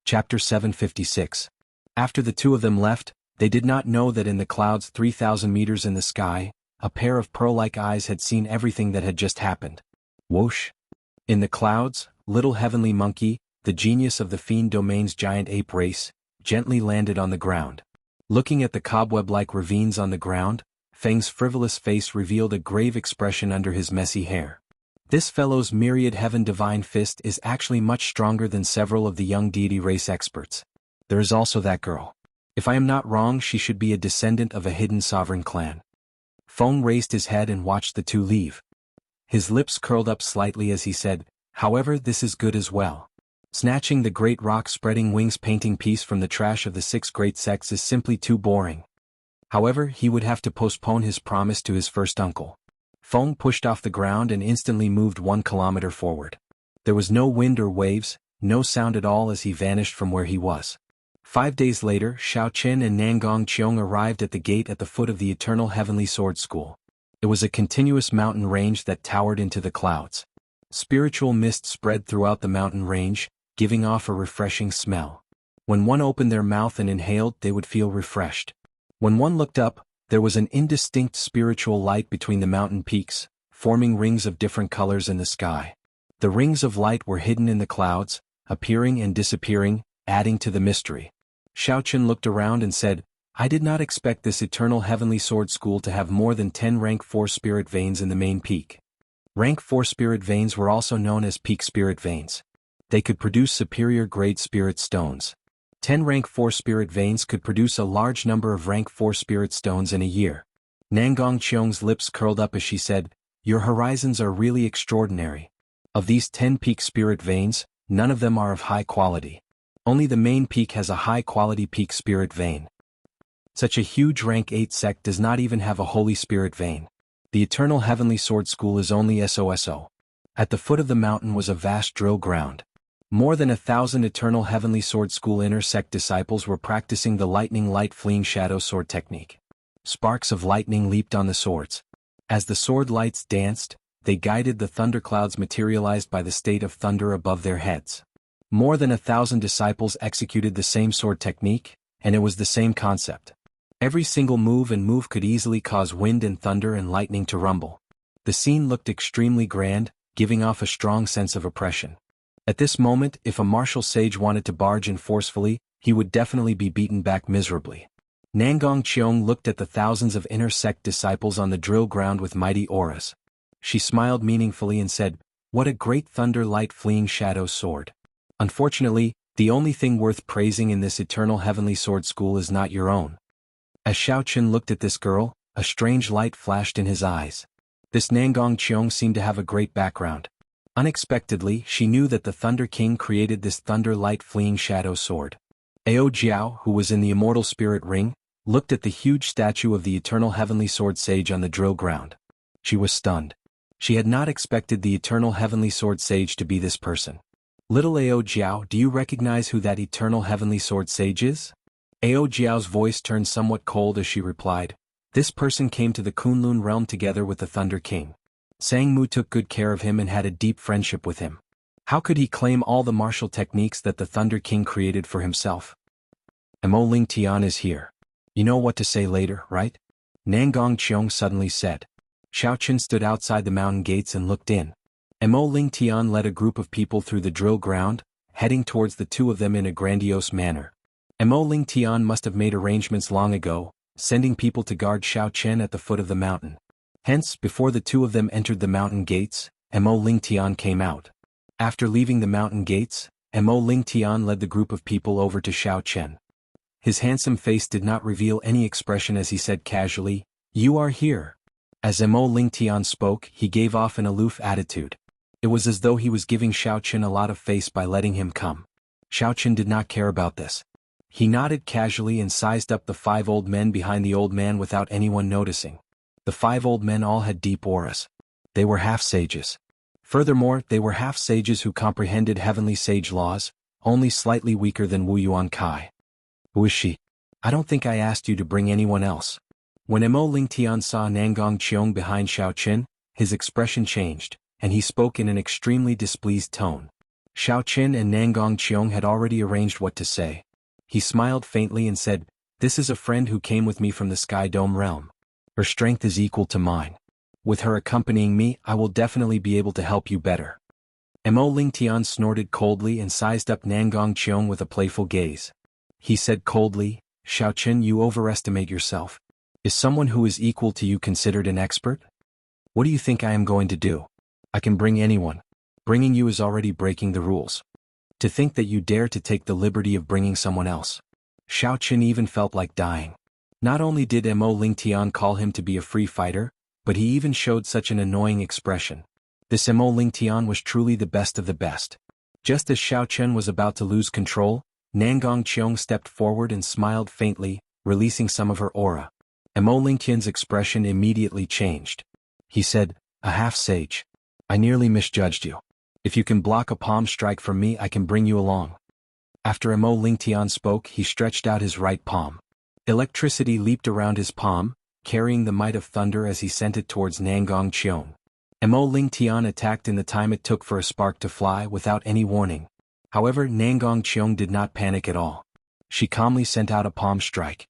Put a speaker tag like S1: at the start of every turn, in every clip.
S1: Chapter 756. After the two of them left, they did not know that in the clouds 3,000 meters in the sky, a pair of pearl-like eyes had seen everything that had just happened. Whoosh! In the clouds, little heavenly monkey, the genius of the fiend domain's giant ape race, gently landed on the ground. Looking at the cobweb-like ravines on the ground, Feng's frivolous face revealed a grave expression under his messy hair. This fellow's myriad heaven divine fist is actually much stronger than several of the young deity race experts. There is also that girl. If I am not wrong, she should be a descendant of a hidden sovereign clan. Feng raised his head and watched the two leave. His lips curled up slightly as he said, "However, this is good as well. Snatching the great rock spreading wings painting piece from the trash of the six great sects is simply too boring." However, he would have to postpone his promise to his first uncle. Feng pushed off the ground and instantly moved 1 kilometer forward. There was no wind or waves, no sound at all as he vanished from where he was. 5 days later, Xiao Qin and Nangong Qiong arrived at the gate at the foot of the Eternal Heavenly Sword School. It was a continuous mountain range that towered into the clouds. Spiritual mist spread throughout the mountain range, giving off a refreshing smell. When one opened their mouth and inhaled, they would feel refreshed. When one looked up, there was an indistinct spiritual light between the mountain peaks, forming rings of different colors in the sky. The rings of light were hidden in the clouds, appearing and disappearing, adding to the mystery. Xiaoqin looked around and said, "I did not expect this Eternal Heavenly Sword School to have more than 10 rank 4 spirit veins in the main peak." Rank 4 spirit veins were also known as peak spirit veins. They could produce superior grade spirit stones. 10 rank 4 spirit veins could produce a large number of rank 4 spirit stones in a year. Nangong Qiong's lips curled up as she said, "Your horizons are really extraordinary. Of these 10 peak spirit veins, none of them are of high quality. Only the main peak has a high-quality peak spirit vein. Such a huge rank 8 sect does not even have a holy spirit vein. The Eternal Heavenly Sword School is only SOSO. At the foot of the mountain was a vast drill ground. More than 1,000 Eternal Heavenly Sword School inner sect disciples were practicing the lightning light fleeing shadow sword technique. Sparks of lightning leaped on the swords. As the sword lights danced, they guided the thunderclouds materialized by the state of thunder above their heads. More than 1,000 disciples executed the same sword technique, and it was the same concept. Every single move could easily cause wind and thunder and lightning to rumble. The scene looked extremely grand, giving off a strong sense of oppression. At this moment, if a martial sage wanted to barge in forcefully, he would definitely be beaten back miserably. Nangong Qiong looked at the thousands of inner sect disciples on the drill ground with mighty auras. She smiled meaningfully and said, "What a great thunder light fleeing shadow sword. Unfortunately, the only thing worth praising in this Eternal Heavenly Sword School is not your own." As Xiaoqin looked at this girl, a strange light flashed in his eyes. This Nangong Qiong seemed to have a great background. Unexpectedly, she knew that the Thunder King created this thunder light fleeing shadow sword. Ao Jiao, who was in the Immortal Spirit Ring, looked at the huge statue of the Eternal Heavenly Sword Sage on the drill ground. She was stunned. She had not expected the Eternal Heavenly Sword Sage to be this person. "Little Ao Jiao, do you recognize who that Eternal Heavenly Sword Sage is?" Ao Jiao's voice turned somewhat cold as she replied, "This person came to the Kunlun realm together with the Thunder King. Sang Mu took good care of him and had a deep friendship with him. How could he claim all the martial techniques that the Thunder King created for himself?" "Mo Ling Tian is here. You know what to say later, right?" Nangong Qiong suddenly said. Xiaoqin stood outside the mountain gates and looked in. Mo Ling Tian led a group of people through the drill ground, heading towards the two of them in a grandiose manner. Mo Ling Tian must have made arrangements long ago, sending people to guard Xiaoqin at the foot of the mountain. Hence, before the two of them entered the mountain gates, Mo Ling Tian came out. After leaving the mountain gates, Mo Ling Tian led the group of people over to Xiaoqin. His handsome face did not reveal any expression as he said casually, "You are here." As Mo Ling Tian spoke, he gave off an aloof attitude. It was as though he was giving Xiaoqin a lot of face by letting him come. Xiaoqin did not care about this. He nodded casually and sized up the 5 old men behind the old man without anyone noticing. The 5 old men all had deep auras. They were half-sages. Furthermore, they were half-sages who comprehended heavenly sage laws, only slightly weaker than Wu Yuan Kai. "Who is she? I don't think I asked you to bring anyone else." When Mo Ling Tian saw Nangong Qiong behind Xiaoqin, his expression changed, and he spoke in an extremely displeased tone. Xiao Qin and Nangong Qiong had already arranged what to say. He smiled faintly and said, "This is a friend who came with me from the Sky Dome realm. Her strength is equal to mine. With her accompanying me, I will definitely be able to help you better." Mo Lingtian snorted coldly and sized up Nangong Qiong with a playful gaze. He said coldly, "Xiao Qin, you overestimate yourself. Is someone who is equal to you considered an expert? What do you think I am going to do? I can bring anyone. Bringing you is already breaking the rules. To think that you dare to take the liberty of bringing someone else." Xiao Qin even felt like dying. Not only did Mo Lingtian call him to be a free fighter, but he even showed such an annoying expression. This Mo Lingtian was truly the best of the best. Just as Xiao Qin was about to lose control, Nangong Qiong stepped forward and smiled faintly, releasing some of her aura. Mo Lingtian's expression immediately changed. He said, "A half-sage. I nearly misjudged you. If you can block a palm strike from me, I can bring you along." After Mo Lingtian spoke, he stretched out his right palm. Electricity leaped around his palm, carrying the might of thunder as he sent it towards Nangong Qiong. Mo Lingtian attacked in the time it took for a spark to fly without any warning. However, Nangong Qiong did not panic at all. She calmly sent out a palm strike.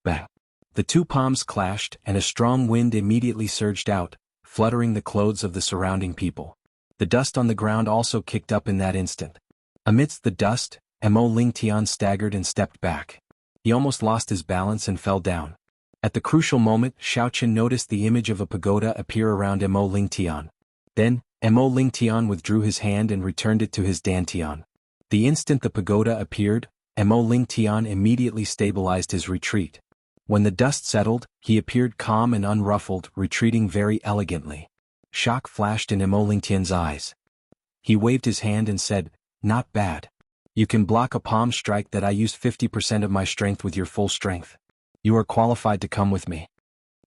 S1: Bang! The two palms clashed and a strong wind immediately surged out, fluttering the clothes of the surrounding people. The dust on the ground also kicked up in that instant. Amidst the dust, Mo Lingtian staggered and stepped back. He almost lost his balance and fell down. At the crucial moment, Xiao Qin noticed the image of a pagoda appear around Mo Lingtian. Then, Mo Lingtian withdrew his hand and returned it to his dantian. The instant the pagoda appeared, Mo Lingtian immediately stabilized his retreat. When the dust settled, he appeared calm and unruffled, retreating very elegantly. Shock flashed in Mo Lingtian's eyes. He waved his hand and said, "Not bad. You can block a palm strike that I used 50% of my strength with your full strength. You are qualified to come with me."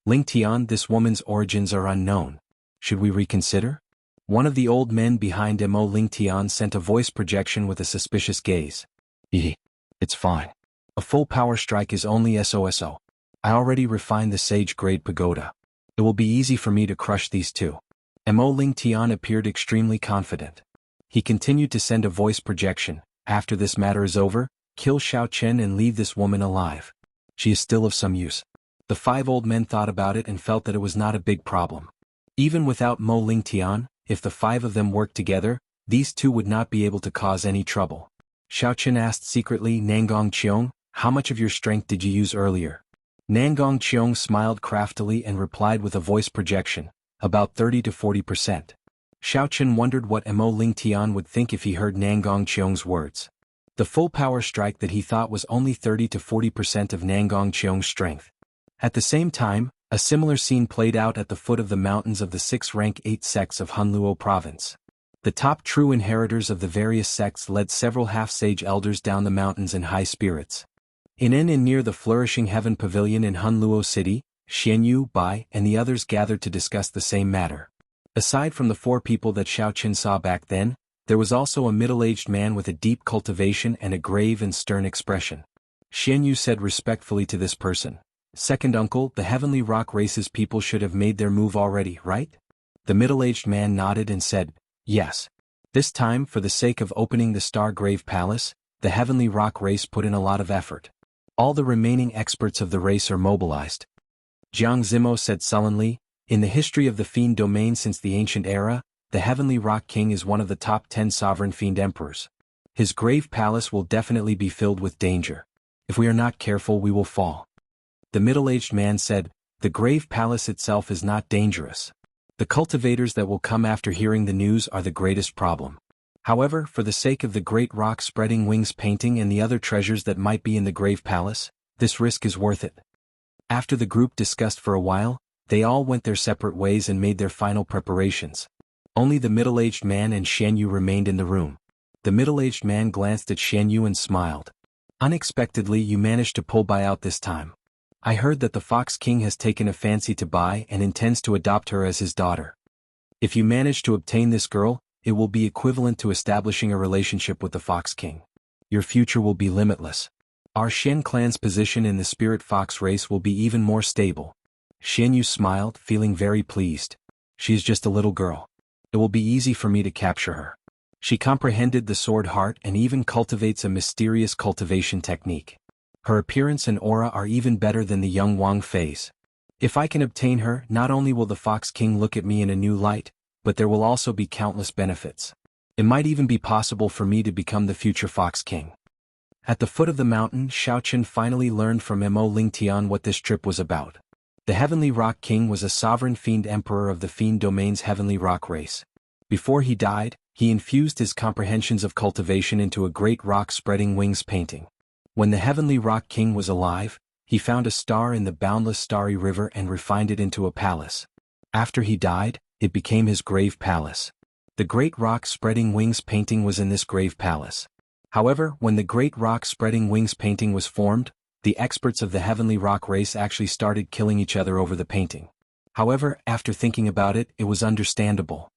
S1: "Lingtian, this woman's origins are unknown. Should we reconsider?" One of the old men behind Mo Lingtian sent a voice projection with a suspicious gaze. It's fine. A full power strike is only SOSO. I already refined the sage-grade pagoda. It will be easy for me to crush these two." Mo Lingtian appeared extremely confident. He continued to send a voice projection, "After this matter is over, kill Xiao Qin and leave this woman alive. She is still of some use." The five old men thought about it and felt that it was not a big problem. Even without Mo Lingtian, if the five of them worked together, these two would not be able to cause any trouble. Xiao Qin asked secretly, "Nangong Qiong, how much of your strength did you use earlier?" Nangong Qiong smiled craftily and replied with a voice projection, "About 30 to 40%. Xiao Qin wondered what Mo Lingtian would think if he heard Nangong Qiong's words. The full power strike that he thought was only 30 to 40% of Nangong Qiong's strength. At the same time, a similar scene played out at the foot of the mountains of the 6th-rank 8 sects of Hunluo province. The top true inheritors of the various sects led several half-sage elders down the mountains in high spirits. In and near the flourishing Heaven Pavilion in Hunluo City, Xianyu, Bai, and the others gathered to discuss the same matter. Aside from the four people that Xiao Qin saw back then, there was also a middle-aged man with a deep cultivation and a grave and stern expression. Xianyu said respectfully to this person, "Second uncle, the Heavenly Rock Race's people should have made their move already, right?" The middle-aged man nodded and said, "Yes. This time, for the sake of opening the Star Grave Palace, the Heavenly Rock Race put in a lot of effort. All the remaining experts of the race are mobilized." Jiang Zimo said sullenly, "In the history of the Fiend domain since the ancient era, the Heavenly Rock King is one of the top 10 sovereign Fiend emperors. His grave palace will definitely be filled with danger. If we are not careful, we will fall." The middle-aged man said, "The grave palace itself is not dangerous. The cultivators that will come after hearing the news are the greatest problem. However, for the sake of the great rock spreading wings painting and the other treasures that might be in the grave palace, this risk is worth it." After the group discussed for a while, they all went their separate ways and made their final preparations. Only the middle-aged man and Xianyu remained in the room. The middle-aged man glanced at Xianyu and smiled. "Unexpectedly, you managed to pull Bai out this time. I heard that the Fox King has taken a fancy to Bai and intends to adopt her as his daughter. If you manage to obtain this girl, it will be equivalent to establishing a relationship with the Fox King. Your future will be limitless. Our Shen clan's position in the Spirit Fox race will be even more stable." Xianyu smiled, feeling very pleased. "She is just a little girl. It will be easy for me to capture her." She comprehended the sword heart and even cultivates a mysterious cultivation technique. Her appearance and aura are even better than the young Wang Fei's. If I can obtain her, not only will the Fox King look at me in a new light, but there will also be countless benefits. It might even be possible for me to become the future Fox King. At the foot of the mountain, Xiaoqun finally learned from Mo Lingtian what this trip was about. The Heavenly Rock King was a sovereign fiend emperor of the fiend domain's Heavenly Rock race. Before he died, he infused his comprehensions of cultivation into a great rock spreading wings painting. When the Heavenly Rock King was alive, he found a star in the boundless starry river and refined it into a palace. After he died, it became his grave palace. The great rock spreading wings painting was in this grave palace. However, when the great rock spreading wings painting was formed, the experts of the Heavenly Rock race actually started killing each other over the painting. However, after thinking about it, it was understandable.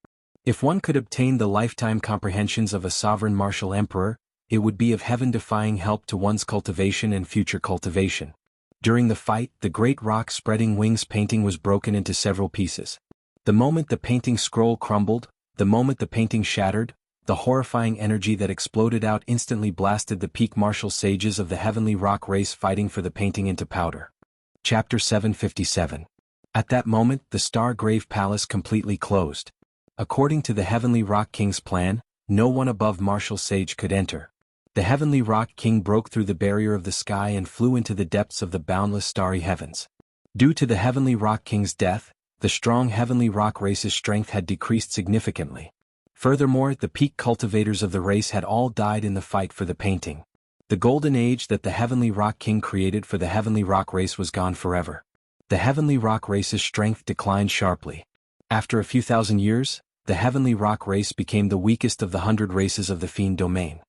S1: If one could obtain the lifetime comprehensions of a sovereign martial emperor, it would be of heaven-defying help to one's cultivation and future cultivation. During the fight, the great rock spreading wings painting was broken into several pieces. The moment the painting scroll crumbled, the moment the painting shattered, the horrifying energy that exploded out instantly blasted the peak martial sages of the Heavenly Rock race fighting for the painting into powder. Chapter 757. At that moment, the Star Grave Palace completely closed. According to the Heavenly Rock King's plan, no one above martial sage could enter. The Heavenly Rock King broke through the barrier of the sky and flew into the depths of the boundless starry heavens. Due to the Heavenly Rock King's death, the strong Heavenly Rock race's strength had decreased significantly. Furthermore, the peak cultivators of the race had all died in the fight for the painting. The golden age that the Heavenly Rock King created for the Heavenly Rock race was gone forever. The Heavenly Rock race's strength declined sharply. After a few thousand years, the Heavenly Rock race became the weakest of the 100 races of the Fiend domain.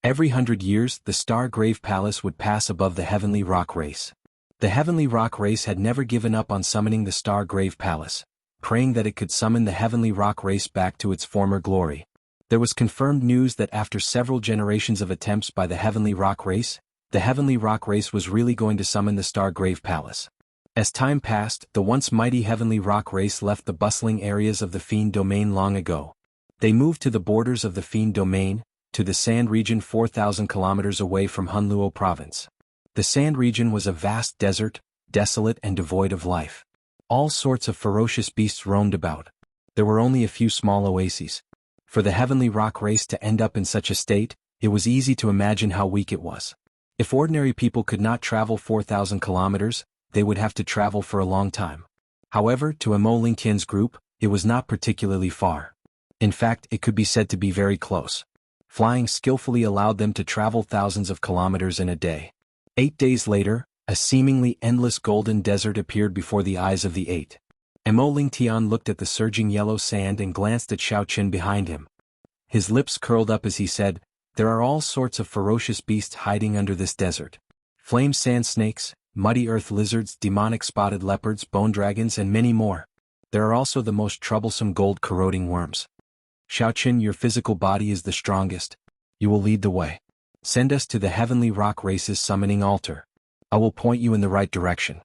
S1: Every 100 years, the Star Grave Palace would pass above the Heavenly Rock race. The Heavenly Rock race had never given up on summoning the Star Grave Palace, praying that it could summon the Heavenly Rock race back to its former glory. There was confirmed news that after several generations of attempts by the Heavenly Rock race, the Heavenly Rock race was really going to summon the Star Grave Palace. As time passed, the once mighty Heavenly Rock race left the bustling areas of the Fiend domain long ago. They moved to the borders of the Fiend domain, to the Sand region 4,000 kilometers away from Hunluo province. The Sand region was a vast desert, desolate and devoid of life. All sorts of ferocious beasts roamed about. There were only a few small oases. For the Heavenly Rock race to end up in such a state, it was easy to imagine how weak it was. If ordinary people could not travel 4,000 kilometers, they would have to travel for a long time. However, to Mo Lingtian's group, it was not particularly far. In fact, it could be said to be very close. Flying skillfully allowed them to travel thousands of kilometers in a day. 8 days later, a seemingly endless golden desert appeared before the eyes of the 8. Mo Lingtian looked at the surging yellow sand and glanced at Xiaoqun behind him. His lips curled up as he said, "There are all sorts of ferocious beasts hiding under this desert. Flame sand snakes, muddy earth lizards, demonic spotted leopards, bone dragons and many more. There are also the most troublesome gold-corroding worms. Xiaoqun, your physical body is the strongest. You will lead the way. Send us to the Heavenly Rock race's summoning altar. I will point you in the right direction."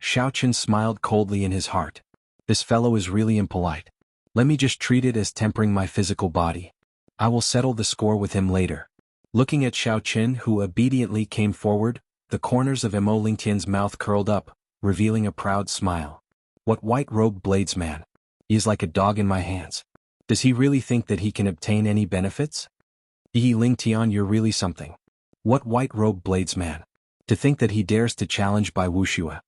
S1: Xiaoqun smiled coldly in his heart. This fellow is really impolite. Let me just treat it as tempering my physical body. I will settle the score with him later. Looking at Xiaoqun, who obediently came forward, the corners of Mo Lingtian's mouth curled up, revealing a proud smile. What white-robed bladesman? He is like a dog in my hands. Does he really think that he can obtain any benefits? Lingtian, you're really something. What white-robed bladesman? To think that he dares to challenge by Wuxia.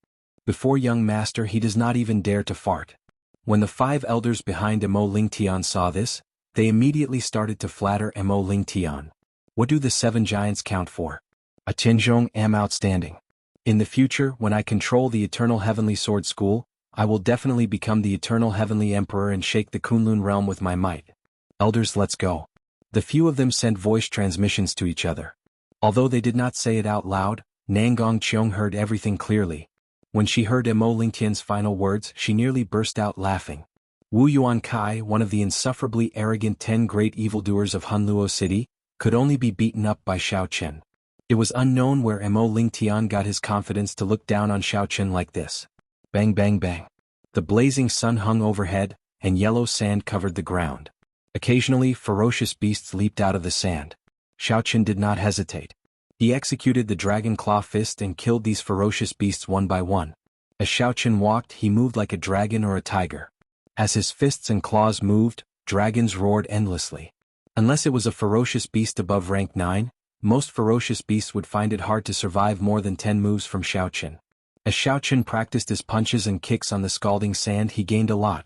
S1: Before young master he does not even dare to fart. When the 5 elders behind Mo Lingtian saw this, they immediately started to flatter Mo Lingtian. What do the 7 giants count for? A Tianzhong am outstanding. In the future, when I control the Eternal Heavenly Sword School, I will definitely become the Eternal Heavenly Emperor and shake the Kunlun realm with my might. Elders, let's go. The few of them sent voice transmissions to each other. Although they did not say it out loud, Nangong Qiong heard everything clearly. When she heard Mo Lingtian's final words, she nearly burst out laughing. Wu Yuan Kai, one of the insufferably arrogant 10 great evildoers of Hunluo City, could only be beaten up by Xiaoqun. It was unknown where Mo Lingtian got his confidence to look down on Xiaoqun like this. Bang bang bang. The blazing sun hung overhead, and yellow sand covered the ground. Occasionally, ferocious beasts leaped out of the sand. Xiaoqin did not hesitate. He executed the dragon claw fist and killed these ferocious beasts one by one. As Xiaoqin walked, he moved like a dragon or a tiger. As his fists and claws moved, dragons roared endlessly. Unless it was a ferocious beast above rank 9, most ferocious beasts would find it hard to survive more than 10 moves from Xiaoqin. As Xiaoqin practiced his punches and kicks on the scalding sand, he gained a lot.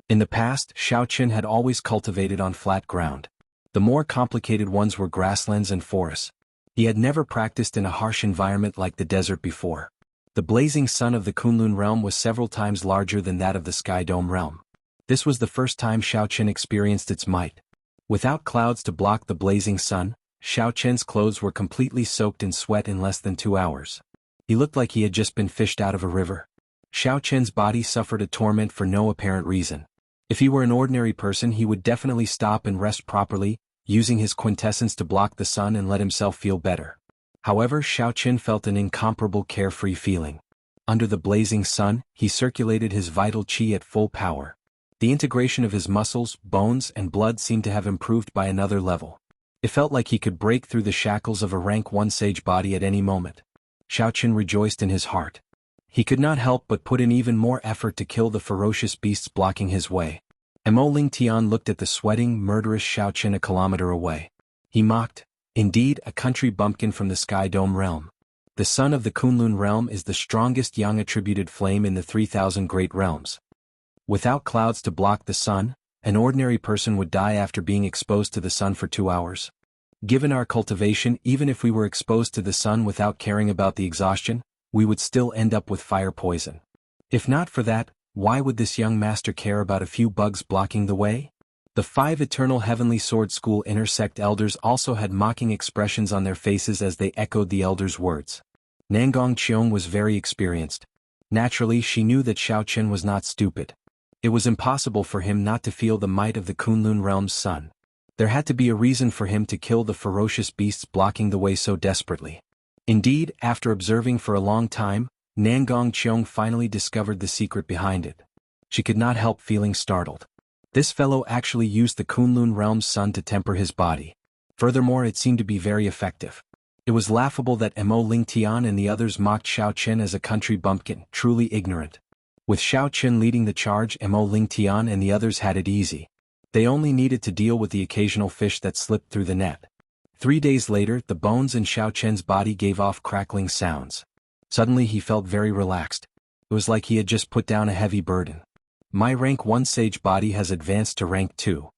S1: In the past, Xiaoqin had always cultivated on flat ground. The more complicated ones were grasslands and forests. He had never practiced in a harsh environment like the desert before. The blazing sun of the Kunlun realm was several times larger than that of the Sky Dome realm. This was the first time Xiaoqin experienced its might. Without clouds to block the blazing sun, Xiaoqin's clothes were completely soaked in sweat in less than 2 hours. He looked like he had just been fished out of a river. Xiaoqin's body suffered a torment for no apparent reason. If he were an ordinary person, he would definitely stop and rest properly, using his quintessence to block the sun and let himself feel better. However, Xiaoqin felt an incomparable carefree feeling. Under the blazing sun, he circulated his vital qi at full power. The integration of his muscles, bones, and blood seemed to have improved by another level. It felt like he could break through the shackles of a rank 1 sage body at any moment. Xiaoqin rejoiced in his heart. He could not help but put in even more effort to kill the ferocious beasts blocking his way. Mo Lingtian looked at the sweating, murderous Xiaoqin a kilometer away. He mocked, "Indeed, a country bumpkin from the Sky Dome realm. The sun of the Kunlun realm is the strongest yang-attributed flame in the 3,000 great realms. Without clouds to block the sun, an ordinary person would die after being exposed to the sun for 2 hours. Given our cultivation, even if we were exposed to the sun without caring about the exhaustion, we would still end up with fire poison. If not for that, why would this young master care about a few bugs blocking the way?" The 5 Eternal Heavenly Sword School intersect elders also had mocking expressions on their faces as they echoed the elder's words. Nangong Qiong was very experienced. Naturally, she knew that Xiaoqin was not stupid. It was impossible for him not to feel the might of the Kunlun realm's sun. There had to be a reason for him to kill the ferocious beasts blocking the way so desperately. Indeed, after observing for a long time, Nangong Qiong finally discovered the secret behind it. She could not help feeling startled. This fellow actually used the Kunlun realm's sun to temper his body. Furthermore, it seemed to be very effective. It was laughable that Mo Lingtian and the others mocked Xiaoqin as a country bumpkin, truly ignorant. With Xiaoqin leading the charge, Mo Lingtian and the others had it easy. They only needed to deal with the occasional fish that slipped through the net. 3 days later, the bones in Xiaoqin's body gave off crackling sounds. Suddenly he felt very relaxed. It was like he had just put down a heavy burden. "My rank 1 sage body has advanced to rank 2.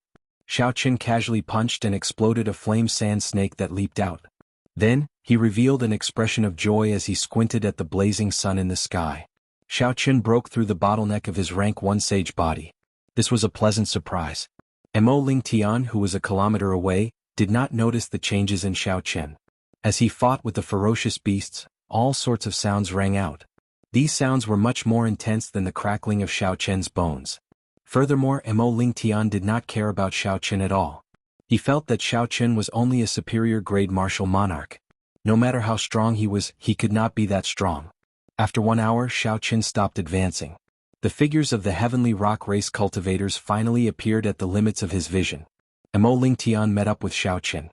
S1: Xiaoqin casually punched and exploded a flame sand snake that leaped out. Then, he revealed an expression of joy as he squinted at the blazing sun in the sky. Xiaoqin broke through the bottleneck of his rank 1 sage body. This was a pleasant surprise. Mo Lingtian, who was a kilometer away, did not notice the changes in Xiaoqin. As he fought with the ferocious beasts, all sorts of sounds rang out. These sounds were much more intense than the crackling of Xiaoqin's bones. Furthermore, Mo Lingtian did not care about Xiaoqin at all. He felt that Xiaoqin was only a superior grade martial monarch. No matter how strong he was, he could not be that strong. After 1 hour, Xiaoqin stopped advancing. The figures of the heavenly rock race cultivators finally appeared at the limits of his vision. Mo Lingtian met up with Xiaoqin.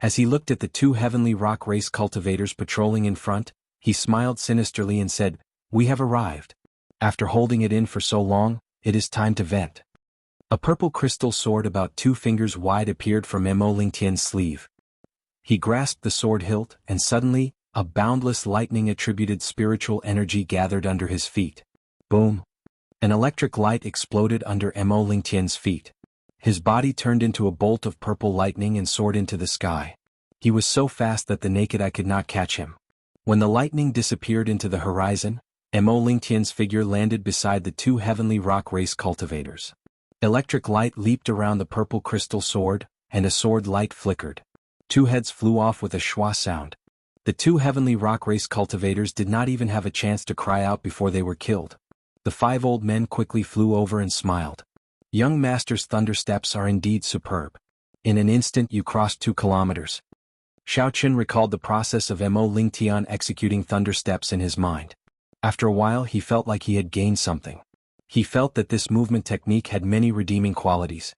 S1: As he looked at the 2 heavenly rock race cultivators patrolling in front, he smiled sinisterly and said, "We have arrived. After holding it in for so long, it is time to vent." A purple crystal sword about 2 fingers wide appeared from Mo Lingtian's sleeve. He grasped the sword hilt, and suddenly, a boundless lightning-attributed spiritual energy gathered under his feet. Boom! An electric light exploded under Mo Lingtian's feet. His body turned into a bolt of purple lightning and soared into the sky. He was so fast that the naked eye could not catch him. When the lightning disappeared into the horizon, Mo Lingtian's figure landed beside the 2 heavenly rock race cultivators. Electric light leaped around the purple crystal sword, and a sword light flickered. 2 heads flew off with a schwa sound. The 2 heavenly rock race cultivators did not even have a chance to cry out before they were killed. The 5 old men quickly flew over and smiled. "Young master's thunder steps are indeed superb. In an instant you crossed 2 kilometers." Xiaoqin recalled the process of Mo Lingtian executing thunder steps in his mind. After a while he felt like he had gained something. He felt that this movement technique had many redeeming qualities.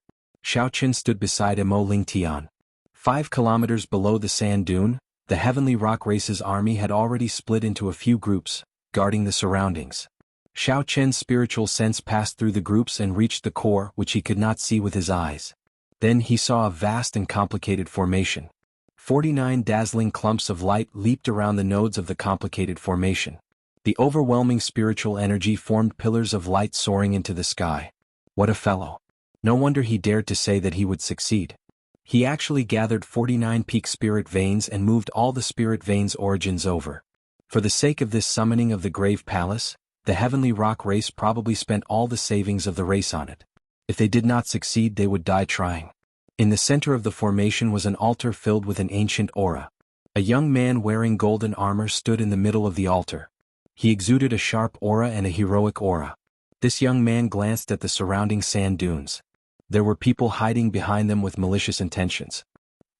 S1: Xiao Qin stood beside Mo Lingtian. 5 kilometers below the sand dune, the Heavenly Rock Race's army had already split into a few groups, guarding the surroundings. Xiao Qin's spiritual sense passed through the groups and reached the core, which he could not see with his eyes. Then he saw a vast and complicated formation. 49 dazzling clumps of light leaped around the nodes of the complicated formation. The overwhelming spiritual energy formed pillars of light soaring into the sky. What a fellow. No wonder he dared to say that he would succeed. He actually gathered 49 peak spirit veins and moved all the spirit veins' origins over. For the sake of this summoning of the Grave Palace, the Heavenly Rock Race probably spent all the savings of the race on it. If they did not succeed, they would die trying. In the center of the formation was an altar filled with an ancient aura. A young man wearing golden armor stood in the middle of the altar. He exuded a sharp aura and a heroic aura. This young man glanced at the surrounding sand dunes. There were people hiding behind them with malicious intentions.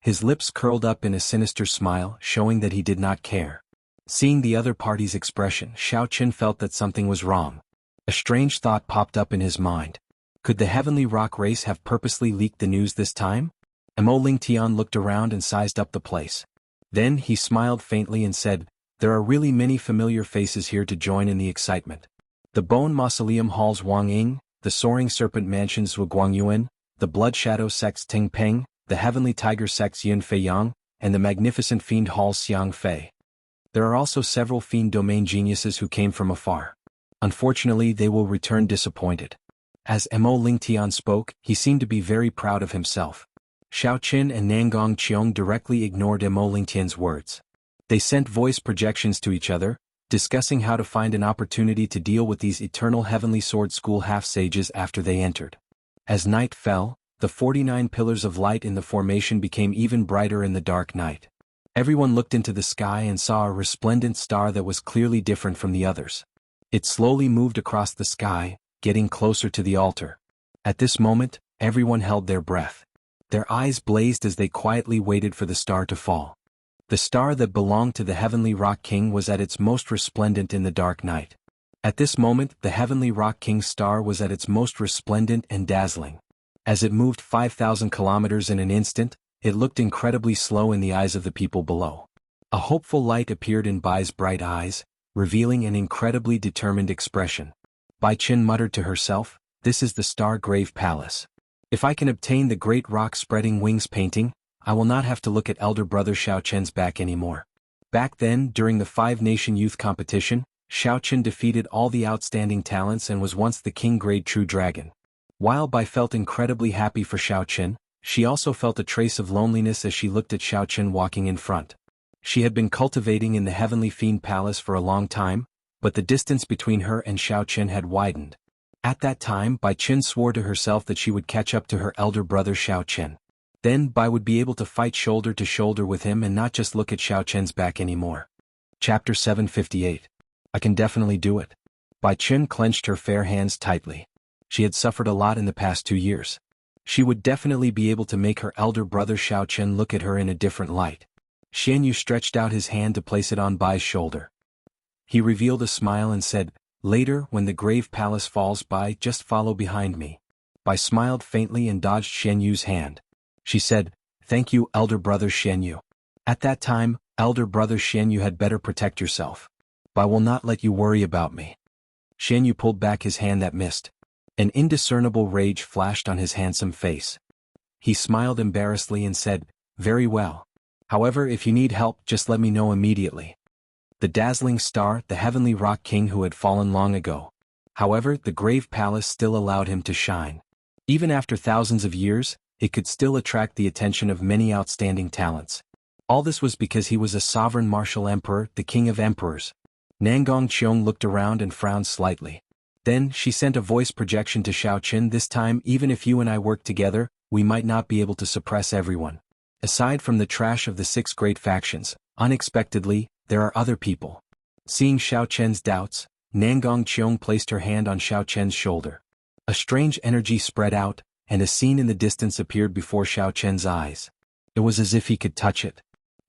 S1: His lips curled up in a sinister smile, showing that he did not care. Seeing the other party's expression, Xiao Qin felt that something was wrong. A strange thought popped up in his mind. Could the Heavenly Rock Race have purposely leaked the news this time? Mo Lingtian looked around and sized up the place. Then he smiled faintly and said, "There are really many familiar faces here to join in the excitement. The Bone Mausoleum Halls Wang Ying, the Soaring Serpent Mansions Wu Guangyuan, the Blood Shadow Sects Ting Peng, the Heavenly Tiger Sects Yin Fei Yang, and the Magnificent Fiend Halls Xiang Fei. There are also several fiend domain geniuses who came from afar. Unfortunately, they will return disappointed." As Mo Lingtian spoke, he seemed to be very proud of himself. Xiao Qin and Nangong Qiong directly ignored Mo Lingtian's words. They sent voice projections to each other, discussing how to find an opportunity to deal with these eternal Heavenly Sword School half-sages after they entered. As night fell, the 49 pillars of light in the formation became even brighter in the dark night. Everyone looked into the sky and saw a resplendent star that was clearly different from the others. It slowly moved across the sky, getting closer to the altar. At this moment, everyone held their breath. Their eyes blazed as they quietly waited for the star to fall. The star that belonged to the Heavenly Rock King was at its most resplendent in the dark night. At this moment, the Heavenly Rock King's star was at its most resplendent and dazzling. As it moved 5,000 kilometers in an instant, it looked incredibly slow in the eyes of the people below. A hopeful light appeared in Bai's bright eyes, revealing an incredibly determined expression. Bai Qin muttered to herself, "This is the Star Grave Palace. If I can obtain the Great Rock Spreading Wings painting, I will not have to look at elder brother Xiao Qin's back anymore." Back then, during the 5-nation youth competition, Xiao Qin defeated all the outstanding talents and was once the king-grade true dragon. While Bai felt incredibly happy for Xiao Qin, she also felt a trace of loneliness as she looked at Xiao Qin walking in front. She had been cultivating in the Heavenly Fiend Palace for a long time, but the distance between her and Xiao Qin had widened. At that time, Bai Qin swore to herself that she would catch up to her elder brother Xiao Qin. Then Bai would be able to fight shoulder to shoulder with him and not just look at Xiao Qin's back anymore. Chapter 758. I can definitely do it. Bai Qin clenched her fair hands tightly. She had suffered a lot in the past 2 years. She would definitely be able to make her elder brother Xiao Qin look at her in a different light. Xianyu stretched out his hand to place it on Bai's shoulder. He revealed a smile and said, "Later, when the Grave Palace falls by, just follow behind me." Bai smiled faintly and dodged Xianyu's hand. She said, "Thank you, elder brother Xianyu. At that time, elder brother Xianyu had better protect yourself. Bai will not let you worry about me." Xianyu pulled back his hand that missed. An indiscernible rage flashed on his handsome face. He smiled embarrassedly and said, "Very well. However, if you need help, just let me know immediately." The dazzling star, the Heavenly Rock King who had fallen long ago. However, the Grave Palace still allowed him to shine. Even after thousands of years, it could still attract the attention of many outstanding talents. All this was because he was a sovereign martial emperor, the king of emperors. Nangong Qiong looked around and frowned slightly. Then, she sent a voice projection to Xiao Qin. "This time, even if you and I work together, we might not be able to suppress everyone. Aside from the trash of the 6 great factions, unexpectedly, there are other people." Seeing Xiao Qin's doubts, Nangong Qiong placed her hand on Xiao Qin's shoulder. A strange energy spread out, and a scene in the distance appeared before Xiao Qin's eyes. It was as if he could touch it.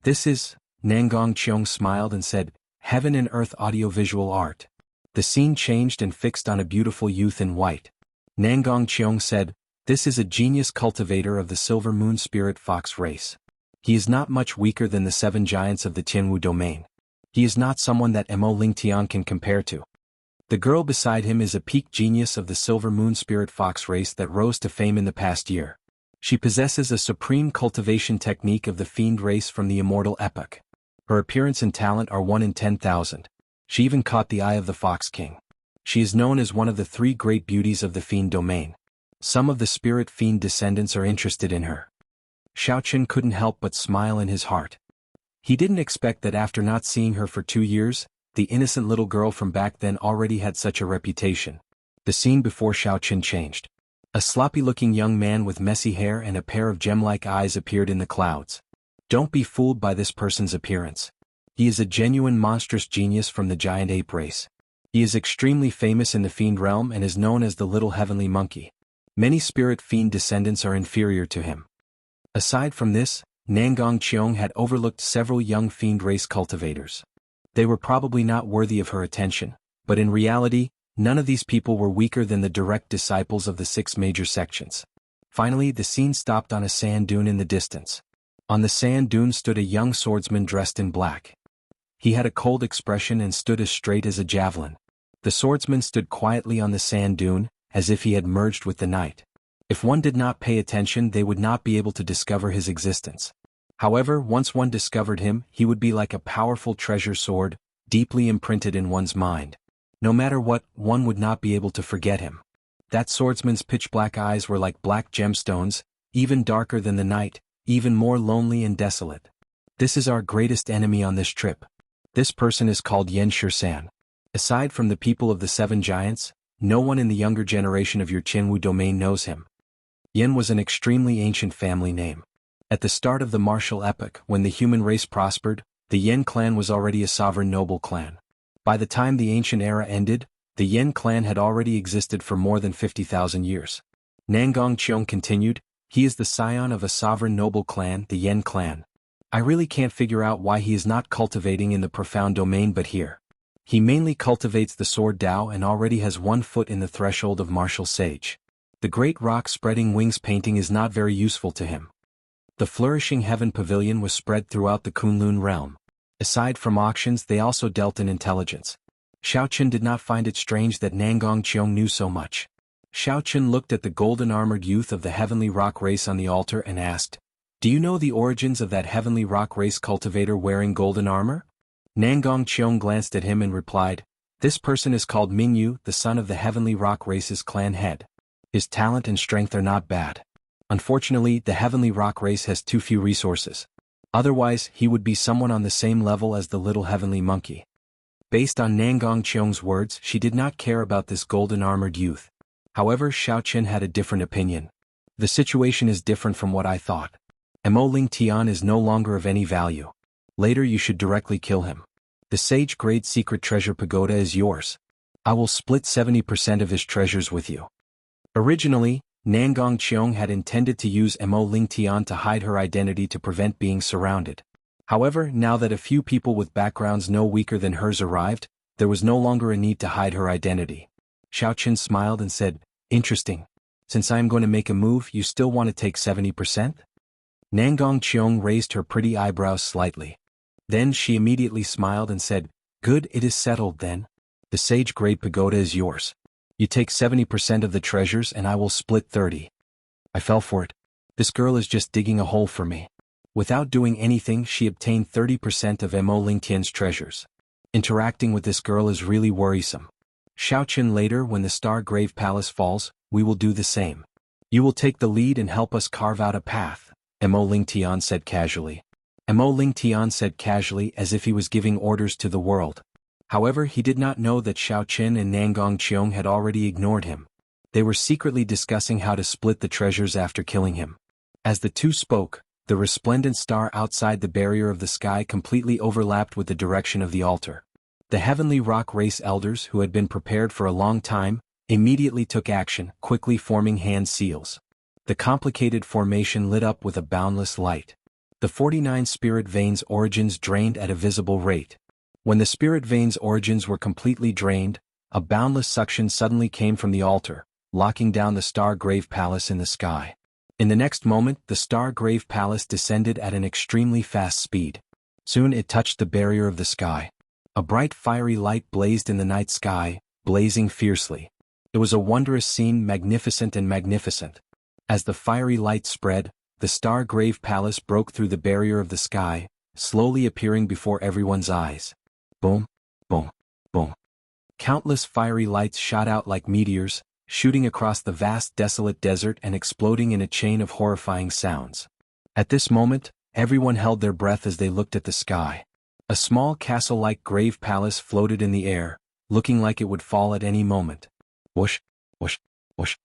S1: "This is," Nangong Qiong smiled and said, "Heaven and Earth audiovisual art." The scene changed and fixed on a beautiful youth in white. Nangong Qiong said, This is a genius cultivator of the Silver Moon Spirit Fox race. He is not much weaker than the 7 giants of the Jianghu domain. He is not someone that Mo Lingtian can compare to. The girl beside him is a peak genius of the Silver Moon Spirit Fox race that rose to fame in the past year. She possesses a supreme cultivation technique of the Fiend race from the immortal epoch. Her appearance and talent are 1 in 10,000. She even caught the eye of the Fox King. She is known as one of the 3 great beauties of the Fiend domain. Some of the Spirit Fiend descendants are interested in her. Xiaoqun couldn't help but smile in his heart. He didn't expect that after not seeing her for 2 years, the innocent little girl from back then already had such a reputation. The scene before Xiaoqun changed. A sloppy-looking young man with messy hair and a pair of gem-like eyes appeared in the clouds. Don't be fooled by this person's appearance. He is a genuine monstrous genius from the giant ape race. He is extremely famous in the Fiend realm and is known as the Little Heavenly Monkey. Many Spirit Fiend descendants are inferior to him. Aside from this, Nangong Qiong had overlooked several young Fiend race cultivators. They were probably not worthy of her attention, but in reality, none of these people were weaker than the direct disciples of the 6 major sections. Finally, the scene stopped on a sand dune in the distance. On the sand dune stood a young swordsman dressed in black. He had a cold expression and stood as straight as a javelin. The swordsman stood quietly on the sand dune, as if he had merged with the night. If one did not pay attention, they would not be able to discover his existence. However, once one discovered him, he would be like a powerful treasure sword, deeply imprinted in one's mind. No matter what, one would not be able to forget him. That swordsman's pitch-black eyes were like black gemstones, even darker than the night, even more lonely and desolate. This is our greatest enemy on this trip. This person is called Yan Shisan. Aside from the people of the 7 giants, no one in the younger generation of your Jianghu domain knows him. Yan was an extremely ancient family name. At the start of the martial epoch, when the human race prospered, the Yan clan was already a sovereign noble clan. By the time the ancient era ended, the Yan clan had already existed for more than 50,000 years. Nangong Qiong continued, he is the scion of a sovereign noble clan, the Yan clan. I really can't figure out why he is not cultivating in the profound domain but here. He mainly cultivates the sword Dao and already has 1 foot in the threshold of martial sage. The great rock spreading wings painting is not very useful to him. The flourishing heaven pavilion was spread throughout the Kunlun realm. Aside from auctions, they also dealt in intelligence. Xiaoqun did not find it strange that Nangong Qiong knew so much. Xiaoqun looked at the golden-armored youth of the heavenly rock race on the altar and asked, "Do you know the origins of that heavenly rock race cultivator wearing golden armor?" Nangong Qiong glanced at him and replied, "This person is called Mingyu, the son of the heavenly rock race's clan head. His talent and strength are not bad. Unfortunately, the heavenly rock race has too few resources. Otherwise, he would be someone on the same level as the little heavenly monkey." Based on Nangong Qiong's words, she did not care about this golden-armored youth. However, Xiaoqun had a different opinion. The situation is different from what I thought. Mo Lingtian is no longer of any value. Later you should directly kill him. The sage-grade secret treasure pagoda is yours. I will split 70% of his treasures with you. Originally, Nangong Qiong had intended to use Mo Lingtian to hide her identity to prevent being surrounded. However, now that a few people with backgrounds no weaker than hers arrived, there was no longer a need to hide her identity. Xiaoqun smiled and said, "Interesting. Since I am going to make a move, you still want to take 70%? Nangong Qiong raised her pretty eyebrows slightly. Then she immediately smiled and said, "Good, it is settled then. The sage-grade pagoda is yours. You take 70% of the treasures and I will split 30. I fell for it. This girl is just digging a hole for me. Without doing anything, she obtained 30% of Mo Lingtian's treasures. Interacting with this girl is really worrisome. Xiaoqun, later when the Star Grave Palace falls, we will do the same. You will take the lead and help us carve out a path," Mo Lingtian said casually. Mo Lingtian said casually as if he was giving orders to the world. However, he did not know that Xiaoqun and Nangong Qiong had already ignored him. They were secretly discussing how to split the treasures after killing him. As the two spoke, the resplendent star outside the barrier of the sky completely overlapped with the direction of the altar. The heavenly rock race elders, who had been prepared for a long time, immediately took action, quickly forming hand seals. The complicated formation lit up with a boundless light. The 49 spirit veins' origins drained at a visible rate. When the spirit veins' origins were completely drained, a boundless suction suddenly came from the altar, locking down the Star Grave Palace in the sky. In the next moment, the Star Grave Palace descended at an extremely fast speed. Soon it touched the barrier of the sky. A bright fiery light blazed in the night sky, blazing fiercely. It was a wondrous scene, magnificent and magnificent. As the fiery light spread, the Star Grave Palace broke through the barrier of the sky, slowly appearing before everyone's eyes. Boom, boom, boom. Countless fiery lights shot out like meteors, shooting across the vast desolate desert and exploding in a chain of horrifying sounds. At this moment, everyone held their breath as they looked at the sky. A small castle-like grave palace floated in the air, looking like it would fall at any moment. Whoosh, whoosh, whoosh.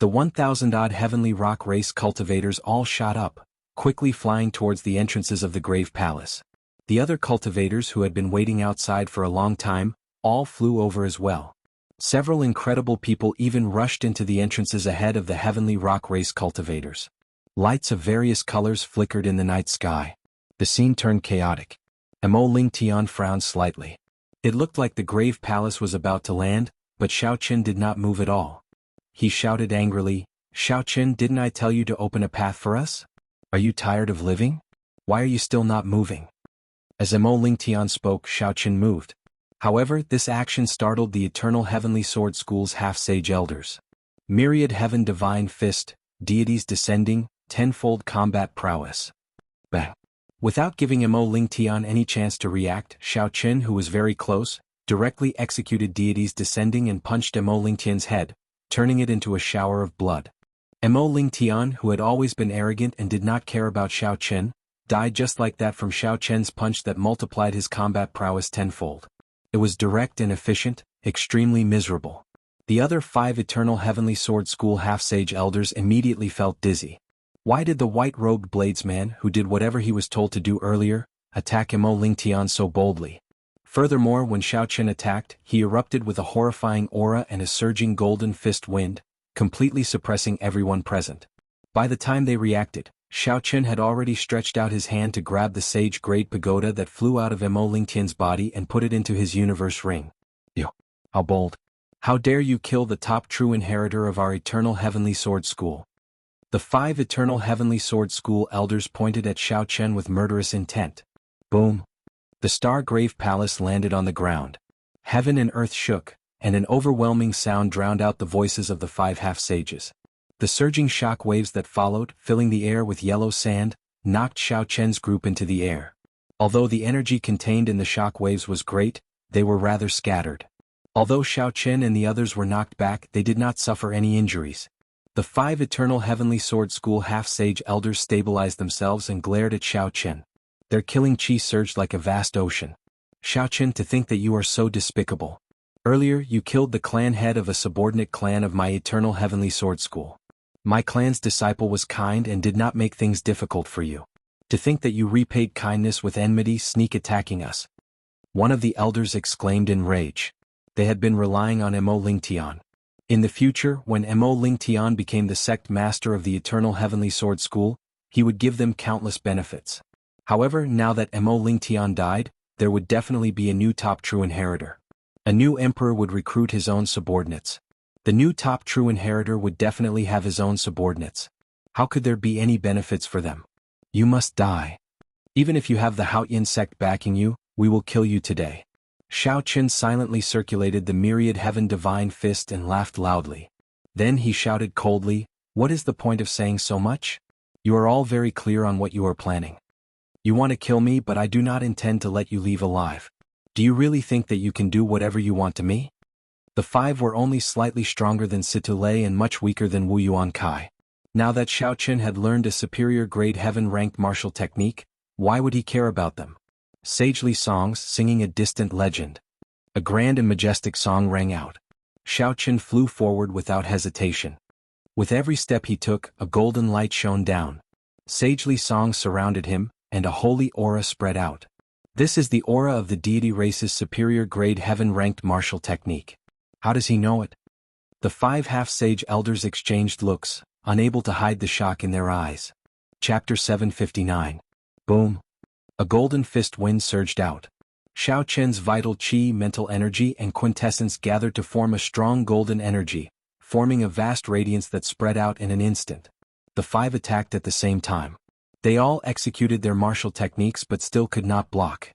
S1: The 1,000-odd heavenly rock race cultivators all shot up, quickly flying towards the entrances of the grave palace. The other cultivators who had been waiting outside for a long time, all flew over as well. Several incredible people even rushed into the entrances ahead of the heavenly rock race cultivators. Lights of various colors flickered in the night sky. The scene turned chaotic. Mo Lingtian frowned slightly. It looked like the grave palace was about to land, but Xiaoqin did not move at all. He shouted angrily, "Xiaoqin, didn't I tell you to open a path for us? Are you tired of living? Why are you still not moving?" As Mo Lingtian spoke, Xiaoqin moved. However, this action startled the Eternal Heavenly Sword School's half-sage elders. Myriad Heaven Divine Fist, deities descending, tenfold combat prowess. Bang. Without giving Mo Lingtian any chance to react, Xiaoqin, who was very close, directly executed deities descending and punched Mo Lingtian's head, turning it into a shower of blood. Mo Lingtian, who had always been arrogant and did not care about Xiaoqin, died just like that from Xiaoqin's punch that multiplied his combat prowess tenfold. It was direct and efficient, extremely miserable. The other 5 Eternal Heavenly Sword School half-sage elders immediately felt dizzy. Why did the white-robed bladesman, who did whatever he was told to do earlier, attack Mo Lingtian so boldly? Furthermore, when Xiaoqin attacked, he erupted with a horrifying aura and a surging golden fist wind, completely suppressing everyone present. By the time they reacted, Xiaoqin had already stretched out his hand to grab the sage-grade pagoda that flew out of Mo Lingtian's body and put it into his universe ring. Yo, how bold! How dare you kill the top true inheritor of our Eternal Heavenly Sword School? The 5 Eternal Heavenly Sword School elders pointed at Xiaoqin with murderous intent. Boom! The Star Grave Palace landed on the ground. Heaven and earth shook, and an overwhelming sound drowned out the voices of the 5 half-sages. The surging shock waves that followed, filling the air with yellow sand, knocked Xiaoqin's group into the air. Although the energy contained in the shock waves was great, they were rather scattered. Although Xiaoqin and the others were knocked back, they did not suffer any injuries. The 5 Eternal Heavenly Sword School half-sage elders stabilized themselves and glared at Xiaoqin. Their killing chi surged like a vast ocean. Xiaoqin, to think that you are so despicable. Earlier you killed the clan head of a subordinate clan of my Eternal Heavenly Sword School. My clan's disciple was kind and did not make things difficult for you. To think that you repaid kindness with enmity, sneak attacking us. One of the elders exclaimed in rage. They had been relying on Mo Lingtian. In the future, when Mo Lingtian became the sect master of the Eternal Heavenly Sword School, he would give them countless benefits. However, now that Mo Lingtian died, there would definitely be a new top true inheritor. A new emperor would recruit his own subordinates. The new top true inheritor would definitely have his own subordinates. How could there be any benefits for them? You must die. Even if you have the Haoyan sect backing you, we will kill you today. Xiaoqin silently circulated the myriad heaven divine fist and laughed loudly. Then he shouted coldly, "What is the point of saying so much? You are all very clear on what you are planning. You want to kill me, but I do not intend to let you leave alive. Do you really think that you can do whatever you want to me?" The 5 were only slightly stronger than Situlei and much weaker than Wu Yuankai. Now that Xiaoqin had learned a superior grade heaven-ranked martial technique, why would he care about them? Sagely songs singing a distant legend. A grand and majestic song rang out. Xiaoqin flew forward without hesitation. With every step he took, a golden light shone down. Sagely songs surrounded him, and a holy aura spread out. This is the aura of the deity race's superior grade heaven-ranked martial technique. How does he know it? The 5 half-sage elders exchanged looks, unable to hide the shock in their eyes. Chapter 759. Boom. A golden fist wind surged out. Xiaoqin's vital chi, mental energy and quintessence gathered to form a strong golden energy, forming a vast radiance that spread out in an instant. The five attacked at the same time. They all executed their martial techniques but still could not block.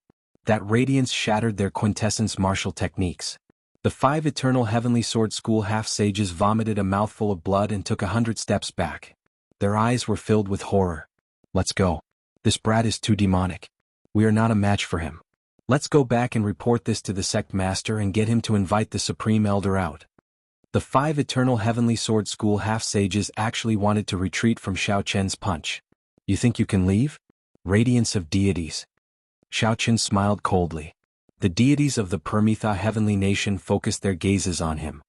S1: That radiance shattered their quintessence martial techniques. The five eternal heavenly sword school half-sages vomited a mouthful of blood and took 100 steps back. Their eyes were filled with horror. Let's go. This brat is too demonic. We are not a match for him. Let's go back and report this to the sect master and get him to invite the Supreme Elder out. The five eternal heavenly sword school half-sages actually wanted to retreat from Xiao Chen's punch. You think you can leave? Radiance of deities. Xiao Chen smiled coldly. The deities of the Permitha heavenly nation focused their gazes on him.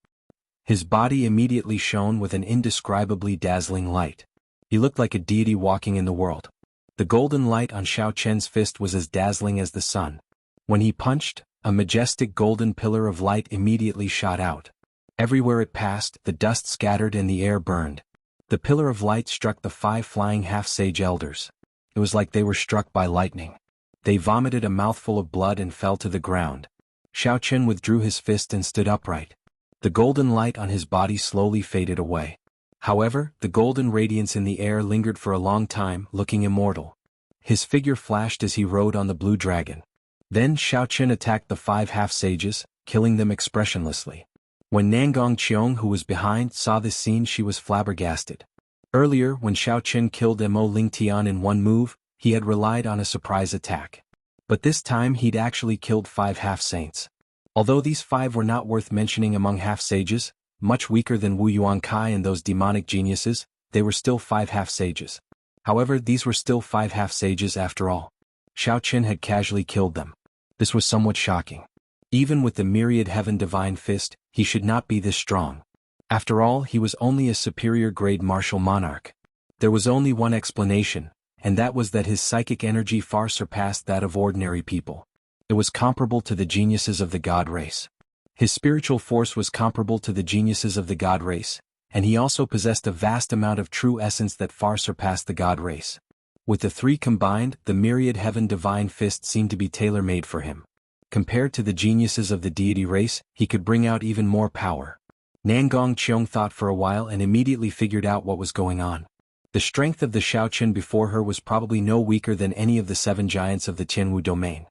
S1: His body immediately shone with an indescribably dazzling light. He looked like a deity walking in the world. The golden light on Xiao Chen's fist was as dazzling as the sun. When he punched, a majestic golden pillar of light immediately shot out. Everywhere it passed, the dust scattered and the air burned. The pillar of light struck the five flying half-sage elders. It was like they were struck by lightning. They vomited a mouthful of blood and fell to the ground. Xiao Chen withdrew his fist and stood upright. The golden light on his body slowly faded away. However, the golden radiance in the air lingered for a long time, looking immortal. His figure flashed as he rode on the blue dragon. Then Xiao Chen attacked the five half-sages, killing them expressionlessly. When Nangong Qiong, who was behind, saw this scene, she was flabbergasted. Earlier, when Xiao Chen killed Mo Lingtian in one move, he had relied on a surprise attack. But this time he'd actually killed five half-saints. Although these five were not worth mentioning among half-sages, much weaker than Wu Yuankai and those demonic geniuses, they were still five half-sages. However, these were still five half-sages after all. Xiao Chen had casually killed them. This was somewhat shocking. Even with the myriad heaven divine fist, he should not be this strong. After all, he was only a superior grade martial monarch. There was only one explanation, and that was that his psychic energy far surpassed that of ordinary people. It was comparable to the geniuses of the god race. His spiritual force was comparable to the geniuses of the god race, and he also possessed a vast amount of true essence that far surpassed the god race. With the three combined, the myriad heaven divine fist seemed to be tailor-made for him. Compared to the geniuses of the deity race, he could bring out even more power. Nangong Qiong thought for a while and immediately figured out what was going on. The strength of the Xiao Chen before her was probably no weaker than any of the seven giants of the Tianwu domain.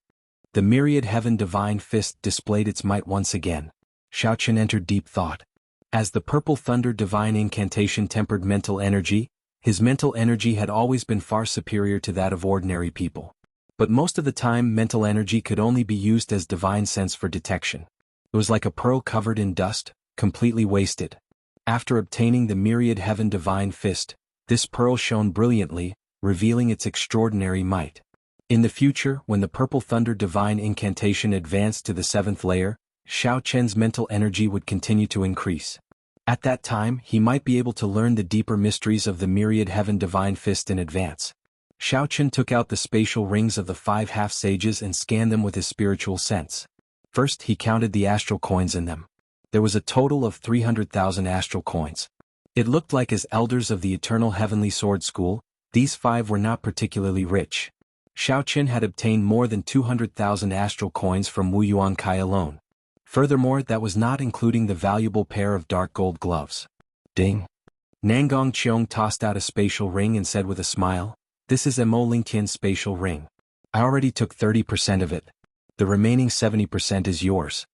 S1: The myriad heaven divine fist displayed its might once again. Xiao Chen entered deep thought. As the purple thunder divine incantation tempered mental energy, his mental energy had always been far superior to that of ordinary people. But most of the time mental energy could only be used as divine sense for detection. It was like a pearl covered in dust, completely wasted. After obtaining the myriad heaven divine fist, this pearl shone brilliantly, revealing its extraordinary might. In the future, when the purple thunder divine incantation advanced to the seventh layer, Xiao Chen's mental energy would continue to increase. At that time, he might be able to learn the deeper mysteries of the myriad heaven divine fist in advance. Xiao Chen took out the spatial rings of the five half-sages and scanned them with his spiritual sense. First, he counted the astral coins in them. There was a total of 300,000 astral coins. It looked like as elders of the eternal heavenly sword school, these five were not particularly rich. Xiao Chen had obtained more than 200,000 astral coins from Wu Yuankai alone. Furthermore, that was not including the valuable pair of dark gold gloves. Ding! Nangong Qiong tossed out a spatial ring and said with a smile, "This is Mo Lingtian's spatial ring. I already took 30% of it. The remaining 70% is yours."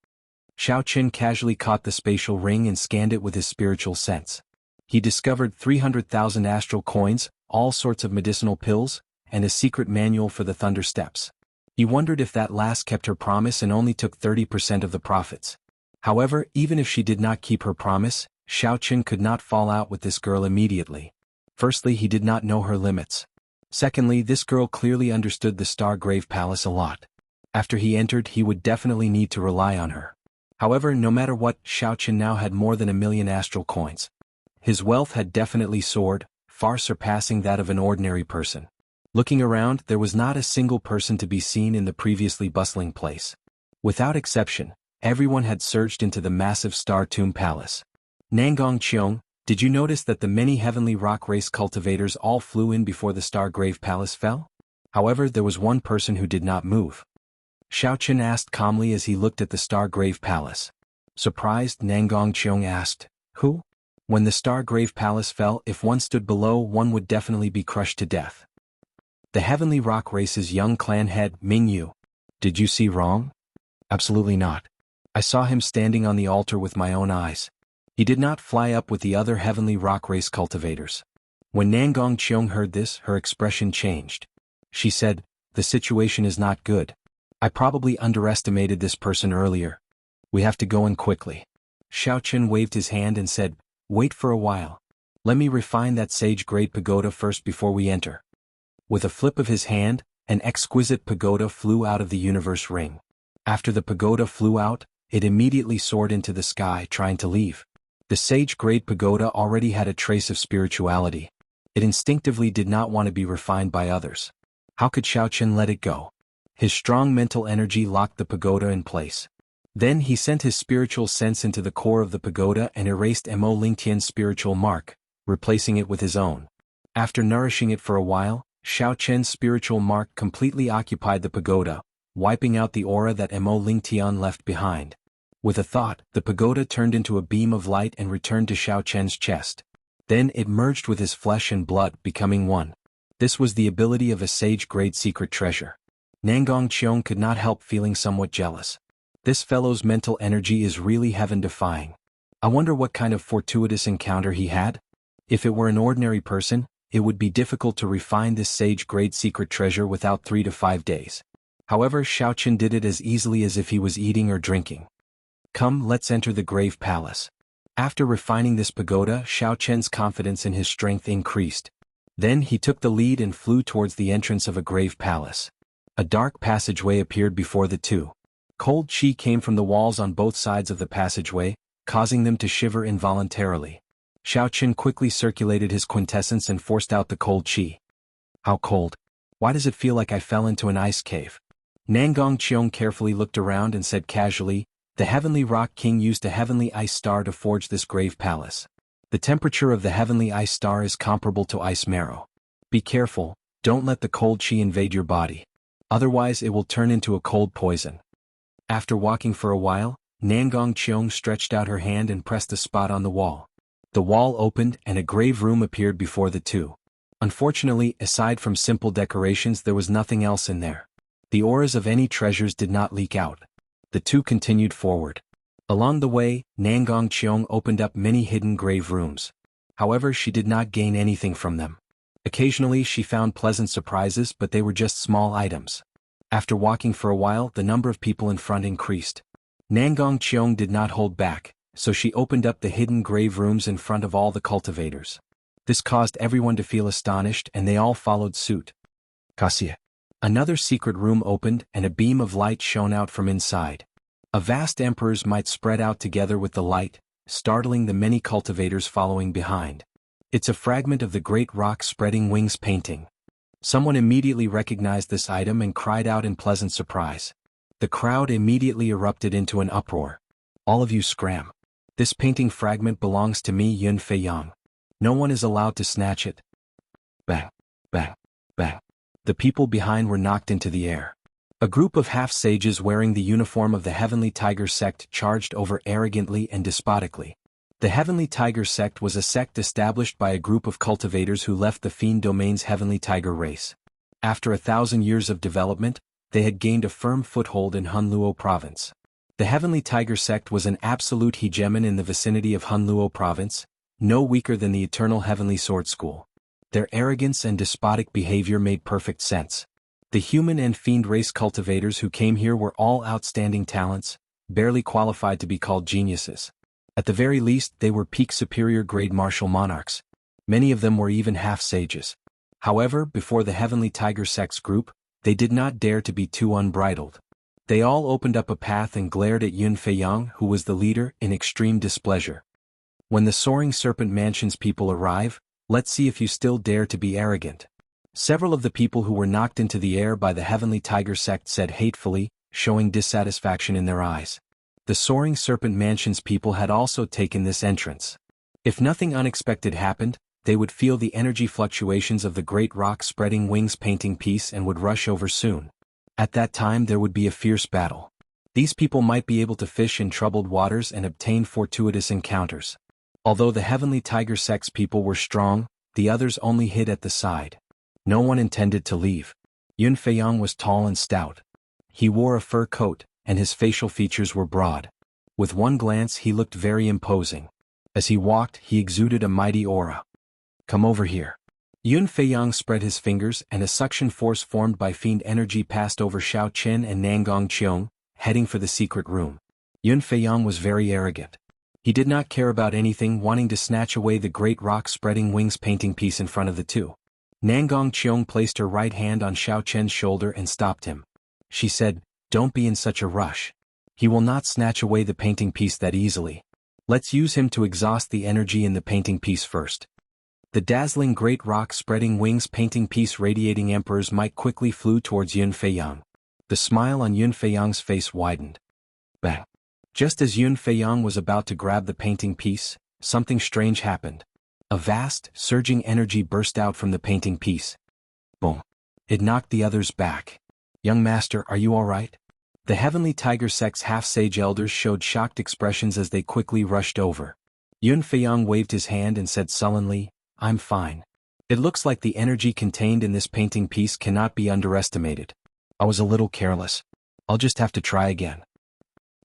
S1: Xiao Chen casually caught the spatial ring and scanned it with his spiritual sense. He discovered 300,000 astral coins, all sorts of medicinal pills, and a secret manual for the Thunder Steps. He wondered if that last kept her promise and only took 30% of the profits. However, even if she did not keep her promise, Xiao Chen could not fall out with this girl immediately. Firstly, he did not know her limits. Secondly, this girl clearly understood the Stargrave Palace a lot. After he entered, he would definitely need to rely on her. However, no matter what, Xiao Chen now had more than 1,000,000 astral coins. His wealth had definitely soared, far surpassing that of an ordinary person. Looking around, there was not a single person to be seen in the previously bustling place. Without exception, everyone had surged into the massive Star Tomb Palace. Nangong Qiong, did you notice that the many heavenly rock race cultivators all flew in before the Stargrave Palace fell? However, there was one person who did not move. Xiao Chen asked calmly as he looked at the Stargrave Palace. Surprised, Nangong Qiong asked, "Who?" When the Star-Grave Palace fell, if one stood below, one would definitely be crushed to death. The Heavenly Rock Race's young clan head, Mingyu. Did you see wrong? Absolutely not. I saw him standing on the altar with my own eyes. He did not fly up with the other Heavenly Rock Race cultivators. When Nangong Cheong heard this, her expression changed. She said, "The situation is not good. I probably underestimated this person earlier. We have to go in quickly." Xiao Chen waved his hand and said, "Wait for a while. Let me refine that sage-grade pagoda first before we enter." With a flip of his hand, an exquisite pagoda flew out of the universe ring. After the pagoda flew out, it immediately soared into the sky, trying to leave. The sage-grade pagoda already had a trace of spirituality. It instinctively did not want to be refined by others. How could Xiao Chen let it go? His strong mental energy locked the pagoda in place. Then he sent his spiritual sense into the core of the pagoda and erased Mo Lingtian's spiritual mark, replacing it with his own. After nourishing it for a while, Xiao Chen's spiritual mark completely occupied the pagoda, wiping out the aura that Mo Lingtian left behind. With a thought, the pagoda turned into a beam of light and returned to Xiao Chen's chest. Then it merged with his flesh and blood, becoming one. This was the ability of a sage-grade secret treasure. Nangong Cheong could not help feeling somewhat jealous. This fellow's mental energy is really heaven-defying. I wonder what kind of fortuitous encounter he had? If it were an ordinary person, it would be difficult to refine this sage-grade secret treasure without 3 to 5 days. However, Xiao Chen did it as easily as if he was eating or drinking. Come, let's enter the Grave Palace. After refining this pagoda, Xiao Chen's confidence in his strength increased. Then he took the lead and flew towards the entrance of a grave palace. A dark passageway appeared before the two. Cold chi came from the walls on both sides of the passageway, causing them to shiver involuntarily. Xiao Chen quickly circulated his quintessence and forced out the cold chi. How cold? Why does it feel like I fell into an ice cave? Nangong Cheong carefully looked around and said casually, "The Heavenly Rock King used a heavenly ice star to forge this grave palace. The temperature of the heavenly ice star is comparable to ice marrow. Be careful, don't let the cold chi invade your body. Otherwise it will turn into a cold poison." After walking for a while, Nangong Cheong stretched out her hand and pressed a spot on the wall. The wall opened and a grave room appeared before the two. Unfortunately, aside from simple decorations, there was nothing else in there. The auras of any treasures did not leak out. The two continued forward. Along the way, Nangong Cheong opened up many hidden grave rooms. However, she did not gain anything from them. Occasionally she found pleasant surprises, but they were just small items. After walking for a while, the number of people in front increased. Nangong Cheong did not hold back, so she opened up the hidden grave rooms in front of all the cultivators. This caused everyone to feel astonished and they all followed suit. Cassia. Another secret room opened and a beam of light shone out from inside. A vast emperor's might spread out together with the light, startling the many cultivators following behind. It's a fragment of the great rock spreading wings painting. Someone immediately recognized this item and cried out in pleasant surprise. The crowd immediately erupted into an uproar. All of you scram. This painting fragment belongs to me, Yun Fei Yang. No one is allowed to snatch it. Bang, bang, bang. The people behind were knocked into the air. A group of half-sages wearing the uniform of the Heavenly Tiger sect charged over arrogantly and despotically. The Heavenly Tiger sect was a sect established by a group of cultivators who left the Fiend Domain's Heavenly Tiger race. After 1,000 years of development, they had gained a firm foothold in Hunluo province. The Heavenly Tiger sect was an absolute hegemon in the vicinity of Hunluo province, no weaker than the Eternal Heavenly Sword School. Their arrogance and despotic behavior made perfect sense. The human and fiend race cultivators who came here were all outstanding talents, barely qualified to be called geniuses. At the very least, they were peak superior grade martial monarchs. Many of them were even half-sages. However, before the Heavenly Tiger sect's group, they did not dare to be too unbridled. They all opened up a path and glared at Yun Fei Yang, who was the leader, in extreme displeasure. When the Soaring Serpent Mansion's people arrive, let's see if you still dare to be arrogant. Several of the people who were knocked into the air by the Heavenly Tiger sect said hatefully, showing dissatisfaction in their eyes. The Soaring Serpent Mansion's people had also taken this entrance. If nothing unexpected happened, they would feel the energy fluctuations of the great rock spreading wings painting piece and would rush over soon. At that time there would be a fierce battle. These people might be able to fish in troubled waters and obtain fortuitous encounters. Although the Heavenly Tiger Sect's people were strong, the others only hid at the side. No one intended to leave. Yun Feiyang was tall and stout. He wore a fur coat, and his facial features were broad. With one glance he looked very imposing. As he walked, he exuded a mighty aura. "Come over here." Yun Feiyang spread his fingers and a suction force formed by fiend energy passed over Xiao Qin and Nangong Qiong, heading for the secret room. Yun Feiyang was very arrogant. He did not care about anything, wanting to snatch away the great rock-spreading wings painting piece in front of the two. Nangong Qiong placed her right hand on Xiao Qin's shoulder and stopped him. She said, "Don't be in such a rush. He will not snatch away the painting piece that easily. Let's use him to exhaust the energy in the painting piece first." The dazzling great rock-spreading wings painting piece radiating Emperor's might quickly flew towards Yun Feiyang. The smile on Yun Feiyang's face widened. Bang! Just as Yun Feiyang was about to grab the painting piece, something strange happened. A vast, surging energy burst out from the painting piece. Boom! It knocked the others back. "Young master, are you all right?" The Heavenly Tiger Sect's half-sage elders showed shocked expressions as they quickly rushed over. Yun Feiyang waved his hand and said sullenly, "I'm fine. It looks like the energy contained in this painting piece cannot be underestimated. I was a little careless. I'll just have to try again."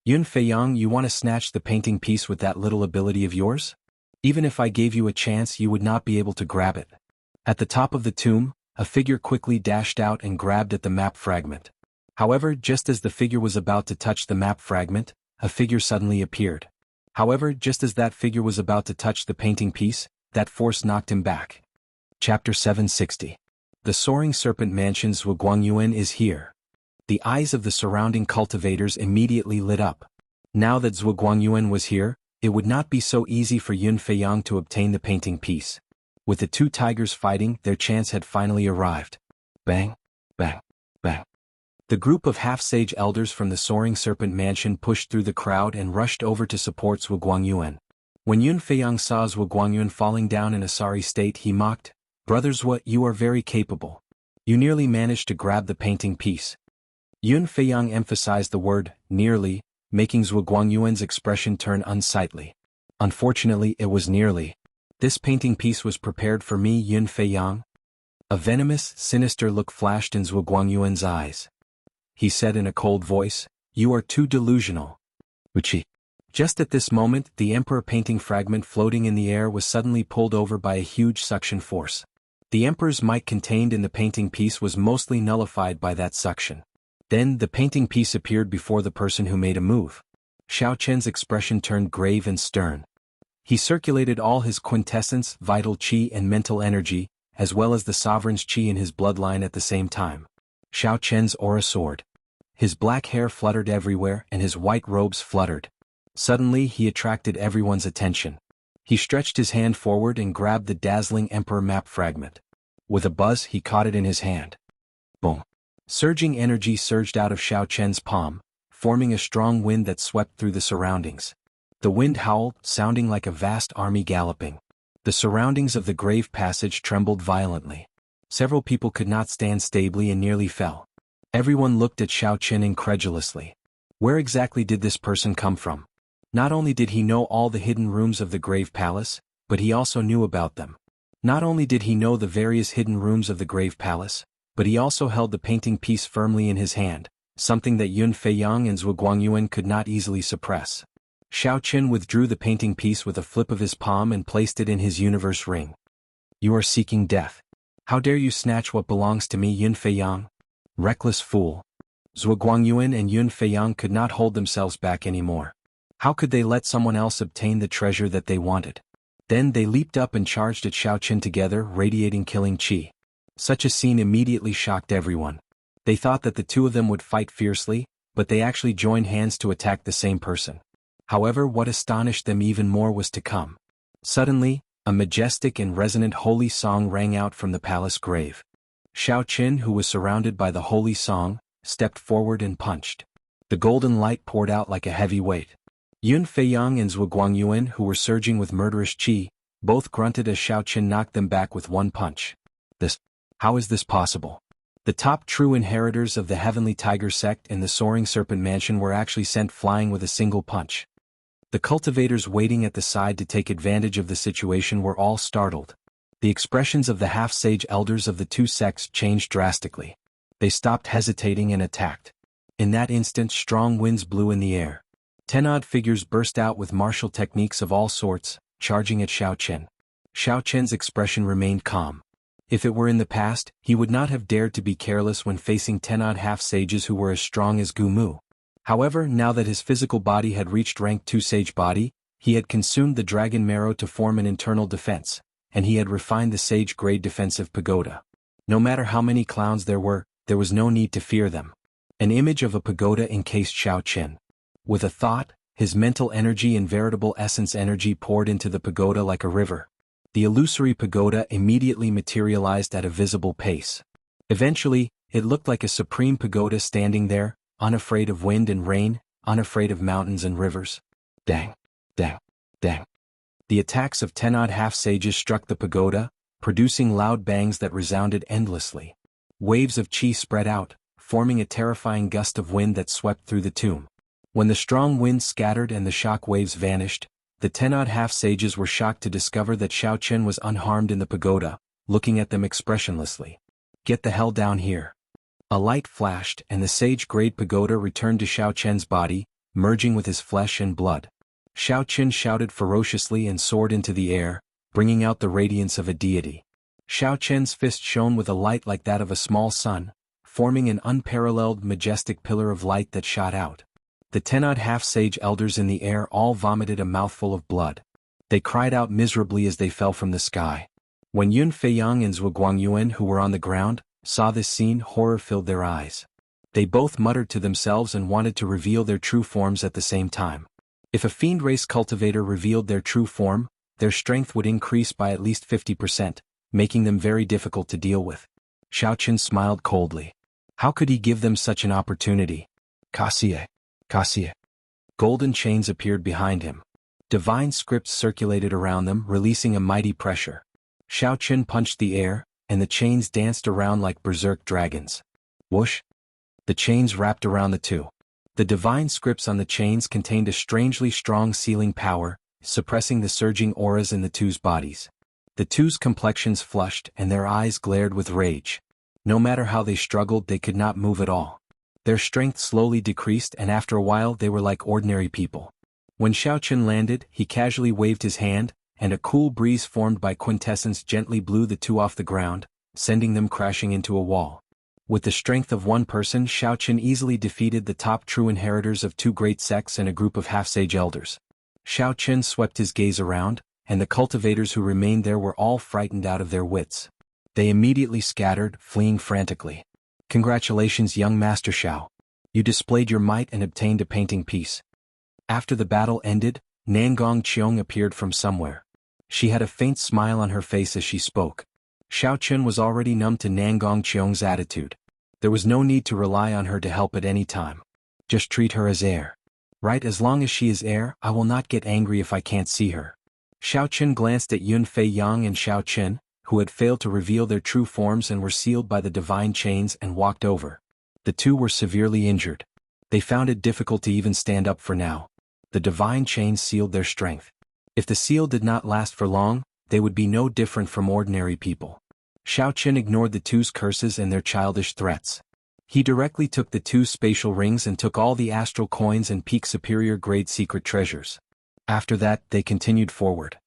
S1: "Yun Feiyang, you want to snatch the painting piece with that little ability of yours? Even if I gave you a chance, you would not be able to grab it." At the top of the tomb, a figure quickly dashed out and grabbed at the map fragment. However, just as the figure was about to touch the map fragment, a figure suddenly appeared. However, just as that figure was about to touch the painting piece, that force knocked him back. Chapter 760. The Soaring Serpent Mansion's Wuguangyuan is here. The eyes of the surrounding cultivators immediately lit up. Now that Zhuguangyuan was here, it would not be so easy for Yun Feiyang to obtain the painting piece. With the two tigers fighting, their chance had finally arrived. Bang! Bang! Bang! The group of half-sage elders from the Soaring Serpent Mansion pushed through the crowd and rushed over to support Zhuguangyuan. When Yun Feiyang saw Zhuguangyuan falling down in a sorry state, he mocked, "Brother Zhu, you are very capable. You nearly managed to grab the painting piece." Yun Feiyang emphasized the word, nearly, making Zhuguangyuan's expression turn unsightly. "Unfortunately, it was nearly. This painting piece was prepared for me, Yun Feiyang." A venomous, sinister look flashed in Zhuguangyuan's eyes. He said in a cold voice, "You are too delusional." Wuxia. Just at this moment, the Emperor painting fragment floating in the air was suddenly pulled over by a huge suction force. The Emperor's might contained in the painting piece was mostly nullified by that suction. Then, the painting piece appeared before the person who made a move. Xiao Chen's expression turned grave and stern. He circulated all his quintessence, vital qi and mental energy, as well as the sovereign's qi in his bloodline at the same time. Xiao Chen's aura soared. His black hair fluttered everywhere and his white robes fluttered. Suddenly he attracted everyone's attention. He stretched his hand forward and grabbed the dazzling Emperor map fragment. With a buzz he caught it in his hand. Boom! Surging energy surged out of Xiao Chen's palm, forming a strong wind that swept through the surroundings. The wind howled, sounding like a vast army galloping. The surroundings of the grave passage trembled violently. Several people could not stand stably and nearly fell. Everyone looked at Xiao Chen incredulously. Where exactly did this person come from? Not only did he know all the hidden rooms of the grave palace, but he also knew about them. Not only did he know the various hidden rooms of the grave palace, but he also held the painting piece firmly in his hand, something that Yun Feiyang and Zhuguangyuan could not easily suppress. Xiao Chen withdrew the painting piece with a flip of his palm and placed it in his universe ring. "You are seeking death. How dare you snatch what belongs to me, Yun Feiyang? Reckless fool." Zhuguangyuan and Yun Feiyang could not hold themselves back anymore. How could they let someone else obtain the treasure that they wanted? Then they leaped up and charged at Xiao Chen together, radiating killing qi. Such a scene immediately shocked everyone. They thought that the two of them would fight fiercely, but they actually joined hands to attack the same person. However, what astonished them even more was to come. Suddenly, a majestic and resonant holy song rang out from the palace grave. Xiao Chen, who was surrounded by the holy song, stepped forward and punched. The golden light poured out like a heavy weight. Yun Feiyang and Zhuguangyuan, who were surging with murderous qi, both grunted as Xiao Chen knocked them back with one punch. How is this possible? The top true inheritors of the Heavenly Tiger Sect and the Soaring Serpent Mansion were actually sent flying with a single punch. The cultivators waiting at the side to take advantage of the situation were all startled. The expressions of the half-sage elders of the two sects changed drastically. They stopped hesitating and attacked. In that instant, strong winds blew in the air. 10 odd figures burst out with martial techniques of all sorts, charging at Xiao Chen. Xiao Chen's expression remained calm. If it were in the past, he would not have dared to be careless when facing 10 odd half-sages who were as strong as Gu Mu. However, now that his physical body had reached rank 2 sage body, he had consumed the dragon marrow to form an internal defense, and he had refined the sage-grade defensive pagoda. No matter how many clowns there was no need to fear them. An image of a pagoda encased Xiao Chen. With a thought, his mental energy and veritable essence energy poured into the pagoda like a river. The illusory pagoda immediately materialized at a visible pace. Eventually, it looked like a supreme pagoda standing there, unafraid of wind and rain, unafraid of mountains and rivers. Dang, dang, dang. The attacks of 10 odd half-sages struck the pagoda, producing loud bangs that resounded endlessly. Waves of chi spread out, forming a terrifying gust of wind that swept through the tomb. When the strong wind scattered and the shock waves vanished, the 10 odd half-sages were shocked to discover that Xiao Chen was unharmed in the pagoda, looking at them expressionlessly. Get the hell down here. A light flashed and the sage-grade pagoda returned to Xiao Chen's body, merging with his flesh and blood. Xiao Chen shouted ferociously and soared into the air, bringing out the radiance of a deity. Xiao Chen's fist shone with a light like that of a small sun, forming an unparalleled majestic pillar of light that shot out. The 10 odd half-sage elders in the air all vomited a mouthful of blood. They cried out miserably as they fell from the sky. When Yun Feiyang and Zhuo Guangyuan, who were on the ground, saw this scene, horror filled their eyes. They both muttered to themselves and wanted to reveal their true forms at the same time. If a fiend race cultivator revealed their true form, their strength would increase by at least 50%, making them very difficult to deal with. Xiao Chen smiled coldly. How could he give them such an opportunity? Cassie. Golden chains appeared behind him. Divine scripts circulated around them, releasing a mighty pressure. Xiao Chen punched the air, and the chains danced around like berserk dragons. Whoosh! The chains wrapped around the two. The divine scripts on the chains contained a strangely strong sealing power, suppressing the surging auras in the two's bodies. The two's complexions flushed and their eyes glared with rage. No matter how they struggled, they could not move at all. Their strength slowly decreased and after a while they were like ordinary people. When Xiao Chen landed, he casually waved his hand, and a cool breeze formed by quintessence gently blew the two off the ground, sending them crashing into a wall. With the strength of one person, Xiao Chen easily defeated the top true inheritors of two great sects and a group of half-sage elders. Xiao Chen swept his gaze around, and the cultivators who remained there were all frightened out of their wits. They immediately scattered, fleeing frantically. Congratulations, young Master Xiao. You displayed your might and obtained a painting piece. After the battle ended, Nangong Qiong appeared from somewhere. She had a faint smile on her face as she spoke. Xiao Chen was already numb to Nangong Qiong's attitude. There was no need to rely on her to help at any time. Just treat her as heir. Right, as long as she is heir, I will not get angry if I can't see her. Xiao Chen glanced at Yun Feiyang and Xiao Chen, who had failed to reveal their true forms and were sealed by the divine chains, and walked over. The two were severely injured. They found it difficult to even stand up for now. The divine chains sealed their strength. If the seal did not last for long, they would be no different from ordinary people. Xiao Chen ignored the two's curses and their childish threats. He directly took the two spatial rings and took all the astral coins and peak superior grade secret treasures. After that, they continued forward.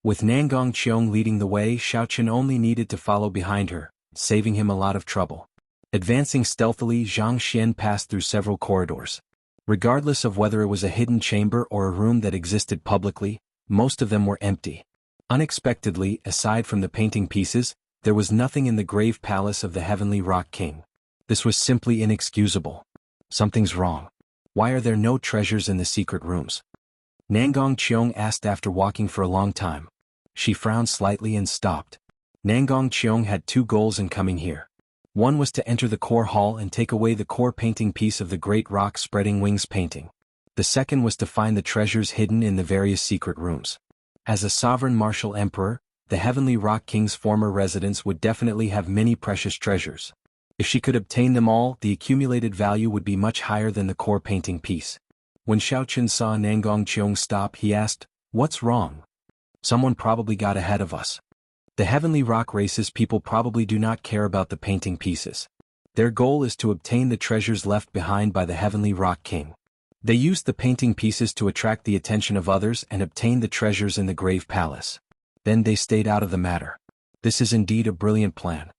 S1: With Nangong Qiong leading the way, Xiao Chen only needed to follow behind her, saving him a lot of trouble. Advancing stealthily, Zhang Xian passed through several corridors. Regardless of whether it was a hidden chamber or a room that existed publicly, most of them were empty. Unexpectedly, aside from the painting pieces, there was nothing in the grave palace of the Heavenly Rock King. This was simply inexcusable. Something's wrong. Why are there no treasures in the secret rooms? Nangong Qiong asked after walking for a long time. She frowned slightly and stopped. Nangong Qiong had two goals in coming here. One was to enter the core hall and take away the core painting piece of the Great Rock Spreading Wings painting. The second was to find the treasures hidden in the various secret rooms. As a sovereign martial emperor, the Heavenly Rock King's former residence would definitely have many precious treasures. If she could obtain them all, the accumulated value would be much higher than the core painting piece. When Xiaoqun saw Nangong Qiong stop, he asked, "What's wrong?" "Someone probably got ahead of us. The Heavenly Rock Race's people probably do not care about the painting pieces. Their goal is to obtain the treasures left behind by the Heavenly Rock King. They used the painting pieces to attract the attention of others and obtain the treasures in the Grave Palace. Then they stayed out of the matter. This is indeed a brilliant plan."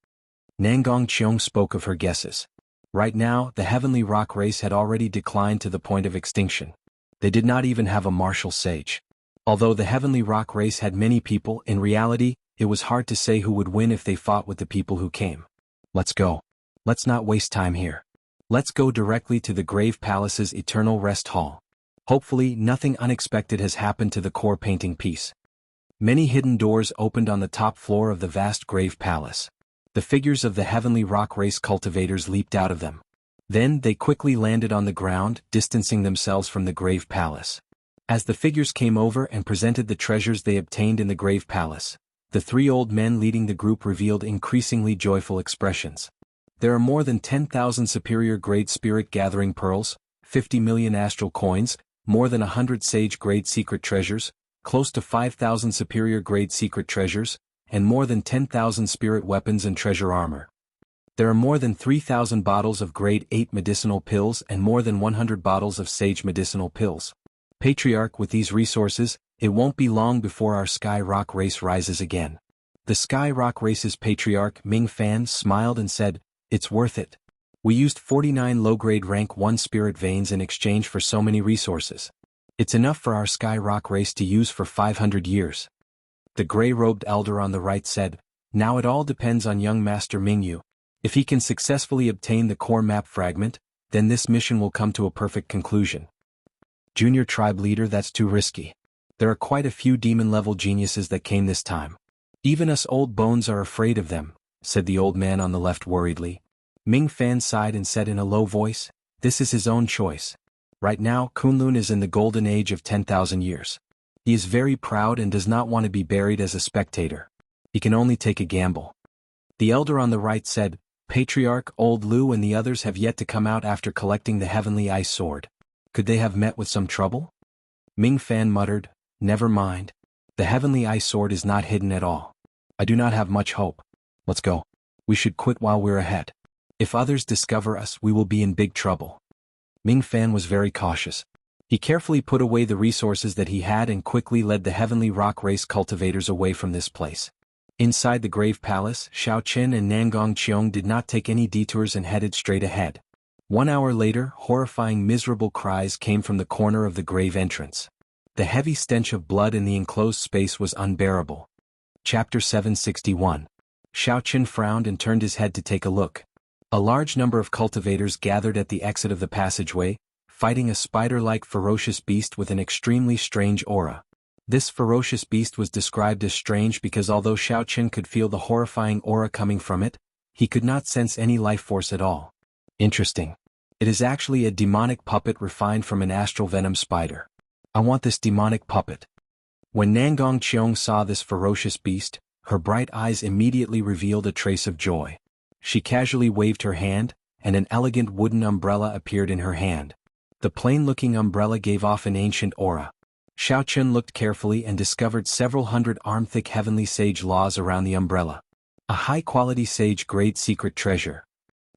S1: Nangong Qiong spoke of her guesses. Right now, the Heavenly Rock Race had already declined to the point of extinction. They did not even have a martial sage. Although the Heavenly Rock Race had many people, in reality, it was hard to say who would win if they fought with the people who came. "Let's go. Let's not waste time here. Let's go directly to the Grave Palace's Eternal Rest Hall. Hopefully, nothing unexpected has happened to the core painting piece." Many hidden doors opened on the top floor of the vast Grave Palace. The figures of the Heavenly Rock Race cultivators leaped out of them. Then they quickly landed on the ground, distancing themselves from the Grave Palace. As the figures came over and presented the treasures they obtained in the Grave Palace, the three old men leading the group revealed increasingly joyful expressions. "There are more than 10,000 superior-grade spirit-gathering pearls, 50 million astral coins, more than 100 sage-grade secret treasures, close to 5,000 superior-grade secret treasures, and more than 10,000 spirit weapons and treasure armor. There are more than 3,000 bottles of grade 8 medicinal pills and more than 100 bottles of sage medicinal pills. Patriarch, with these resources, it won't be long before our Sky Rock Race rises again." The Sky Rock Race's patriarch Ming Fan smiled and said, "It's worth it. We used 49 low-grade rank 1 spirit veins in exchange for so many resources. It's enough for our Sky Rock Race to use for 500 years. The gray-robed elder on the right said, "Now it all depends on young Master Mingyu. If he can successfully obtain the core map fragment, then this mission will come to a perfect conclusion." Junior tribe leader, "That's too risky. There are quite a few demon-level geniuses that came this time. Even us old bones are afraid of them," said the old man on the left worriedly. Ming Fan sighed and said in a low voice, "This is his own choice. Right now, Kunlun is in the golden age of 10,000 years. He is very proud and does not want to be buried as a spectator. He can only take a gamble." The elder on the right said, "Patriarch, Old Lu and the others have yet to come out after collecting the Heavenly Ice Sword. Could they have met with some trouble?" Ming Fan muttered, "Never mind. The Heavenly Ice Sword is not hidden at all. I do not have much hope. Let's go. We should quit while we're ahead. If others discover us, we will be in big trouble." Ming Fan was very cautious. He carefully put away the resources that he had and quickly led the Heavenly Rock Race cultivators away from this place. Inside the Grave Palace, Xiaoqun and Nangong Qiong did not take any detours and headed straight ahead. 1 hour later, horrifying miserable cries came from the corner of the grave entrance. The heavy stench of blood in the enclosed space was unbearable. Chapter 761. Xiaoqun frowned and turned his head to take a look. A large number of cultivators gathered at the exit of the passageway, fighting a spider-like ferocious beast with an extremely strange aura. This ferocious beast was described as strange because although Xiaoqun could feel the horrifying aura coming from it, he could not sense any life force at all. Interesting. It is actually a demonic puppet refined from an astral venom spider. I want this demonic puppet. When Nangong Qiong saw this ferocious beast, her bright eyes immediately revealed a trace of joy. She casually waved her hand, and an elegant wooden umbrella appeared in her hand. The plain-looking umbrella gave off an ancient aura. Xiaoqun looked carefully and discovered several hundred arm-thick heavenly sage laws around the umbrella. A high-quality sage-grade secret treasure.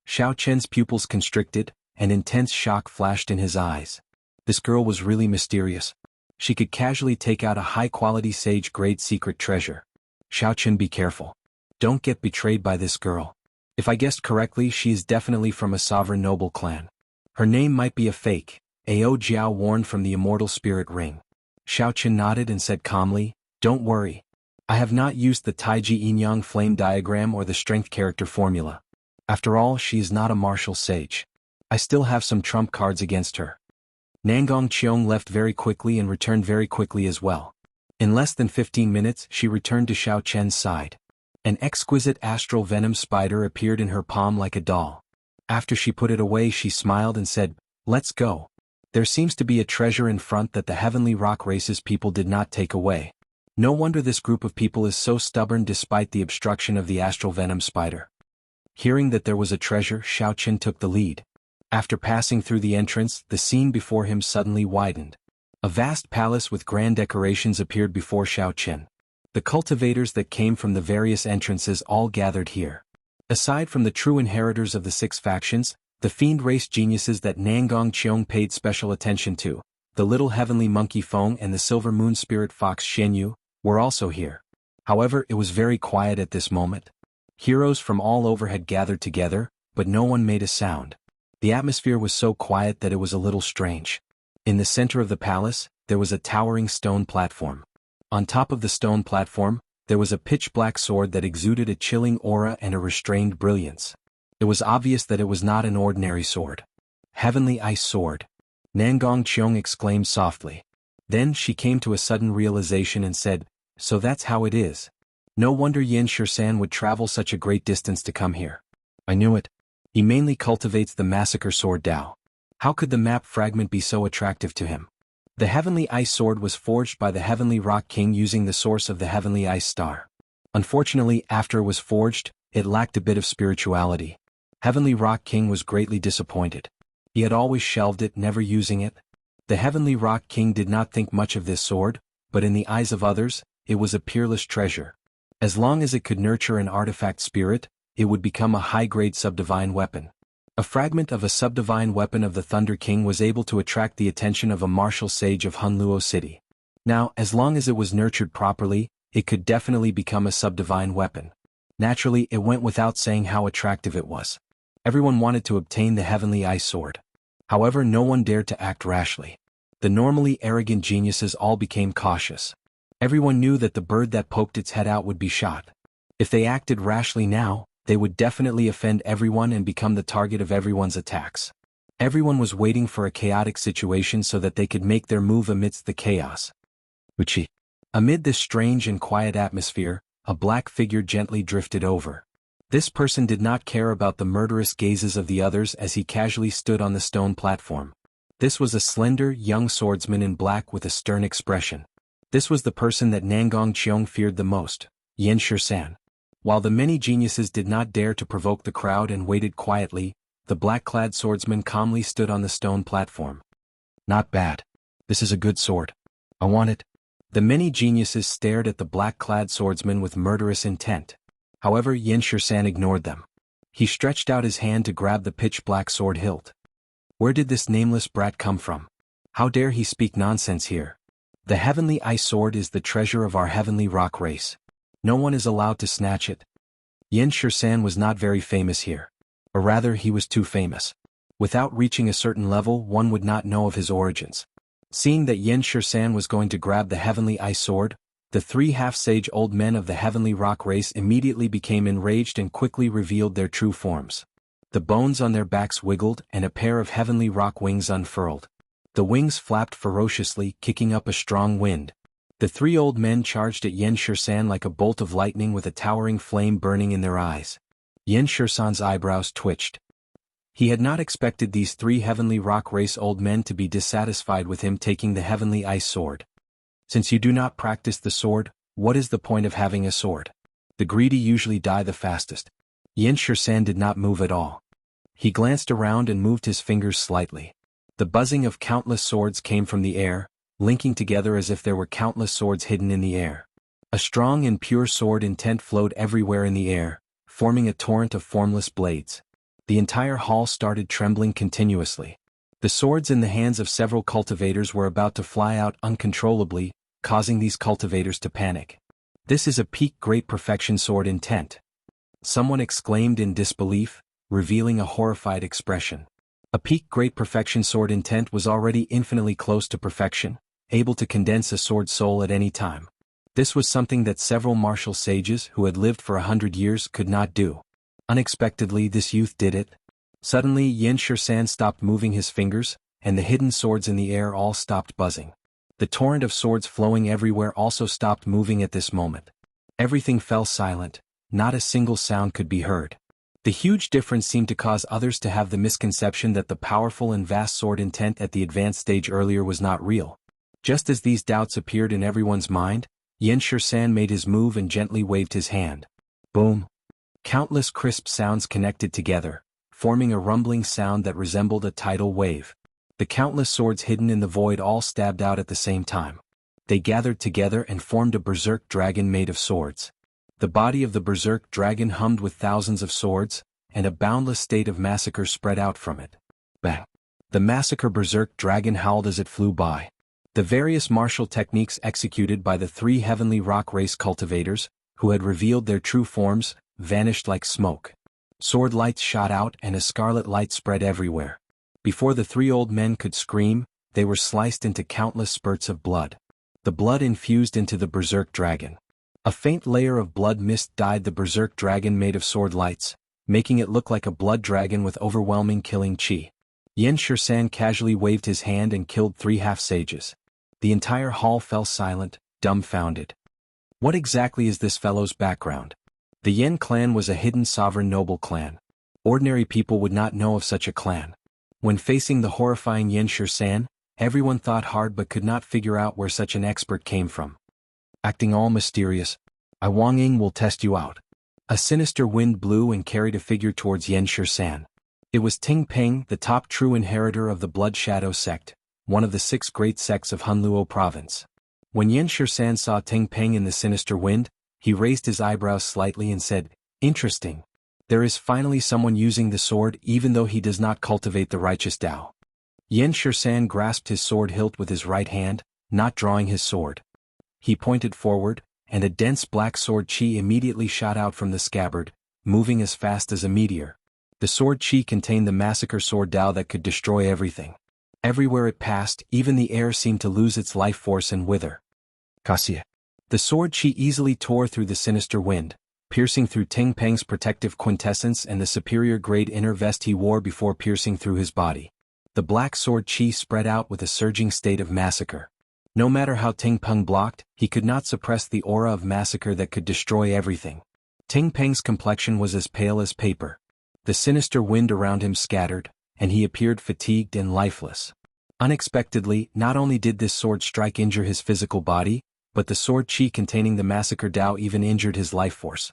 S1: Xiaoqun's pupils constricted, and intense shock flashed in his eyes. This girl was really mysterious. She could casually take out a high-quality sage-grade secret treasure. Xiaoqun, be careful. Don't get betrayed by this girl. If I guessed correctly, she is definitely from a sovereign noble clan. Her name might be a fake, Ao Jiao warned from the immortal spirit ring. Xiaoqun nodded and said calmly, "Don't worry. I have not used the Taiji Yin-Yang flame diagram or the strength character formula. After all, she is not a martial sage. I still have some trump cards against her." Nangong Qiong left very quickly and returned very quickly as well. In less than 15 minutes, she returned to Xiaoqun's side. An exquisite astral venom spider appeared in her palm like a doll. After she put it away, she smiled and said, "Let's go. There seems to be a treasure in front that the Heavenly Rock Race's people did not take away. No wonder this group of people is so stubborn despite the obstruction of the astral venom spider." Hearing that there was a treasure, Xiaoqun took the lead. After passing through the entrance, the scene before him suddenly widened. A vast palace with grand decorations appeared before Xiao Qin. The cultivators that came from the various entrances all gathered here. Aside from the true inheritors of the 6 factions, the fiend race geniuses that Nangong Qiong paid special attention to, the little heavenly monkey Feng and the silver moon spirit fox Shenyu, were also here. However, it was very quiet at this moment. Heroes from all over had gathered together, but no one made a sound. The atmosphere was so quiet that it was a little strange. In the center of the palace, there was a towering stone platform. On top of the stone platform, there was a pitch-black sword that exuded a chilling aura and a restrained brilliance. It was obvious that it was not an ordinary sword. Heavenly Ice Sword. Nangong Qiong exclaimed softly. Then she came to a sudden realization and said, "So that's how it is. No wonder Yin Shisan would travel such a great distance to come here. I knew it. He mainly cultivates the Massacre Sword Dao. How could the map fragment be so attractive to him?" The Heavenly Ice Sword was forged by the Heavenly Rock King using the source of the Heavenly Ice Star. Unfortunately, after it was forged, it lacked a bit of spirituality. Heavenly Rock King was greatly disappointed. He had always shelved it, never using it. The Heavenly Rock King did not think much of this sword, but in the eyes of others, it was a peerless treasure. As long as it could nurture an artifact spirit, it would become a high-grade subdivine weapon. A fragment of a subdivine weapon of the Thunder King was able to attract the attention of a martial sage of Hunluo City. Now, as long as it was nurtured properly, it could definitely become a subdivine weapon. Naturally, it went without saying how attractive it was. Everyone wanted to obtain the Heavenly Ice Sword. However, no one dared to act rashly. The normally arrogant geniuses all became cautious. Everyone knew that the bird that poked its head out would be shot. If they acted rashly now, they would definitely offend everyone and become the target of everyone's attacks. Everyone was waiting for a chaotic situation so that they could make their move amidst the chaos. Wuxia. Amid this strange and quiet atmosphere, a black figure gently drifted over. This person did not care about the murderous gazes of the others as he casually stood on the stone platform. This was a slender, young swordsman in black with a stern expression. This was the person that Nangong Qiong feared the most, Yin Shisan. While the many geniuses did not dare to provoke the crowd and waited quietly, the black-clad swordsman calmly stood on the stone platform. "Not bad. This is a good sword. I want it." The many geniuses stared at the black-clad swordsman with murderous intent. However, Yin Shisan ignored them. He stretched out his hand to grab the pitch-black sword hilt. Where did this nameless brat come from? How dare he speak nonsense here? The Heavenly Ice Sword is the treasure of our Heavenly Rock race. No one is allowed to snatch it. Yin Shisan was not very famous here. Or rather, he was too famous. Without reaching a certain level, one would not know of his origins. Seeing that Yin Shisan was going to grab the Heavenly Ice Sword, the 3 half-sage old men of the Heavenly Rock race immediately became enraged and quickly revealed their true forms. The bones on their backs wiggled and a pair of Heavenly Rock wings unfurled. The wings flapped ferociously, kicking up a strong wind. The 3 old men charged at Yin Shisan like a bolt of lightning with a towering flame burning in their eyes. Yin Shisan's eyebrows twitched. He had not expected these 3 Heavenly Rock race old men to be dissatisfied with him taking the Heavenly Ice Sword. Since you do not practice the sword, what is the point of having a sword? The greedy usually die the fastest. Yin Shisan did not move at all. He glanced around and moved his fingers slightly. The buzzing of countless swords came from the air, linking together as if there were countless swords hidden in the air. A strong and pure sword intent flowed everywhere in the air, forming a torrent of formless blades. The entire hall started trembling continuously. The swords in the hands of several cultivators were about to fly out uncontrollably, causing these cultivators to panic. This is a peak great perfection sword intent. Someone exclaimed in disbelief, revealing a horrified expression. A peak great perfection sword intent was already infinitely close to perfection, able to condense a sword soul at any time. This was something that several martial sages who had lived for 100 years could not do. Unexpectedly, this youth did it. Suddenly, Yin Shisan stopped moving his fingers, and the hidden swords in the air all stopped buzzing. The torrent of swords flowing everywhere also stopped moving at this moment. Everything fell silent, not a single sound could be heard. The huge difference seemed to cause others to have the misconception that the powerful and vast sword intent at the advanced stage earlier was not real. Just as these doubts appeared in everyone's mind, Yin Shisan made his move and gently waved his hand. Boom! Countless crisp sounds connected together, forming a rumbling sound that resembled a tidal wave. The countless swords hidden in the void all stabbed out at the same time. They gathered together and formed a berserk dragon made of swords. The body of the berserk dragon hummed with thousands of swords, and a boundless state of massacre spread out from it. Bang! The massacre berserk dragon howled as it flew by. The various martial techniques executed by the three heavenly rock race cultivators, who had revealed their true forms, vanished like smoke. Sword lights shot out and a scarlet light spread everywhere. Before the three old men could scream, they were sliced into countless spurts of blood. The blood infused into the berserk dragon. A faint layer of blood mist dyed the berserk dragon made of sword lights, making it look like a blood dragon with overwhelming killing chi. Yen Shirsan casually waved his hand and killed 3 half-sages. The entire hall fell silent, dumbfounded. What exactly is this fellow's background? The Yen clan was a hidden sovereign noble clan. Ordinary people would not know of such a clan. When facing the horrifying Yen Shirsan, everyone thought hard but could not figure out where such an expert came from. Acting all mysterious, I Wang Ying will test you out. A sinister wind blew and carried a figure towards Yen Shirsan. It was Ting Peng, the top true inheritor of the Blood Shadow sect, one of the 6 great sects of Hunluo province. When Yen Shirsan saw Ting Peng in the sinister wind, he raised his eyebrows slightly and said, "Interesting. There is finally someone using the sword even though he does not cultivate the righteous Tao." Yen Shirsan grasped his sword hilt with his right hand, not drawing his sword. He pointed forward, and a dense black sword chi immediately shot out from the scabbard, moving as fast as a meteor. The sword chi contained the massacre sword Tao that could destroy everything. Everywhere it passed, even the air seemed to lose its life force and wither. Cassia. The sword chi easily tore through the sinister wind, piercing through Ting Peng's protective quintessence and the superior grade inner vest he wore before piercing through his body. The black sword chi spread out with a surging state of massacre. No matter how Ting Peng blocked, he could not suppress the aura of massacre that could destroy everything. Ting Peng's complexion was as pale as paper. The sinister wind around him scattered, and he appeared fatigued and lifeless. Unexpectedly, not only did this sword strike injure his physical body, but the sword chi containing the massacre Tao even injured his life force.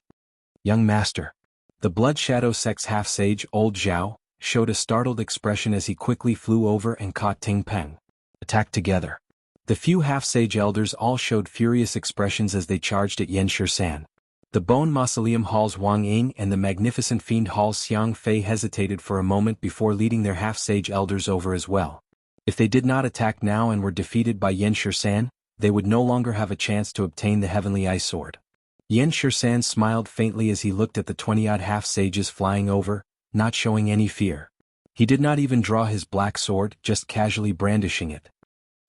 S1: Young master. The Blood Shadow sect's half-sage, Old Zhao, showed a startled expression as he quickly flew over and caught Ting Peng. Attack together. The few half-sage elders all showed furious expressions as they charged at Yen Shirsan. The Bone Mausoleum Hall's Wang Ying and the Magnificent Fiend Hall's Xiang Fei hesitated for a moment before leading their half-sage elders over as well. If they did not attack now and were defeated by Yen Shirsan, they would no longer have a chance to obtain the Heavenly Ice Sword. Yen Shirsan smiled faintly as he looked at the 20-odd half-sages flying over, not showing any fear. He did not even draw his black sword, just casually brandishing it.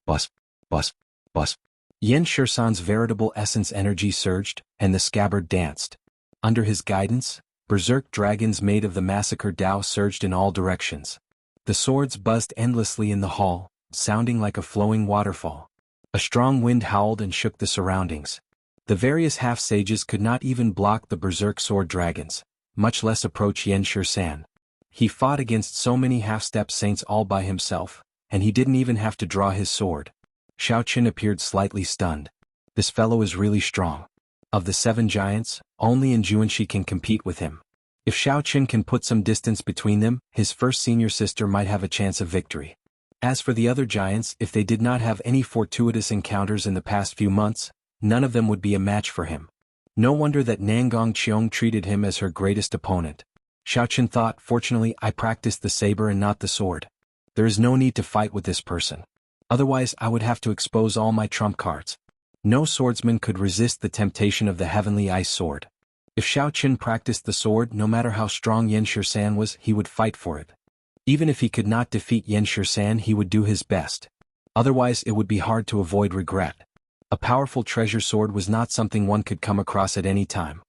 S1: Bus, bus, bus. Yen Shirsan's veritable essence energy surged, and the scabbard danced. Under his guidance, berserk dragons made of the massacre Tao surged in all directions. The swords buzzed endlessly in the hall, sounding like a flowing waterfall. A strong wind howled and shook the surroundings. The various half-sages could not even block the berserk sword dragons, much less approach Yen Shirsan. He fought against so many half-step saints all by himself, and he didn't even have to draw his sword. Xiao Qin appeared slightly stunned. This fellow is really strong. Of the 7 giants, only Juanshi can compete with him. If Xiao Qin can put some distance between them, his first senior sister might have a chance of victory. As for the other giants, if they did not have any fortuitous encounters in the past few months, none of them would be a match for him. No wonder that Nangong Qiong treated him as her greatest opponent. Xiao Qin thought, fortunately I practiced the saber and not the sword. There is no need to fight with this person. Otherwise I would have to expose all my trump cards. No swordsman could resist the temptation of the Heavenly Ice Sword. If Xiao Qin practiced the sword, no matter how strong Yen Shirsan was, he would fight for it. Even if he could not defeat Yen Shirsan, he would do his best. Otherwise it would be hard to avoid regret. A powerful treasure sword was not something one could come across at any time.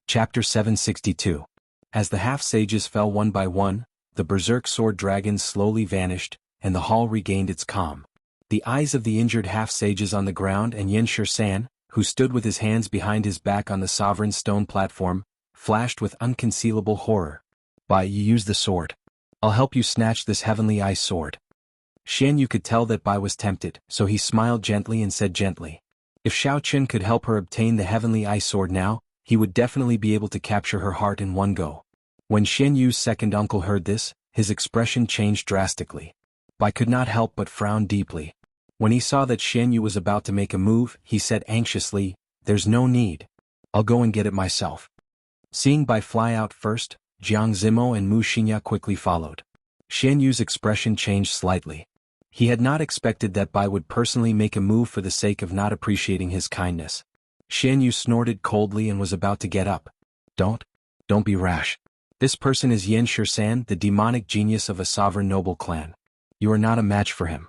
S1: Chapter 762. As the half-sages fell one by one, the berserk sword dragons slowly vanished, and the hall regained its calm. The eyes of the injured half-sages on the ground and Yen Shirsan, who stood with his hands behind his back on the sovereign stone platform, flashed with unconcealable horror. "Bai, you use the sword. I'll help you snatch this Heavenly Ice Sword." Xian Yu could tell that Bai was tempted, so he smiled gently and said gently, "If Xiao Qin could help her obtain the Heavenly Ice Sword now, he would definitely be able to capture her heart in one go." When Xian Yu's second uncle heard this, his expression changed drastically. Bai could not help but frown deeply. When he saw that Xian Yu was about to make a move, he said anxiously, "There's no need. I'll go and get it myself." Seeing Bai fly out first, Jiang Zimo and Mu Xingya quickly followed. Xian Yu's expression changed slightly. He had not expected that Bai would personally make a move for the sake of not appreciating his kindness. Xian Yu snorted coldly and was about to get up. Don't be rash. This person is Yan Shisan, the demonic genius of a sovereign noble clan. You are not a match for him."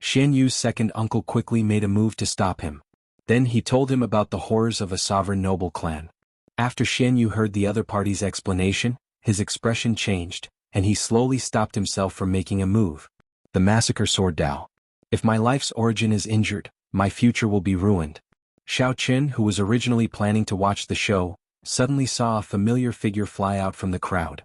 S1: Xian Yu's second uncle quickly made a move to stop him. Then he told him about the horrors of a sovereign noble clan. After Xian Yu heard the other party's explanation, his expression changed, and he slowly stopped himself from making a move. "The massacre sword Dao. If my life's origin is injured, my future will be ruined." Xiao Qin, who was originally planning to watch the show, suddenly saw a familiar figure fly out from the crowd.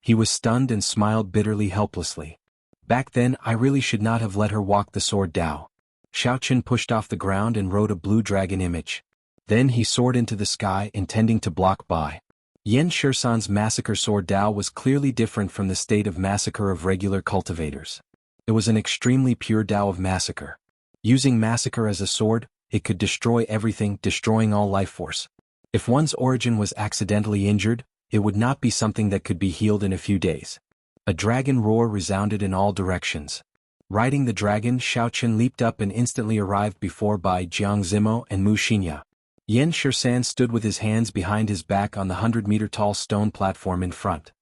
S1: He was stunned and smiled bitterly helplessly. "Back then I really should not have let her walk the sword Dao." Xiao Qin pushed off the ground and wrote a blue dragon image. Then he soared into the sky, intending to block Bai. Yan Shisan's massacre sword Dao was clearly different from the state of massacre of regular cultivators. It was an extremely pure Dao of massacre. Using massacre as a sword, it could destroy everything, destroying all life force. If one's origin was accidentally injured, it would not be something that could be healed in a few days. A dragon roar resounded in all directions. Riding the dragon, Xiao Qin leaped up and instantly arrived before Bai, Jiang Zimo and Mu Xingya. Yan Shisan stood with his hands behind his back on the 100-meter-tall stone platform in front.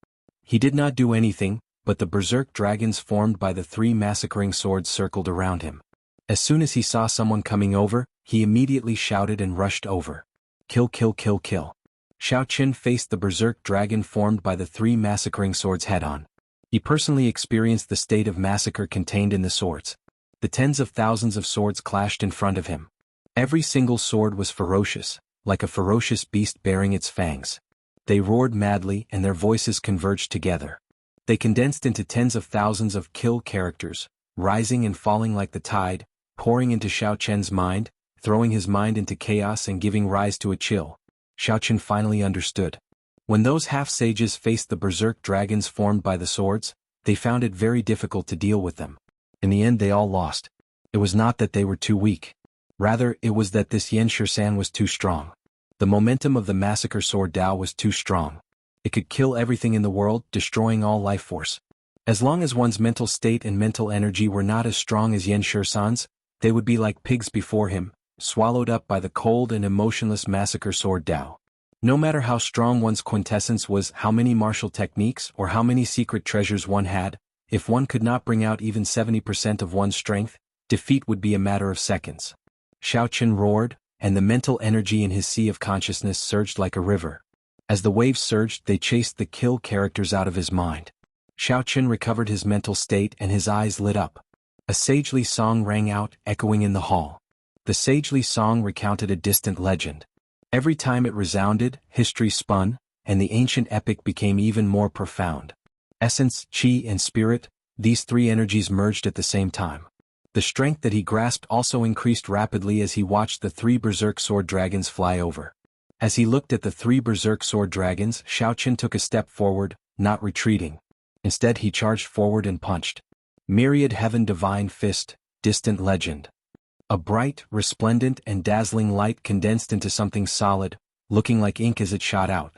S1: He did not do anything, but the berserk dragons formed by the three massacring swords circled around him. As soon as he saw someone coming over, he immediately shouted and rushed over. "Kill, kill, kill, kill." Xiao Qin faced the berserk dragon formed by the three massacring swords head-on. He personally experienced the state of massacre contained in the swords. The tens of thousands of swords clashed in front of him. Every single sword was ferocious, like a ferocious beast bearing its fangs. They roared madly and their voices converged together. They condensed into tens of thousands of kill characters, rising and falling like the tide, pouring into Xiao Qian's mind, throwing his mind into chaos and giving rise to a chill. Xiao Qin finally understood. When those half-sages faced the berserk dragons formed by the swords, they found it very difficult to deal with them. In the end they all lost. It was not that they were too weak. Rather, it was that this Yan Shisan was too strong. The momentum of the massacre sword Dao was too strong. It could kill everything in the world, destroying all life force. As long as one's mental state and mental energy were not as strong as Yan Shisan's, they would be like pigs before him, swallowed up by the cold and emotionless massacre sword Dao. No matter how strong one's quintessence was, how many martial techniques or how many secret treasures one had, if one could not bring out even 70% of one's strength, defeat would be a matter of seconds. Xiao Qin roared, and the mental energy in his sea of consciousness surged like a river. As the waves surged, they chased the kill characters out of his mind. Xiao Qin recovered his mental state and his eyes lit up. A sagely song rang out, echoing in the hall. The sagely song recounted a distant legend. Every time it resounded, history spun, and the ancient epic became even more profound. Essence, qi, and spirit, these three energies merged at the same time. The strength that he grasped also increased rapidly as he watched the three berserk sword dragons fly over. As he looked at the three berserk sword dragons, Xiao Qin took a step forward, not retreating. Instead he charged forward and punched. Myriad heaven divine fist, distant legend. A bright, resplendent and dazzling light condensed into something solid, looking like ink as it shot out.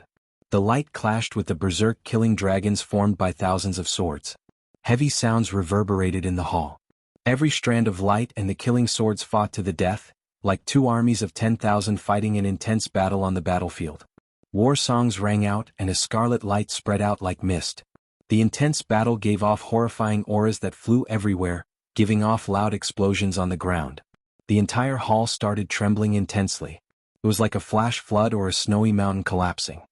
S1: The light clashed with the berserk killing dragons formed by thousands of swords. Heavy sounds reverberated in the hall. Every strand of light and the killing swords fought to the death, like two armies of 10,000 fighting an intense battle on the battlefield. War songs rang out and a scarlet light spread out like mist. The intense battle gave off horrifying auras that flew everywhere, giving off loud explosions on the ground. The entire hall started trembling intensely. It was like a flash flood or a snowy mountain collapsing.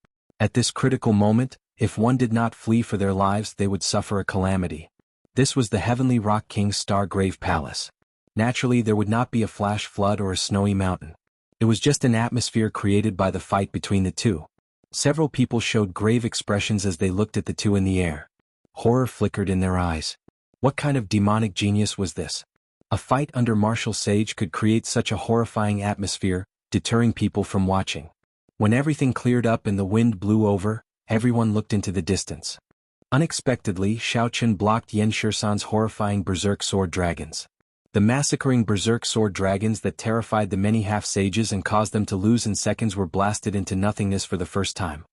S1: At this critical moment, if one did not flee for their lives, they would suffer a calamity. This was the Heavenly Rock King's Stargrave Palace. Naturally, there would not be a flash flood or a snowy mountain. It was just an atmosphere created by the fight between the two. Several people showed grave expressions as they looked at the two in the air. Horror flickered in their eyes. What kind of demonic genius was this? A fight under martial sage could create such a horrifying atmosphere, deterring people from watching. When everything cleared up and the wind blew over, everyone looked into the distance. Unexpectedly, Xiaochen blocked Yan Shisan's horrifying berserk sword dragons. The massacring berserk sword dragons that terrified the many half-sages and caused them to lose in seconds were blasted into nothingness for the first time.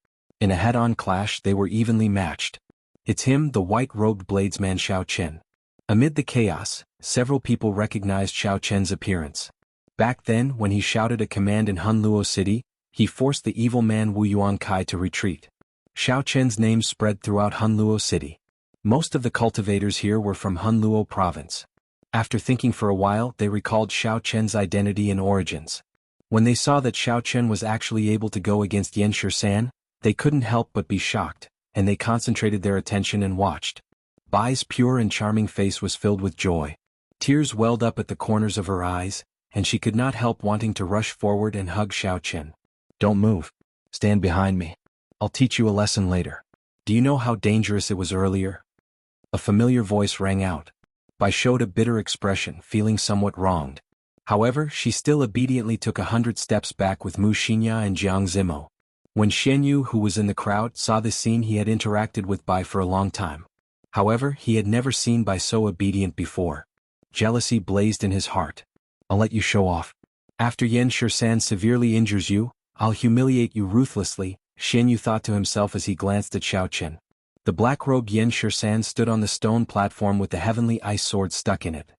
S1: In a head-on clash they were evenly matched. It's him, the white-robed bladesman Xiaochen. Amid the chaos, several people recognized Xiaochen's appearance. Back then, when he shouted a command in Hunluo City, he forced the evil man Wu Yuankai to retreat. Xiaochen's name spread throughout Hunluo City. Most of the cultivators here were from Hunluo province. After thinking for a while, they recalled Xiaochen's identity and origins. When they saw that Xiaochen was actually able to go against Yan Shisan, they couldn't help but be shocked, and they concentrated their attention and watched. Bai's pure and charming face was filled with joy. Tears welled up at the corners of her eyes, and she could not help wanting to rush forward and hug Xiaochen. "Don't move. Stand behind me. I'll teach you a lesson later. Do you know how dangerous it was earlier?" A familiar voice rang out. Bai showed a bitter expression, feeling somewhat wronged. However, she still obediently took 100 steps back with Mu Xinya and Jiang Zimo. When Xianyu, who was in the crowd, saw this scene, he had interacted with Bai for a long time. However, he had never seen Bai so obedient before. Jealousy blazed in his heart. "I'll let you show off. After Yan Shisan severely injures you, I'll humiliate you ruthlessly," Xianyu thought to himself as he glanced at Xiaochen. The black-robed Yan Shisan stood on the stone platform with the heavenly ice sword stuck in it.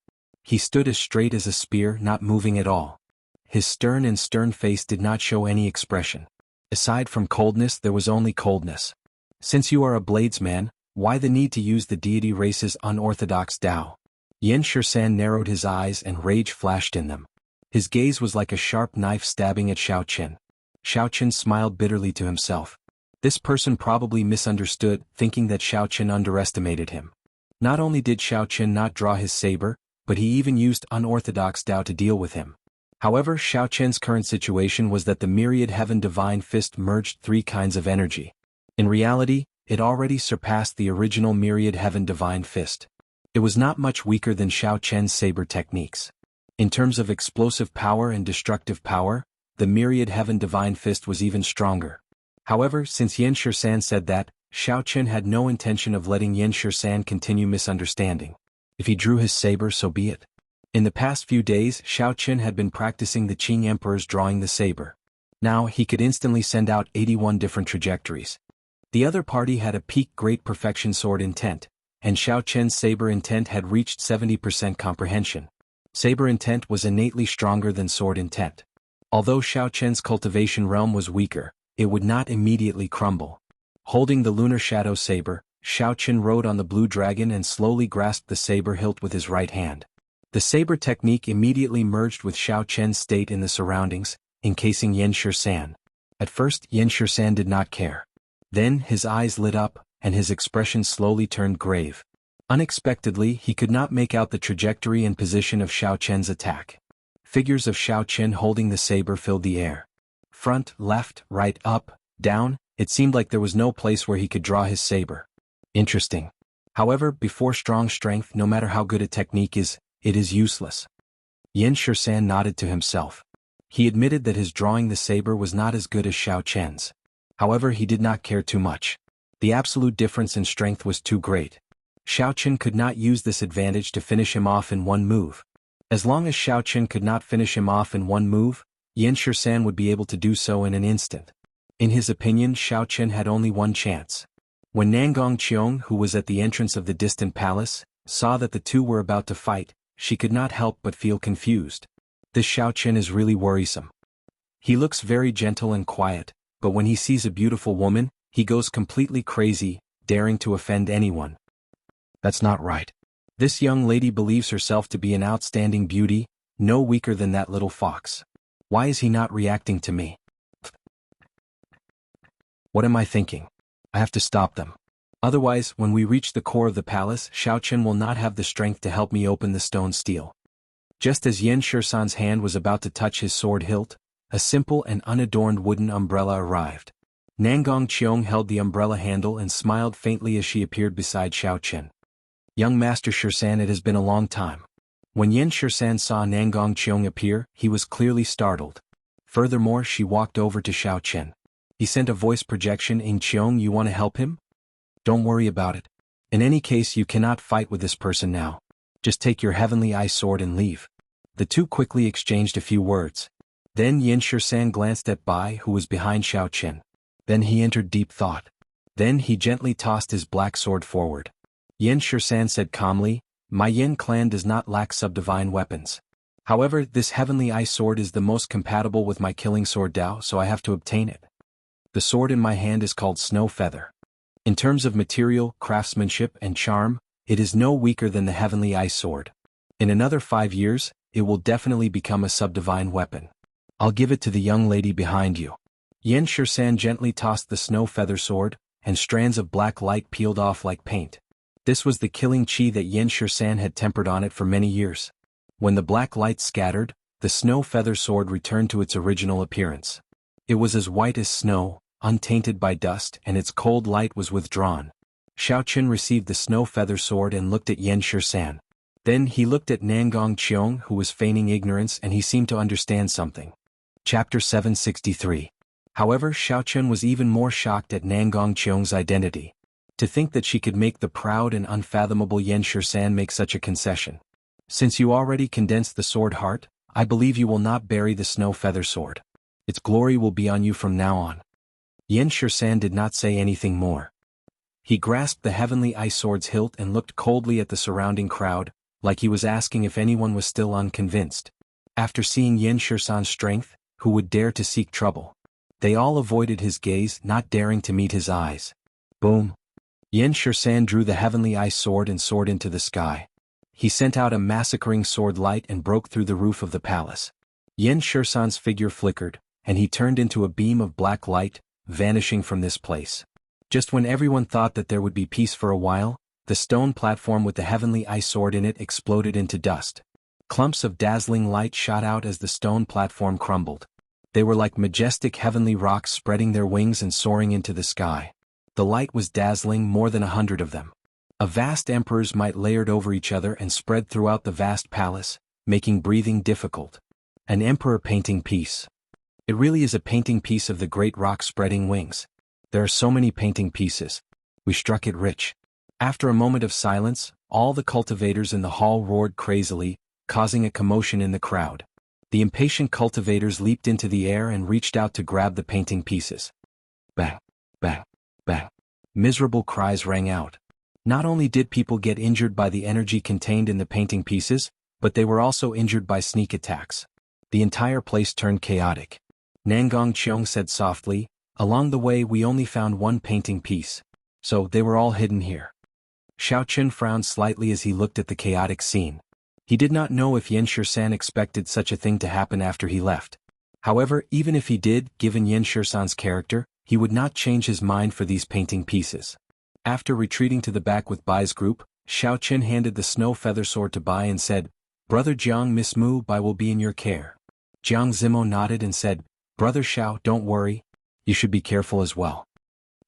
S1: He stood as straight as a spear, not moving at all. His stern face did not show any expression. Aside from coldness, there was only coldness. "Since you are a bladesman, why the need to use the deity race's unorthodox Tao?" Yan Shisan narrowed his eyes and rage flashed in them. His gaze was like a sharp knife stabbing at Xiaochen. Xiaochen smiled bitterly to himself. This person probably misunderstood, thinking that Xiaochen underestimated him. Not only did Xiaochen not draw his saber, but he even used unorthodox Tao to deal with him. However, Xiaochen's current situation was that the myriad heaven divine fist merged 3 kinds of energy. In reality, it already surpassed the original myriad heaven divine fist. It was not much weaker than Xiaochen's saber techniques. In terms of explosive power and destructive power, the myriad heaven divine fist was even stronger. However, since Yan Shisan said that, Xiaochen had no intention of letting Yan Shisan continue misunderstanding. If he drew his saber, so be it. In the past few days, Xiaochen had been practicing the Qing Emperor's drawing the saber. Now, he could instantly send out 81 different trajectories. The other party had a peak great perfection sword intent, and Xiaochen's saber intent had reached 70% comprehension. Saber intent was innately stronger than sword intent. Although Xiaochen's cultivation realm was weaker, it would not immediately crumble. Holding the lunar shadow saber, Xiaochen rode on the blue dragon and slowly grasped the saber hilt with his right hand. The saber technique immediately merged with Xiaochen's state in the surroundings, encasing Yan Shisan. At first, Yan Shisan did not care. Then, his eyes lit up, and his expression slowly turned grave. Unexpectedly, he could not make out the trajectory and position of Xiaochen's attack. Figures of Xiaochen holding the saber filled the air. Front, left, right, up, down, it seemed like there was no place where he could draw his saber. Interesting. However, before strong strength, no matter how good a technique is, it is useless. Yan Shisan nodded to himself. He admitted that his drawing the saber was not as good as Xiaochen's. However, he did not care too much. The absolute difference in strength was too great. Xiaochen could not use this advantage to finish him off in one move. As long as Xiaochen could not finish him off in one move, Yan Shisan would be able to do so in an instant. In his opinion, Xiaochen had only one chance. When Nangong Qiong, who was at the entrance of the distant palace, saw that the two were about to fight, she could not help but feel confused. This Xiaochen is really worrisome. He looks very gentle and quiet, but when he sees a beautiful woman, he goes completely crazy, daring to offend anyone. That's not right. This young lady believes herself to be an outstanding beauty, no weaker than that little fox. Why is he not reacting to me? What am I thinking? I have to stop them. Otherwise, when we reach the core of the palace, Xiaochen will not have the strength to help me open the stone steel. Just as Yan Shisan's hand was about to touch his sword hilt, a simple and unadorned wooden umbrella arrived. Nangong Qiong held the umbrella handle and smiled faintly as she appeared beside Xiaochen. "Young Master Shisan, it has been a long time." When Yan Shisan saw Nangong Qiong appear, he was clearly startled. Furthermore, she walked over to Xiaochen. He sent a voice projection in Qiong. You want to help him? Don't worry about it. In any case, you cannot fight with this person now. Just take your heavenly eye sword and leave. The two quickly exchanged a few words. Then Yin Shisan glanced at Bai, who was behind Xiao Qin. Then he entered deep thought. Then he gently tossed his black sword forward. Yin Shisan said calmly, My Yin clan does not lack subdivine weapons. However, this heavenly eye sword is the most compatible with my killing sword Dao, so I have to obtain it. The sword in my hand is called Snow Feather. In terms of material, craftsmanship, and charm, it is no weaker than the heavenly eye sword. In another 5 years, it will definitely become a subdivine weapon. I'll give it to the young lady behind you. Yin Shisan gently tossed the snow feather sword, and strands of black light peeled off like paint. This was the killing chi that Yin Shisan had tempered on it for many years. When the black light scattered, the snow feather sword returned to its original appearance. It was as white as snow, untainted by dust, and its cold light was withdrawn. Xiao Qin received the snow feather sword and looked at Yin Shisan. Then he looked at Nangong Qiong, who was feigning ignorance, and he seemed to understand something. Chapter 763. However, Xiao Qin was even more shocked at Nangong Qiong's identity. To think that she could make the proud and unfathomable Yin Shisan make such a concession. Since you already condensed the sword heart, I believe you will not bury the snow feather sword. Its glory will be on you from now on. Yin Shisan did not say anything more. He grasped the heavenly eye sword's hilt and looked coldly at the surrounding crowd, like he was asking if anyone was still unconvinced. After seeing Yin Shisan's strength, who would dare to seek trouble? They all avoided his gaze, not daring to meet his eyes. Boom! Yin Shisan drew the heavenly eye sword and soared into the sky. He sent out a massacring sword light and broke through the roof of the palace. Yin Shisan's figure flickered, and he turned into a beam of black light, vanishing from this place. Just when everyone thought that there would be peace for a while, the stone platform with the heavenly eye sword in it exploded into dust. Clumps of dazzling light shot out as the stone platform crumbled. They were like majestic heavenly rocks spreading their wings and soaring into the sky. The light was dazzling, more than 100 of them. A vast emperor's might layered over each other and spread throughout the vast palace, making breathing difficult. An emperor painting piece. It really is a painting piece of the great rock spreading wings. There are so many painting pieces. We struck it rich. After a moment of silence, all the cultivators in the hall roared crazily, causing a commotion in the crowd. The impatient cultivators leaped into the air and reached out to grab the painting pieces. Bang! Bang! Bang! Miserable cries rang out. Not only did people get injured by the energy contained in the painting pieces, but they were also injured by sneak attacks. The entire place turned chaotic. Nangong Qiong said softly, Along the way we only found one painting piece. So they were all hidden here. Xiao Qin frowned slightly as he looked at the chaotic scene. He did not know if Yin Shisan expected such a thing to happen after he left. However, even if he did, given Yin Shisan's character, he would not change his mind for these painting pieces. After retreating to the back with Bai's group, Xiao Qin handed the snow feather sword to Bai and said, Brother Jiang, Miss Mu, Bai will be in your care. Jiang Zimo nodded and said, Brother Xiao, don't worry. You should be careful as well.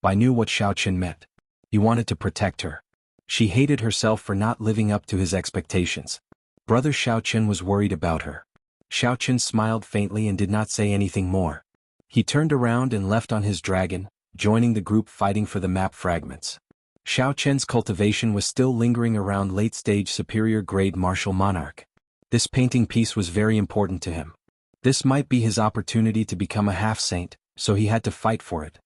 S1: Bai knew what Xiao Qin meant. He wanted to protect her. She hated herself for not living up to his expectations. Brother Xiao Qin was worried about her. Xiao Qin smiled faintly and did not say anything more. He turned around and left on his dragon, joining the group fighting for the map fragments. Xiao Qin's cultivation was still lingering around late-stage superior-grade martial monarch. This painting piece was very important to him. This might be his opportunity to become a half-saint, so he had to fight for it.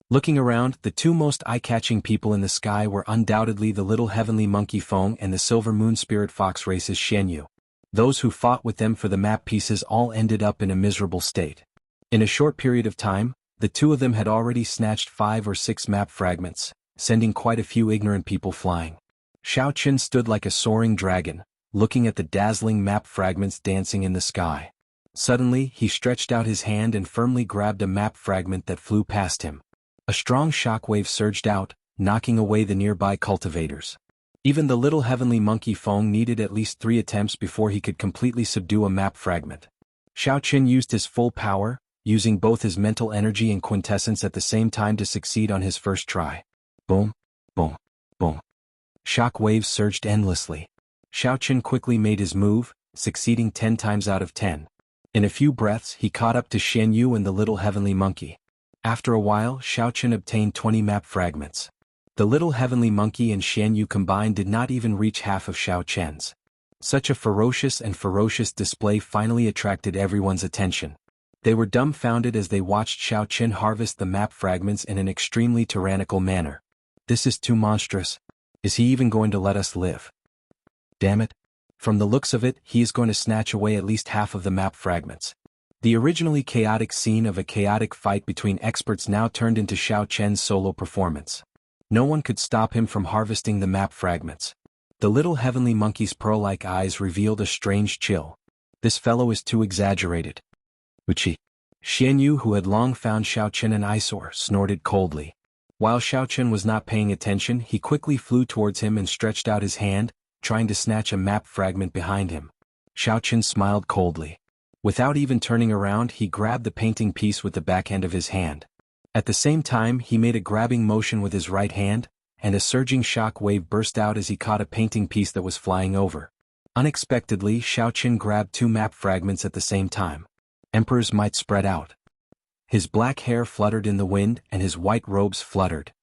S1: Looking around, the two most eye-catching people in the sky were undoubtedly the little heavenly monkey Feng and the silver moon spirit fox race's Xianyu. Those who fought with them for the map pieces all ended up in a miserable state. In a short period of time, the two of them had already snatched 5 or 6 map fragments, sending quite a few ignorant people flying. Xiao Qin stood like a soaring dragon, looking at the dazzling map fragments dancing in the sky. Suddenly, he stretched out his hand and firmly grabbed a map fragment that flew past him. A strong shockwave surged out, knocking away the nearby cultivators. Even the little heavenly monkey Feng needed at least 3 attempts before he could completely subdue a map fragment. Xiao Qin used his full power, using both his mental energy and quintessence at the same time to succeed on his first try. Boom, boom, boom. Shock waves surged endlessly. Xiao Qin quickly made his move, succeeding 10 times out of 10. In a few breaths he caught up to Xianyu and the little heavenly monkey. After a while, Xiaochen obtained 20 map fragments. The little heavenly monkey and Xian Yu combined did not even reach half of Xiaochen's. Such a ferocious display finally attracted everyone's attention. They were dumbfounded as they watched Xiaochen harvest the map fragments in an extremely tyrannical manner. This is too monstrous. Is he even going to let us live? Damn it. From the looks of it, he is going to snatch away at least half of the map fragments. The originally chaotic scene of a chaotic fight between experts now turned into Xiaochen's solo performance. No one could stop him from harvesting the map fragments. The little heavenly monkey's pearl-like eyes revealed a strange chill. This fellow is too exaggerated. Wuxia. Xian Yu, who had long found Xiaochen an eyesore, snorted coldly. While Xiaochen was not paying attention, he quickly flew towards him and stretched out his hand, trying to snatch a map fragment behind him. Xiaochen smiled coldly. Without even turning around, he grabbed the painting piece with the backhand of his hand. At the same time, he made a grabbing motion with his right hand, and a surging shock wave burst out as he caught a painting piece that was flying over. Unexpectedly, Xiaochen grabbed 2 map fragments at the same time. Emperor's might spread out. His black hair fluttered in the wind and his white robes fluttered.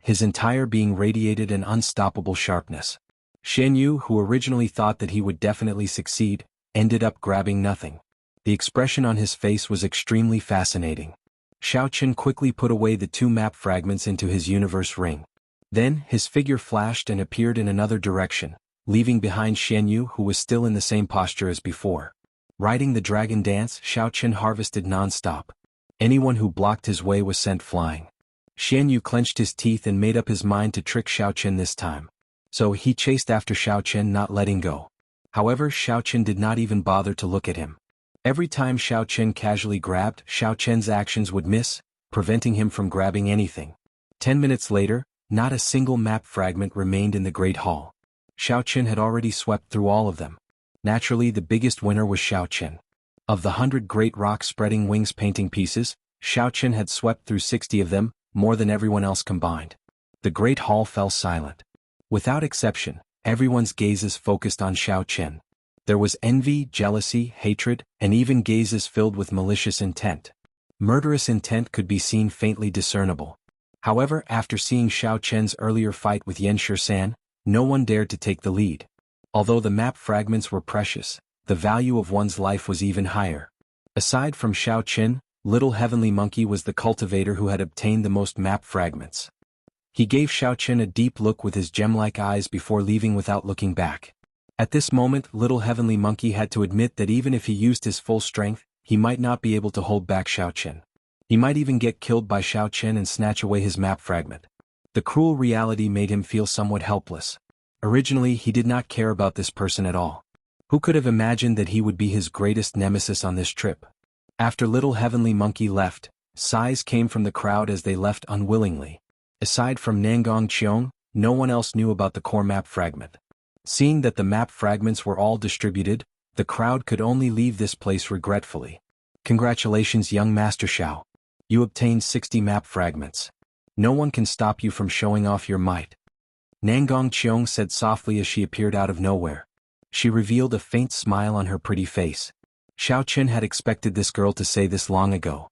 S1: His entire being radiated an unstoppable sharpness. Xian Yu, who originally thought that he would definitely succeed, ended up grabbing nothing. The expression on his face was extremely fascinating. Xiaochen quickly put away the 2 map fragments into his universe ring. Then, his figure flashed and appeared in another direction, leaving behind Xian Yu, who was still in the same posture as before. Riding the dragon dance, Xiaochen harvested non-stop. Anyone who blocked his way was sent flying. Xian Yu clenched his teeth and made up his mind to trick Xiaochen this time. So he chased after Xiaochen, not letting go. However, Xiaochen did not even bother to look at him. Every time Xiaochen casually grabbed, Xiaochen's actions would miss, preventing him from grabbing anything. 10 minutes later, not a single map fragment remained in the Great Hall. Xiaochen had already swept through all of them. Naturally, the biggest winner was Xiaochen. Of the 100 great rock spreading wings painting pieces, Xiaochen had swept through 60 of them, more than everyone else combined. The Great Hall fell silent. Without exception, everyone's gazes focused on Xiaochen. There was envy, jealousy, hatred, and even gazes filled with malicious intent. Murderous intent could be seen faintly discernible. However, after seeing Xiaochen's earlier fight with Yan Shisan, no one dared to take the lead. Although the map fragments were precious, the value of one's life was even higher. Aside from Xiaochen, Little Heavenly Monkey was the cultivator who had obtained the most map fragments. He gave Xiaochen a deep look with his gem-like eyes before leaving without looking back. At this moment, Little Heavenly Monkey had to admit that even if he used his full strength, he might not be able to hold back Xiaochen. He might even get killed by Xiaochen and snatch away his map fragment. The cruel reality made him feel somewhat helpless. Originally, he did not care about this person at all. Who could have imagined that he would be his greatest nemesis on this trip? After Little Heavenly Monkey left, sighs came from the crowd as they left unwillingly. Aside from Nangong Qiong, no one else knew about the core map fragment. Seeing that the map fragments were all distributed, the crowd could only leave this place regretfully. Congratulations, young Master Xiao. You obtained 60 map fragments. No one can stop you from showing off your might. Nangong Qiong said softly as she appeared out of nowhere. She revealed a faint smile on her pretty face. Xiaochen had expected this girl to say this long ago.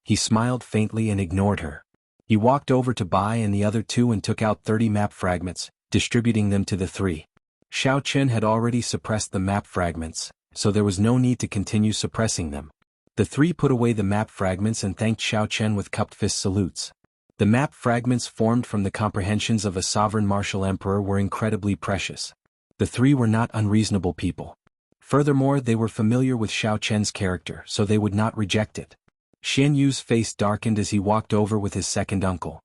S1: He smiled faintly and ignored her. He walked over to Bai and the other 2 and took out 30 map fragments, distributing them to the 3. Xiaochen had already suppressed the map fragments, so there was no need to continue suppressing them. The 3 put away the map fragments and thanked Xiaochen with cupped fist salutes. The map fragments formed from the comprehensions of a sovereign martial emperor were incredibly precious. The 3 were not unreasonable people. Furthermore, they were familiar with Xiaochen's character, so they would not reject it. Xian Yu's face darkened as he walked over with his second uncle.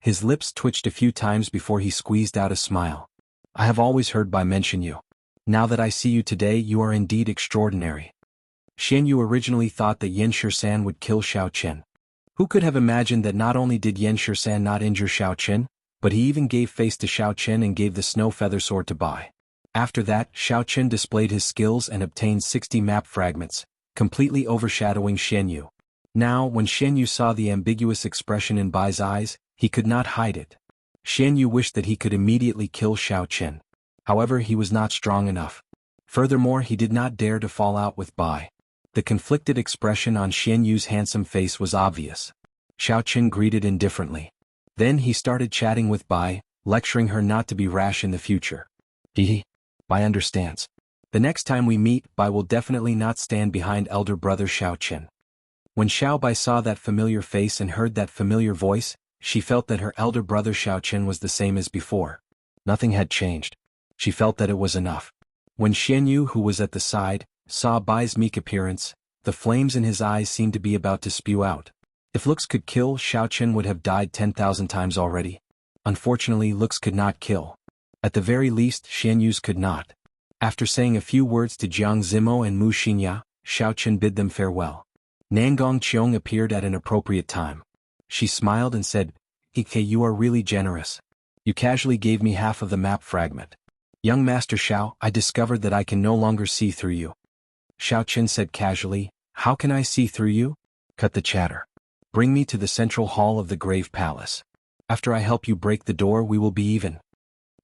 S1: His lips twitched a few times before he squeezed out a smile. I have always heard Bai mention you. Now that I see you today, you are indeed extraordinary. Xian Yu originally thought that Yan Shisan would kill Xiaochen. Who could have imagined that not only did Yan Shisan not injure Xiaochen, but he even gave face to Xiaochen and gave the snow feather sword to Bai. After that, Xiaochen displayed his skills and obtained 60 map fragments, completely overshadowing Xian Yu. Now, when Xian Yu saw the ambiguous expression in Bai's eyes, he could not hide it. Xian Yu wished that he could immediately kill Xiaochen. However, he was not strong enough. Furthermore, he did not dare to fall out with Bai. The conflicted expression on Xian Yu's handsome face was obvious. Xiao Qin greeted indifferently. Then he started chatting with Bai, lecturing her not to be rash in the future. Bai understands. The next time we meet, Bai will definitely not stand behind elder brother Xiao Qin. When Xiao Bai saw that familiar face and heard that familiar voice, she felt that her elder brother Xiao Qin was the same as before. Nothing had changed. She felt that it was enough. When Xianyu, who was at the side, saw Bai's meek appearance, the flames in his eyes seemed to be about to spew out. If looks could kill, Xiao Qin would have died 10,000 times already. Unfortunately, looks could not kill. At the very least, Xianyu's could not. After saying a few words to Jiang Zimo and Mu Xinya, Xiao Qin bid them farewell. Nangong Qiong appeared at an appropriate time. She smiled and said, "Ike, you are really generous. You casually gave me half of the map fragment. Young Master Xiao, I discovered that I can no longer see through you." Xiao Qin said casually, "How can I see through you?" "Cut the chatter. Bring me to the central hall of the Grave Palace. After I help you break the door, we will be even."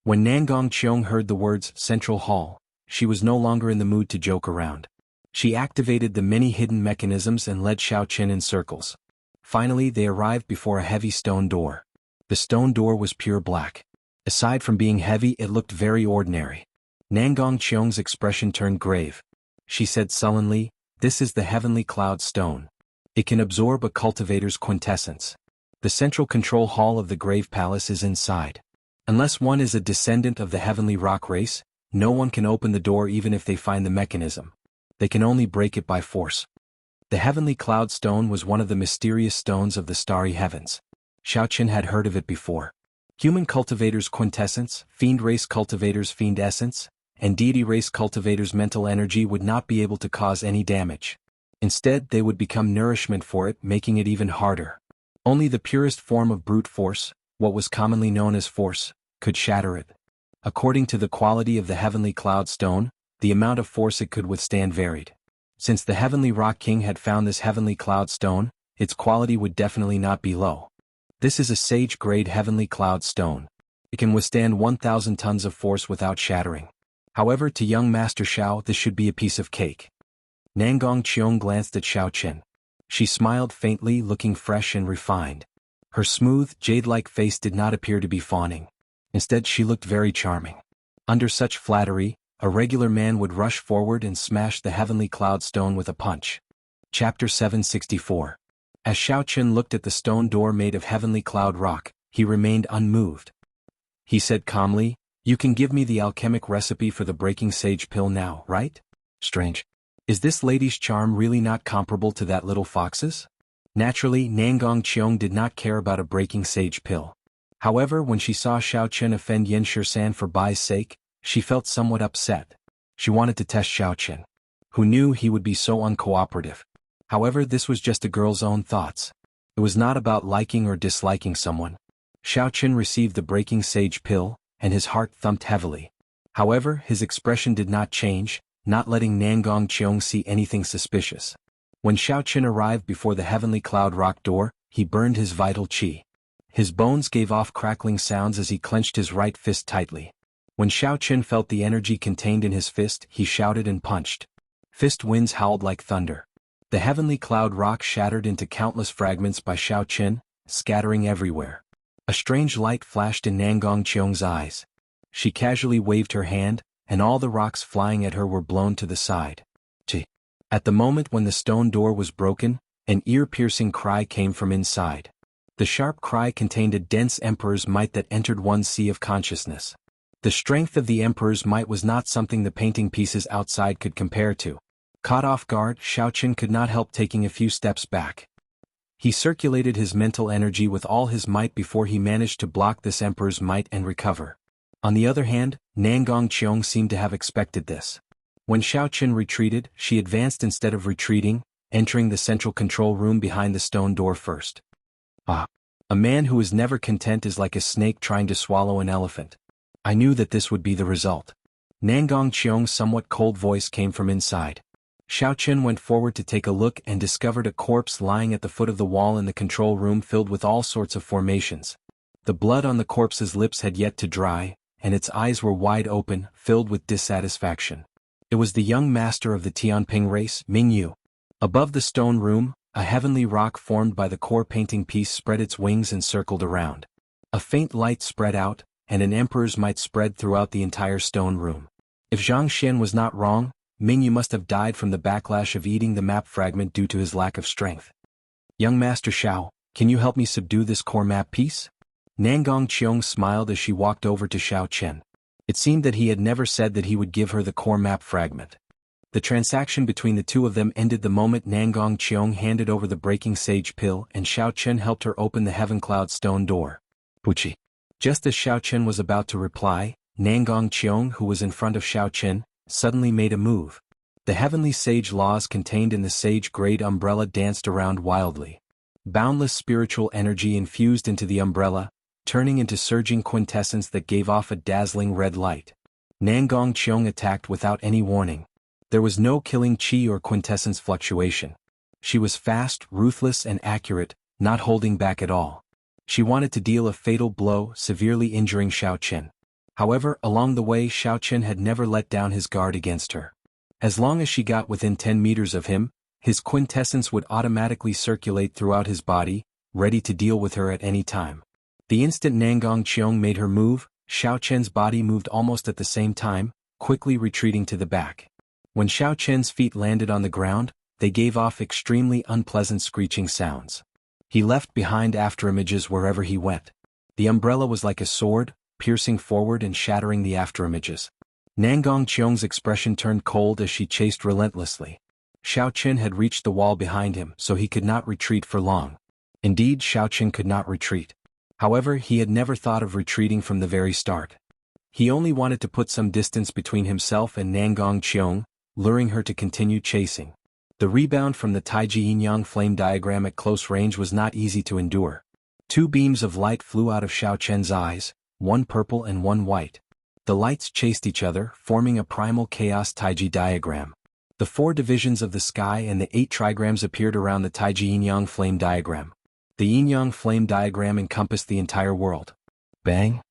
S1: When Nangong Qiong heard the words central hall, she was no longer in the mood to joke around. She activated the many hidden mechanisms and led Xiao Qin in circles. Finally, they arrived before a heavy stone door. The stone door was pure black. Aside from being heavy, it looked very ordinary. Nangong Qiong's expression turned grave. She said sullenly, "This is the heavenly cloud stone. It can absorb a cultivator's quintessence. The central control hall of the Grave Palace is inside. Unless one is a descendant of the heavenly rock race, no one can open the door even if they find the mechanism. They can only break it by force." The heavenly cloud stone was one of the mysterious stones of the starry heavens. Xiao Qin had heard of it before. Human cultivators' quintessence, fiend race cultivators' fiend essence, and deity race cultivators' mental energy would not be able to cause any damage. Instead, they would become nourishment for it, making it even harder. Only the purest form of brute force, what was commonly known as force, could shatter it. According to the quality of the heavenly cloud stone, the amount of force it could withstand varied. Since the heavenly rock king had found this heavenly cloud stone, its quality would definitely not be low. This is a sage-grade heavenly cloud stone. It can withstand 1,000 tons of force without shattering. However, to young Master Xiao, this should be a piece of cake. Nangong Qiong glanced at Xiao Qin. She smiled faintly, looking fresh and refined. Her smooth, jade-like face did not appear to be fawning. Instead, she looked very charming. Under such flattery, a regular man would rush forward and smash the heavenly cloud stone with a punch. Chapter 764. As Xiao Qin looked at the stone door made of heavenly cloud rock, he remained unmoved. He said calmly, "You can give me the alchemic recipe for the breaking sage pill now, right?" Strange. Is this lady's charm really not comparable to that little fox's? Naturally, Nangong Qiong did not care about a breaking sage pill. However, when she saw Xiao Qin offend Yen Shisan for Bai's sake, she felt somewhat upset. She wanted to test Xiao Qin, who knew he would be so uncooperative. However, this was just a girl's own thoughts. It was not about liking or disliking someone. Xiao Qin received the breaking sage pill, and his heart thumped heavily. However, his expression did not change, not letting Nangong Qiong see anything suspicious. When Xiao Qin arrived before the heavenly cloud rock door, he burned his vital qi. His bones gave off crackling sounds as he clenched his right fist tightly. When Xiao Qin felt the energy contained in his fist, he shouted and punched. Fist winds howled like thunder. The heavenly cloud rock shattered into countless fragments by Xiao Qin, scattering everywhere. A strange light flashed in Nangong Qiong's eyes. She casually waved her hand, and all the rocks flying at her were blown to the side. Chi. At the moment when the stone door was broken, an ear-piercing cry came from inside. The sharp cry contained a dense emperor's might that entered one's sea of consciousness. The strength of the emperor's might was not something the painting pieces outside could compare to. Caught off guard, Xiao Qin could not help taking a few steps back. He circulated his mental energy with all his might before he managed to block this emperor's might and recover. On the other hand, Nangong Qiong seemed to have expected this. When Xiao Qin retreated, she advanced instead of retreating, entering the central control room behind the stone door first. Ah! A man who is never content is like a snake trying to swallow an elephant. I knew that this would be the result. Nangong Qiong's somewhat cold voice came from inside. Xiao Qin went forward to take a look and discovered a corpse lying at the foot of the wall in the control room filled with all sorts of formations. The blood on the corpse's lips had yet to dry, and its eyes were wide open, filled with dissatisfaction. It was the young master of the Tianping race, Ming Yu. Above the stone room, A heavenly rock formed by the core painting piece spread its wings and circled around. A faint light spread out, and an emperor's might spread throughout the entire stone room. If Zhang Xian was not wrong, Mingyu must have died from the backlash of eating the map fragment due to his lack of strength. Young Master Xiao, can you help me subdue this core map piece? Nangong Qiong smiled as she walked over to Xiao Chen. It seemed that he had never said that he would give her the core map fragment. The transaction between the two of them ended the moment Nangong Qiong handed over the breaking sage pill and Xiao Chen helped her open the heaven cloud stone door. Puchi. Just as Xiao Chen was about to reply, Nangong Qiong, who was in front of Xiao Chen, suddenly made a move. The heavenly sage laws contained in the sage-grade umbrella danced around wildly. Boundless spiritual energy infused into the umbrella, turning into surging quintessence that gave off a dazzling red light. Nangong Qiong attacked without any warning. There was no killing chi or quintessence fluctuation. She was fast, ruthless and accurate, not holding back at all. She wanted to deal a fatal blow, severely injuring Xiao Chen. However, along the way Xiao Chen had never let down his guard against her. As long as she got within 10 meters of him, his quintessence would automatically circulate throughout his body, ready to deal with her at any time. The instant Nangong Qiong made her move, Xiao Chen's body moved almost at the same time, quickly retreating to the back. When Xiao Chen's feet landed on the ground, they gave off extremely unpleasant screeching sounds. He left behind afterimages wherever he went. The umbrella was like a sword, piercing forward and shattering the afterimages. Nangong Qiong's expression turned cold as she chased relentlessly. Xiao Chen had reached the wall behind him, so he could not retreat for long. Indeed, Xiao Chen could not retreat. However, he had never thought of retreating from the very start. He only wanted to put some distance between himself and Nangong Qiong, luring her to continue chasing. The rebound from the Taiji Yin-Yang flame diagram at close range was not easy to endure. Two beams of light flew out of Xiao Chen's eyes, one purple and one white. The lights chased each other, forming a primal chaos Taiji diagram. The 4 divisions of the sky and the 8 trigrams appeared around the Taiji Yin-Yang flame diagram. The Yin-Yang flame diagram encompassed the entire world. Bang!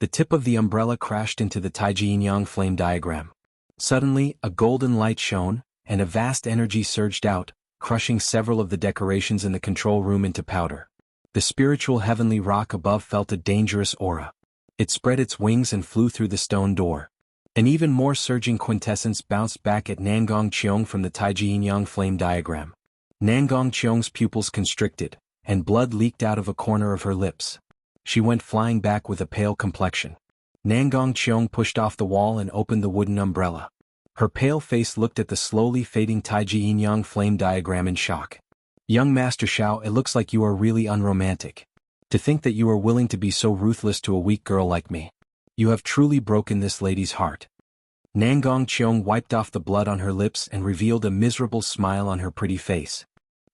S1: The tip of the umbrella crashed into the Taiji Yin-Yang flame diagram. Suddenly, a golden light shone, and a vast energy surged out, crushing several of the decorations in the control room into powder. The spiritual heavenly rock above felt a dangerous aura. It spread its wings and flew through the stone door. An even more surging quintessence bounced back at Nangong Qiong from the Taiji Yin-Yang flame diagram. Nangong Qiong's pupils constricted, and blood leaked out of a corner of her lips. She went flying back with a pale complexion. Nangong Qiong pushed off the wall and opened the wooden umbrella. Her pale face looked at the slowly fading Taiji Yin-Yang flame diagram in shock. Young Master Xiao, it looks like you are really unromantic. To think that you are willing to be so ruthless to a weak girl like me. You have truly broken this lady's heart. Nangong Qiong wiped off the blood on her lips and revealed a miserable smile on her pretty face.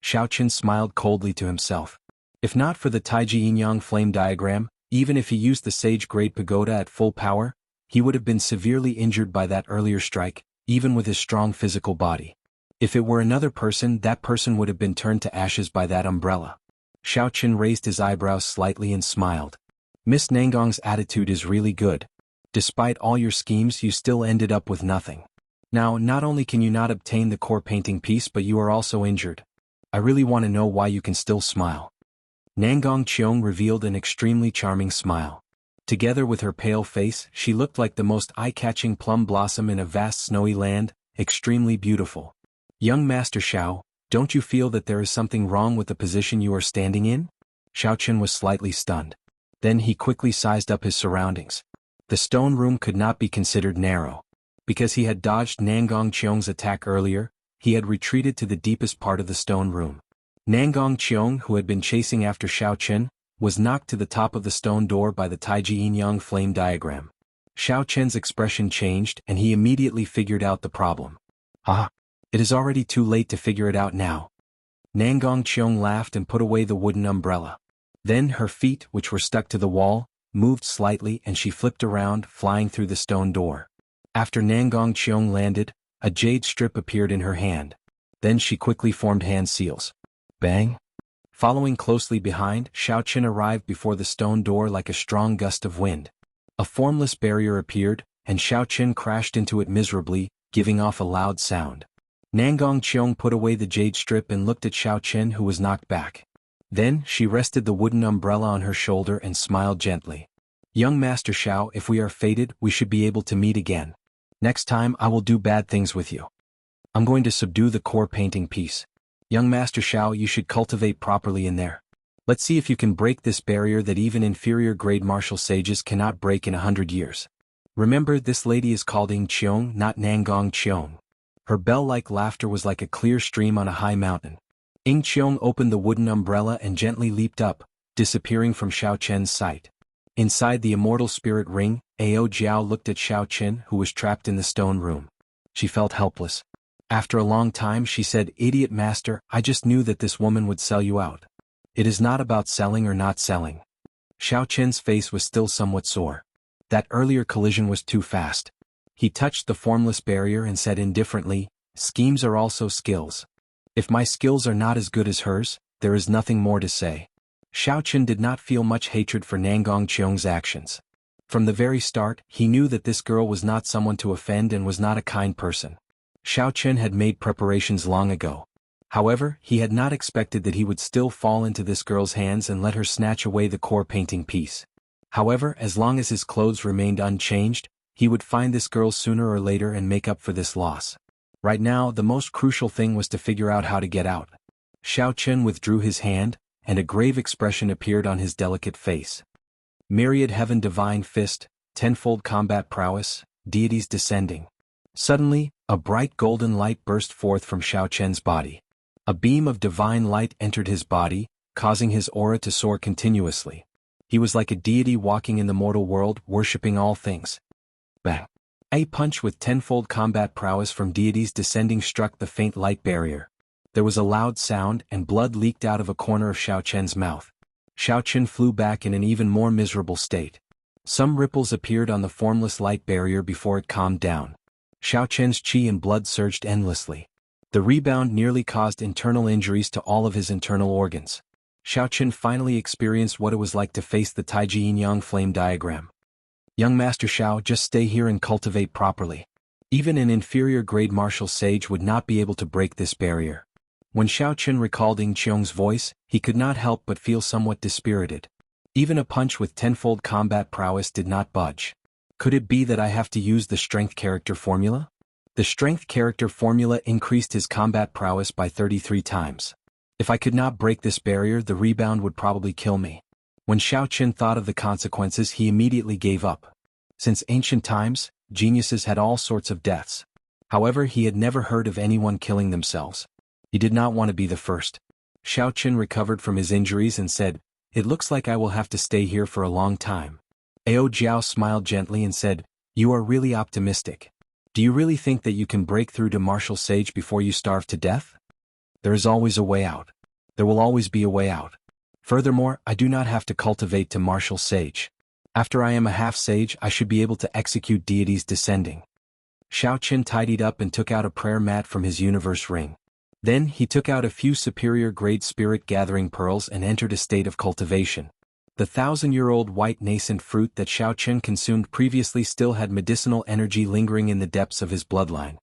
S1: Xiao Chen smiled coldly to himself. If not for the Taiji Yin-Yang flame diagram, even if he used the sage-grade pagoda at full power, he would have been severely injured by that earlier strike, even with his strong physical body. If it were another person, that person would have been turned to ashes by that umbrella. Xiao Chen raised his eyebrows slightly and smiled. Miss Nangong's attitude is really good. Despite all your schemes, you still ended up with nothing. Now, not only can you not obtain the core painting piece, but you are also injured. I really want to know why you can still smile. Nangong Qiong revealed an extremely charming smile. Together with her pale face, she looked like the most eye-catching plum blossom in a vast snowy land, extremely beautiful. Young Master Xiao, don't you feel that there is something wrong with the position you are standing in? Xiao Chen was slightly stunned. Then he quickly sized up his surroundings. The stone room could not be considered narrow. Because he had dodged Nangong Qiong's attack earlier, he had retreated to the deepest part of the stone room. Nangong Qiong, who had been chasing after Xiao Chen, was knocked to the top of the stone door by the Taiji Yin-Yang flame diagram. Xiao Chen's expression changed and he immediately figured out the problem. Ah! It is already too late to figure it out now. Nangong Qiong laughed and put away the wooden umbrella. Then her feet, which were stuck to the wall, moved slightly and she flipped around, flying through the stone door. After Nangong Qiong landed, a jade strip appeared in her hand. Then she quickly formed hand seals. Bang! Following closely behind, Xiao Chen arrived before the stone door like a strong gust of wind. A formless barrier appeared, and Xiao Chen crashed into it miserably, giving off a loud sound. Nangong Cheong put away the jade strip and looked at Xiao Chen, who was knocked back. Then, she rested the wooden umbrella on her shoulder and smiled gently. Young Master Xiao, if we are fated, we should be able to meet again. Next time I will do bad things with you. I'm going to subdue the core painting piece. Young Master Xiao, you should cultivate properly in there. Let's see if you can break this barrier that even inferior grade martial sages cannot break in 100 years. Remember, this lady is called Ing Cheong, not Nangong Cheong. Her bell-like laughter was like a clear stream on a high mountain. Ing Cheong opened the wooden umbrella and gently leaped up, disappearing from Xiao Chen's sight. Inside the immortal spirit ring, Ao Jiao looked at Xiao Chen, who was trapped in the stone room. She felt helpless. After a long time she said, "Idiot master, I just knew that this woman would sell you out. It is not about selling or not selling." Xiao Chen's face was still somewhat sore. That earlier collision was too fast. He touched the formless barrier and said indifferently, "Schemes are also skills. If my skills are not as good as hers, there is nothing more to say." Xiao Chen did not feel much hatred for Nangong Cheong's actions. From the very start, he knew that this girl was not someone to offend and was not a kind person. Xiao Chen had made preparations long ago. However, he had not expected that he would still fall into this girl's hands and let her snatch away the core painting piece. However, as long as his clothes remained unchanged, he would find this girl sooner or later and make up for this loss. Right now, the most crucial thing was to figure out how to get out. Xiao Chen withdrew his hand, and a grave expression appeared on his delicate face. Myriad Heaven Divine Fist, tenfold combat prowess, deities descending. Suddenly, a bright golden light burst forth from Xiao Chen's body. A beam of divine light entered his body, causing his aura to soar continuously. He was like a deity walking in the mortal world, worshipping all things. Bang! A punch with tenfold combat prowess from deities descending struck the faint light barrier. There was a loud sound and blood leaked out of a corner of Xiao Chen's mouth. Xiao Chen flew back in an even more miserable state. Some ripples appeared on the formless light barrier before it calmed down. Xiao Chen's qi and blood surged endlessly. The rebound nearly caused internal injuries to all of his internal organs. Xiao Chen finally experienced what it was like to face the Taiji Yin-Yang flame diagram. Young Master Xiao, just stay here and cultivate properly. Even an inferior grade martial sage would not be able to break this barrier. When Xiao Chen recalled Ing Cheong's voice, he could not help but feel somewhat dispirited. Even a punch with tenfold combat prowess did not budge. Could it be that I have to use the strength character formula? The strength character formula increased his combat prowess by 33 times. If I could not break this barrier, the rebound would probably kill me. When Xiao Chen thought of the consequences, he immediately gave up. Since ancient times, geniuses had all sorts of deaths. However, he had never heard of anyone killing themselves. He did not want to be the first. Xiao Chen recovered from his injuries and said, "It looks like I will have to stay here for a long time." Ao Jiao smiled gently and said, "You are really optimistic. Do you really think that you can break through to martial sage before you starve to death? There is always a way out. There will always be a way out. Furthermore, I do not have to cultivate to martial sage. After I am a half-sage, I should be able to execute deities descending." Xiao Chen tidied up and took out a prayer mat from his universe ring. Then he took out a few superior-grade spirit-gathering pearls and entered a state of cultivation. The 1,000-year-old white nascent fruit that Xiao Chen consumed previously still had medicinal energy lingering in the depths of his bloodline.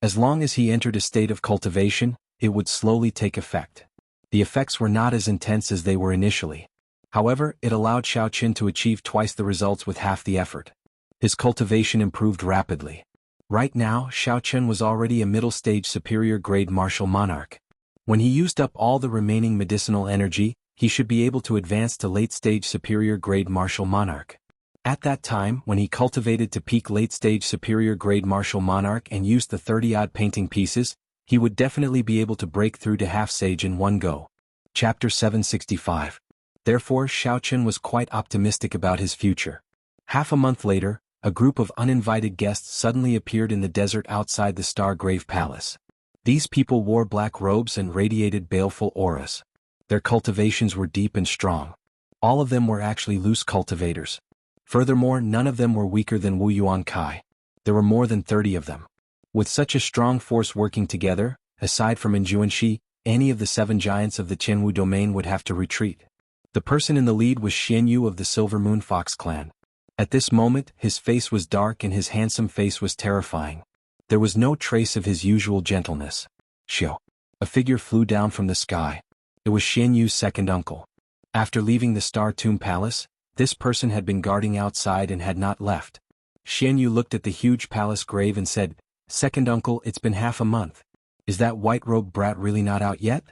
S1: As long as he entered a state of cultivation, it would slowly take effect. The effects were not as intense as they were initially. However, it allowed Xiao Chen to achieve twice the results with half the effort. His cultivation improved rapidly. Right now, Xiao Chen was already a middle-stage superior-grade martial monarch. When he used up all the remaining medicinal energy, he should be able to advance to late-stage superior-grade martial monarch. At that time, when he cultivated to peak late-stage superior-grade martial monarch and used the 30-odd painting pieces, he would definitely be able to break through to half-sage in one go. Chapter 765. Therefore, Xiao Chen was quite optimistic about his future. Half a month later, a group of uninvited guests suddenly appeared in the desert outside the Stargrave Palace. These people wore black robes and radiated baleful auras. Their cultivations were deep and strong. All of them were actually loose cultivators. Furthermore, none of them were weaker than Wu Yuan Kai. There were more than 30 of them. With such a strong force working together, aside from Enjuanxi, any of the 7 giants of the Qianwu domain would have to retreat. The person in the lead was Xian Yu of the Silver Moon Fox clan. At this moment, his face was dark and his handsome face was terrifying. There was no trace of his usual gentleness. Xiao. A figure flew down from the sky. It was Xian Yu's second uncle. After leaving the Star Tomb Palace, this person had been guarding outside and had not left. Xian Yu looked at the huge palace grave and said, "Second uncle, it's been half a month. Is that white-robed brat really not out yet?"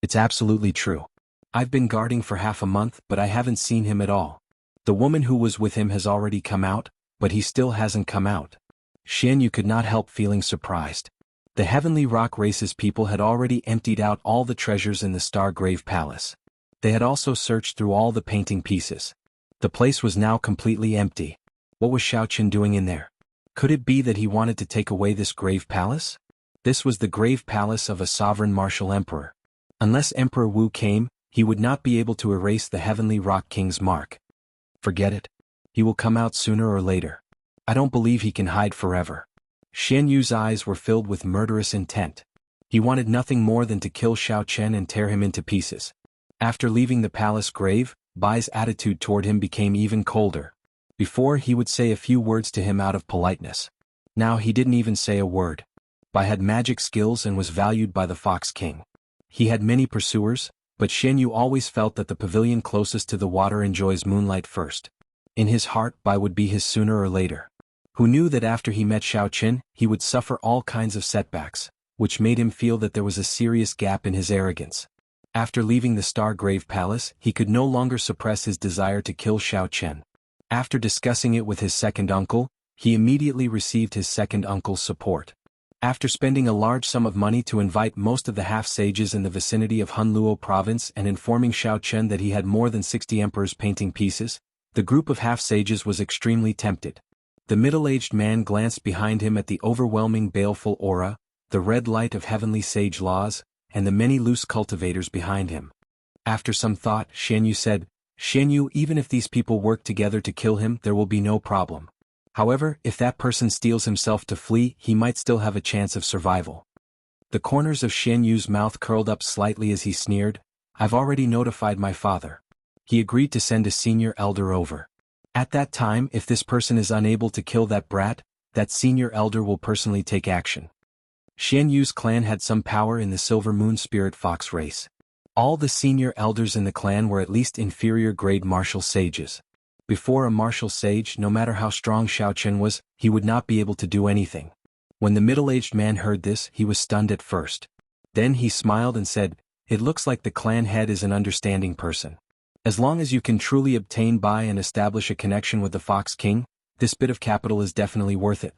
S1: "It's absolutely true. I've been guarding for half a month, but I haven't seen him at all. The woman who was with him has already come out, but he still hasn't come out." Xian Yu could not help feeling surprised. The Heavenly Rock Race's people had already emptied out all the treasures in the Star Grave Palace. They had also searched through all the painting pieces. The place was now completely empty. What was Xiao Qin doing in there? Could it be that he wanted to take away this grave palace? This was the grave palace of a sovereign martial emperor. Unless Emperor Wu came, he would not be able to erase the Heavenly Rock King's mark. Forget it. He will come out sooner or later. I don't believe he can hide forever. Xian Yu's eyes were filled with murderous intent. He wanted nothing more than to kill Xiao Chen and tear him into pieces. After leaving the palace grave, Bai's attitude toward him became even colder. Before, he would say a few words to him out of politeness. Now he didn't even say a word. Bai had magic skills and was valued by the Fox King. He had many pursuers, but Xian Yu always felt that the pavilion closest to the water enjoys moonlight first. In his heart, Bai would be his sooner or later. Who knew that after he met Xiao Qin, he would suffer all kinds of setbacks, which made him feel that there was a serious gap in his arrogance. After leaving the Star Grave Palace, he could no longer suppress his desire to kill Xiao Chen. After discussing it with his second uncle, he immediately received his second uncle's support. After spending a large sum of money to invite most of the half-sages in the vicinity of Hunluo province and informing Xiao Chen that he had more than 60 emperors painting pieces, the group of half-sages was extremely tempted. The middle-aged man glanced behind him at the overwhelming baleful aura, the red light of heavenly sage laws, and the many loose cultivators behind him. After some thought, Xian Yu said, "Xian Yu, even if these people work together to kill him, there will be no problem. However, if that person steels himself to flee, he might still have a chance of survival." The corners of Xian Yu's mouth curled up slightly as he sneered, "I've already notified my father. He agreed to send a senior elder over. At that time, if this person is unable to kill that brat, that senior elder will personally take action." Xian Yu's clan had some power in the Silver Moon Spirit Fox race. All the senior elders in the clan were at least inferior grade martial sages. Before a martial sage, no matter how strong Xiao Chen was, he would not be able to do anything. When the middle-aged man heard this, he was stunned at first. Then he smiled and said, "It looks like the clan head is an understanding person. As long as you can truly obtain Bai and establish a connection with the Fox King, this bit of capital is definitely worth it."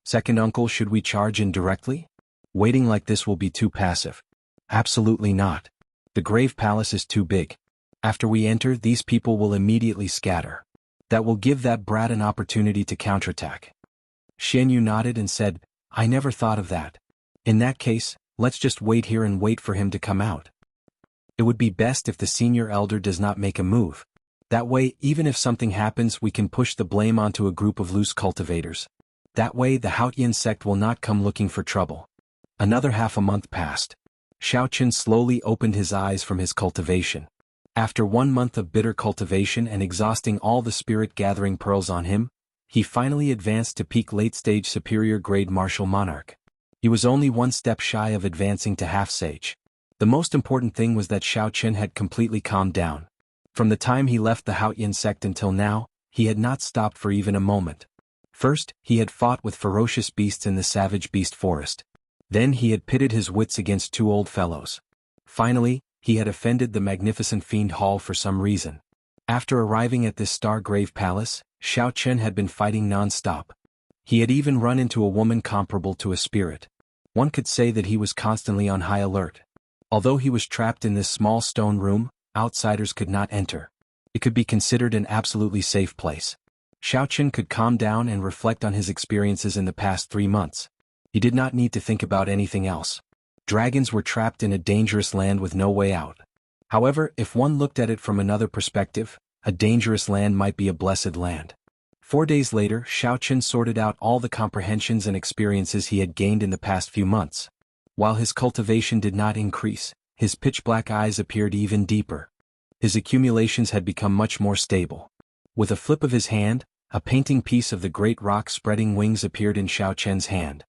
S1: "Second uncle, should we charge in directly? Waiting like this will be too passive." "Absolutely not. The Grave Palace is too big. After we enter, these people will immediately scatter. That will give that brat an opportunity to counterattack." Xian Yu nodded and said, "I never thought of that. In that case, let's just wait here and wait for him to come out. It would be best if the senior elder does not make a move. That way, even if something happens, we can push the blame onto a group of loose cultivators. That way, the Haotian sect will not come looking for trouble." Another half a month passed. Xiao Qin slowly opened his eyes from his cultivation. After 1 month of bitter cultivation and exhausting all the spirit-gathering pearls on him, he finally advanced to peak late-stage superior-grade martial monarch. He was only 1 step shy of advancing to half-sage. The most important thing was that Xiao Chen had completely calmed down. From the time he left the Haotian sect until now, he had not stopped for even a moment. First, he had fought with ferocious beasts in the savage beast forest. Then he had pitted his wits against 2 old fellows. Finally, he had offended the magnificent Fiend Hall for some reason. After arriving at this Star Grave Palace, Xiao Chen had been fighting non-stop. He had even run into a woman comparable to a spirit. One could say that he was constantly on high alert. Although he was trapped in this small stone room, outsiders could not enter. It could be considered an absolutely safe place. Xiao Chen could calm down and reflect on his experiences in the past 3 months. He did not need to think about anything else. Dragons were trapped in a dangerous land with no way out. However, if one looked at it from another perspective, a dangerous land might be a blessed land. 4 days later, Xiao Chen sorted out all the comprehensions and experiences he had gained in the past few months. While his cultivation did not increase, his pitch-black eyes appeared even deeper. His accumulations had become much more stable. With a flip of his hand, A painting piece of the great rock spreading wings appeared in Xiao Chen's hand.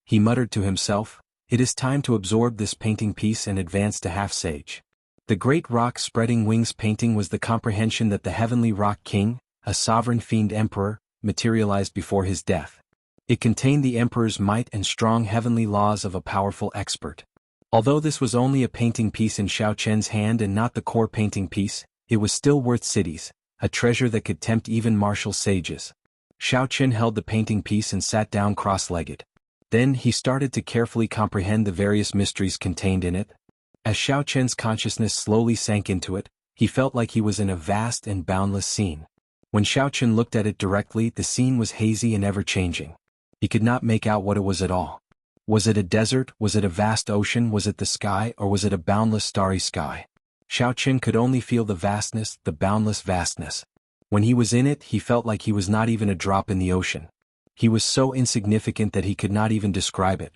S1: He muttered to himself, "It is time to absorb this painting piece and advance to half-sage." The great rock spreading wings painting was the comprehension that the heavenly rock king, a sovereign fiend emperor, materialized before his death. It contained the emperor's might and strong heavenly laws of a powerful expert. Although this was only a painting piece in Xiao Chen's hand and not the core painting piece, it was still worth cities, a treasure that could tempt even martial sages. Xiao Chen held the painting piece and sat down cross-legged. Then he started to carefully comprehend the various mysteries contained in it. As Xiao Chen's consciousness slowly sank into it, he felt like he was in a vast and boundless scene. When Xiao Chen looked at it directly, the scene was hazy and ever-changing. He could not make out what it was at all. Was it a desert, was it a vast ocean, was it the sky, or was it a boundless starry sky? Xiao Chen could only feel the vastness, the boundless vastness. When he was in it, he felt like he was not even a drop in the ocean. He was so insignificant that he could not even describe it.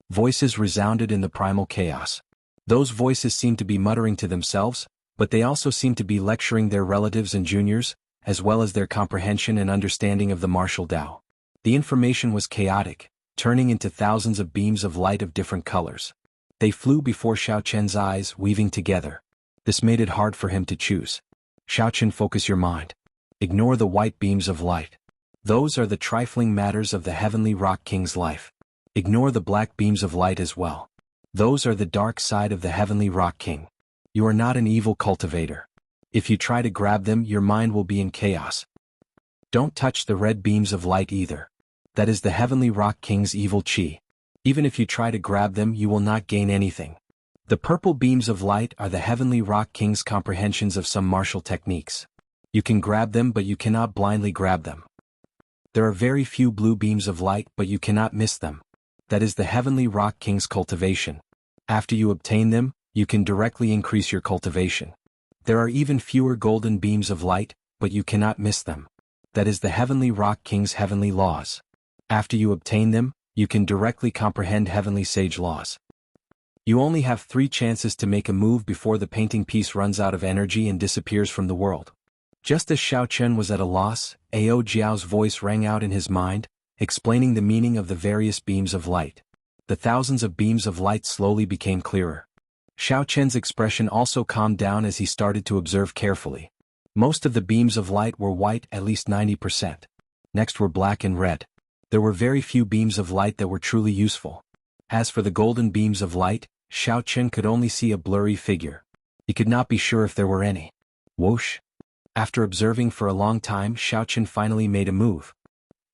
S1: Voices resounded in the primal chaos. Those voices seemed to be muttering to themselves, but they also seemed to be lecturing their relatives and juniors, as well as their comprehension and understanding of the martial Tao. The information was chaotic, turning into thousands of beams of light of different colors. They flew before Xiao Chen's eyes, weaving together. This made it hard for him to choose. Xiao Chen, focus your mind. Ignore the white beams of light. Those are the trifling matters of the heavenly rock king's life. Ignore the black beams of light as well. Those are the dark side of the heavenly rock king. You are not an evil cultivator. If you try to grab them, your mind will be in chaos. Don't touch the red beams of light either. That is the heavenly rock king's evil chi. Even if you try to grab them, you will not gain anything. The purple beams of light are the heavenly rock king's comprehensions of some martial techniques. You can grab them, but you cannot blindly grab them. There are very few blue beams of light, but you cannot miss them. That is the heavenly rock king's cultivation. After you obtain them, you can directly increase your cultivation. There are even fewer golden beams of light, but you cannot miss them. That is the heavenly rock king's heavenly laws. After you obtain them, you can directly comprehend heavenly sage laws. You only have 3 chances to make a move before the painting piece runs out of energy and disappears from the world. Just as Xiao Chen was at a loss, Ao Jiao's voice rang out in his mind, explaining the meaning of the various beams of light. The thousands of beams of light slowly became clearer. Xiao Chen's expression also calmed down as he started to observe carefully. Most of the beams of light were white, at least 90%. Next were black and red. There were very few beams of light that were truly useful. As for the golden beams of light, Xiao Chen could only see a blurry figure. He could not be sure if there were any. Whoosh! After observing for a long time, Xiao Chen finally made a move.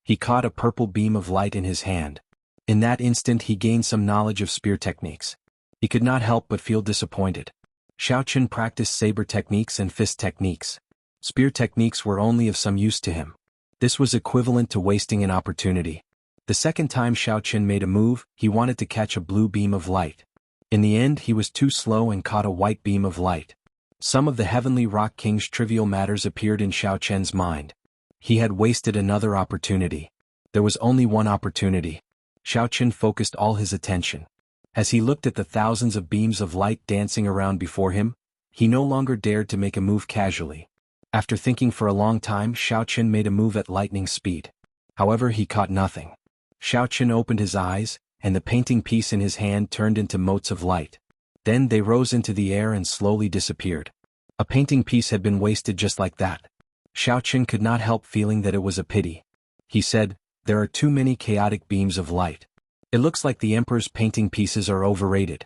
S1: He caught a purple beam of light in his hand. In that instant he gained some knowledge of spear techniques. He could not help but feel disappointed. Xiao Chen practiced saber techniques and fist techniques. Spear techniques were only of some use to him. This was equivalent to wasting an opportunity. The second time Xiao Chen made a move, he wanted to catch a blue beam of light. In the end he was too slow and caught a white beam of light. Some of the heavenly rock king's trivial matters appeared in Xiao Chen's mind. He had wasted another opportunity. There was only one opportunity. Xiao Chen focused all his attention. As he looked at the thousands of beams of light dancing around before him, he no longer dared to make a move casually. After thinking for a long time, Xiao Chen made a move at lightning speed. However, he caught nothing. Xiao Chen opened his eyes, and the painting piece in his hand turned into motes of light. Then they rose into the air and slowly disappeared. A painting piece had been wasted just like that. Xiao Chen could not help feeling that it was a pity. He said, "There are too many chaotic beams of light. It looks like the emperor's painting pieces are overrated."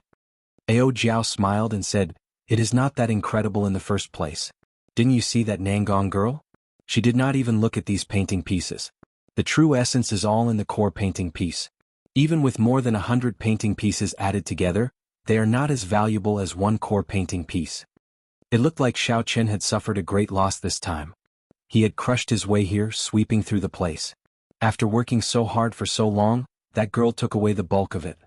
S1: Ao Jiao smiled and said, "It is not that incredible in the first place. Didn't you see that Nangong girl? She did not even look at these painting pieces. The true essence is all in the core painting piece. Even with more than 100 painting pieces added together, they are not as valuable as one core painting piece." It looked like Xiao Chen had suffered a great loss this time. He had crushed his way here, sweeping through the place. After working so hard for so long, that girl took away the bulk of it.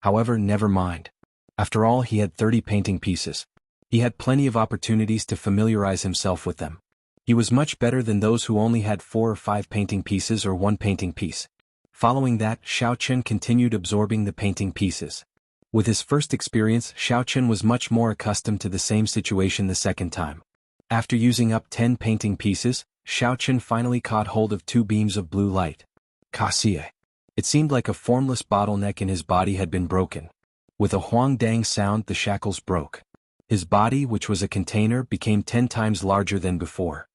S1: However, never mind. After all, he had 30 painting pieces. He had plenty of opportunities to familiarize himself with them. He was much better than those who only had 4 or 5 painting pieces or 1 painting piece. Following that, Xiao Chen continued absorbing the painting pieces. With his first experience, Xiao Chen was much more accustomed to the same situation the second time. After using up 10 painting pieces, Xiaochen finally caught hold of two beams of blue light. Cassie. It seemed like a formless bottleneck in his body had been broken. With a huang-dang sound, the shackles broke. His body, which was a container, became 10 times larger than before.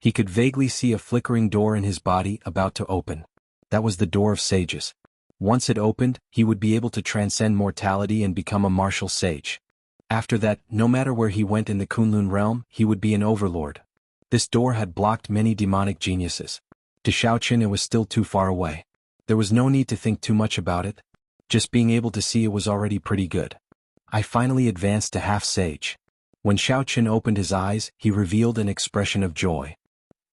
S1: He could vaguely see a flickering door in his body about to open. That was the door of sages. Once it opened, he would be able to transcend mortality and become a martial sage. After that, no matter where he went in the Kunlun realm, he would be an overlord. This door had blocked many demonic geniuses. To Xiaochen, it was still too far away. There was no need to think too much about it. Just being able to see it was already pretty good. I finally advanced to half-sage. When Xiaochen opened his eyes, he revealed an expression of joy.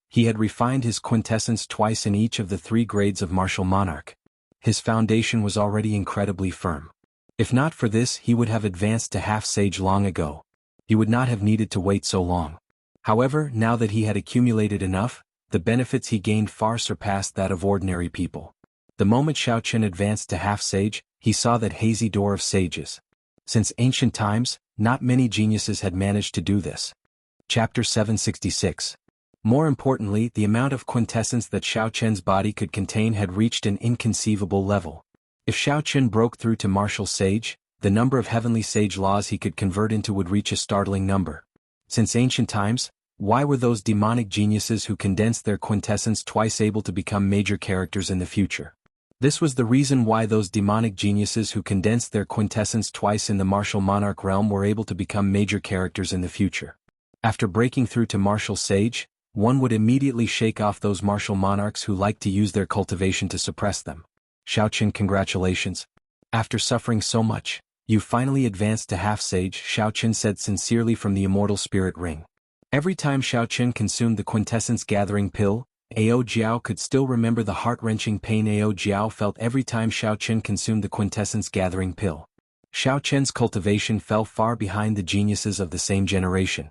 S1: He had refined his quintessence twice in each of the 3 grades of martial monarch. His foundation was already incredibly firm. If not for this, he would have advanced to half-sage long ago. He would not have needed to wait so long. However, now that he had accumulated enough, the benefits he gained far surpassed that of ordinary people. The moment Xiaochen advanced to half-sage, he saw that hazy door of sages. Since ancient times, not many geniuses had managed to do this. Chapter 766. More importantly, the amount of quintessence that Xiaochen's body could contain had reached an inconceivable level. If Xiaochen broke through to martial sage, the number of heavenly sage laws he could convert into would reach a startling number. Since ancient times, why were those demonic geniuses who condensed their quintessence twice able to become major characters in the future? This was the reason why those demonic geniuses who condensed their quintessence twice in the martial monarch realm were able to become major characters in the future. After breaking through to martial sage, one would immediately shake off those martial monarchs who liked to use their cultivation to suppress them. Xiaochen, congratulations. After suffering so much, you finally advanced to half-sage, Xiaochen said sincerely from the immortal spirit ring. Every time Xiaochen consumed the quintessence gathering pill, Ao Jiao could still remember the heart-wrenching pain Ao Jiao felt every time Xiaochen consumed the quintessence gathering pill. Xiaochen's cultivation fell far behind the geniuses of the same generation.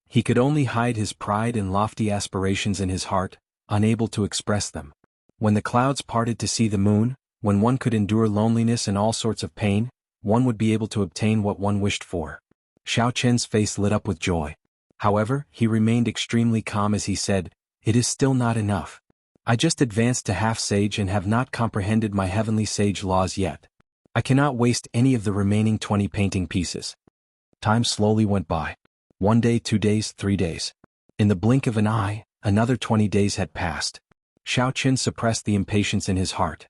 S1: He could only hide his pride and lofty aspirations in his heart, unable to express them. When the clouds parted to see the moon, when one could endure loneliness and all sorts of pain, one would be able to obtain what one wished for. Xiaochen's face lit up with joy. However, he remained extremely calm as he said, "It is still not enough. I just advanced to half-sage and have not comprehended my heavenly sage laws yet. I cannot waste any of the remaining 20 painting pieces." Time slowly went by. 1 day, 2 days, 3 days. In the blink of an eye, another 20 days had passed. Xiaochen suppressed the impatience in his heart.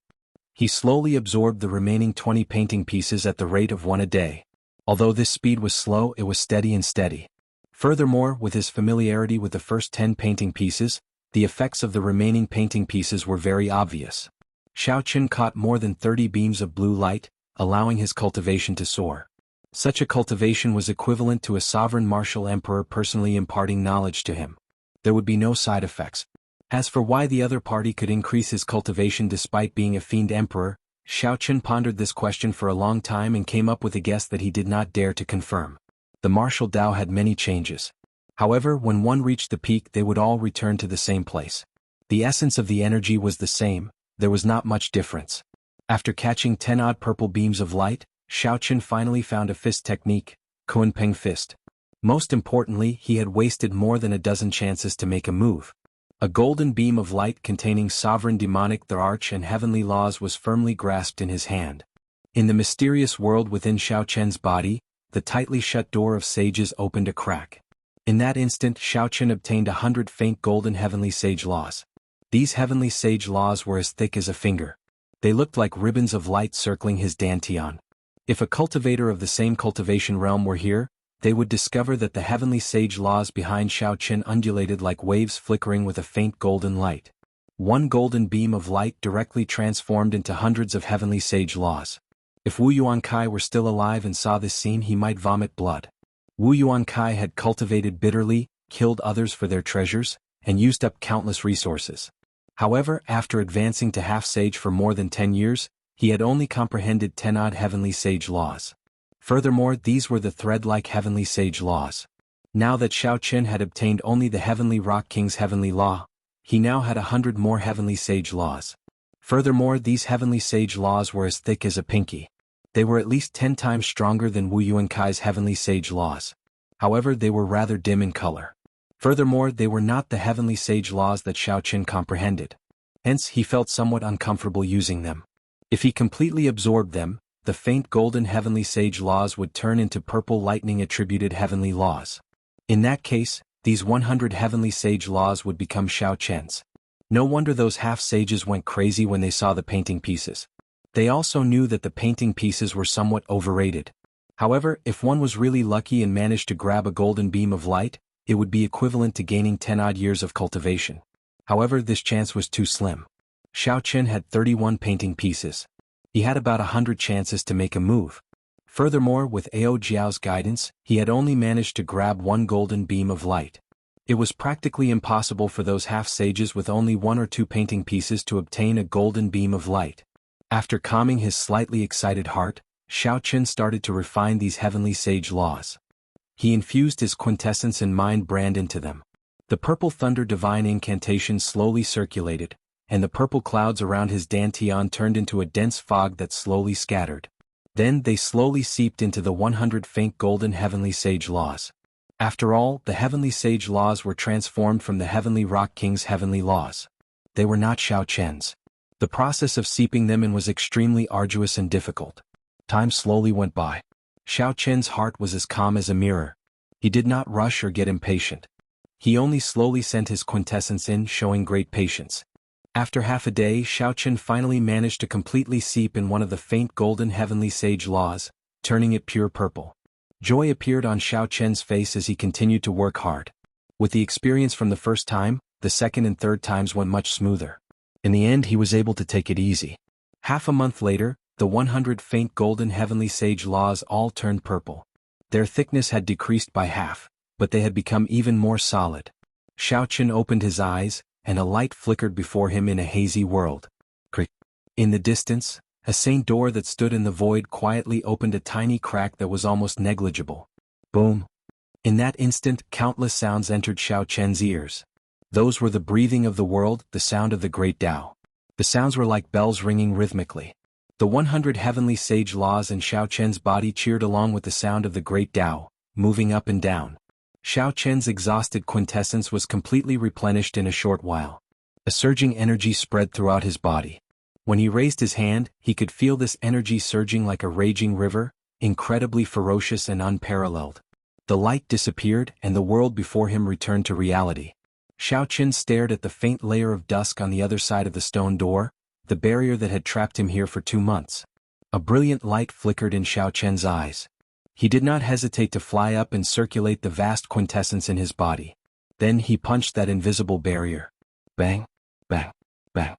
S1: He slowly absorbed the remaining 20 painting pieces at the rate of 1 a day. Although this speed was slow, it was steady and steady. Furthermore, with his familiarity with the first 10 painting pieces, the effects of the remaining painting pieces were very obvious. Xiaochen caught more than 30 beams of blue light, allowing his cultivation to soar. Such a cultivation was equivalent to a sovereign martial emperor personally imparting knowledge to him. There would be no side effects. As for why the other party could increase his cultivation despite being a fiend emperor, Xiaochen pondered this question for a long time and came up with a guess that he did not dare to confirm. The martial Tao had many changes. However, when one reached the peak, they would all return to the same place. The essence of the energy was the same, there was not much difference. After catching 10-odd purple beams of light, Xiaochen finally found a fist technique, Kunpeng fist. Most importantly, he had wasted more than a dozen chances to make a move. A golden beam of light containing sovereign demonic the arch and heavenly laws was firmly grasped in his hand. In the mysterious world within Xiaochen's body, the tightly shut door of sages opened a crack. In that instant, Xiaochen obtained 100 faint golden heavenly sage laws. These heavenly sage laws were as thick as a finger. They looked like ribbons of light circling his dantian. If a cultivator of the same cultivation realm were here, they would discover that the heavenly sage laws behind Xiaochen undulated like waves flickering with a faint golden light. One golden beam of light directly transformed into hundreds of heavenly sage laws. If Wu Yuankai were still alive and saw this scene, he might vomit blood. Wu Yuankai had cultivated bitterly, killed others for their treasures, and used up countless resources. However, after advancing to half-sage for more than 10 years, he had only comprehended 10-odd heavenly sage laws. Furthermore, these were the thread-like heavenly sage laws. Now that Xiaochen had obtained only the heavenly rock king's heavenly law, he now had 100 more heavenly sage laws. Furthermore, these heavenly sage laws were as thick as a pinky. They were at least 10 times stronger than Wu Yuankai's heavenly sage laws. However, they were rather dim in color. Furthermore, they were not the heavenly sage laws that Xiaoqin comprehended. Hence, he felt somewhat uncomfortable using them. If he completely absorbed them, the faint golden heavenly sage laws would turn into purple lightning attributed heavenly laws. In that case, these 100 heavenly sage laws would become Xiaoqian's. No wonder those half-sages went crazy when they saw the painting pieces. They also knew that the painting pieces were somewhat overrated. However, if one was really lucky and managed to grab a golden beam of light, it would be equivalent to gaining 10-odd years of cultivation. However, this chance was too slim. Xiaoqin had 31 painting pieces. He had about 100 chances to make a move. Furthermore, with Ao Jiao's guidance, he had only managed to grab one golden beam of light. It was practically impossible for those half-sages with only 1 or 2 painting pieces to obtain a golden beam of light. After calming his slightly excited heart, Xiaoqin started to refine these heavenly sage laws. He infused his quintessence and mind brand into them. The purple thunder divine incantation slowly circulated, and the purple clouds around his dantian turned into a dense fog that slowly scattered. Then they slowly seeped into the 100 faint golden heavenly sage laws. After all, the heavenly sage laws were transformed from the heavenly rock king's heavenly laws. They were not Xiaoqian's. The process of seeping them in was extremely arduous and difficult. Time slowly went by. Xiaoqian's heart was as calm as a mirror. He did not rush or get impatient. He only slowly sent his quintessence in, showing great patience. After half a day, Xiaoqin finally managed to completely seep in one of the faint golden heavenly sage laws, turning it pure purple. Joy appeared on Xiaoqian's face as he continued to work hard. With the experience from the first time, the second and third times went much smoother. In the end, he was able to take it easy. Half a month later, the 100 faint golden heavenly sage laws all turned purple. Their thickness had decreased by half, but they had become even more solid. Xiaoqin opened his eyes, and a light flickered before him in a hazy world. In the distance, a saint door that stood in the void quietly opened a tiny crack that was almost negligible. Boom! In that instant, countless sounds entered Xiaoqian's ears. Those were the breathing of the world, the sound of the great Tao. The sounds were like bells ringing rhythmically. The 100 heavenly sage laws and Xiaoqian's body cheered along with the sound of the great Tao, moving up and down. Xiaoqian's exhausted quintessence was completely replenished in a short while. A surging energy spread throughout his body. When he raised his hand, he could feel this energy surging like a raging river, incredibly ferocious and unparalleled. The light disappeared and the world before him returned to reality. Xiaoqin stared at the faint layer of dusk on the other side of the stone door, the barrier that had trapped him here for 2 months. A brilliant light flickered in Xiaoqian's eyes. He did not hesitate to fly up and circulate the vast quintessence in his body. Then he punched that invisible barrier. Bang, bang, bang.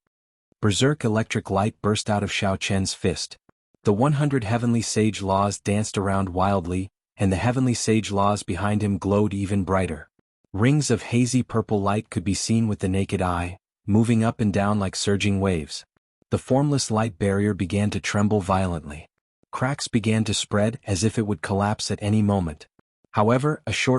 S1: Berserk electric light burst out of Xiaoqian's fist. The 100 heavenly sage laws danced around wildly, and the heavenly sage laws behind him glowed even brighter. Rings of hazy purple light could be seen with the naked eye, moving up and down like surging waves. The formless light barrier began to tremble violently. Cracks began to spread as if it would collapse at any moment. However, after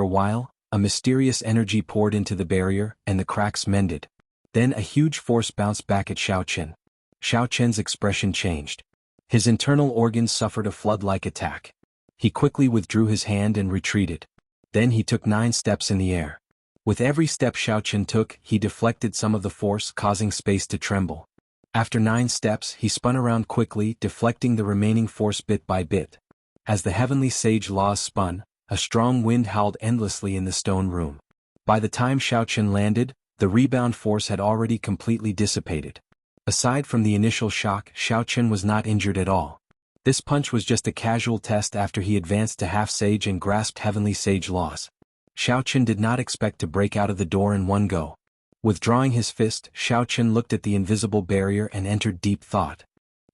S1: a while, a mysterious energy poured into the barrier, and the cracks mended. Then a huge force bounced back at Xiaoqin. Xiaoqian's expression changed. His internal organs suffered a flood-like attack. He quickly withdrew his hand and retreated. Then he took 9 steps in the air. With every step Xiaoqin took, he deflected some of the force, causing space to tremble. After 9 steps, he spun around quickly, deflecting the remaining force bit by bit. As the heavenly sage laws spun, a strong wind howled endlessly in the stone room. By the time Xiaoqin landed, the rebound force had already completely dissipated. Aside from the initial shock, Xiaoqin was not injured at all. This punch was just a casual test after he advanced to half-sage and grasped heavenly sage laws. Xiaoqin did not expect to break out of the door in one go. Withdrawing his fist, Xiaoqin looked at the invisible barrier and entered deep thought.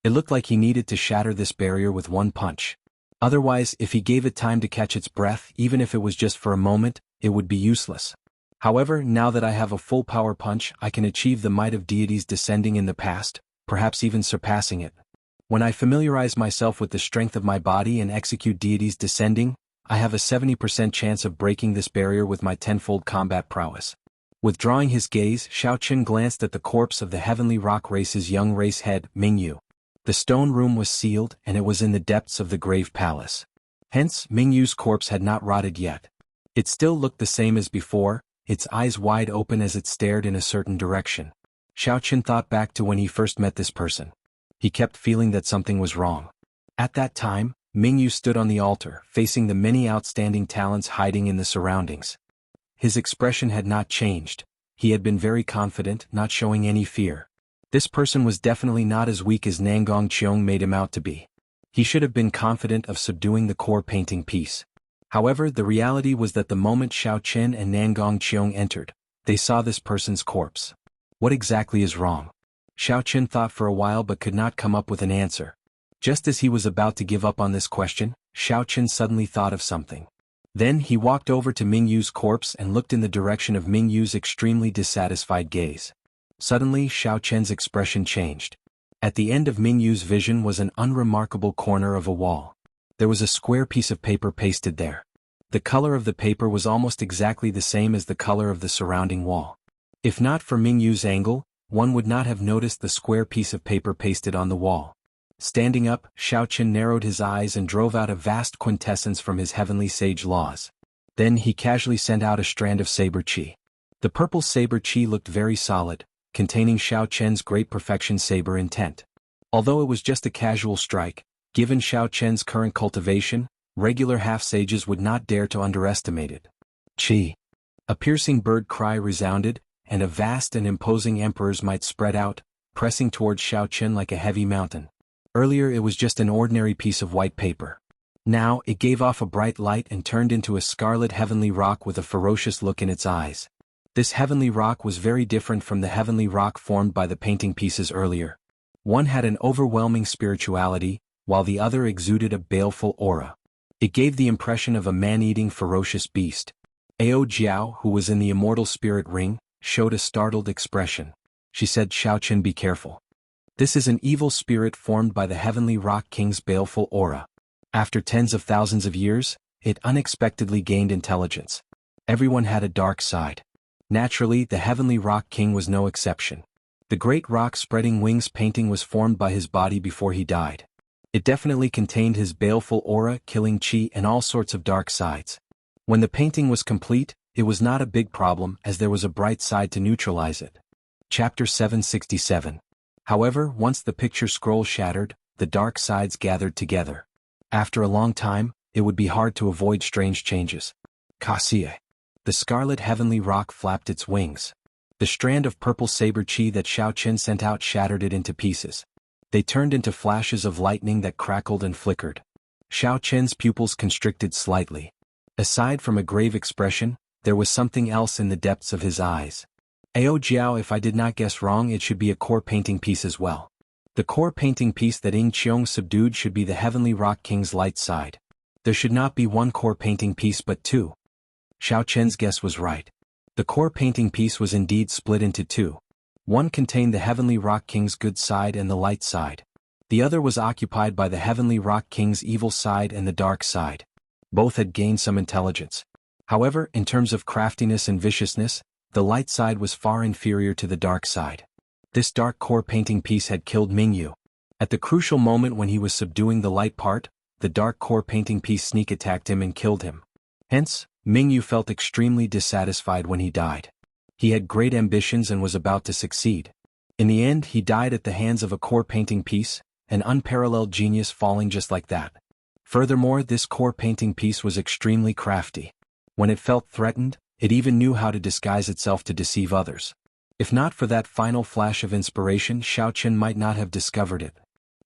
S1: It looked like he needed to shatter this barrier with one punch. Otherwise, if he gave it time to catch its breath, even if it was just for a moment, it would be useless. However, now that I have a full power punch, I can achieve the might of deities descending in the past, perhaps even surpassing it. When I familiarize myself with the strength of my body and execute deities descending, I have a 70% chance of breaking this barrier with my tenfold combat prowess. Withdrawing his gaze, Xiaoqin glanced at the corpse of the heavenly rock race's young race head, Mingyu. The stone room was sealed, and it was in the depths of the grave palace. Hence, Mingyu's corpse had not rotted yet. It still looked the same as before, its eyes wide open as it stared in a certain direction. Xiao Qin thought back to when he first met this person. He kept feeling that something was wrong. At that time, Mingyu stood on the altar, facing the many outstanding talents hiding in the surroundings. His expression had not changed. He had been very confident, not showing any fear. This person was definitely not as weak as Nangong Qiong made him out to be. He should have been confident of subduing the core painting piece. However, the reality was that the moment Xiao Qin and Nangong Qiong entered, they saw this person's corpse. What exactly is wrong? Xiao Qin thought for a while but could not come up with an answer. Just as he was about to give up on this question, Xiao Qin suddenly thought of something. Then he walked over to Mingyu's corpse and looked in the direction of Mingyu's extremely dissatisfied gaze. Suddenly Xiao Qin's expression changed. At the end of Mingyu's vision was an unremarkable corner of a wall. There was a square piece of paper pasted there. The color of the paper was almost exactly the same as the color of the surrounding wall. If not for Mingyu's angle, one would not have noticed the square piece of paper pasted on the wall. Standing up, Xiao Qin narrowed his eyes and drove out a vast quintessence from his heavenly sage laws. Then he casually sent out a strand of saber qi. The purple saber qi looked very solid, containing Xiao Qian's great perfection saber intent. Although it was just a casual strike, given Xiao Qian's current cultivation, regular half-sages would not dare to underestimate it. Qi. A piercing bird cry resounded, and a vast and imposing emperor's might spread out, pressing towards Xiao Qin like a heavy mountain. Earlier it was just an ordinary piece of white paper. Now it gave off a bright light and turned into a scarlet heavenly rock with a ferocious look in its eyes. This heavenly rock was very different from the heavenly rock formed by the painting pieces earlier. One had an overwhelming spirituality, while the other exuded a baleful aura. It gave the impression of a man-eating ferocious beast. Ao Jiao, who was in the immortal spirit ring, showed a startled expression. She said, "Xiao Qin, be careful. This is an evil spirit formed by the heavenly rock king's baleful aura. After tens of thousands of years, it unexpectedly gained intelligence. Everyone had a dark side. Naturally, the heavenly rock king was no exception. The great rock spreading wings painting was formed by his body before he died. It definitely contained his baleful aura, killing qi and all sorts of dark sides. When the painting was complete, it was not a big problem as there was a bright side to neutralize it." Chapter 767. However, once the picture scroll shattered, the dark sides gathered together. After a long time, it would be hard to avoid strange changes. Kasie. The scarlet heavenly rock flapped its wings. The strand of purple saber qi that Xiao Qin sent out shattered it into pieces. They turned into flashes of lightning that crackled and flickered. Xiao Qin's pupils constricted slightly. Aside from a grave expression, there was something else in the depths of his eyes. Ao Jiao, if I did not guess wrong, it should be a core painting piece as well. The core painting piece that Ying Qiong subdued should be the heavenly rock king's light side. There should not be one core painting piece but two. Xiao Qin's guess was right. The core painting piece was indeed split into two. One contained the heavenly rock king's good side and the light side. The other was occupied by the heavenly rock king's evil side and the dark side. Both had gained some intelligence. However, in terms of craftiness and viciousness, the light side was far inferior to the dark side. This dark core painting piece had killed Mingyu. At the crucial moment when he was subduing the light part, the dark core painting piece sneak attacked him and killed him. Hence, Mingyu felt extremely dissatisfied when he died. He had great ambitions and was about to succeed. In the end, he died at the hands of a core painting piece, an unparalleled genius falling just like that. Furthermore, this core painting piece was extremely crafty. When it felt threatened, it even knew how to disguise itself to deceive others. If not for that final flash of inspiration, Xiao Qin might not have discovered it.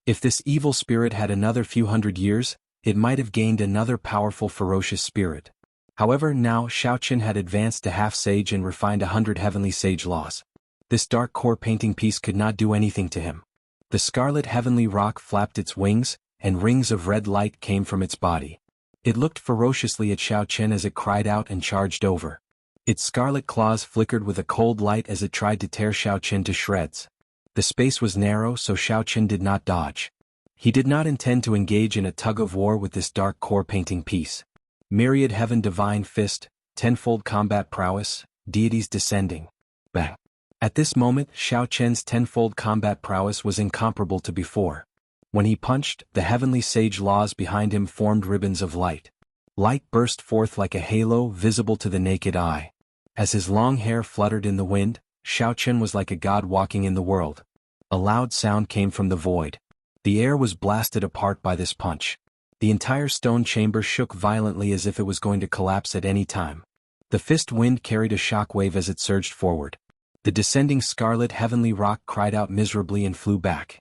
S1: If this evil spirit had another few hundred years, it might have gained another powerful ferocious spirit. However, now Xiao Qin had advanced to half-sage and refined 100 heavenly sage laws. This dark core painting piece could not do anything to him. The scarlet heavenly rock flapped its wings, and rings of red light came from its body. It looked ferociously at Xiao Qin as it cried out and charged over. Its scarlet claws flickered with a cold light as it tried to tear Xiao Qin to shreds. The space was narrow, so Xiao Qin did not dodge. He did not intend to engage in a tug-of-war with this dark core painting piece. Myriad heaven divine fist, tenfold combat prowess, deities descending. Bang. At this moment, Xiao Qin's tenfold combat prowess was incomparable to before. When he punched, the heavenly sage laws behind him formed ribbons of light. Light burst forth like a halo visible to the naked eye. As his long hair fluttered in the wind, Xiao Chen was like a god walking in the world. A loud sound came from the void. The air was blasted apart by this punch. The entire stone chamber shook violently as if it was going to collapse at any time. The fist wind carried a shockwave as it surged forward. The descending scarlet heavenly rock cried out miserably and flew back.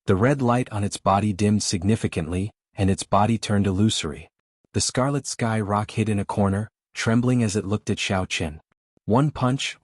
S1: The red light on its body dimmed significantly, and its body turned illusory. The scarlet sky rock hid in a corner, trembling as it looked at Xiao Chen. One punch,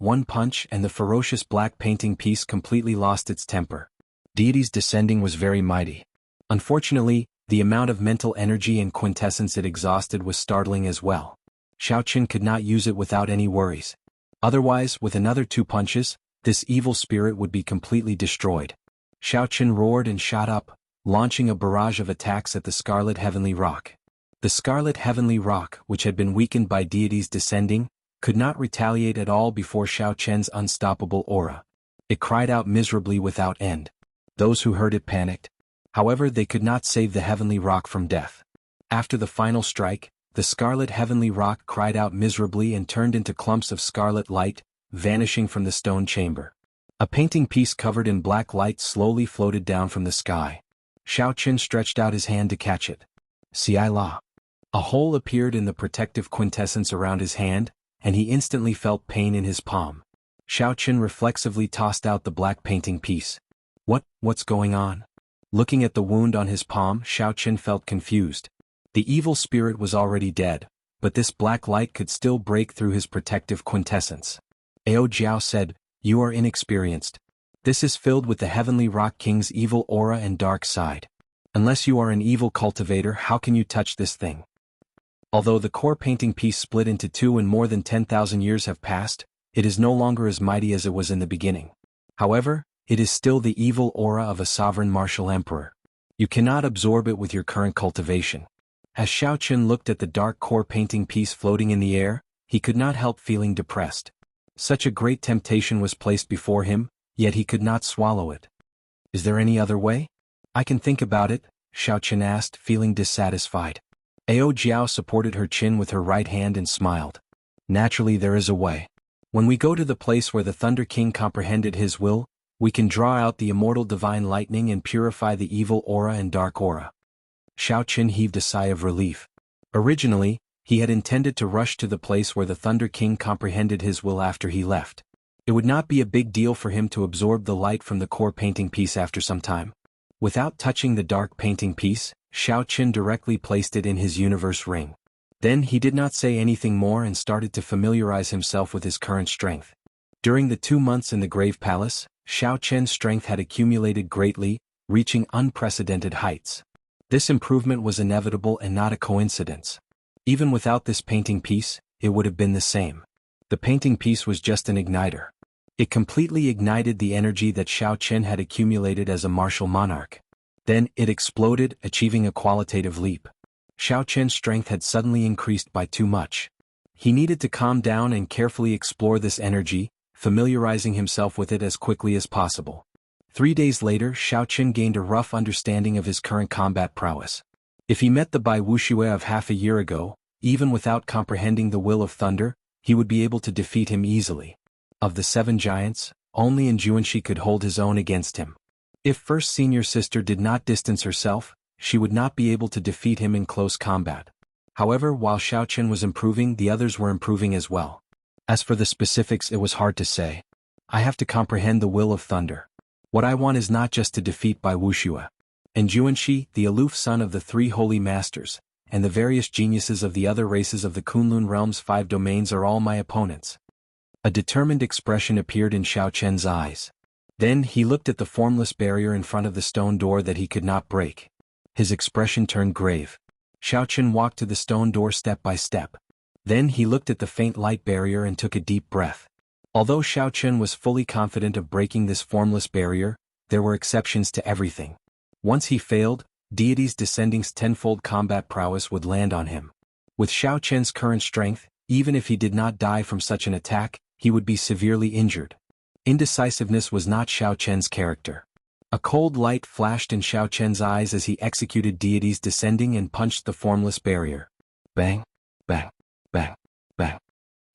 S1: and the ferocious black painting piece completely lost its temper. Deity's descending was very mighty. Unfortunately, the amount of mental energy and quintessence it exhausted was startling as well. Xiao Chen could not use it without any worries. Otherwise, with another 2 punches, this evil spirit would be completely destroyed. Xiao Chen roared and shot up, launching a barrage of attacks at the Scarlet Heavenly Rock. The Scarlet Heavenly Rock, which had been weakened by deities descending, could not retaliate at all before Xiao Chen's unstoppable aura. It cried out miserably without end. Those who heard it panicked. However, they could not save the Heavenly Rock from death. After the final strike, the Scarlet Heavenly Rock cried out miserably and turned into clumps of scarlet light, vanishing from the stone chamber. A painting piece covered in black light slowly floated down from the sky. Xiao Chen stretched out his hand to catch it. Xiai La. A hole appeared in the protective quintessence around his hand, and he instantly felt pain in his palm. Xiao Chen reflexively tossed out the black painting piece. What's going on? Looking at the wound on his palm, Xiao Chen felt confused. The evil spirit was already dead, but this black light could still break through his protective quintessence. Ao Jiao said, "You are inexperienced. This is filled with the Heavenly Rock King's evil aura and dark side. Unless you are an evil cultivator, how can you touch this thing?" Although the core painting piece split into 2 and more than 10,000 years have passed, it is no longer as mighty as it was in the beginning. However, it is still the evil aura of a sovereign martial emperor. You cannot absorb it with your current cultivation. As Xiao Chen looked at the dark core painting piece floating in the air, he could not help feeling depressed. Such a great temptation was placed before him, yet he could not swallow it. Is there any other way? I can think about it, Xiao Chen asked, feeling dissatisfied. Ao Jiao supported her chin with her right hand and smiled. Naturally, there is a way. When we go to the place where the Thunder King comprehended his will, we can draw out the immortal divine lightning and purify the evil aura and dark aura. Xiao Chen heaved a sigh of relief. Originally, he had intended to rush to the place where the Thunder King comprehended his will after he left. It would not be a big deal for him to absorb the light from the core painting piece after some time. Without touching the dark painting piece, Xiao Chen directly placed it in his universe ring. Then he did not say anything more and started to familiarize himself with his current strength. During the 2 months in the Grave Palace, Xiao Chen's strength had accumulated greatly, reaching unprecedented heights. This improvement was inevitable and not a coincidence. Even without this painting piece, it would have been the same. The painting piece was just an igniter. It completely ignited the energy that Xiao Chen had accumulated as a martial monarch. Then it exploded, achieving a qualitative leap. Xiao Chen's strength had suddenly increased by too much. He needed to calm down and carefully explore this energy, familiarizing himself with it as quickly as possible. 3 days later, Xiao Chen gained a rough understanding of his current combat prowess. If he met the Bai Wuxia of half a year ago, even without comprehending the will of thunder, he would be able to defeat him easily. Of the 7 giants, only Jianghu could hold his own against him. If First Senior Sister did not distance herself, she would not be able to defeat him in close combat. However, while Xiao Chen was improving, the others were improving as well. As for the specifics, it was hard to say. I have to comprehend the will of thunder. What I want is not just to defeat Bai Wuxia. And Jianghu, the aloof son of the 3 holy masters, and the various geniuses of the other races of the Kunlun realm's 5 domains are all my opponents. A determined expression appeared in Xiao Chen's eyes. Then he looked at the formless barrier in front of the stone door that he could not break. His expression turned grave. Xiao Chen walked to the stone door step by step. Then he looked at the faint light barrier and took a deep breath. Although Xiao Chen was fully confident of breaking this formless barrier, there were exceptions to everything. Once he failed, deities descending's tenfold combat prowess would land on him. With Xiao Chen's current strength, even if he did not die from such an attack, he would be severely injured. Indecisiveness was not Xiao Chen's character. A cold light flashed in Xiao Chen's eyes as he executed deities descending and punched the formless barrier. Bang! bang, bang, bang.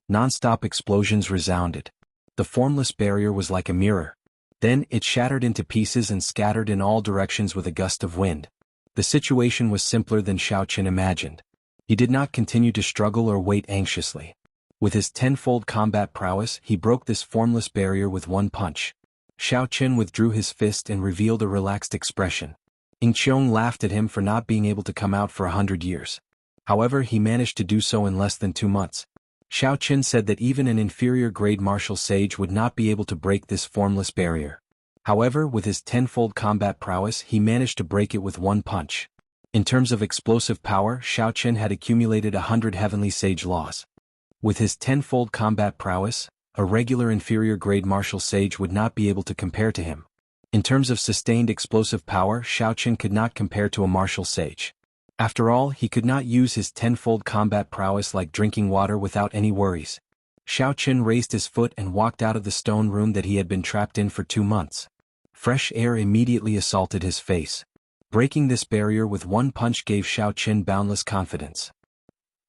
S1: Non-stop explosions resounded. The formless barrier was like a mirror. Then it shattered into pieces and scattered in all directions with a gust of wind. The situation was simpler than Xiao Qin imagined. He did not continue to struggle or wait anxiously. With his tenfold combat prowess, he broke this formless barrier with one punch. Xiao Qin withdrew his fist and revealed a relaxed expression. Ying Qiong laughed at him for not being able to come out for 100 years. However, he managed to do so in less than 2 months. Xiao Qin said that even an inferior-grade martial sage would not be able to break this formless barrier. However, with his tenfold combat prowess, he managed to break it with one punch. In terms of explosive power, Xiao Qin had accumulated 100 heavenly sage laws. With his tenfold combat prowess, a regular inferior-grade martial sage would not be able to compare to him. In terms of sustained explosive power, Xiao Qin could not compare to a martial sage. After all, he could not use his tenfold combat prowess like drinking water without any worries. Xiao Qin raised his foot and walked out of the stone room that he had been trapped in for 2 months. Fresh air immediately assaulted his face. Breaking this barrier with one punch gave Xiao Qin boundless confidence.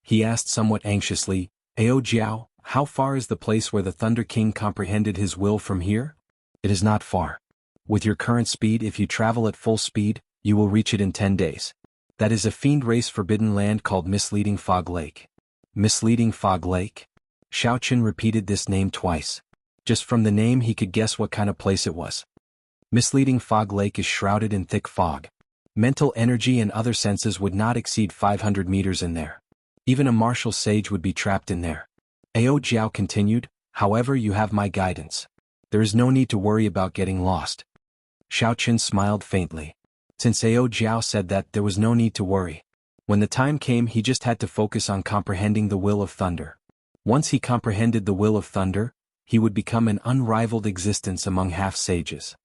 S1: He asked somewhat anxiously, "Ao Jiao, how far is the place where the Thunder King comprehended his will from here?" "It is not far. With your current speed, if you travel at full speed, you will reach it in 10 days. That is a fiend race forbidden land called Misleading Fog Lake." Misleading Fog Lake? Xiao Qin repeated this name twice. Just from the name he could guess what kind of place it was. Misleading Fog Lake is shrouded in thick fog. Mental energy and other senses would not exceed 500 meters in there. Even a martial sage would be trapped in there. Ao Jiao continued, "However, you have my guidance. There is no need to worry about getting lost." Xiao Qin smiled faintly. Since Ao Jiao said that, there was no need to worry. When the time came, he just had to focus on comprehending the will of thunder. Once he comprehended the will of thunder, he would become an unrivaled existence among half-sages.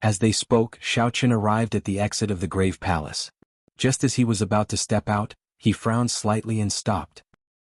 S1: As they spoke, Xiao Qin arrived at the exit of the Grave Palace. Just as he was about to step out, he frowned slightly and stopped.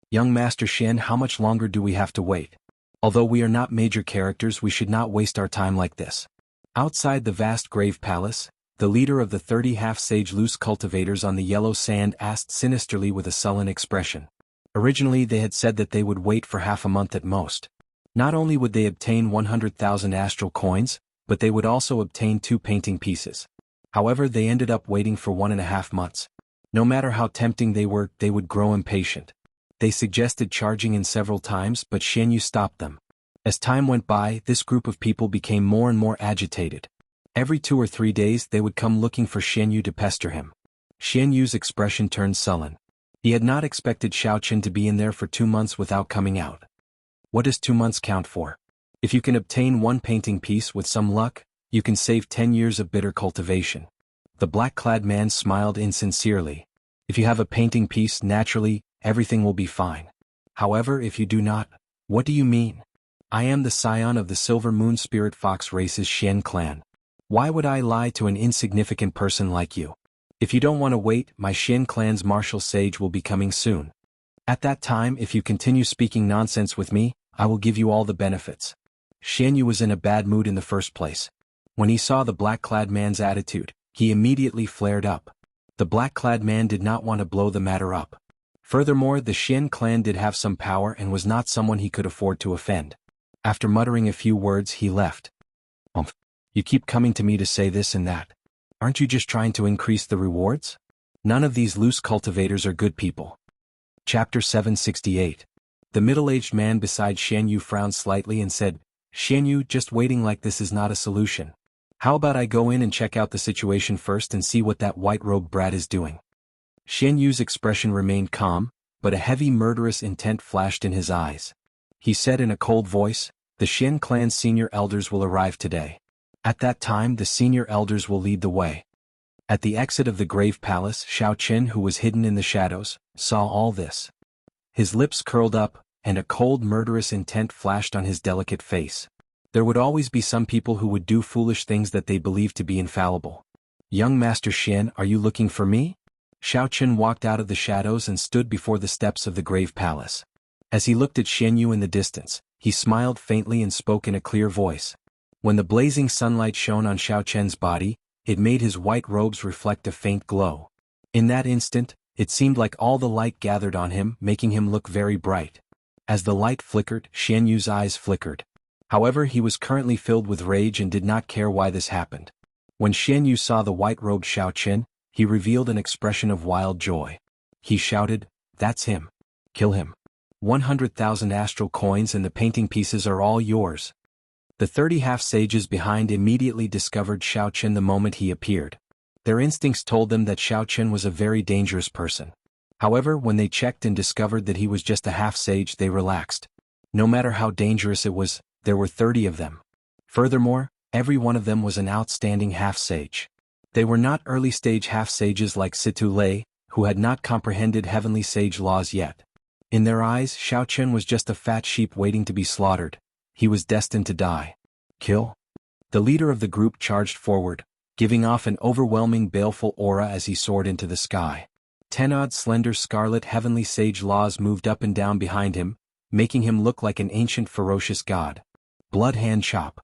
S1: "Young Master Xian, how much longer do we have to wait? Although we are not major characters, we should not waste our time like this." Outside the vast Grave Palace, the leader of the 30 half-sage loose cultivators on the yellow sand asked sinisterly with a sullen expression. Originally they had said that they would wait for half a month at most. Not only would they obtain 100,000 astral coins, but they would also obtain 2 painting pieces. However, they ended up waiting for 1.5 months. No matter how tempting they were, they would grow impatient. They suggested charging in several times, but Xianyu stopped them. As time went by, this group of people became more and more agitated. Every 2 or 3 days they would come looking for Xianyu to pester him. Xianyu's expression turned sullen. He had not expected Xiao Qin to be in there for 2 months without coming out. What does 2 months count for? If you can obtain 1 painting piece with some luck, you can save 10 years of bitter cultivation. The black-clad man smiled insincerely. If you have a painting piece, naturally, everything will be fine. However, if you do not, what do you mean? I am the scion of the Silver Moon Spirit Fox race's Xian clan. Why would I lie to an insignificant person like you? If you don't want to wait, my Xian clan's martial sage will be coming soon. At that time, if you continue speaking nonsense with me, I will give you all the benefits. Xianyu was in a bad mood in the first place. When he saw the black-clad man's attitude, he immediately flared up. The black-clad man did not want to blow the matter up. Furthermore, the Xian clan did have some power and was not someone he could afford to offend. After muttering a few words, he left. You keep coming to me to say this and that. Aren't you just trying to increase the rewards? None of these loose cultivators are good people. Chapter 768. The middle-aged man beside Xianyu frowned slightly and said, "Xianyu, just waiting like this is not a solution. How about I go in and check out the situation first and see what that white-robed brat is doing?" Xianyu's expression remained calm, but a heavy murderous intent flashed in his eyes. He said in a cold voice, "The Xian clan's senior elders will arrive today. At that time, the senior elders will lead the way." At the exit of the Grave Palace, Xiao Qin, who was hidden in the shadows, saw all this. His lips curled up, and a cold murderous intent flashed on his delicate face. There would always be some people who would do foolish things that they believed to be infallible. "Young Master Xian, are you looking for me?" Xiao Qin walked out of the shadows and stood before the steps of the Grave Palace. As he looked at Xianyu in the distance, he smiled faintly and spoke in a clear voice. When the blazing sunlight shone on Xiao Qian's body, it made his white robes reflect a faint glow. In that instant, It seemed like all the light gathered on him, making him look very bright. As the light flickered, Xian Yu's eyes flickered. However, he was currently filled with rage and did not care why this happened. When Xian Yu saw the white-robed Xiao Qin, he revealed an expression of wild joy. He shouted, "That's him. Kill him. 100,000 astral coins and the painting pieces are all yours." The 30 half-sages behind immediately discovered Xiao Qin the moment he appeared. Their instincts told them that Xiao Qin was a very dangerous person. However, when they checked and discovered that he was just a half-sage, they relaxed. No matter how dangerous it was, there were 30 of them. Furthermore, every one of them was an outstanding half-sage. They were not early-stage half-sages like Situ Lei, who had not comprehended heavenly sage laws yet. In their eyes, Xiao Qin was just a fat sheep waiting to be slaughtered. He was destined to die. Kill? The leader of the group charged forward, giving off an overwhelming baleful aura as he soared into the sky. 10 odd slender scarlet heavenly sage laws moved up and down behind him, making him look like an ancient ferocious god. Blood hand chop.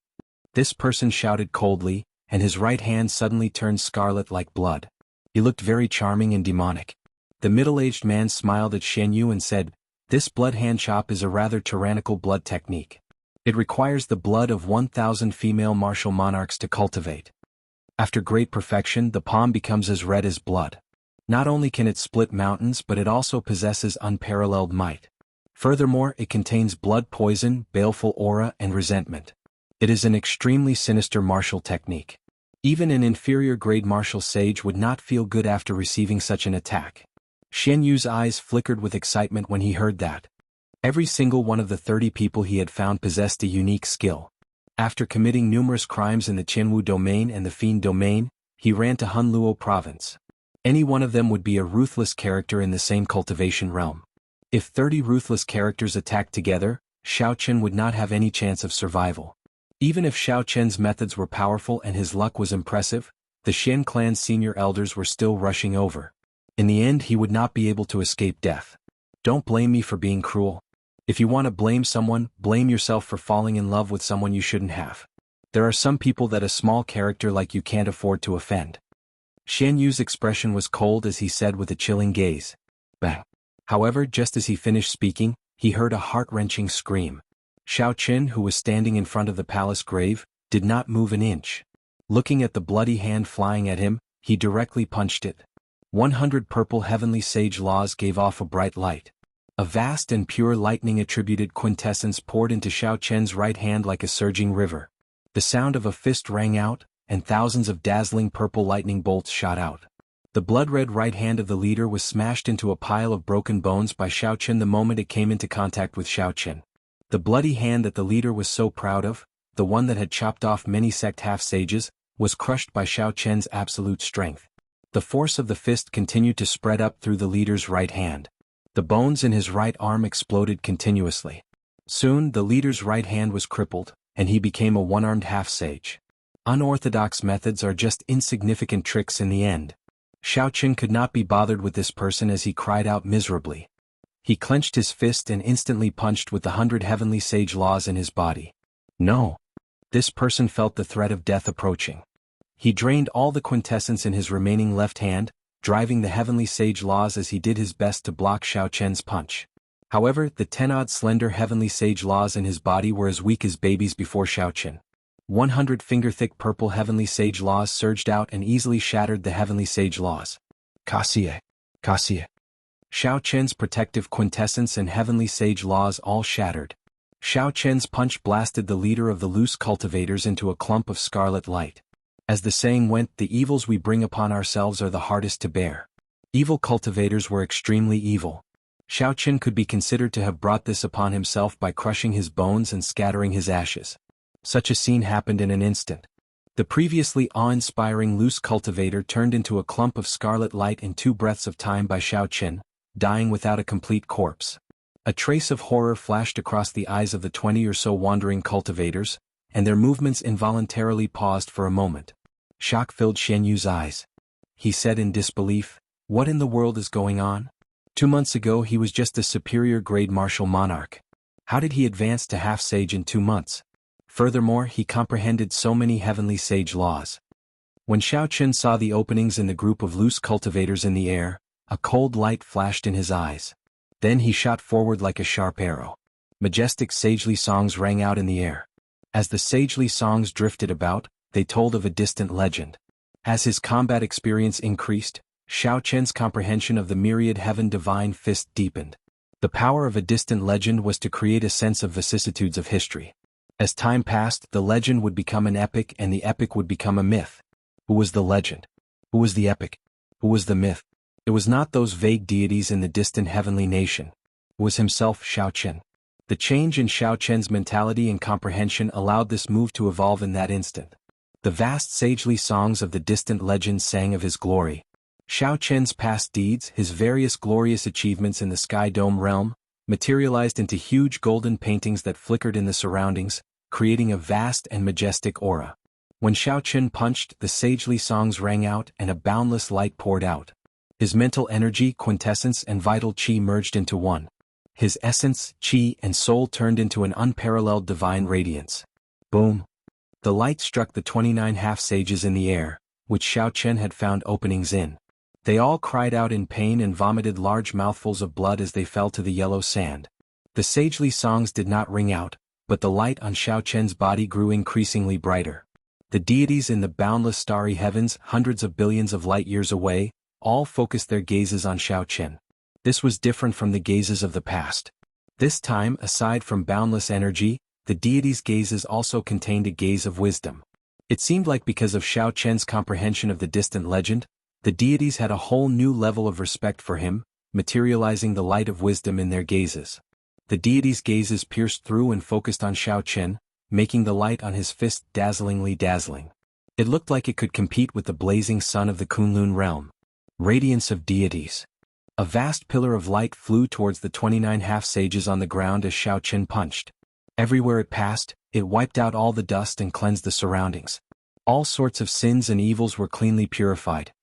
S1: This person shouted coldly, and his right hand suddenly turned scarlet like blood. He looked very charming and demonic. The middle-aged man smiled at Xian Yu and said, "This blood hand chop is a rather tyrannical blood technique. It requires the blood of 1,000 female martial monarchs to cultivate. After great perfection, the palm becomes as red as blood. Not only can it split mountains, but it also possesses unparalleled might. Furthermore, it contains blood poison, baleful aura, and resentment. It is an extremely sinister martial technique. Even an inferior-grade martial sage would not feel good after receiving such an attack." Xian Yu's eyes flickered with excitement when he heard that. Every single one of the 30 people he had found possessed a unique skill. After committing numerous crimes in the Jianghu domain and the Fiend domain, he ran to Hunluo province. Any one of them would be a ruthless character in the same cultivation realm. If 30 ruthless characters attacked together, Xiao Qin would not have any chance of survival. Even if Xiao Qin's methods were powerful and his luck was impressive, the Xian clan's senior elders were still rushing over. In the end, he would not be able to escape death. Don't blame me for being cruel. If you want to blame someone, blame yourself for falling in love with someone you shouldn't have. There are some people that a small character like you can't afford to offend. Xian Yu's expression was cold as he said with a chilling gaze, "Bang." However, just as he finished speaking, he heard a heart-wrenching scream. Xiao Qin, who was standing in front of the palace grave, did not move an inch. Looking at the bloody hand flying at him, he directly punched it. 100 purple heavenly sage laws gave off a bright light. A vast and pure lightning-attributed quintessence poured into Xiao Qin's right hand like a surging river. The sound of a fist rang out, and thousands of dazzling purple lightning bolts shot out. The blood-red right hand of the leader was smashed into a pile of broken bones by Xiao Qin the moment it came into contact with Xiao Qin. The bloody hand that the leader was so proud of, the one that had chopped off many sect half-sages, was crushed by Xiao Qin's absolute strength. The force of the fist continued to spread up through the leader's right hand. The bones in his right arm exploded continuously. Soon, the leader's right hand was crippled, and he became a one-armed half-sage. Unorthodox methods are just insignificant tricks in the end. Xiao Qin could not be bothered with this person as he cried out miserably. He clenched his fist and instantly punched with the 100 heavenly sage laws in his body. No. This person felt the threat of death approaching. He drained all the quintessence in his remaining left hand, driving the heavenly sage laws as he did his best to block Xiao Qin's punch. However, the 10-odd slender heavenly sage laws in his body were as weak as babies before Xiao Qin. 100 finger-thick purple heavenly sage laws surged out and easily shattered the heavenly sage laws. Cassie. Xiao Qin's protective quintessence and heavenly sage laws all shattered. Xiao Qin's punch blasted the leader of the loose cultivators into a clump of scarlet light. As the saying went, the evils we bring upon ourselves are the hardest to bear. Evil cultivators were extremely evil. Xiao Qin could be considered to have brought this upon himself by crushing his bones and scattering his ashes. Such a scene happened in an instant. The previously awe-inspiring loose cultivator turned into a clump of scarlet light in 2 breaths of time by Xiao Qin, dying without a complete corpse. A trace of horror flashed across the eyes of the 20 or so wandering cultivators, and their movements involuntarily paused for a moment. Shock filled Xian Yu's eyes. He said in disbelief, "What in the world is going on? 2 months ago he was just a superior-grade martial monarch. How did he advance to half-sage in 2 months? Furthermore, he comprehended so many heavenly sage laws." When Xiao Qin saw the openings in the group of loose cultivators in the air, A cold light flashed in his eyes. Then he shot forward like a sharp arrow. Majestic sagely songs rang out in the air. As the sagely songs drifted about, they told of a distant legend. As his combat experience increased, Xiao Chen's comprehension of the myriad heaven divine fist deepened. The power of a distant legend was to create a sense of vicissitudes of history. As time passed, the legend would become an epic and the epic would become a myth. Who was the legend? Who was the epic? Who was the myth? It was not those vague deities in the distant heavenly nation. It was himself, Xiao Chen. The change in Xiao Chen's mentality and comprehension allowed this move to evolve in that instant. The vast sagely songs of the distant legend sang of his glory. Xiao Chen's past deeds, his various glorious achievements in the Sky Dome realm, materialized into huge golden paintings that flickered in the surroundings, creating a vast and majestic aura. When Xiao Chen punched, the sagely songs rang out and a boundless light poured out. His mental energy, quintessence and vital qi merged into one. His essence, qi and soul turned into an unparalleled divine radiance. Boom! The light struck the 29 half-sages in the air, which Xiao Chen had found openings in. They all cried out in pain and vomited large mouthfuls of blood as they fell to the yellow sand. The sagely songs did not ring out, but the light on Xiao Chen's body grew increasingly brighter. The deities in the boundless starry heavens, hundreds of billions of light-years away, all focused their gazes on Xiao Chen. This was different from the gazes of the past. This time, aside from boundless energy, the deities' gazes also contained a gaze of wisdom. It seemed like because of Xiao Chen's comprehension of the distant legend, the deities had a whole new level of respect for him, materializing the light of wisdom in their gazes. The deities' gazes pierced through and focused on Xiao Chen, making the light on his fist dazzlingly dazzling. It looked like it could compete with the blazing sun of the Kunlun realm. Radiance of deities. A vast pillar of light flew towards the 29 half-sages on the ground as Xiao Chen punched. Everywhere it passed, it wiped out all the dust and cleansed the surroundings. All sorts of sins and evils were cleanly purified.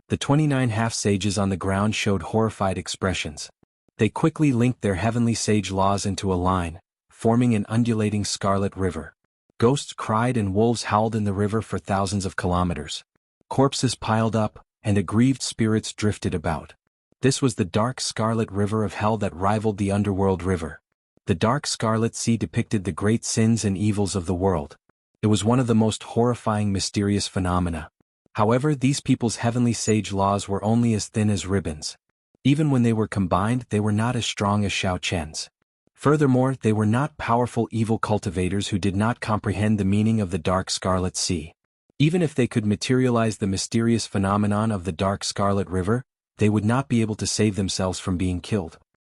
S1: The 29 half-sages on the ground showed horrified expressions. They quickly linked their heavenly sage laws into a line, forming an undulating scarlet river. Ghosts cried and wolves howled in the river for thousands of kilometers. Corpses piled up, and aggrieved spirits drifted about. This was the dark scarlet river of hell that rivaled the underworld river. The dark scarlet sea depicted the great sins and evils of the world. It was one of the most horrifying mysterious phenomena. However, these people's heavenly sage laws were only as thin as ribbons. Even when they were combined, they were not as strong as Xiao Chen's. Furthermore, they were not powerful evil cultivators who did not comprehend the meaning of the dark scarlet sea. Even if they could materialize the mysterious phenomenon of the dark scarlet river, they would not be able to save themselves from being killed.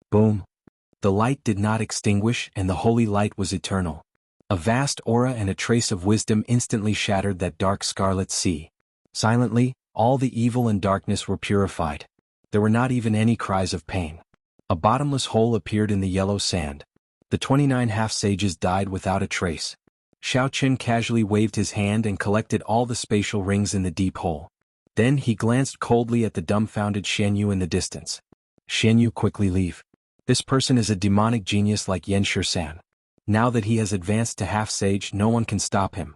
S1: Boom! The light did not extinguish and the holy light was eternal. A vast aura and a trace of wisdom instantly shattered that dark scarlet sea. Silently, all the evil and darkness were purified. There were not even any cries of pain. A bottomless hole appeared in the yellow sand. The 29 half-sages died without a trace. Xiao Chen casually waved his hand and collected all the spatial rings in the deep hole. Then he glanced coldly at the dumbfounded Xianyu in the distance. Xianyu, quickly leave. This person is a demonic genius like Yan Shisan. Now that he has advanced to half-sage, no one can stop him.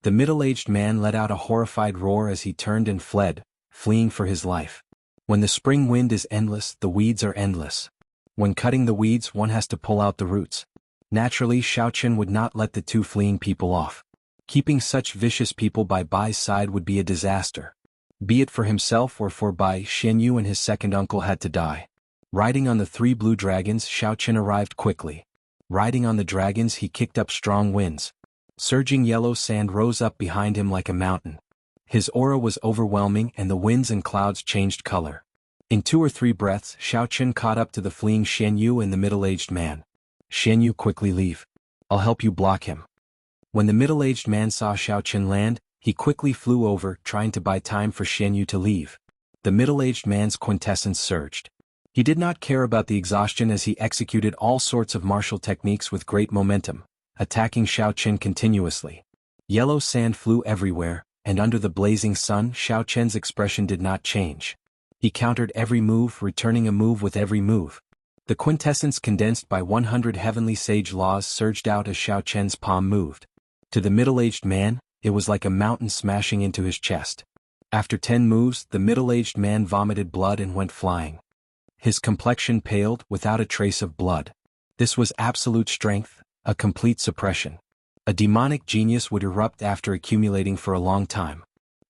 S1: The middle-aged man let out a horrified roar as he turned and fled, fleeing for his life. When the spring wind is endless, the weeds are endless. When cutting the weeds, one has to pull out the roots. Naturally, Xiao Chen would not let the two fleeing people off. Keeping such vicious people by Bai's side would be a disaster. Be it for himself or for Bai, Xianyu and his second uncle had to die. Riding on the 3 blue dragons, Xiao Chen arrived quickly. Riding on the dragons, he kicked up strong winds. Surging yellow sand rose up behind him like a mountain. His aura was overwhelming and the winds and clouds changed color. In 2 or 3 breaths, Xiao Chen caught up to the fleeing Xianyu and the middle-aged man. Xianyu, quickly leave. I'll help you block him. When the middle-aged man saw Xiao Chen land, he quickly flew over, trying to buy time for Xianyu to leave. The middle-aged man's quintessence surged. He did not care about the exhaustion as he executed all sorts of martial techniques with great momentum, attacking Xiao Chen continuously. Yellow sand flew everywhere, and under the blazing sun, Xiao Chen's expression did not change. He countered every move, returning a move with every move. The quintessence condensed by 100 heavenly sage laws surged out as Xiao Chen's palm moved. To the middle-aged man, it was like a mountain smashing into his chest. After 10 moves, the middle-aged man vomited blood and went flying. His complexion paled, without a trace of blood. This was absolute strength, a complete suppression. A demonic genius would erupt after accumulating for a long time.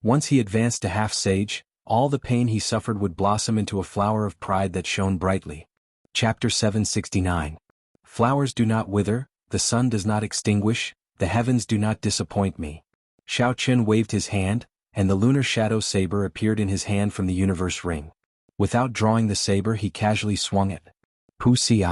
S1: Once he advanced to half-sage, all the pain he suffered would blossom into a flower of pride that shone brightly. Chapter 769. Flowers do not wither, the sun does not extinguish, the heavens do not disappoint me. Xiao Qin waved his hand, and the lunar shadow saber appeared in his hand from the universe ring. Without drawing the saber, he casually swung it. Pu Si.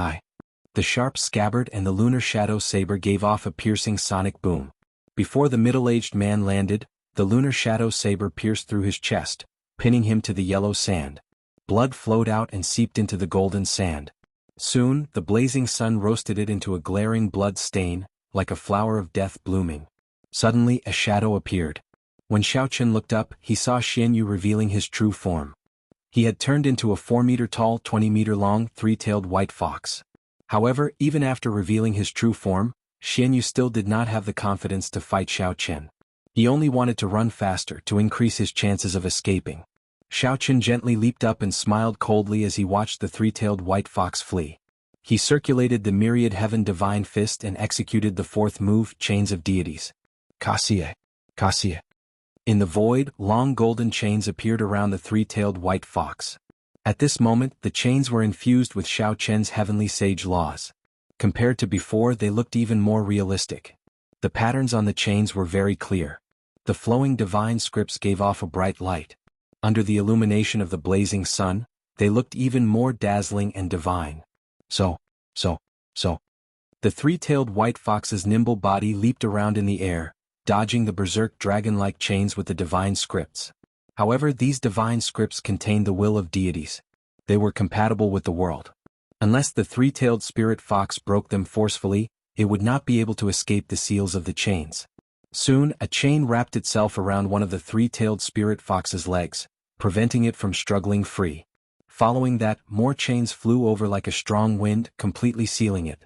S1: The sharp scabbard and the lunar shadow saber gave off a piercing sonic boom. Before the middle-aged man landed, the lunar shadow saber pierced through his chest, pinning him to the yellow sand. Blood flowed out and seeped into the golden sand. Soon, the blazing sun roasted it into a glaring blood stain, like a flower of death blooming. Suddenly, a shadow appeared. When Xiao Qin looked up, he saw Xian Yu revealing his true form. He had turned into a 4-meter-tall, 20-meter-long, 3-tailed white fox. However, even after revealing his true form, Xian Yu still did not have the confidence to fight Xiao Qin. He only wanted to run faster to increase his chances of escaping. Xiao Qin gently leaped up and smiled coldly as he watched the 3-tailed white fox flee. He circulated the myriad heaven divine fist and executed the 4th move, Chains of Deities. Kaxie. Kaxie. In the void, long golden chains appeared around the 3-tailed white fox. At this moment, the chains were infused with Xiao Qian's heavenly sage laws. Compared to before, they looked even more realistic. The patterns on the chains were very clear. The flowing divine scripts gave off a bright light. Under the illumination of the blazing sun, they looked even more dazzling and divine. So. The 3-tailed white fox's nimble body leaped around in the air, dodging the berserk dragon-like chains with the divine scripts. However, these divine scripts contained the will of deities. They were compatible with the world. Unless the 3-tailed spirit fox broke them forcefully, it would not be able to escape the seals of the chains. Soon, a chain wrapped itself around one of the 3-tailed spirit fox's legs, preventing it from struggling free. Following that, more chains flew over like a strong wind, completely sealing it.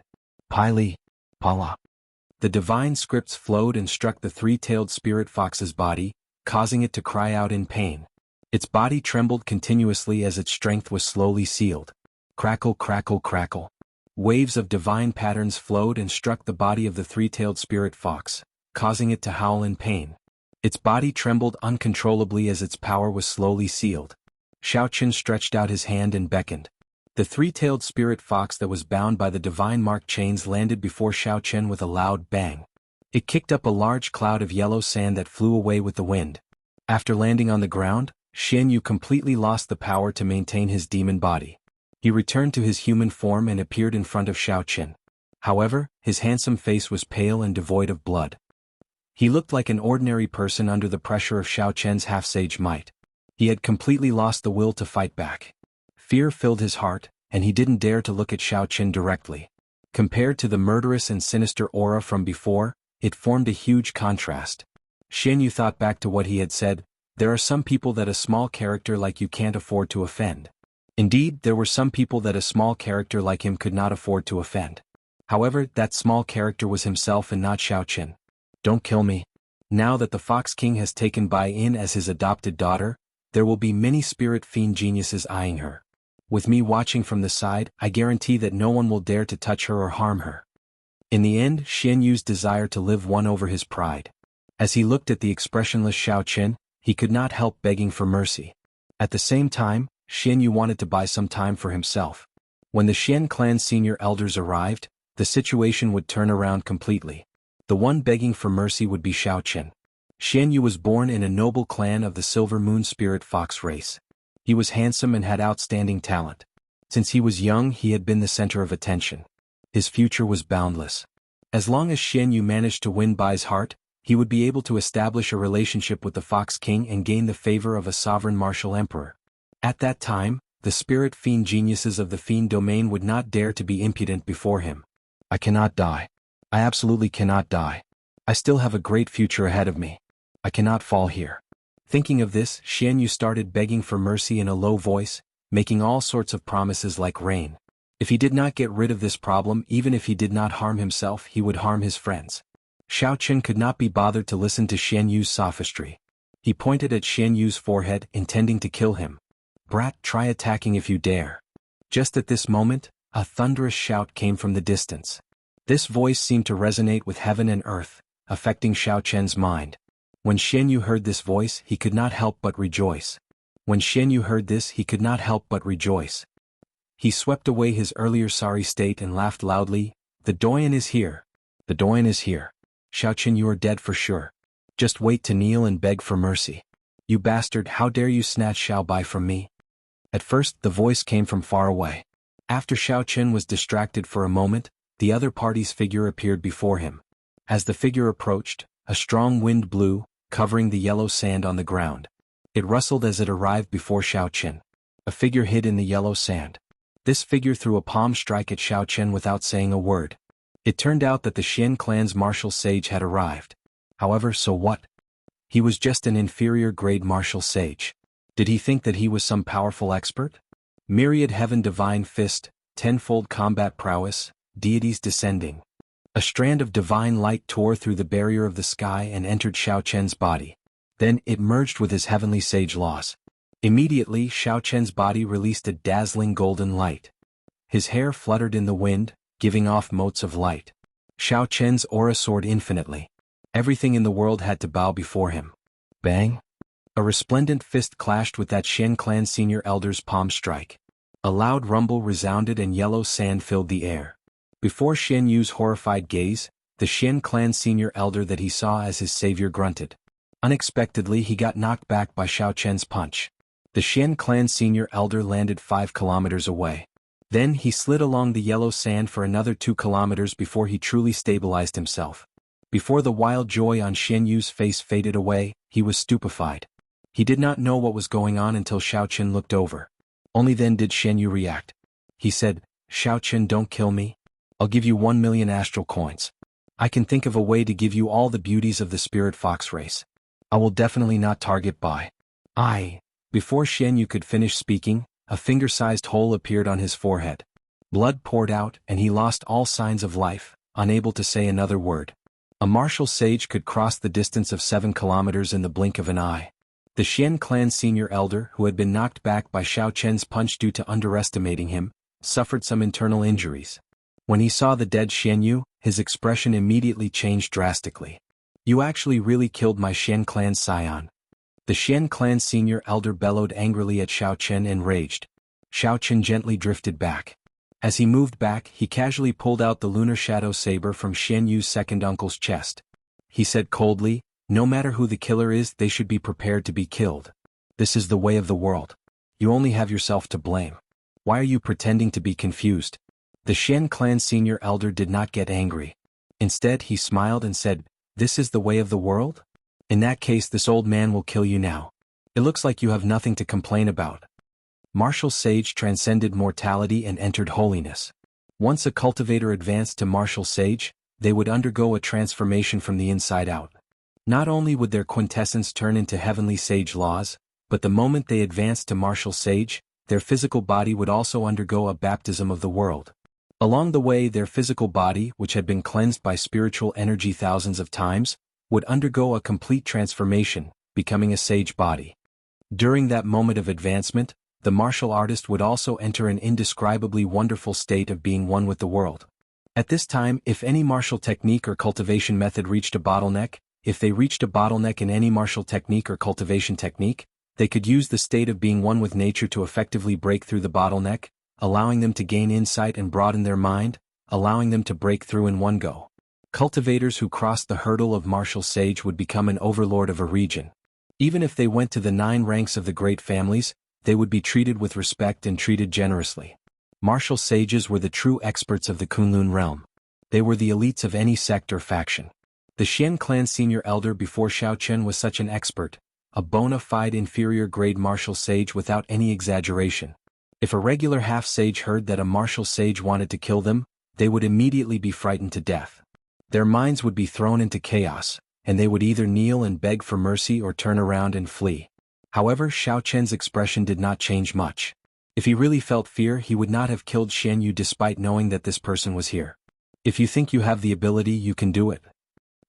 S1: Pili. Pala. The divine scripts flowed and struck the 3-tailed spirit fox's body, causing it to cry out in pain. Its body trembled continuously as its strength was slowly sealed. Crackle, crackle, crackle. Waves of divine patterns flowed and struck the body of the 3-tailed spirit fox, causing it to howl in pain. Its body trembled uncontrollably as its power was slowly sealed. Xiao Qin stretched out his hand and beckoned. The 3-tailed spirit fox that was bound by the divine mark chains landed before Xiao Qin with a loud bang. It kicked up a large cloud of yellow sand that flew away with the wind. After landing on the ground, Xian Yu completely lost the power to maintain his demon body. He returned to his human form and appeared in front of Xiao Qin. However, his handsome face was pale and devoid of blood. He looked like an ordinary person under the pressure of Xiao Qian's half-sage might. He had completely lost the will to fight back. Fear filled his heart, and he didn't dare to look at Xiao Qin directly. Compared to the murderous and sinister aura from before, it formed a huge contrast. Xian Yu thought back to what he had said, "There are some people that a small character like you can't afford to offend." Indeed, there were some people that a small character like him could not afford to offend. However, that small character was himself and not Xiao Qin. Don't kill me. Now that the Fox King has taken Bai In as his adopted daughter, there will be many spirit fiend geniuses eyeing her. With me watching from the side, I guarantee that no one will dare to touch her or harm her. In the end, Xian Yu's desire to live won over his pride. As he looked at the expressionless Xiao Qin, he could not help begging for mercy. At the same time, Xian Yu wanted to buy some time for himself. When the Xian clan's senior elders arrived, the situation would turn around completely. The one begging for mercy would be Xiao Qin. Xian Yu was born in a noble clan of the Silver Moon Spirit Fox race. He was handsome and had outstanding talent. Since he was young, he had been the center of attention. His future was boundless. As long as Xian Yu managed to win Bai's heart, he would be able to establish a relationship with the Fox King and gain the favor of a sovereign martial emperor. At that time, the spirit fiend geniuses of the fiend domain would not dare to be impudent before him. I cannot die. I absolutely cannot die. I still have a great future ahead of me. I cannot fall here. Thinking of this, Xian Yu started begging for mercy in a low voice, making all sorts of promises like rain. If he did not get rid of this problem, even if he did not harm himself, he would harm his friends. Xiao Qin could not be bothered to listen to Xian Yu's sophistry. He pointed at Xian Yu's forehead, intending to kill him. "Brat, try attacking if you dare." Just at this moment, a thunderous shout came from the distance. This voice seemed to resonate with heaven and earth, affecting Xiao Chen's mind. When Xian Yu heard this voice, he could not help but rejoice. When Xian Yu heard this, he could not help but rejoice. He swept away his earlier sorry state and laughed loudly. "The doyen is here. The doyen is here. Xiao Chen, you are dead for sure. Just wait to kneel and beg for mercy. You bastard, how dare you snatch Xiao Bai from me?" At first, the voice came from far away. After Xiao Chen was distracted for a moment, the other party's figure appeared before him. As the figure approached, a strong wind blew, covering the yellow sand on the ground. It rustled as it arrived before Xiao Chen. A figure hid in the yellow sand. This figure threw a palm strike at Xiao Chen without saying a word. It turned out that the Xian clan's martial sage had arrived. However, so what? He was just an inferior grade martial sage. Did he think that he was some powerful expert? Myriad heaven divine fist, tenfold combat prowess, deities descending. A strand of divine light tore through the barrier of the sky and entered Xiao Chen's body. Then it merged with his heavenly sage laws. Immediately, Xiao Chen's body released a dazzling golden light. His hair fluttered in the wind, giving off motes of light. Xiao Chen's aura soared infinitely. Everything in the world had to bow before him. Bang! A resplendent fist clashed with that Xian clan senior elder's palm strike. A loud rumble resounded and yellow sand filled the air. Before Xian Yu's horrified gaze, the Xian clan senior elder that he saw as his savior grunted. Unexpectedly, he got knocked back by Xiao Chen's punch. The Xian clan senior elder landed 5 kilometers away. Then he slid along the yellow sand for another 2 kilometers before he truly stabilized himself. Before the wild joy on Xian Yu's face faded away, he was stupefied. He did not know what was going on until Xiao Chen looked over. Only then did Xian Yu react. He said, "Xiao Chen, don't kill me. I'll give you 1 million astral coins. I can think of a way to give you all the beauties of the spirit fox race. I will definitely not target Bai." Before Xian Yu could finish speaking, a finger-sized hole appeared on his forehead. Blood poured out and he lost all signs of life, unable to say another word. A martial sage could cross the distance of 7 kilometers in the blink of an eye. The Xian clan senior elder, who had been knocked back by Xiao Chen's punch due to underestimating him, suffered some internal injuries. When he saw the dead Xian Yu, his expression immediately changed drastically. "You actually really killed my Xian clan's scion." The Xian clan senior elder bellowed angrily at Xiao Chen and raged. Xiao Chen gently drifted back. As he moved back, he casually pulled out the lunar shadow saber from Xian Yu's second uncle's chest. He said coldly, "No matter who the killer is, they should be prepared to be killed. This is the way of the world. You only have yourself to blame. Why are you pretending to be confused?" The Xian clan senior elder did not get angry. Instead, he smiled and said, "This is the way of the world? In that case, this old man will kill you now. It looks like you have nothing to complain about." Martial sage transcended mortality and entered holiness. Once a cultivator advanced to martial sage, they would undergo a transformation from the inside out. Not only would their quintessence turn into heavenly sage laws, but the moment they advanced to martial sage, their physical body would also undergo a baptism of the world. Along the way, their physical body, which had been cleansed by spiritual energy thousands of times, would undergo a complete transformation, becoming a sage body. During that moment of advancement, the martial artist would also enter an indescribably wonderful state of being one with the world. At this time, if any martial technique or cultivation method reached a bottleneck, in any martial technique or cultivation technique, they could use the state of being one with nature to effectively break through the bottleneck, allowing them to gain insight and broaden their mind, allowing them to break through in one go. Cultivators who crossed the hurdle of martial sage would become an overlord of a region. Even if they went to the 9 ranks of the great families, they would be treated with respect and treated generously. Martial sages were the true experts of the Kunlun realm. They were the elites of any sect or faction. The Xian clan senior elder before Xiao Chen was such an expert, a bona fide inferior grade martial sage without any exaggeration. If a regular half-sage heard that a martial sage wanted to kill them, they would immediately be frightened to death. Their minds would be thrown into chaos, and they would either kneel and beg for mercy or turn around and flee. However, Xiao Chen's expression did not change much. If he really felt fear, he would not have killed Xian Yu despite knowing that this person was here. "If you think you have the ability, you can do it."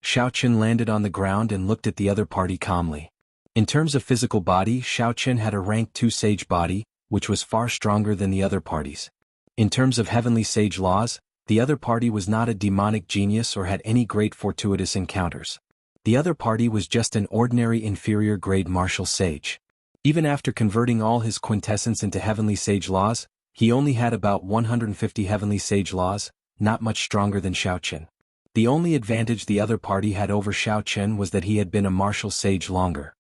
S1: Xiao Chen landed on the ground and looked at the other party calmly. In terms of physical body, Xiao Chen had a rank 2 sage body, which was far stronger than the other parties. In terms of heavenly sage laws, the other party was not a demonic genius or had any great fortuitous encounters. The other party was just an ordinary inferior grade martial sage. Even after converting all his quintessence into heavenly sage laws, he only had about 150 heavenly sage laws, not much stronger than Xiao Chen. The only advantage the other party had over Xiao Chen was that he had been a martial sage longer.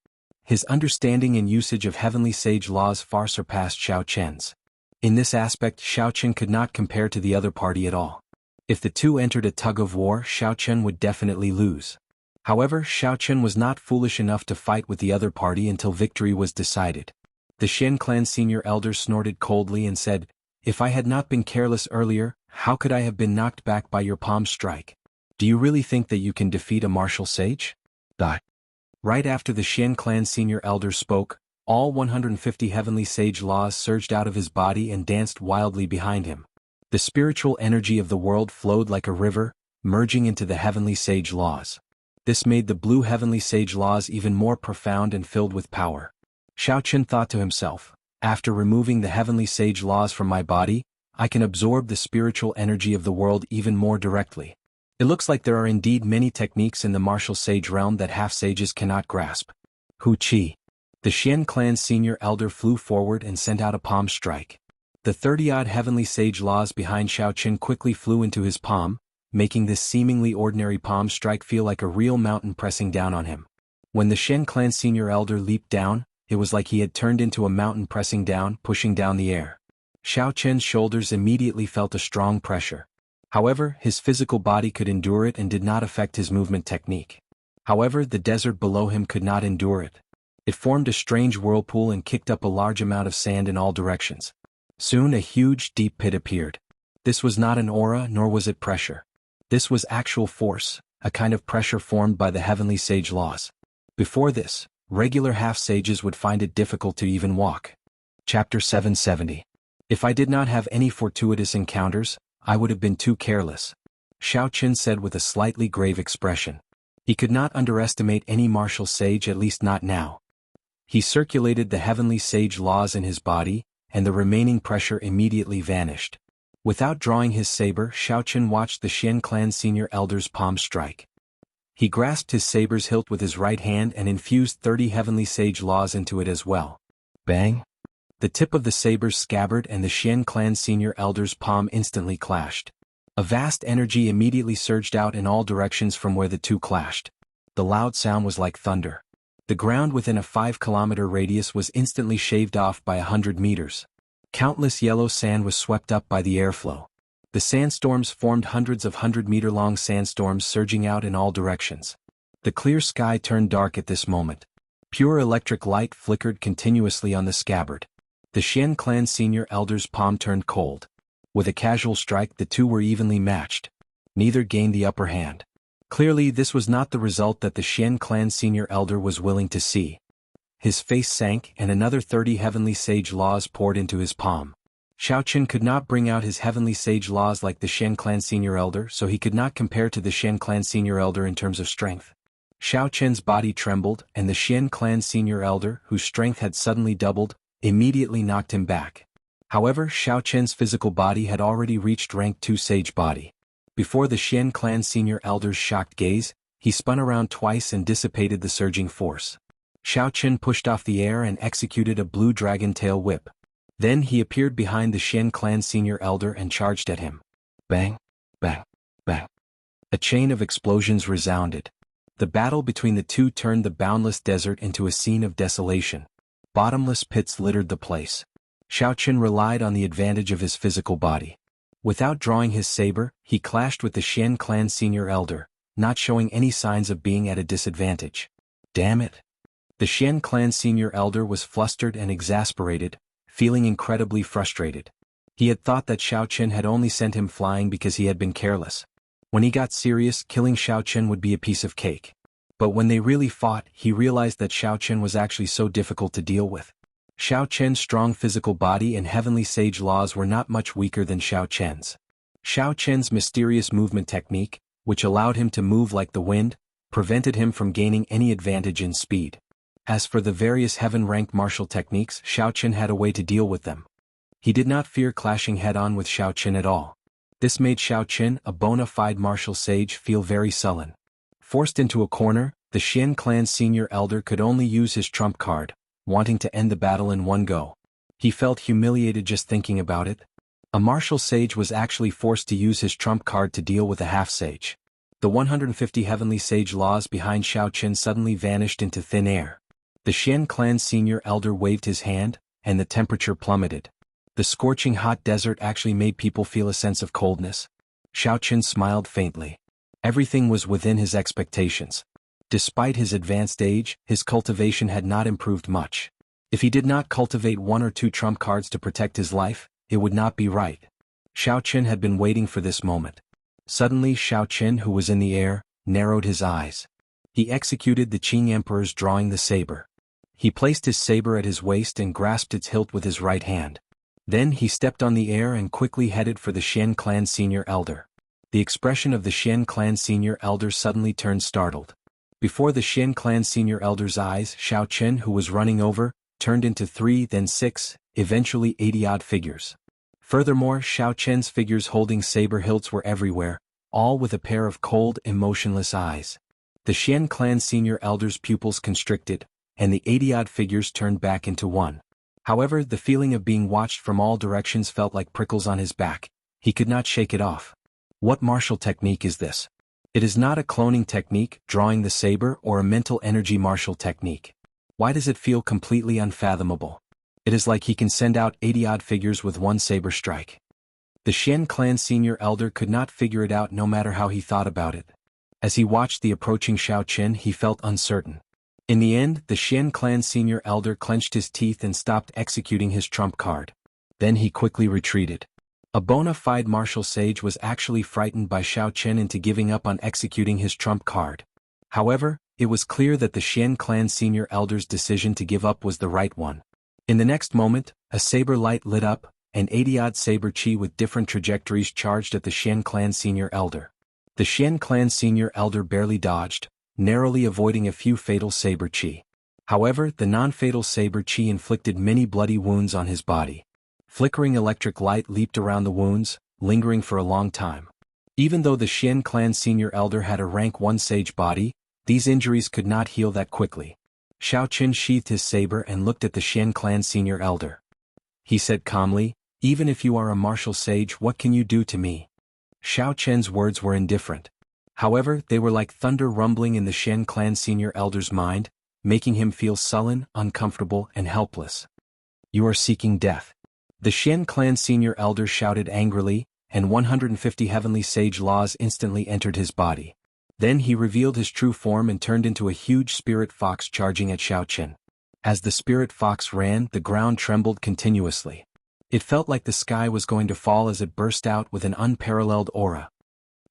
S1: His understanding and usage of heavenly sage laws far surpassed Xiao Chen's. In this aspect, Xiao Chen could not compare to the other party at all. If the two entered a tug-of-war, Xiao Chen would definitely lose. However, Xiao Chen was not foolish enough to fight with the other party until victory was decided. The Xian clan senior elder snorted coldly and said, "If I had not been careless earlier, how could I have been knocked back by your palm strike? Do you really think that you can defeat a martial sage?" Right after the Xian clan senior elder spoke, all 150 heavenly sage laws surged out of his body and danced wildly behind him. The spiritual energy of the world flowed like a river, merging into the heavenly sage laws. This made the blue heavenly sage laws even more profound and filled with power. Xiao Chen thought to himself, "After removing the heavenly sage laws from my body, I can absorb the spiritual energy of the world even more directly. It looks like there are indeed many techniques in the martial sage realm that half-sages cannot grasp." Hu Qi. The Xian clan senior elder flew forward and sent out a palm strike. The 30-odd heavenly sage laws behind Xiao Chen quickly flew into his palm, making this seemingly ordinary palm strike feel like a real mountain pressing down on him. When the Xian clan senior elder leaped down, it was like he had turned into a mountain pressing down, pushing down the air. Xiao Chen's shoulders immediately felt a strong pressure. However, his physical body could endure it and did not affect his movement technique. However, the desert below him could not endure it. It formed a strange whirlpool and kicked up a large amount of sand in all directions. Soon a huge, deep pit appeared. This was not an aura, nor was it pressure. This was actual force, a kind of pressure formed by the heavenly sage laws. Before this, regular half-sages would find it difficult to even walk. Chapter 770. If I did not have any fortuitous encounters, I would have been too careless, Xiao Chen said with a slightly grave expression. He could not underestimate any martial sage, at least not now. He circulated the heavenly sage laws in his body, and the remaining pressure immediately vanished. Without drawing his saber, Xiao Chen watched the Xian clan senior elder's palm strike. He grasped his saber's hilt with his right hand and infused 30 heavenly sage laws into it as well. Bang! The tip of the saber's scabbard and the Xian clan senior elder's palm instantly clashed. A vast energy immediately surged out in all directions from where the two clashed. The loud sound was like thunder. The ground within a 5-kilometer radius was instantly shaved off by 100 meters. Countless yellow sand was swept up by the airflow. The sandstorms formed hundreds of 100-meter-long sandstorms surging out in all directions. The clear sky turned dark at this moment. Pure electric light flickered continuously on the scabbard. The Xian clan senior elder's palm turned cold. With a casual strike, the two were evenly matched. Neither gained the upper hand. Clearly, this was not the result that the Xian clan senior elder was willing to see. His face sank and another 30 heavenly sage laws poured into his palm. Xiao Chen could not bring out his heavenly sage laws like the Xian clan senior elder, so he could not compare to the Xian clan senior elder in terms of strength. Xiao Chen's body trembled, and the Xian clan senior elder, whose strength had suddenly doubled, immediately knocked him back. However, Xiao Chen's physical body had already reached rank 2 sage body. Before the Xian clan senior elder's shocked gaze, he spun around twice and dissipated the surging force. Xiao Chen pushed off the air and executed a blue dragon tail whip. Then he appeared behind the Xian clan senior elder and charged at him. Bang, bang, bang. A chain of explosions resounded. The battle between the two turned the boundless desert into a scene of desolation. Bottomless pits littered the place. Xiao Chen relied on the advantage of his physical body. Without drawing his saber, he clashed with the Xian clan senior elder, not showing any signs of being at a disadvantage. Damn it! The Xian clan senior elder was flustered and exasperated, feeling incredibly frustrated. He had thought that Xiao Chen had only sent him flying because he had been careless. When he got serious, killing Xiao Chen would be a piece of cake. But when they really fought, he realized that Xiao Chen was actually so difficult to deal with. Xiao Chen's strong physical body and heavenly sage laws were not much weaker than Xiao Chen's. Xiao Chen's mysterious movement technique, which allowed him to move like the wind, prevented him from gaining any advantage in speed. As for the various heaven-rank martial techniques, Xiao Qin had a way to deal with them. He did not fear clashing head-on with Xiao Qin at all. This made Xiao Qin, a bona fide martial sage, feel very sullen. Forced into a corner, the Xian clan's senior elder could only use his trump card, wanting to end the battle in one go. He felt humiliated just thinking about it. A martial sage was actually forced to use his trump card to deal with a half-sage. The 150 heavenly sage laws behind Xiao Qin suddenly vanished into thin air. The Xian clan's senior elder waved his hand, and the temperature plummeted. The scorching hot desert actually made people feel a sense of coldness. Xiao Qin smiled faintly. Everything was within his expectations. Despite his advanced age, his cultivation had not improved much. If he did not cultivate 1 or 2 trump cards to protect his life, it would not be right. Xiao Qin had been waiting for this moment. Suddenly Xiao Qin, who was in the air, narrowed his eyes. He executed the Qing Emperor's drawing the saber. He placed his saber at his waist and grasped its hilt with his right hand. Then he stepped on the air and quickly headed for the Xian clan senior elder. The expression of the Xian clan senior elder suddenly turned startled. Before the Xian clan senior elder's eyes, Xiao Qin, who was running over, turned into 3, then 6, eventually 80-odd figures. Furthermore, Xiao Qin's figures holding saber hilts were everywhere, all with a pair of cold, emotionless eyes. The Xian clan senior elder's pupils constricted, and the 80-odd figures turned back into one. However, the feeling of being watched from all directions felt like prickles on his back. He could not shake it off. What martial technique is this? It is not a cloning technique, drawing the saber, or a mental energy martial technique. Why does it feel completely unfathomable? It is like he can send out 80-odd figures with one saber strike. The Xian clan senior elder could not figure it out no matter how he thought about it. As he watched the approaching Xiao Qin, he felt uncertain. In the end, the Xian clan senior elder clenched his teeth and stopped executing his trump card. Then he quickly retreated. A bona fide martial sage was actually frightened by Xiao Qin into giving up on executing his trump card. However, it was clear that the Xian clan senior elder's decision to give up was the right one. In the next moment, a saber light lit up, and 80-odd saber chi with different trajectories charged at the Xian clan senior elder. The Xian clan senior elder barely dodged, narrowly avoiding a few fatal saber chi. However, the non-fatal saber chi inflicted many bloody wounds on his body. Flickering electric light leaped around the wounds, lingering for a long time. Even though the Xian clan senior elder had a rank 1 sage body, these injuries could not heal that quickly. Xiao Qin sheathed his saber and looked at the Xian clan senior elder. He said calmly, "Even if you are a martial sage, what can you do to me?" Xiao Qin's words were indifferent. However, they were like thunder rumbling in the Xian clan senior elder's mind, making him feel sullen, uncomfortable, and helpless. "You are seeking death." The Xian clan senior elder shouted angrily, and 150 heavenly sage laws instantly entered his body. Then he revealed his true form and turned into a huge spirit fox charging at Xiao Qin. As the spirit fox ran, the ground trembled continuously. It felt like the sky was going to fall as it burst out with an unparalleled aura.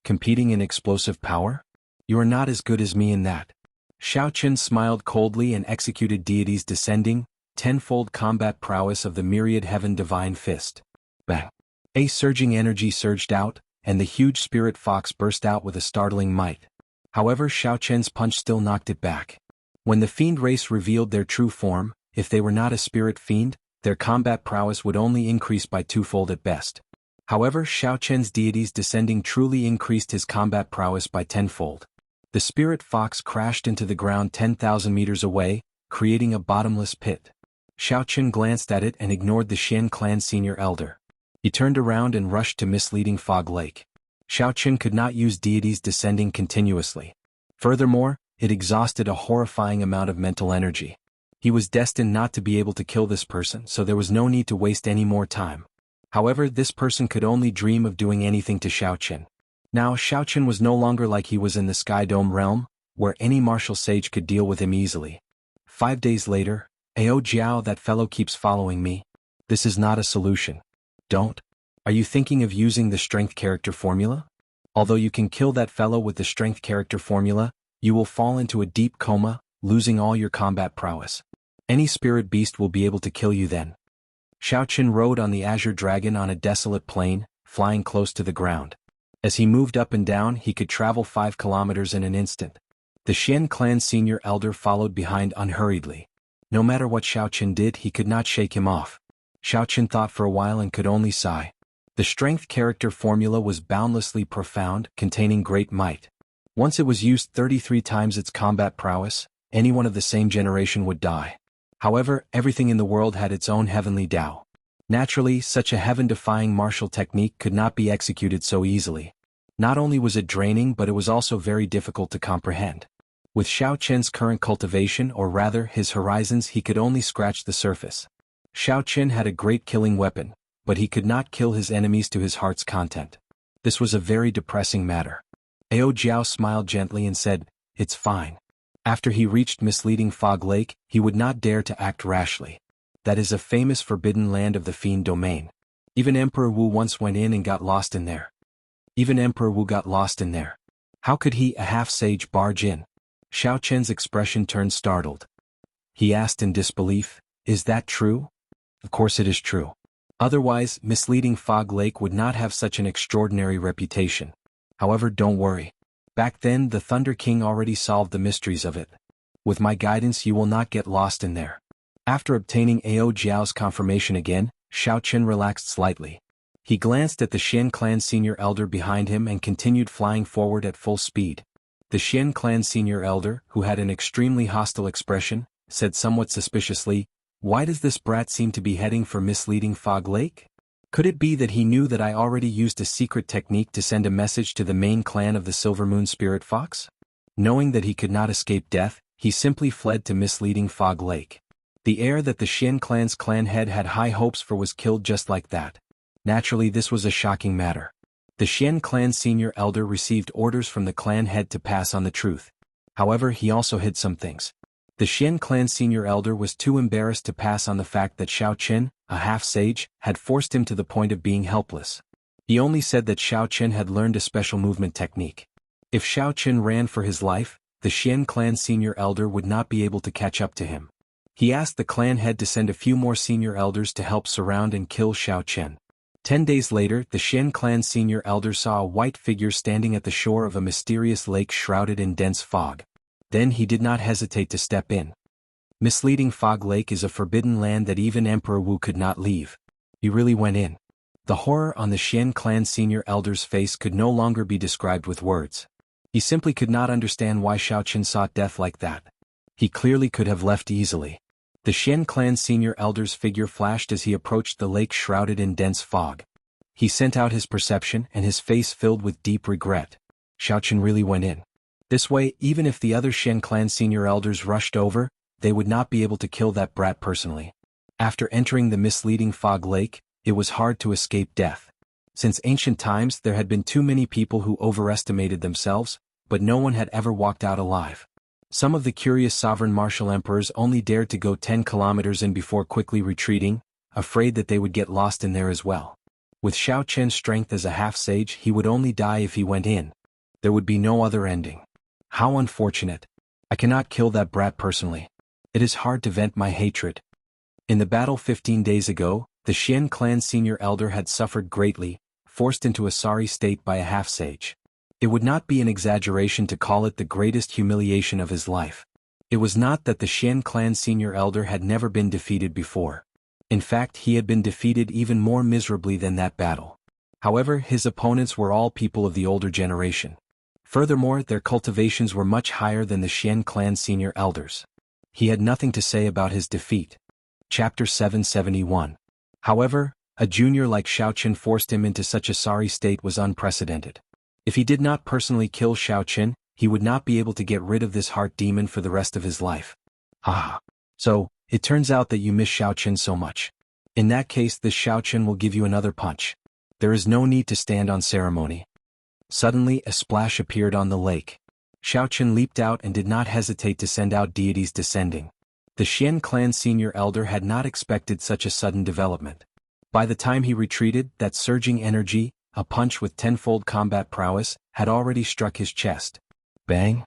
S1: Competing in explosive power? You are not as good as me in that. Xiao Qin smiled coldly and executed deity's descending, tenfold combat prowess of the myriad heaven divine fist. Bang! A surging energy surged out, and the huge spirit fox burst out with a startling might. However, Xiao Qin's punch still knocked it back. When the fiend race revealed their true form, if they were not a spirit fiend, their combat prowess would only increase by 2-fold at best. However, Xiao Qin's deity's descending truly increased his combat prowess by 10-fold. The spirit fox crashed into the ground 10,000 meters away, creating a bottomless pit. Xiao Qin glanced at it and ignored the Xian clan senior elder. He turned around and rushed to misleading Fog Lake. Xiao Qin could not use deities descending continuously. Furthermore, it exhausted a horrifying amount of mental energy. He was destined not to be able to kill this person, so there was no need to waste any more time. However, this person could only dream of doing anything to Xiao Qin. Now Xiao Qin was no longer like he was in the Sky Dome realm, where any martial sage could deal with him easily. 5 days later, "Ao Jiao, that fellow keeps following me. This is not a solution. Don't. Are you thinking of using the strength character formula? Although you can kill that fellow with the strength character formula, you will fall into a deep coma, losing all your combat prowess. Any spirit beast will be able to kill you then." Xiao Qin rode on the azure dragon on a desolate plain, flying close to the ground. As he moved up and down, he could travel 5 kilometers in an instant. The Xian clan senior elder followed behind unhurriedly. No matter what Xiaoqin did, he could not shake him off. Xiaoqin thought for a while and could only sigh. The strength character formula was boundlessly profound, containing great might. Once it was used 33 times its combat prowess, anyone of the same generation would die. However, everything in the world had its own heavenly Tao. Naturally, such a heaven-defying martial technique could not be executed so easily. Not only was it draining, but it was also very difficult to comprehend. With Xiaoqin's current cultivation, or rather his horizons, he could only scratch the surface. Xiaoqin had a great killing weapon, but he could not kill his enemies to his heart's content. This was a very depressing matter. Ao Jiao smiled gently and said, "It's fine." After he reached Misleading Fog Lake, he would not dare to act rashly. That is a famous forbidden land of the Fiend domain. Even Emperor Wu once went in and got lost in there. How could he, a half-sage, barge in? Xiaoqin's expression turned startled. He asked in disbelief, "Is that true?" "Of course it is true. Otherwise, Misleading Fog Lake would not have such an extraordinary reputation. However, don't worry. Back then the Thunder King already solved the mysteries of it. With my guidance you will not get lost in there." After obtaining Ao Jiao's confirmation again, Xiaoqin relaxed slightly. He glanced at the Xian clan senior elder behind him and continued flying forward at full speed. The Xian clan senior elder, who had an extremely hostile expression, said somewhat suspiciously, "Why does this brat seem to be heading for Misleading Fog Lake? Could it be that he knew that I already used a secret technique to send a message to the main clan of the Silver Moon Spirit Fox?" Knowing that he could not escape death, he simply fled to Misleading Fog Lake. The heir that the Xian clan's clan head had high hopes for was killed just like that. Naturally, this was a shocking matter. The Xian clan senior elder received orders from the clan head to pass on the truth. However, he also hid some things. The Xian clan senior elder was too embarrassed to pass on the fact that Xiaoqin, a half-sage, had forced him to the point of being helpless. He only said that Xiaoqin had learned a special movement technique. If Xiaoqin ran for his life, the Xian clan senior elder would not be able to catch up to him. He asked the clan head to send a few more senior elders to help surround and kill Xiaoqin. 10 days later, the Xian clan senior elder saw a white figure standing at the shore of a mysterious lake shrouded in dense fog. Then he did not hesitate to step in. Misleading Fog Lake is a forbidden land that even Emperor Wu could not leave. He really went in. The horror on the Xian clan senior elder's face could no longer be described with words. He simply could not understand why Xiaoqin sought death like that. He clearly could have left easily. The Xian clan senior elder's figure flashed as he approached the lake shrouded in dense fog. He sent out his perception and his face filled with deep regret. Xiaoqin really went in. This way, even if the other Xian clan senior elders rushed over, they would not be able to kill that brat personally. After entering the Misleading Fog Lake, it was hard to escape death. Since ancient times there had been too many people who overestimated themselves, but no one had ever walked out alive. Some of the curious sovereign martial emperors only dared to go 10 kilometers in before quickly retreating, afraid that they would get lost in there as well. With Xiaoqin's strength as a half-sage, he would only die if he went in. There would be no other ending. How unfortunate. I cannot kill that brat personally. It is hard to vent my hatred. In the battle 15 days ago, the Xian clan senior elder had suffered greatly, forced into a sorry state by a half-sage. It would not be an exaggeration to call it the greatest humiliation of his life. It was not that the Xian clan senior elder had never been defeated before. In fact, he had been defeated even more miserably than that battle. However, his opponents were all people of the older generation. Furthermore, their cultivations were much higher than the Xian clan senior elders. He had nothing to say about his defeat. Chapter 771. However, a junior like Xiaoqin forced him into such a sorry state was unprecedented. If he did not personally kill Xiaoqin, he would not be able to get rid of this heart demon for the rest of his life. Ah. So, it turns out that you miss Xiaoqin so much. In that case, this Xiaoqin will give you another punch. There is no need to stand on ceremony. Suddenly, a splash appeared on the lake. Xiaoqin leaped out and did not hesitate to send out deities descending. The Xian clan senior elder had not expected such a sudden development. By the time he retreated, that surging energy, a punch with tenfold combat prowess, had already struck his chest. Bang!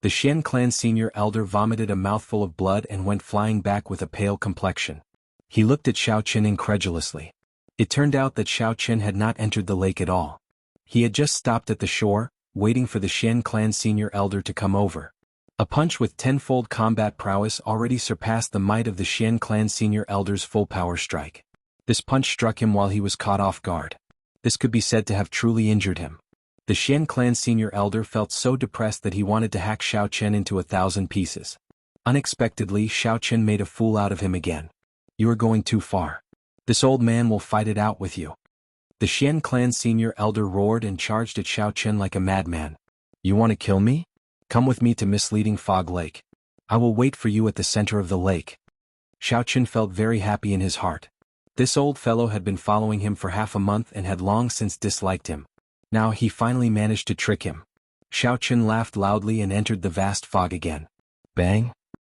S1: The Xian clan senior elder vomited a mouthful of blood and went flying back with a pale complexion. He looked at Xiaoqin incredulously. It turned out that Xiaoqin had not entered the lake at all. He had just stopped at the shore, waiting for the Xian clan senior elder to come over. A punch with tenfold combat prowess already surpassed the might of the Xian clan senior elder's full power strike. This punch struck him while he was caught off guard. This could be said to have truly injured him. The Xian clan senior elder felt so depressed that he wanted to hack Xiao Chen into 1,000 pieces. Unexpectedly, Xiao Chen made a fool out of him again. You are going too far. This old man will fight it out with you. The Xian clan senior elder roared and charged at Xiao Chen like a madman. You want to kill me? Come with me to Misleading Fog Lake. I will wait for you at the center of the lake. Xiao Chen felt very happy in his heart. This old fellow had been following him for half a month and had long since disliked him. Now he finally managed to trick him. Xiao Chen laughed loudly and entered the vast fog again. Bang!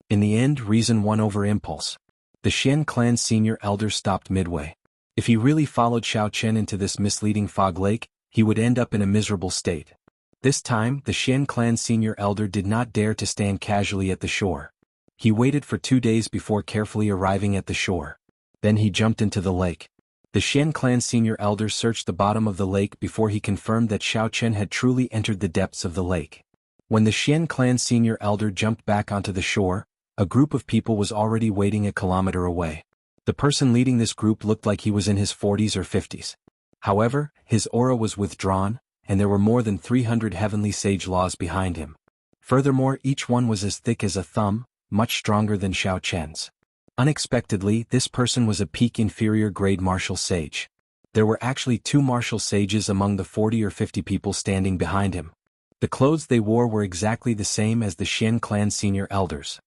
S1: In the end, reason won over impulse. The Xian clan senior elder stopped midway. If he really followed Xiao Chen into this misleading fog lake, he would end up in a miserable state. This time, the Xian clan senior elder did not dare to stand casually at the shore. He waited for 2 days before carefully arriving at the shore. Then he jumped into the lake. The Xian clan senior elder searched the bottom of the lake before he confirmed that Xiao Chen had truly entered the depths of the lake. When the Xian clan senior elder jumped back onto the shore, a group of people was already waiting a kilometer away. The person leading this group looked like he was in his 40s or 50s. However, his aura was withdrawn, and there were more than 300 heavenly sage laws behind him. Furthermore, each one was as thick as a thumb, much stronger than Xiao Chen's. Unexpectedly, this person was a peak inferior grade martial sage. There were actually 2 martial sages among the 40 or 50 people standing behind him. The clothes they wore were exactly the same as the Xian clan senior elders.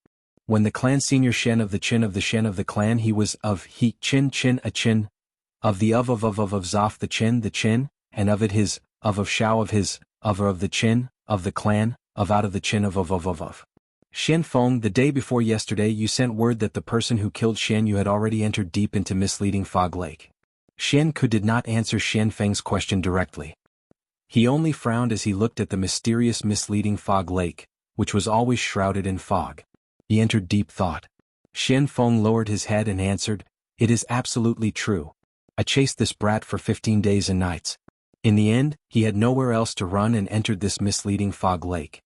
S1: When the clan senior Shen of the Chin of the Shen of the clan, he was of he Chin Chin a Chin, of the of Zof the Chin, and of it his, of Shao of his, of the Chin, of the clan, of out of the Chin of. Xian Feng, the day before yesterday you sent word that the person who killed Xian Yu had already entered deep into Misleading Fog Lake. Xian Ku did not answer Xian Feng's question directly. He only frowned as he looked at the mysterious Misleading Fog Lake, which was always shrouded in fog. He entered deep thought. Xian Feng lowered his head and answered, "It is absolutely true. I chased this brat for 15 days and nights. In the end, he had nowhere else to run and entered this Misleading Fog Lake."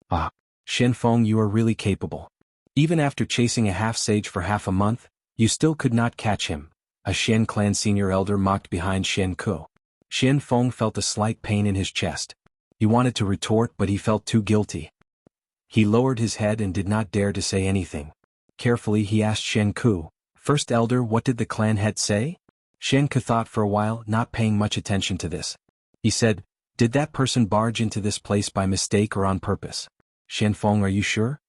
S1: Ah, Xian Feng, you are really capable. Even after chasing a half-sage for half a month, you still could not catch him, a Xian clan senior elder mocked behind Xian Ku. Xian Feng felt a slight pain in his chest. He wanted to retort but he felt too guilty. He lowered his head and did not dare to say anything. Carefully he asked Xian Ku, "First elder, what did the clan head say?" Xian Ku thought for a while, not paying much attention to this. He said, "Did that person barge into this place by mistake or on purpose?" "Xian Feng, are you sure?"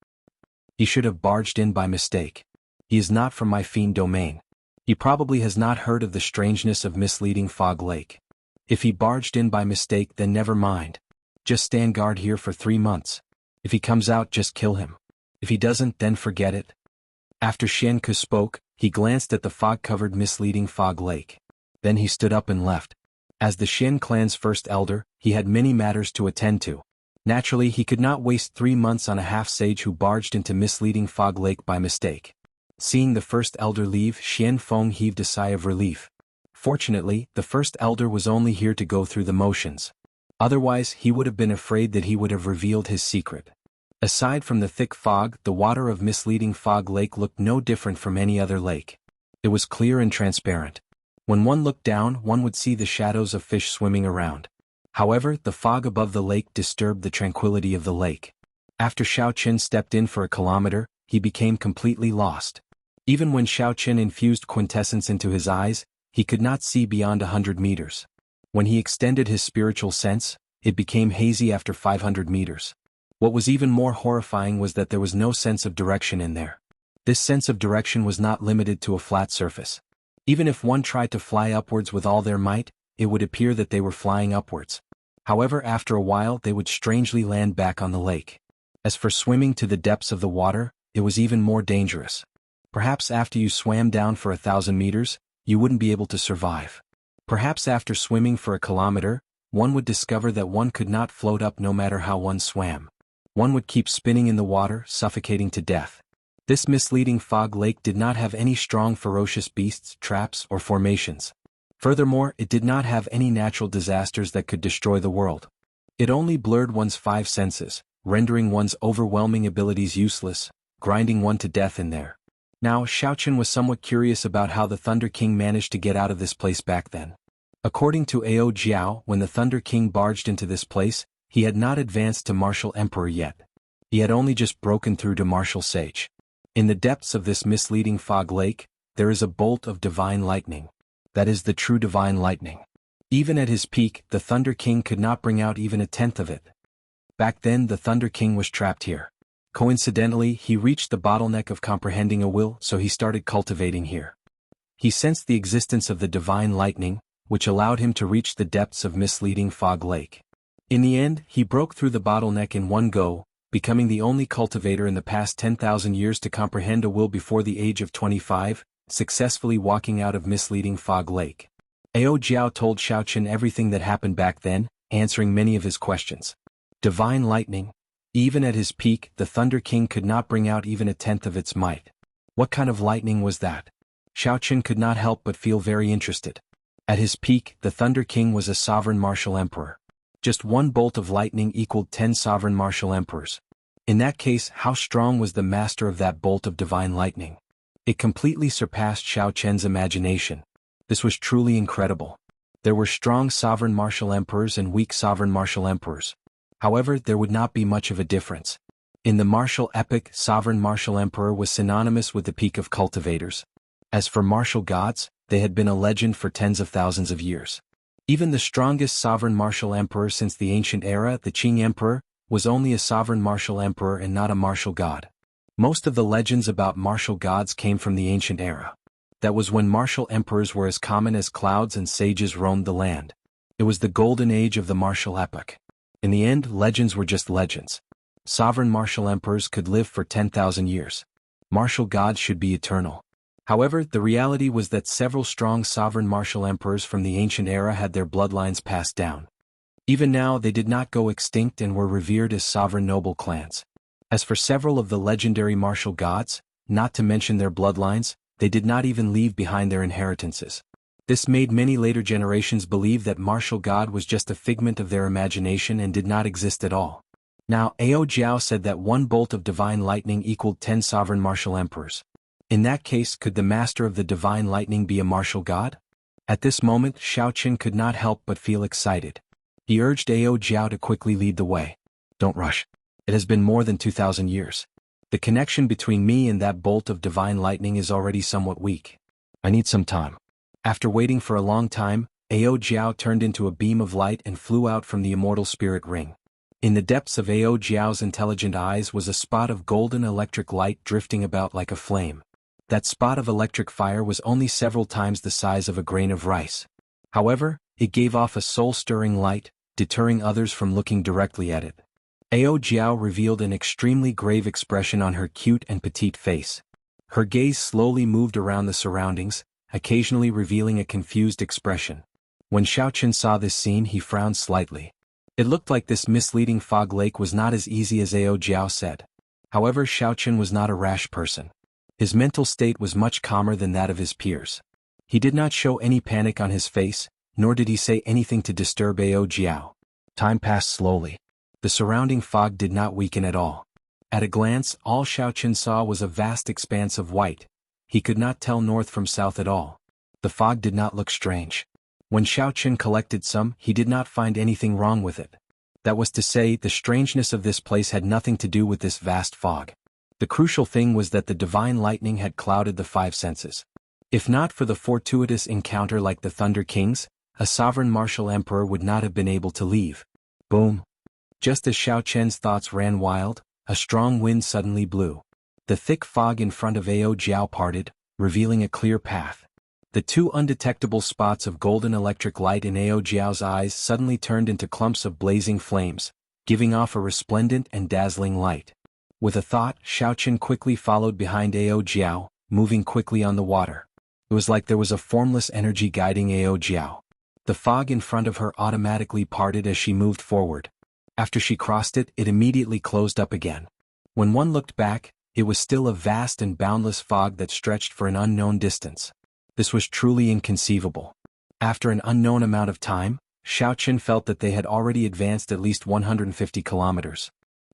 S1: "He should have barged in by mistake. He is not from my fiend domain. He probably has not heard of the strangeness of Misleading Fog Lake. If he barged in by mistake, then never mind. Just stand guard here for 3 months. If he comes out, just kill him. If he doesn't, then forget it." After Xian Ku spoke, he glanced at the fog-covered Misleading Fog Lake. Then he stood up and left. As the Xian clan's first elder, he had many matters to attend to. Naturally, he could not waste 3 months on a half-sage who barged into Misleading Fog Lake by mistake. Seeing the first elder leave, Xian Feng heaved a sigh of relief. Fortunately, the first elder was only here to go through the motions. Otherwise, he would have been afraid that he would have revealed his secret. Aside from the thick fog, the water of Misleading Fog Lake looked no different from any other lake. It was clear and transparent. When one looked down, one would see the shadows of fish swimming around. However, the fog above the lake disturbed the tranquility of the lake. After Xiao Chen stepped in for a kilometer, he became completely lost. Even when Xiao Chen infused quintessence into his eyes, he could not see beyond 100 meters. When he extended his spiritual sense, it became hazy after 500 meters. What was even more horrifying was that there was no sense of direction in there. This sense of direction was not limited to a flat surface. Even if one tried to fly upwards with all their might, it would appear that they were flying upwards. However, after a while they would strangely land back on the lake. As for swimming to the depths of the water, it was even more dangerous. Perhaps after you swam down for 1,000 meters, you wouldn't be able to survive. Perhaps after swimming for a kilometer, one would discover that one could not float up no matter how one swam. One would keep spinning in the water, suffocating to death. This Misleading Fog Lake did not have any strong ferocious beasts, traps, or formations. Furthermore, it did not have any natural disasters that could destroy the world. It only blurred one's 5 senses, rendering one's overwhelming abilities useless, grinding one to death in there. Now, Xiaochen was somewhat curious about how the Thunder King managed to get out of this place back then. According to Ao Jiao, when the Thunder King barged into this place, he had not advanced to Martial Emperor yet. He had only just broken through to Martial Sage. In the depths of this misleading fog lake, there is a bolt of divine lightning. That is the true divine lightning. Even at his peak, the Thunder King could not bring out even a tenth of it. Back then the Thunder King was trapped here. Coincidentally, he reached the bottleneck of comprehending a will, so he started cultivating here. He sensed the existence of the divine lightning, which allowed him to reach the depths of misleading fog lake. In the end, he broke through the bottleneck in one go, becoming the only cultivator in the past 10,000 years to comprehend a will before the age of 25, successfully walking out of misleading fog lake. Ao Jiao told Xiaochen everything that happened back then, answering many of his questions. Divine lightning. Even at his peak, the Thunder King could not bring out even a tenth of its might. What kind of lightning was that? Xiaochen could not help but feel very interested. At his peak, the Thunder King was a sovereign martial emperor. Just one bolt of lightning equaled 10 sovereign martial emperors. In that case, how strong was the master of that bolt of divine lightning? It completely surpassed Xiaochen's imagination. This was truly incredible. There were strong sovereign martial emperors and weak sovereign martial emperors. However, there would not be much of a difference. In the martial epic, sovereign martial emperor was synonymous with the peak of cultivators. As for martial gods, they had been a legend for tens of thousands of years. Even the strongest sovereign martial emperor since the ancient era, the Qing Emperor, was only a sovereign martial emperor and not a martial god. Most of the legends about martial gods came from the ancient era. That was when martial emperors were as common as clouds and sages roamed the land. It was the golden age of the martial epoch. In the end, legends were just legends. Sovereign martial emperors could live for 10,000 years. Martial gods should be eternal. However, the reality was that several strong sovereign martial emperors from the ancient era had their bloodlines passed down. Even now they did not go extinct and were revered as sovereign noble clans. As for several of the legendary martial gods, not to mention their bloodlines, they did not even leave behind their inheritances. This made many later generations believe that martial god was just a figment of their imagination and did not exist at all. Now, Ao Jiao said that one bolt of divine lightning equaled 10 sovereign martial emperors. In that case, could the master of the divine lightning be a martial god? At this moment, Xiaochen could not help but feel excited. He urged Ao Jiao to quickly lead the way. Don't rush. It has been more than 2,000 years. The connection between me and that bolt of divine lightning is already somewhat weak. I need some time. After waiting for a long time, Ao Jiao turned into a beam of light and flew out from the immortal spirit ring. In the depths of Ao Jiao's intelligent eyes was a spot of golden electric light drifting about like a flame. That spot of electric fire was only several times the size of a grain of rice. However, it gave off a soul-stirring light, deterring others from looking directly at it. Ao Jiao revealed an extremely grave expression on her cute and petite face. Her gaze slowly moved around the surroundings, occasionally revealing a confused expression. When Xiaochen saw this scene, he frowned slightly. It looked like this misleading fog lake was not as easy as Ao Jiao said. However, Xiaochen was not a rash person. His mental state was much calmer than that of his peers. He did not show any panic on his face, nor did he say anything to disturb Ao Jiao. Time passed slowly. The surrounding fog did not weaken at all. At a glance, all Xiaochen saw was a vast expanse of white. He could not tell north from south at all. The fog did not look strange. When Xiaochen collected some, he did not find anything wrong with it. That was to say, the strangeness of this place had nothing to do with this vast fog. The crucial thing was that the divine lightning had clouded the five senses. If not for the fortuitous encounter like the Thunder Kings, a sovereign martial emperor would not have been able to leave. Boom! Just as Xiaochen's thoughts ran wild, a strong wind suddenly blew. The thick fog in front of Ao Jiao parted, revealing a clear path. The two undetectable spots of golden electric light in Ao Jiao's eyes suddenly turned into clumps of blazing flames, giving off a resplendent and dazzling light. With a thought, Xiaochen quickly followed behind Ao Jiao, moving quickly on the water. It was like there was a formless energy guiding Ao Jiao. The fog in front of her automatically parted as she moved forward. After she crossed it, it immediately closed up again. When one looked back, it was still a vast and boundless fog that stretched for an unknown distance. This was truly inconceivable. After an unknown amount of time, Xiaochen felt that they had already advanced at least 150 kilometers.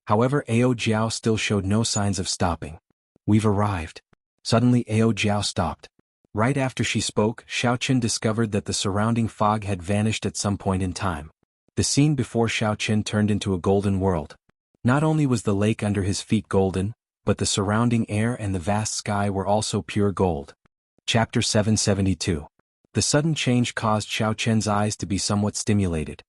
S1: However, Ao Jiao still showed no signs of stopping. "We've arrived." Suddenly Ao Jiao stopped. Right after she spoke, Xiaoqin discovered that the surrounding fog had vanished at some point in time. The scene before Xiaoqin turned into a golden world. Not only was the lake under his feet golden, but the surrounding air and the vast sky were also pure gold. Chapter 772. The sudden change caused Xiaoqin's eyes to be somewhat stimulated.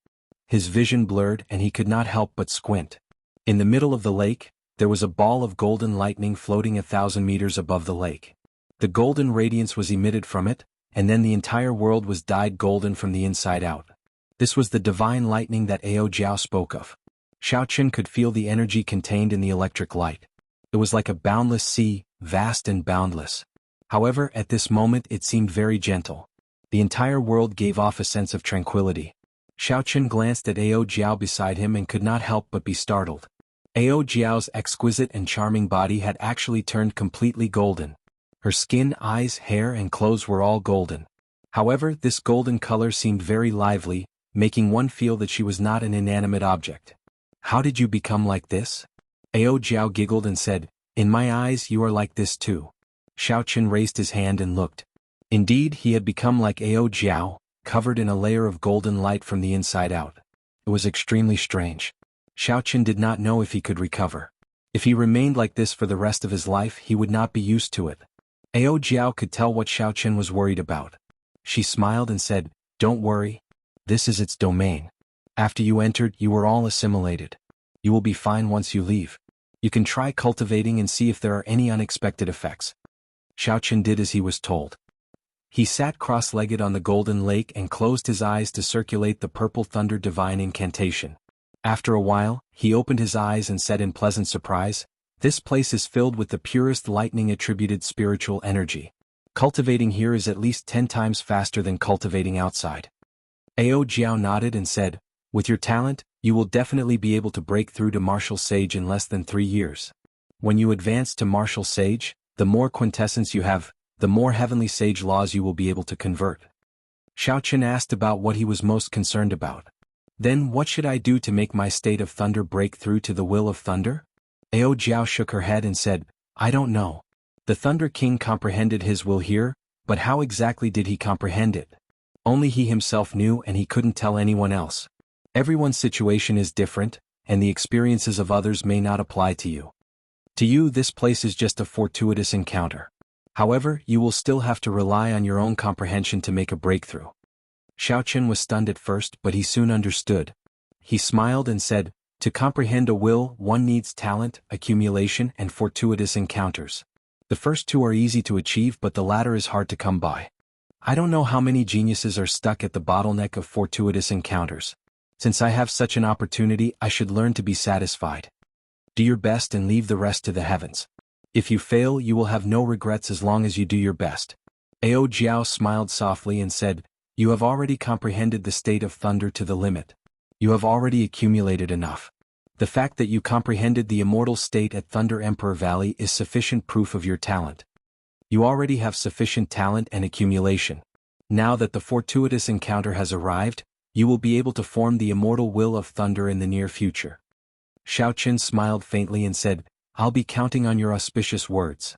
S1: His vision blurred and he could not help but squint. In the middle of the lake, there was a ball of golden lightning floating 1,000 meters above the lake. The golden radiance was emitted from it, and then the entire world was dyed golden from the inside out. This was the divine lightning that Ao Jiao spoke of. Xiaoqin could feel the energy contained in the electric light. It was like a boundless sea, vast and boundless. However, at this moment it seemed very gentle. The entire world gave off a sense of tranquility. Xiaoqin glanced at Ao Jiao beside him and could not help but be startled. Ao Jiao's exquisite and charming body had actually turned completely golden. Her skin, eyes, hair and clothes were all golden. However, this golden color seemed very lively, making one feel that she was not an inanimate object. "How did you become like this?" Ao Jiao giggled and said, "In my eyes you are like this too." Xiaoqin raised his hand and looked. Indeed, he had become like Ao Jiao, covered in a layer of golden light from the inside out. It was extremely strange. Xiaoqin did not know if he could recover. If he remained like this for the rest of his life, he would not be used to it. Ao Jiao could tell what Xiaoqin was worried about. She smiled and said, "Don't worry. This is its domain. After you entered, you were all assimilated. You will be fine once you leave. You can try cultivating and see if there are any unexpected effects." Xiaoqin did as he was told. He sat cross-legged on the golden lake and closed his eyes to circulate the purple thunder divine incantation. After a while, he opened his eyes and said in pleasant surprise, "This place is filled with the purest lightning-attributed spiritual energy. Cultivating here is at least 10 times faster than cultivating outside." Ao Jiao nodded and said, "With your talent, you will definitely be able to break through to Martial Sage in less than 3 years. When you advance to Martial Sage, the more quintessence you have, the more heavenly sage laws you will be able to convert." Xiaoqin asked about what he was most concerned about. "Then what should I do to make my state of thunder break through to the will of thunder?" Ao Jiao shook her head and said, "I don't know. The Thunder King comprehended his will here, but how exactly did he comprehend it? Only he himself knew and he couldn't tell anyone else. Everyone's situation is different, and the experiences of others may not apply to you. To you this place is just a fortuitous encounter. However, you will still have to rely on your own comprehension to make a breakthrough." Xiaoqin was stunned at first, but he soon understood. He smiled and said, "To comprehend a will, one needs talent, accumulation, and fortuitous encounters. The first two are easy to achieve, but the latter is hard to come by. I don't know how many geniuses are stuck at the bottleneck of fortuitous encounters. Since I have such an opportunity, I should learn to be satisfied. Do your best and leave the rest to the heavens. If you fail, you will have no regrets as long as you do your best." Ao Jiao smiled softly and said, "You have already comprehended the state of thunder to the limit. You have already accumulated enough. The fact that you comprehended the immortal state at Thunder Emperor Valley is sufficient proof of your talent. You already have sufficient talent and accumulation. Now that the fortuitous encounter has arrived, you will be able to form the immortal will of thunder in the near future." Xiaoqin smiled faintly and said, "I'll be counting on your auspicious words.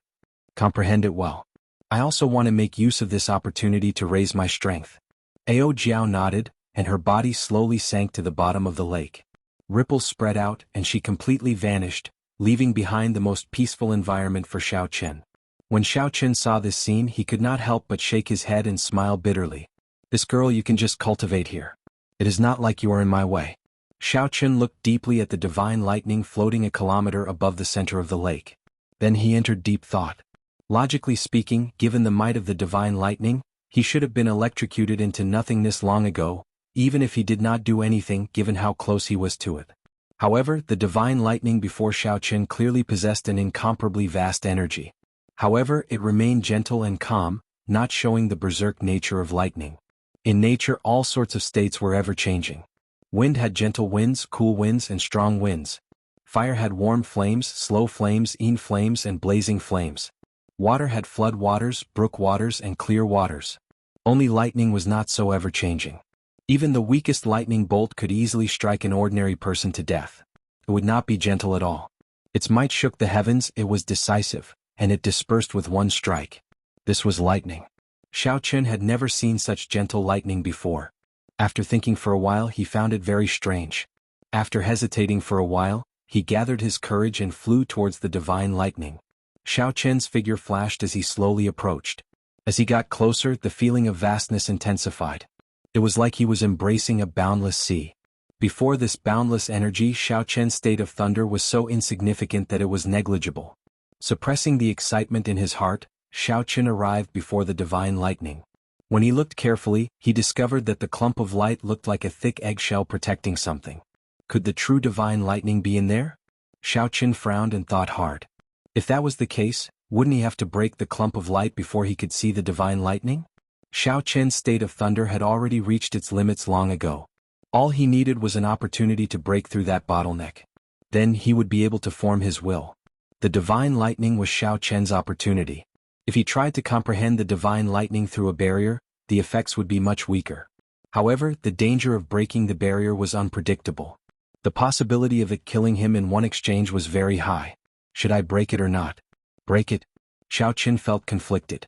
S1: Comprehend it well. I also want to make use of this opportunity to raise my strength." Ao Jiao nodded, and her body slowly sank to the bottom of the lake. Ripples spread out, and she completely vanished, leaving behind the most peaceful environment for Xiaoqin. When Xiaoqin saw this scene, he could not help but shake his head and smile bitterly. "This girl you can just cultivate here. It is not like you are in my way." Xiaoqin looked deeply at the divine lightning floating a kilometer above the center of the lake. Then he entered deep thought. Logically speaking, given the might of the divine lightning, he should have been electrocuted into nothingness long ago, even if he did not do anything given how close he was to it. However, the divine lightning before Xiaoqin clearly possessed an incomparably vast energy. However, it remained gentle and calm, not showing the berserk nature of lightning. In nature, all sorts of states were ever-changing. Wind had gentle winds, cool winds, and strong winds. Fire had warm flames, slow flames, flames, and blazing flames. Water had flood waters, brook waters, and clear waters. Only lightning was not so ever-changing. Even the weakest lightning bolt could easily strike an ordinary person to death. it would not be gentle at all. Its might shook the heavens, it was decisive, and it dispersed with one strike. This was lightning. Xiao Chen had never seen such gentle lightning before. After thinking for a while, he found it very strange. After hesitating for a while, he gathered his courage and flew towards the divine lightning. Xiao Chen's figure flashed as he slowly approached. As he got closer, the feeling of vastness intensified. It was like he was embracing a boundless sea. Before this boundless energy, Xiao Chen's state of thunder was so insignificant that it was negligible. Suppressing the excitement in his heart, Xiao Chen arrived before the divine lightning. When he looked carefully, he discovered that the clump of light looked like a thick eggshell protecting something. Could the true divine lightning be in there? Xiao Chen frowned and thought hard. If that was the case, wouldn't he have to break the clump of light before he could see the divine lightning? Xiao Chen's state of thunder had already reached its limits long ago. All he needed was an opportunity to break through that bottleneck. Then he would be able to form his will. The divine lightning was Xiao Chen's opportunity. If he tried to comprehend the divine lightning through a barrier, the effects would be much weaker. However, the danger of breaking the barrier was unpredictable. The possibility of it killing him in one exchange was very high. Should I break it or not? Break it? Xiao Chen felt conflicted.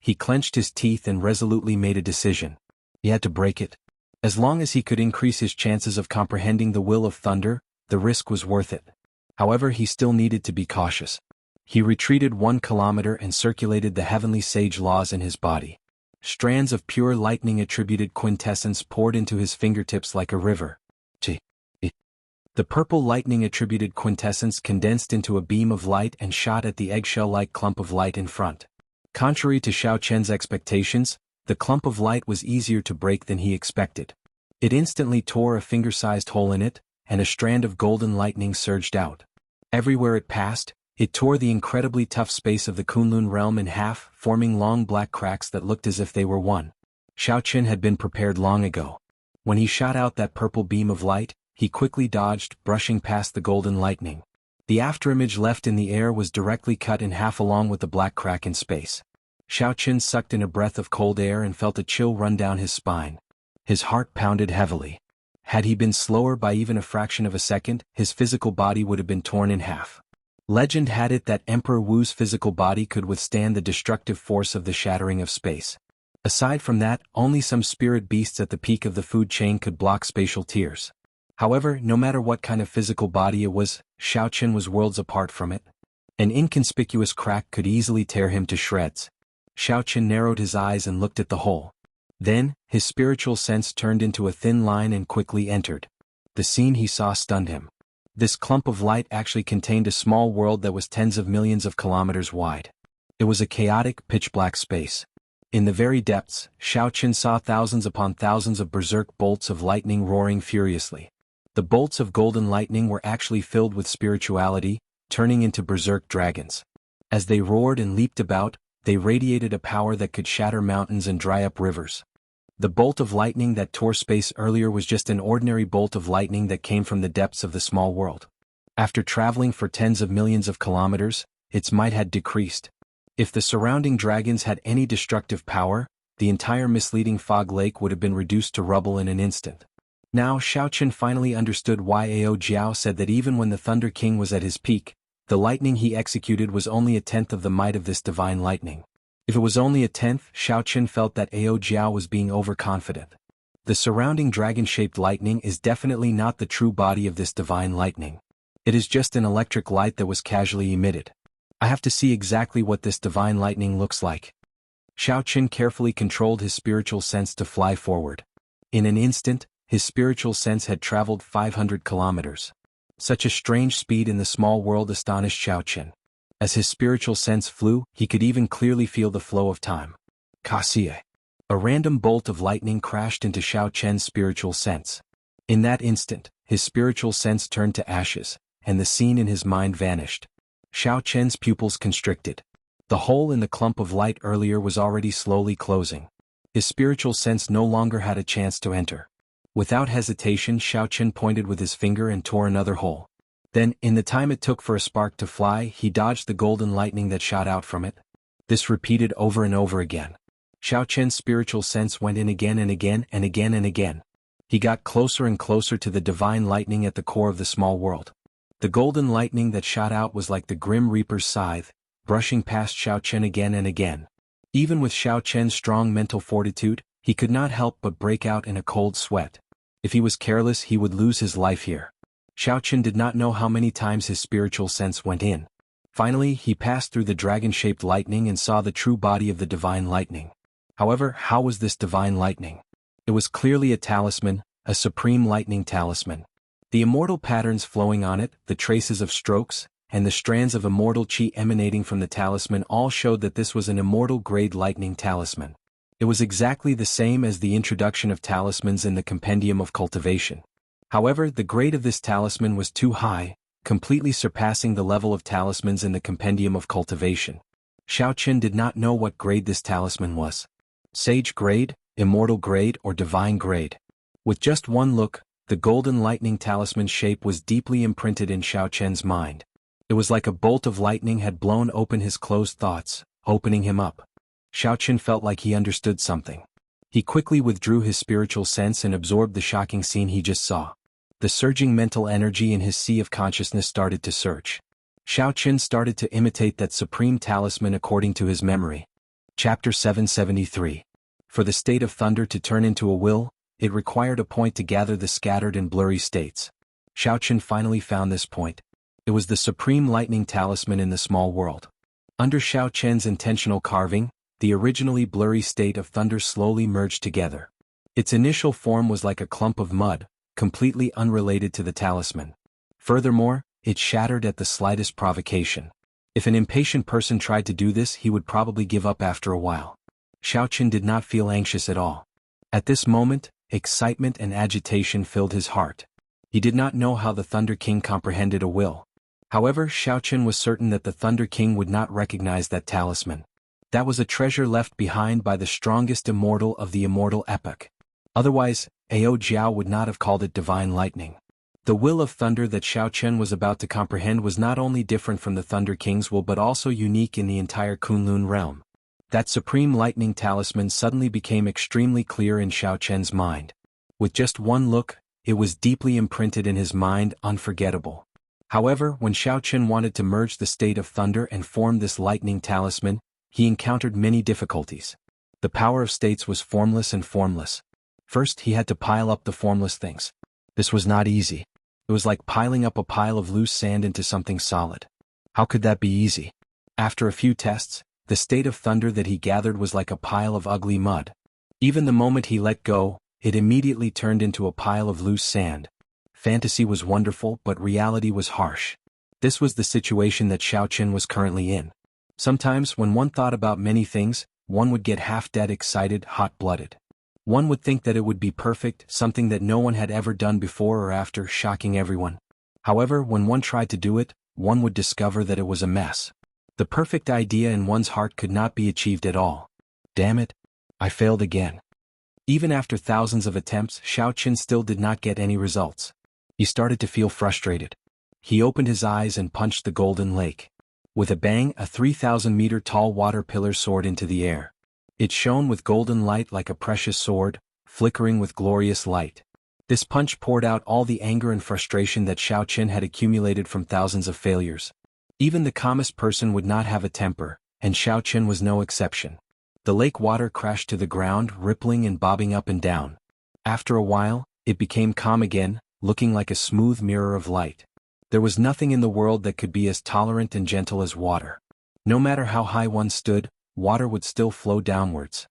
S1: He clenched his teeth and resolutely made a decision. He had to break it. As long as he could increase his chances of comprehending the will of thunder, the risk was worth it. However, he still needed to be cautious. He retreated 1 kilometer and circulated the heavenly sage laws in his body. Strands of pure lightning attributed quintessence poured into his fingertips like a river. The purple lightning attributed quintessence condensed into a beam of light and shot at the eggshell-like clump of light in front. Contrary to Xiao Chen's expectations, the clump of light was easier to break than he expected. It instantly tore a finger-sized hole in it, and a strand of golden lightning surged out. Everywhere it passed, it tore the incredibly tough space of the Kunlun realm in half, forming long black cracks that looked as if they were one. Xiao Chen had been prepared long ago. When he shot out that purple beam of light, he quickly dodged, brushing past the golden lightning. The afterimage left in the air was directly cut in half along with the black crack in space. Xiao Chen sucked in a breath of cold air and felt a chill run down his spine. His heart pounded heavily. Had he been slower by even a fraction of a second, his physical body would have been torn in half. Legend had it that Emperor Wu's physical body could withstand the destructive force of the shattering of space. Aside from that, only some spirit beasts at the peak of the food chain could block spatial tears. However, no matter what kind of physical body it was, Xiao Chen was worlds apart from it. An inconspicuous crack could easily tear him to shreds. Xiao Chen narrowed his eyes and looked at the hole. Then, his spiritual sense turned into a thin line and quickly entered. The scene he saw stunned him. This clump of light actually contained a small world that was tens of millions of kilometers wide. It was a chaotic, pitch-black space. In the very depths, Xiao Chen saw thousands upon thousands of berserk bolts of lightning roaring furiously. The bolts of golden lightning were actually filled with spirituality, turning into berserk dragons. As they roared and leaped about, they radiated a power that could shatter mountains and dry up rivers. The bolt of lightning that tore space earlier was just an ordinary bolt of lightning that came from the depths of the small world. After traveling for tens of millions of kilometers, its might had decreased. If the surrounding dragons had any destructive power, the entire misleading fog lake would have been reduced to rubble in an instant. Now Xiao Chen finally understood why Ao Jiao said that even when the Thunder King was at his peak, the lightning he executed was only a tenth of the might of this divine lightning. If it was only a tenth, Xiao Chen felt that Ao Jiao was being overconfident. The surrounding dragon-shaped lightning is definitely not the true body of this divine lightning. It is just an electric light that was casually emitted. I have to see exactly what this divine lightning looks like. Xiao Chen carefully controlled his spiritual sense to fly forward. In an instant, his spiritual sense had traveled 500 kilometers. Such a strange speed in the small world astonished Xiao Chen. As his spiritual sense flew, he could even clearly feel the flow of time. Kasia. A random bolt of lightning crashed into Xiao Chen's spiritual sense. In that instant, his spiritual sense turned to ashes, and the scene in his mind vanished. Xiao Chen's pupils constricted. The hole in the clump of light earlier was already slowly closing. His spiritual sense no longer had a chance to enter. Without hesitation, Xiao Chen pointed with his finger and tore another hole. Then, in the time it took for a spark to fly, he dodged the golden lightning that shot out from it. This repeated over and over again. Xiao Chen's spiritual sense went in again and again and again and again. He got closer and closer to the divine lightning at the core of the small world. The golden lightning that shot out was like the Grim Reaper's scythe, brushing past Xiao Chen again and again. Even with Xiao Chen's strong mental fortitude, he could not help but break out in a cold sweat. If he was careless, he would lose his life here. Xiao Chen did not know how many times his spiritual sense went in. Finally, he passed through the dragon-shaped lightning and saw the true body of the divine lightning. However, how was this divine lightning? It was clearly a talisman, a supreme lightning talisman. The immortal patterns flowing on it, the traces of strokes, and the strands of immortal chi emanating from the talisman all showed that this was an immortal-grade lightning talisman. It was exactly the same as the introduction of talismans in the Compendium of Cultivation. However, the grade of this talisman was too high, completely surpassing the level of talismans in the Compendium of Cultivation. Xiao Chen did not know what grade this talisman was. Sage grade, immortal grade, or divine grade. With just one look, the golden lightning talisman shape was deeply imprinted in Xiao Chen's mind. It was like a bolt of lightning had blown open his closed thoughts, opening him up. Xiao Chen felt like he understood something. He quickly withdrew his spiritual sense and absorbed the shocking scene he just saw. The surging mental energy in his sea of consciousness started to surge. Xiao Chen started to imitate that supreme talisman according to his memory. Chapter 773. For the state of thunder to turn into a will, it required a point to gather the scattered and blurry states. Xiao Chen finally found this point. It was the supreme lightning talisman in the small world. Under Xiao Chen's intentional carving, the originally blurry state of thunder slowly merged together. Its initial form was like a clump of mud, completely unrelated to the talisman. Furthermore, it shattered at the slightest provocation. If an impatient person tried to do this, he would probably give up after a while. Xiao Chen did not feel anxious at all. At this moment, excitement and agitation filled his heart. He did not know how the Thunder King comprehended a will. However, Xiao Chen was certain that the Thunder King would not recognize that talisman. That was a treasure left behind by the strongest immortal of the immortal epoch. Otherwise, Ao Jiao would not have called it divine lightning. The will of thunder that Xiao Chen was about to comprehend was not only different from the Thunder King's will but also unique in the entire Kunlun realm. That supreme lightning talisman suddenly became extremely clear in Xiao Chen's mind. With just one look, it was deeply imprinted in his mind, unforgettable. However, when Xiao Chen wanted to merge the state of thunder and form this lightning talisman, he encountered many difficulties. The power of states was formless and formless. First, he had to pile up the formless things. This was not easy. It was like piling up a pile of loose sand into something solid. How could that be easy? After a few tests, the state of thunder that he gathered was like a pile of ugly mud. Even the moment he let go, it immediately turned into a pile of loose sand. Fantasy was wonderful, but reality was harsh. This was the situation that Xiao Chen was currently in. Sometimes, when one thought about many things, one would get half-dead excited, hot-blooded. One would think that it would be perfect, something that no one had ever done before or after, shocking everyone. However, when one tried to do it, one would discover that it was a mess. The perfect idea in one's heart could not be achieved at all. Damn it, I failed again. Even after thousands of attempts, Xiao Chen still did not get any results. He started to feel frustrated. He opened his eyes and punched the golden lake. With a bang, a 3,000-meter-tall water pillar soared into the air. It shone with golden light like a precious sword, flickering with glorious light. This punch poured out all the anger and frustration that Xiao Chen had accumulated from thousands of failures. Even the calmest person would not have a temper, and Xiao Chen was no exception. The lake water crashed to the ground, rippling and bobbing up and down. After a while, it became calm again, looking like a smooth mirror of light. There was nothing in the world that could be as tolerant and gentle as water. No matter how high one stood, water would still flow downwards.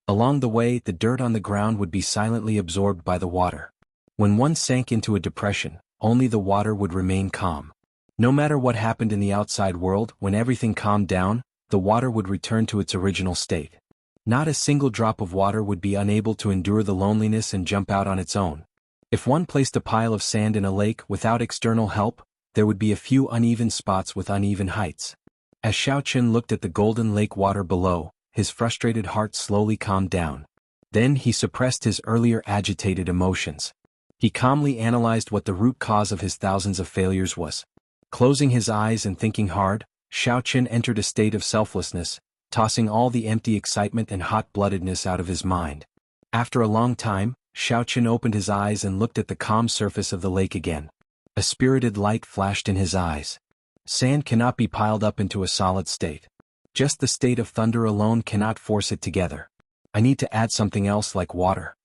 S1: Along the way, the dirt on the ground would be silently absorbed by the water. When one sank into a depression, only the water would remain calm. No matter what happened in the outside world, when everything calmed down, the water would return to its original state. Not a single drop of water would be unable to endure the loneliness and jump out on its own. If one placed a pile of sand in a lake without external help, there would be a few uneven spots with uneven heights. As Xiao Chen looked at the golden lake water below, his frustrated heart slowly calmed down. Then he suppressed his earlier agitated emotions. He calmly analyzed what the root cause of his thousands of failures was. Closing his eyes and thinking hard, Xiao Chen entered a state of selflessness, tossing all the empty excitement and hot-bloodedness out of his mind. After a long time, Xiao Chen opened his eyes and looked at the calm surface of the lake again. A spirited light flashed in his eyes. Sand cannot be piled up into a solid state. Just the state of thunder alone cannot force it together. I need to add something else like water.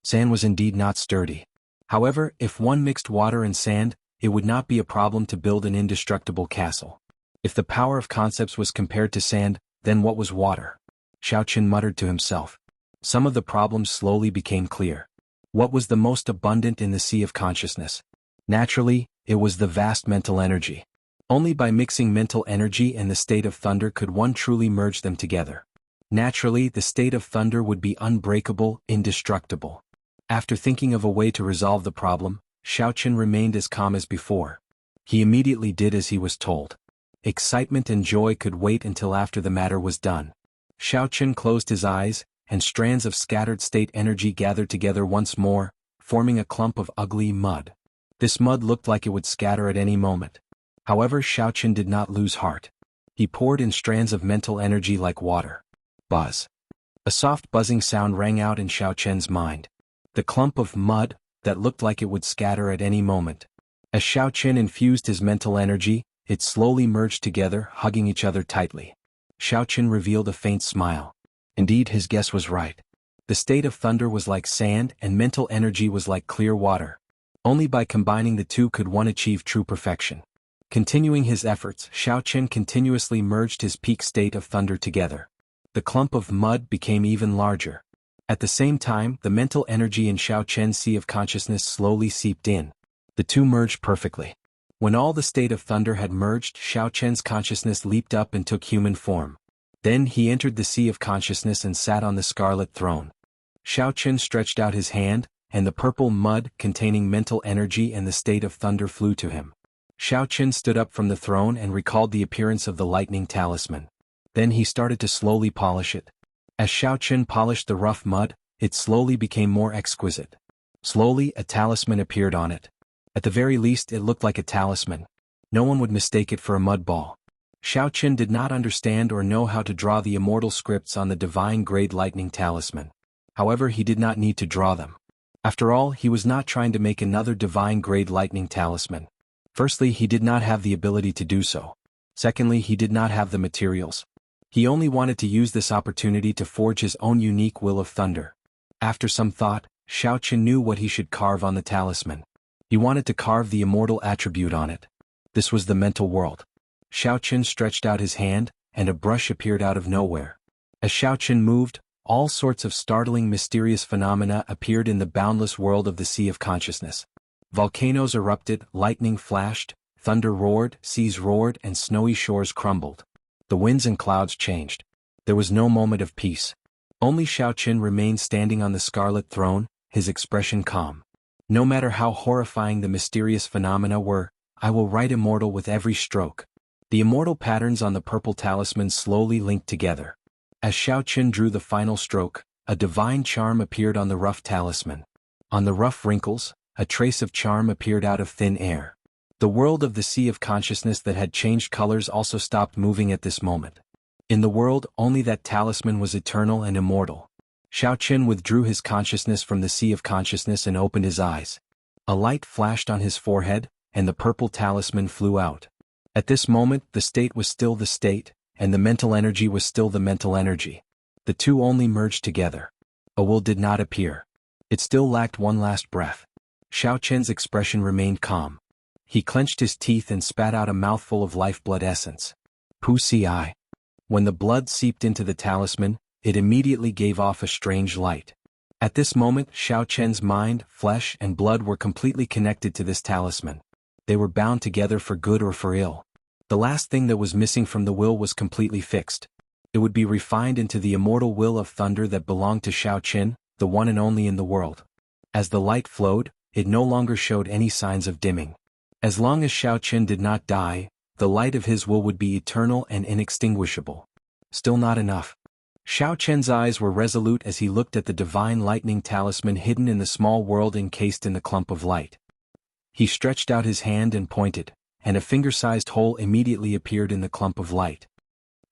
S1: Sand was indeed not sturdy. However, if one mixed water and sand, it would not be a problem to build an indestructible castle. If the power of concepts was compared to sand, then what was water? Xiaoqin muttered to himself. Some of the problems slowly became clear. What was the most abundant in the sea of consciousness? Naturally, it was the vast mental energy. Only by mixing mental energy and the state of thunder could one truly merge them together. Naturally, the state of thunder would be unbreakable, indestructible. After thinking of a way to resolve the problem, Xiaoqin remained as calm as before. He immediately did as he was told. Excitement and joy could wait until after the matter was done. Xiaoqin closed his eyes, and strands of scattered state energy gathered together once more, forming a clump of ugly mud. This mud looked like it would scatter at any moment. However, Xiaoqin did not lose heart. He poured in strands of mental energy like water. Buzz. A soft buzzing sound rang out in Xiaoqin's mind. The clump of mud, that looked like it would scatter at any moment. As Xiaoqin infused his mental energy, it slowly merged together, hugging each other tightly. Xiaoqin revealed a faint smile. Indeed, his guess was right. The state of thunder was like sand and mental energy was like clear water. Only by combining the two could one achieve true perfection. Continuing his efforts, Xiaoqin continuously merged his peak state of thunder together. The clump of mud became even larger. At the same time, the mental energy in Xiaoqin's sea of consciousness slowly seeped in. The two merged perfectly. When all the state of thunder had merged, Xiaoqin's consciousness leaped up and took human form. Then he entered the sea of consciousness and sat on the scarlet throne. Xiaoqin stretched out his hand, and the purple mud containing mental energy and the state of thunder flew to him. Xiaoqin stood up from the throne and recalled the appearance of the lightning talisman. Then he started to slowly polish it. As Xiaoqin polished the rough mud, it slowly became more exquisite. Slowly, a talisman appeared on it. At the very least, it looked like a talisman. No one would mistake it for a mud ball. Xiaoqin did not understand or know how to draw the immortal scripts on the divine-grade lightning talisman. However, he did not need to draw them. After all, he was not trying to make another divine-grade lightning talisman. Firstly, he did not have the ability to do so. Secondly, he did not have the materials. He only wanted to use this opportunity to forge his own unique will of thunder. After some thought, Xiaoqin knew what he should carve on the talisman. He wanted to carve the immortal attribute on it. This was the mental world. Xiaoqin stretched out his hand, and a brush appeared out of nowhere. As Xiaoqin moved, all sorts of startling mysterious phenomena appeared in the boundless world of the sea of consciousness. Volcanoes erupted, lightning flashed, thunder roared, seas roared, and snowy shores crumbled. The winds and clouds changed. There was no moment of peace. Only Xiaoqin remained standing on the scarlet throne, his expression calm. No matter how horrifying the mysterious phenomena were, I will write immortal with every stroke. The immortal patterns on the purple talisman slowly linked together. As Xiaoqin drew the final stroke, a divine charm appeared on the rough talisman. On the rough wrinkles, a trace of charm appeared out of thin air. The world of the sea of consciousness that had changed colors also stopped moving at this moment. In the world, only that talisman was eternal and immortal. Xiaoqin withdrew his consciousness from the sea of consciousness and opened his eyes. A light flashed on his forehead, and the purple talisman flew out. At this moment, the state was still the state, and the mental energy was still the mental energy. The two only merged together. A will did not appear. It still lacked one last breath. Xiaoqin's expression remained calm. He clenched his teeth and spat out a mouthful of lifeblood essence. Wuxia. When the blood seeped into the talisman, it immediately gave off a strange light. At this moment, Xiaoqin's mind, flesh, and blood were completely connected to this talisman. They were bound together for good or for ill. The last thing that was missing from the will was completely fixed. It would be refined into the immortal will of thunder that belonged to Xiaoqin, the one and only in the world. As the light flowed, it no longer showed any signs of dimming. As long as Xiaoqin did not die, the light of his will would be eternal and inextinguishable. Still not enough. Xiaoqin's eyes were resolute as he looked at the divine lightning talisman hidden in the small world encased in the clump of light. He stretched out his hand and pointed, and a finger-sized hole immediately appeared in the clump of light.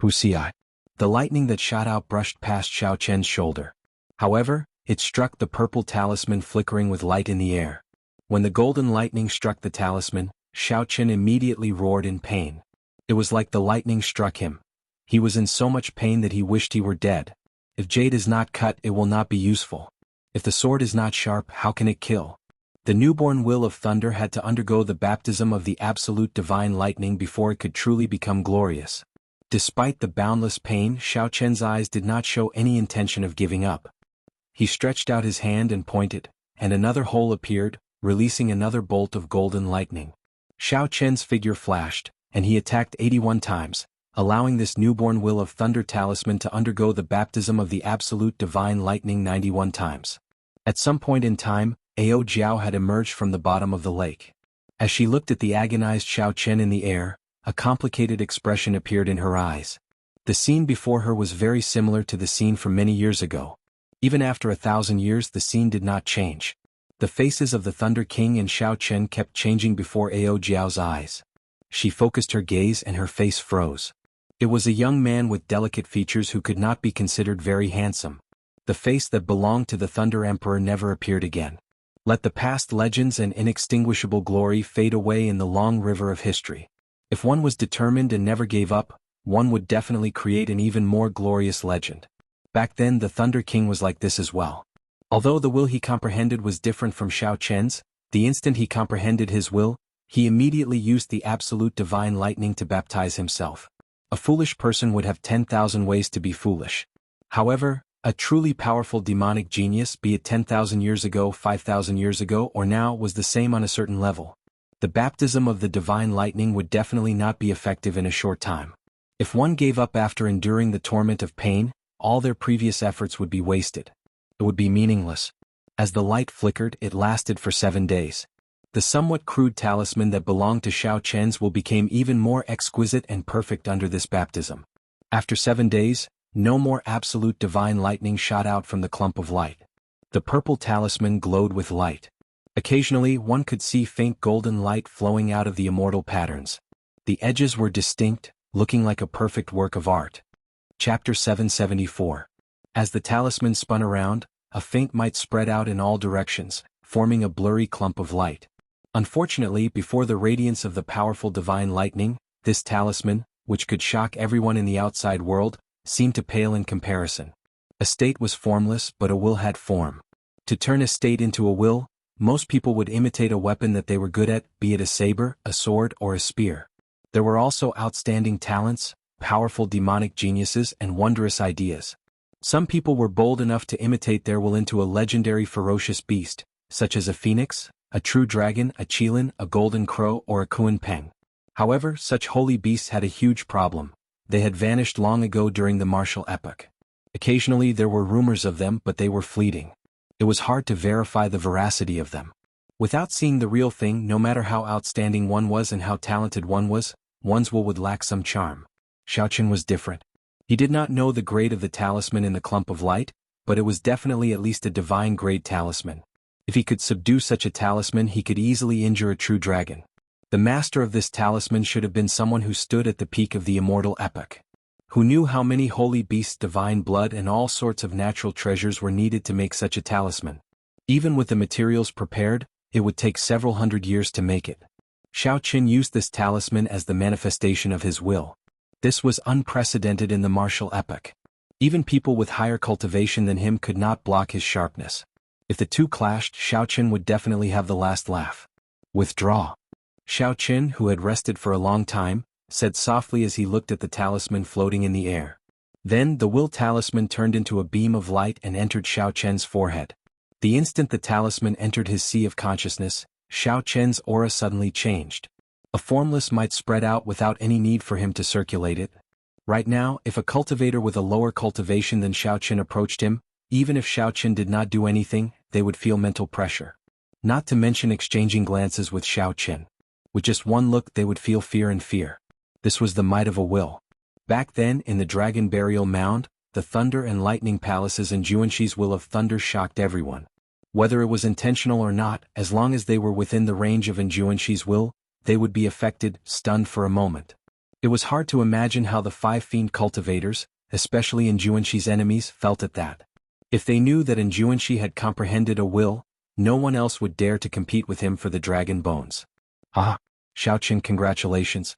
S1: Wuxia. The lightning that shot out brushed past Xiaoqin's shoulder. However, it struck the purple talisman flickering with light in the air. When the golden lightning struck the talisman, Xiaochen immediately roared in pain. It was like the lightning struck him. He was in so much pain that he wished he were dead. If jade is not cut, it will not be useful. If the sword is not sharp, how can it kill? The newborn will of thunder had to undergo the baptism of the absolute divine lightning before it could truly become glorious. Despite the boundless pain, Xiaochen's eyes did not show any intention of giving up. He stretched out his hand and pointed, and another hole appeared, releasing another bolt of golden lightning. Xiaochen's figure flashed, and he attacked 81 times, allowing this newborn will of thunder talisman to undergo the baptism of the absolute divine lightning 91 times. At some point in time, Ao Jiao had emerged from the bottom of the lake. As she looked at the agonized Xiaochen in the air, a complicated expression appeared in her eyes. The scene before her was very similar to the scene from many years ago. Even after 1,000 years, the scene did not change. The faces of the Thunder King and Xiaochen kept changing before Ao Jiao's eyes. She focused her gaze and her face froze. It was a young man with delicate features who could not be considered very handsome. The face that belonged to the Thunder Emperor never appeared again. Let the past legends and inextinguishable glory fade away in the long river of history. If one was determined and never gave up, one would definitely create an even more glorious legend. Back then the Thunder King was like this as well. Although the will he comprehended was different from Xiaochen's, the instant he comprehended his will, he immediately used the absolute divine lightning to baptize himself. A foolish person would have 10,000 ways to be foolish. However, a truly powerful demonic genius, be it 10,000 years ago, 5,000 years ago, or now, was the same on a certain level. The baptism of the divine lightning would definitely not be effective in a short time. If one gave up after enduring the torment of pain, all their previous efforts would be wasted. It would be meaningless. As the light flickered, it lasted for 7 days. The somewhat crude talisman that belonged to Xiaochen's will became even more exquisite and perfect under this baptism. After 7 days, no more absolute divine lightning shot out from the clump of light. The purple talisman glowed with light. Occasionally one could see faint golden light flowing out of the immortal patterns. The edges were distinct, looking like a perfect work of art. Chapter 774. As the talisman spun around, a faint light spread out in all directions, forming a blurry clump of light. Unfortunately, before the radiance of the powerful divine lightning, this talisman, which could shock everyone in the outside world, seemed to pale in comparison. A state was formless, but a will had form. To turn a state into a will, most people would imitate a weapon that they were good at, be it a saber, a sword, or a spear. There were also outstanding talents, powerful demonic geniuses, and wondrous ideas. Some people were bold enough to imitate their will into a legendary ferocious beast, such as a phoenix, a true dragon, a qilin, a golden crow, or a kunpeng. However, such holy beasts had a huge problem. They had vanished long ago during the martial epoch. Occasionally there were rumors of them, but they were fleeting. It was hard to verify the veracity of them. Without seeing the real thing, no matter how outstanding one was and how talented one was, one's will would lack some charm. Xiaochen was different. He did not know the grade of the talisman in the clump of light, but it was definitely at least a divine grade talisman. If he could subdue such a talisman, he could easily injure a true dragon. The master of this talisman should have been someone who stood at the peak of the immortal epoch, who knew how many holy beasts, divine blood, and all sorts of natural treasures were needed to make such a talisman. Even with the materials prepared, it would take several hundred years to make it. Xiaochen used this talisman as the manifestation of his will. This was unprecedented in the martial epoch. Even people with higher cultivation than him could not block his sharpness. If the two clashed, Xiaochen would definitely have the last laugh. Withdraw. Xiaochen, who had rested for a long time, said softly as he looked at the talisman floating in the air. Then the will talisman turned into a beam of light and entered Xiaochen's forehead. The instant the talisman entered his sea of consciousness, Xiaochen's aura suddenly changed. A formless might spread out without any need for him to circulate it. Right now, if a cultivator with a lower cultivation than Xiaochen approached him, even if Xiaochen did not do anything, they would feel mental pressure. Not to mention exchanging glances with Xiaochen. With just one look they would feel fear and fear. This was the might of a will. Back then, in the Dragon Burial Mound, the Thunder and Lightning Palaces and Jianghu's will of thunder shocked everyone. Whether it was intentional or not, as long as they were within the range of Jianghu's will, they would be affected, stunned for a moment. It was hard to imagine how the 5 fiend cultivators, especially Jianghu's enemies, felt at that. If they knew that Jianghu had comprehended a will, No one else would dare to compete with him for the dragon bones. Ah! Xiaoqin, congratulations.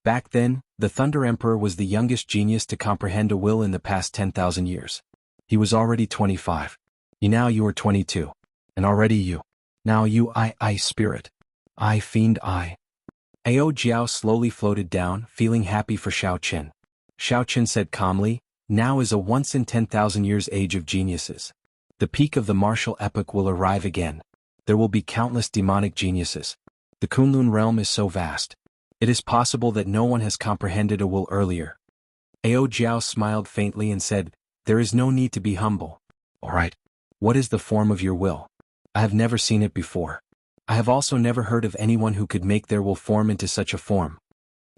S1: Back then, the Thunder Emperor was the youngest genius to comprehend a will in the past 10,000 years. He was already 25. Now you are 22. And already you. Now you I spirit. I fiend I. Ao Jiao slowly floated down, feeling happy for Xiaoqin. Xiaoqin said calmly, now is a once in 10,000 years age of geniuses. The peak of the martial epoch will arrive again. There will be countless demonic geniuses. The Kunlun realm is so vast. It is possible that no one has comprehended a will earlier. Ao Jiao smiled faintly and said, there is no need to be humble. Alright. What is the form of your will? I have never seen it before. I have also never heard of anyone who could make their will form into such a form.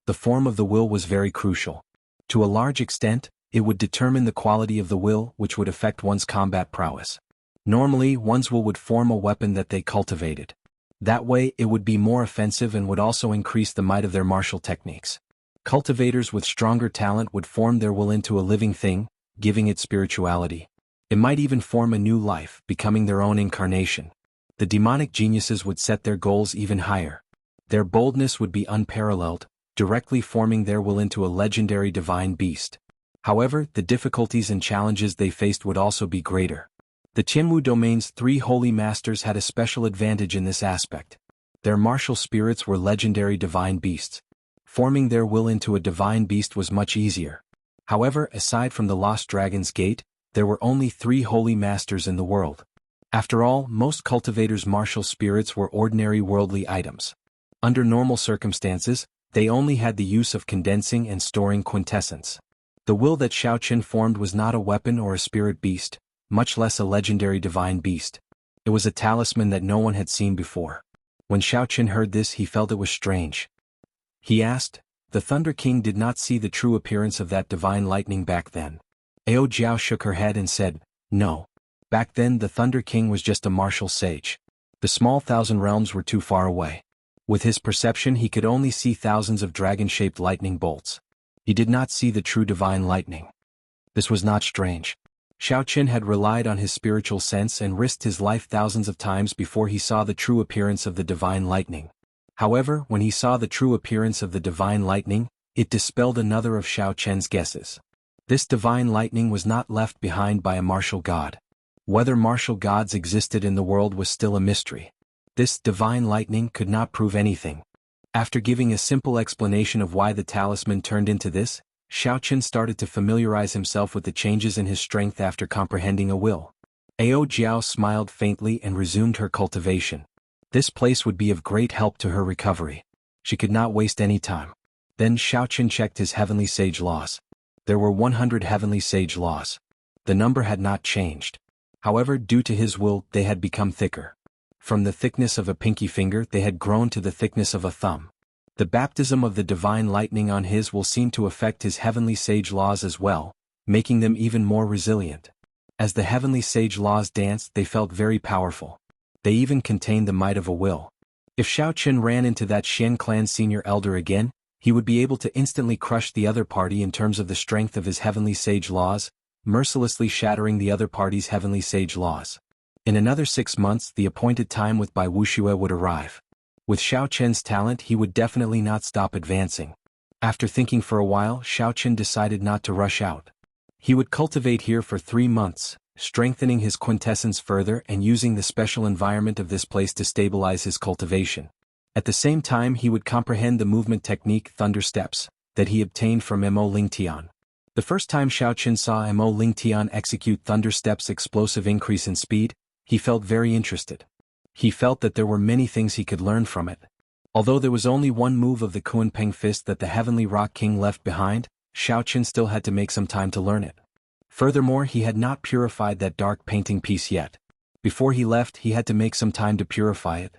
S1: The form of the will was very crucial. To a large extent, it would determine the quality of the will, which would affect one's combat prowess. Normally, one's will would form a weapon that they cultivated. That way, it would be more offensive and would also increase the might of their martial techniques. Cultivators with stronger talent would form their will into a living thing, giving it spirituality. It might even form a new life, becoming their own incarnation. The demonic geniuses would set their goals even higher. Their boldness would be unparalleled, directly forming their will into a legendary divine beast. However, the difficulties and challenges they faced would also be greater. The Qianwu domain's 3 holy masters had a special advantage in this aspect. Their martial spirits were legendary divine beasts. Forming their will into a divine beast was much easier. However, aside from the Lost Dragon's Gate, there were only 3 holy masters in the world. After all, most cultivators' martial spirits were ordinary worldly items. Under normal circumstances, they only had the use of condensing and storing quintessence. The will that Xiaoqin formed was not a weapon or a spirit beast, much less a legendary divine beast. It was a talisman that no one had seen before. When Xiaoqin heard this, he felt it was strange. He asked, the Thunder King did not see the true appearance of that divine lightning back then. Ao Jiao shook her head and said, no. Back then the Thunder King was just a martial sage. The small Thousand Realms were too far away. With his perception he could only see thousands of dragon-shaped lightning bolts. He did not see the true divine lightning. This was not strange. Xiaoqin had relied on his spiritual sense and risked his life thousands of times before he saw the true appearance of the divine lightning. However, when he saw the true appearance of the divine lightning, it dispelled another of Xiaoqian's guesses. This divine lightning was not left behind by a martial god. Whether martial gods existed in the world was still a mystery. This divine lightning could not prove anything. After giving a simple explanation of why the talisman turned into this, Xiaoqin started to familiarize himself with the changes in his strength after comprehending a will. Ao Jiao smiled faintly and resumed her cultivation. This place would be of great help to her recovery. She could not waste any time. Then Xiaoqin checked his heavenly sage laws. There were 100 heavenly sage laws. The number had not changed. However, due to his will, they had become thicker. From the thickness of a pinky finger, they had grown to the thickness of a thumb. The baptism of the divine lightning on his will seemed to affect his heavenly sage laws as well, making them even more resilient. As the heavenly sage laws danced, they felt very powerful. They even contained the might of a will. If Xiaoqin ran into that Xian clan senior elder again, he would be able to instantly crush the other party in terms of the strength of his heavenly sage laws, mercilessly shattering the other party's heavenly sage laws. In another 6 months, the appointed time with Bai Wuxia would arrive. With Xiaoqin's talent, he would definitely not stop advancing. After thinking for a while, Xiaoqin decided not to rush out. He would cultivate here for 3 months, strengthening his quintessence further and using the special environment of this place to stabilize his cultivation. At the same time, he would comprehend the movement technique Thunder Steps that he obtained from Mo Lingtian. The first time Xiaoqin saw Mo Lingtian execute Thunder Steps' explosive increase in speed, he felt very interested. He felt that there were many things he could learn from it. Although there was only one move of the Kunpeng Fist that the Heavenly Rock King left behind, Xiaoqin still had to make some time to learn it. Furthermore, he had not purified that dark painting piece yet. Before he left, he had to make some time to purify it.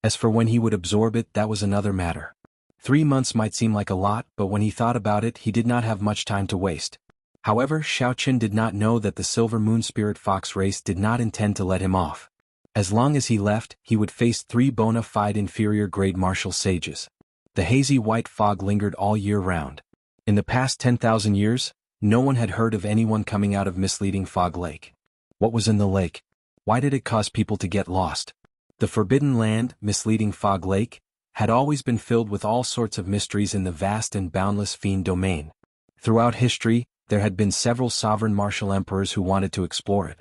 S1: As for when he would absorb it, that was another matter. 3 months might seem like a lot, but when he thought about it, he did not have much time to waste. However, Xiaoqin did not know that the Silver Moon Spirit Fox race did not intend to let him off. As long as he left, he would face 3 bona fide inferior-grade martial sages. The hazy white fog lingered all year round. In the past 10,000 years, no one had heard of anyone coming out of misleading Fog Lake. What was in the lake? Why did it cause people to get lost? The Forbidden Land, misleading Fog Lake, had always been filled with all sorts of mysteries in the vast and boundless fiend domain. Throughout history, there had been several sovereign martial emperors who wanted to explore it.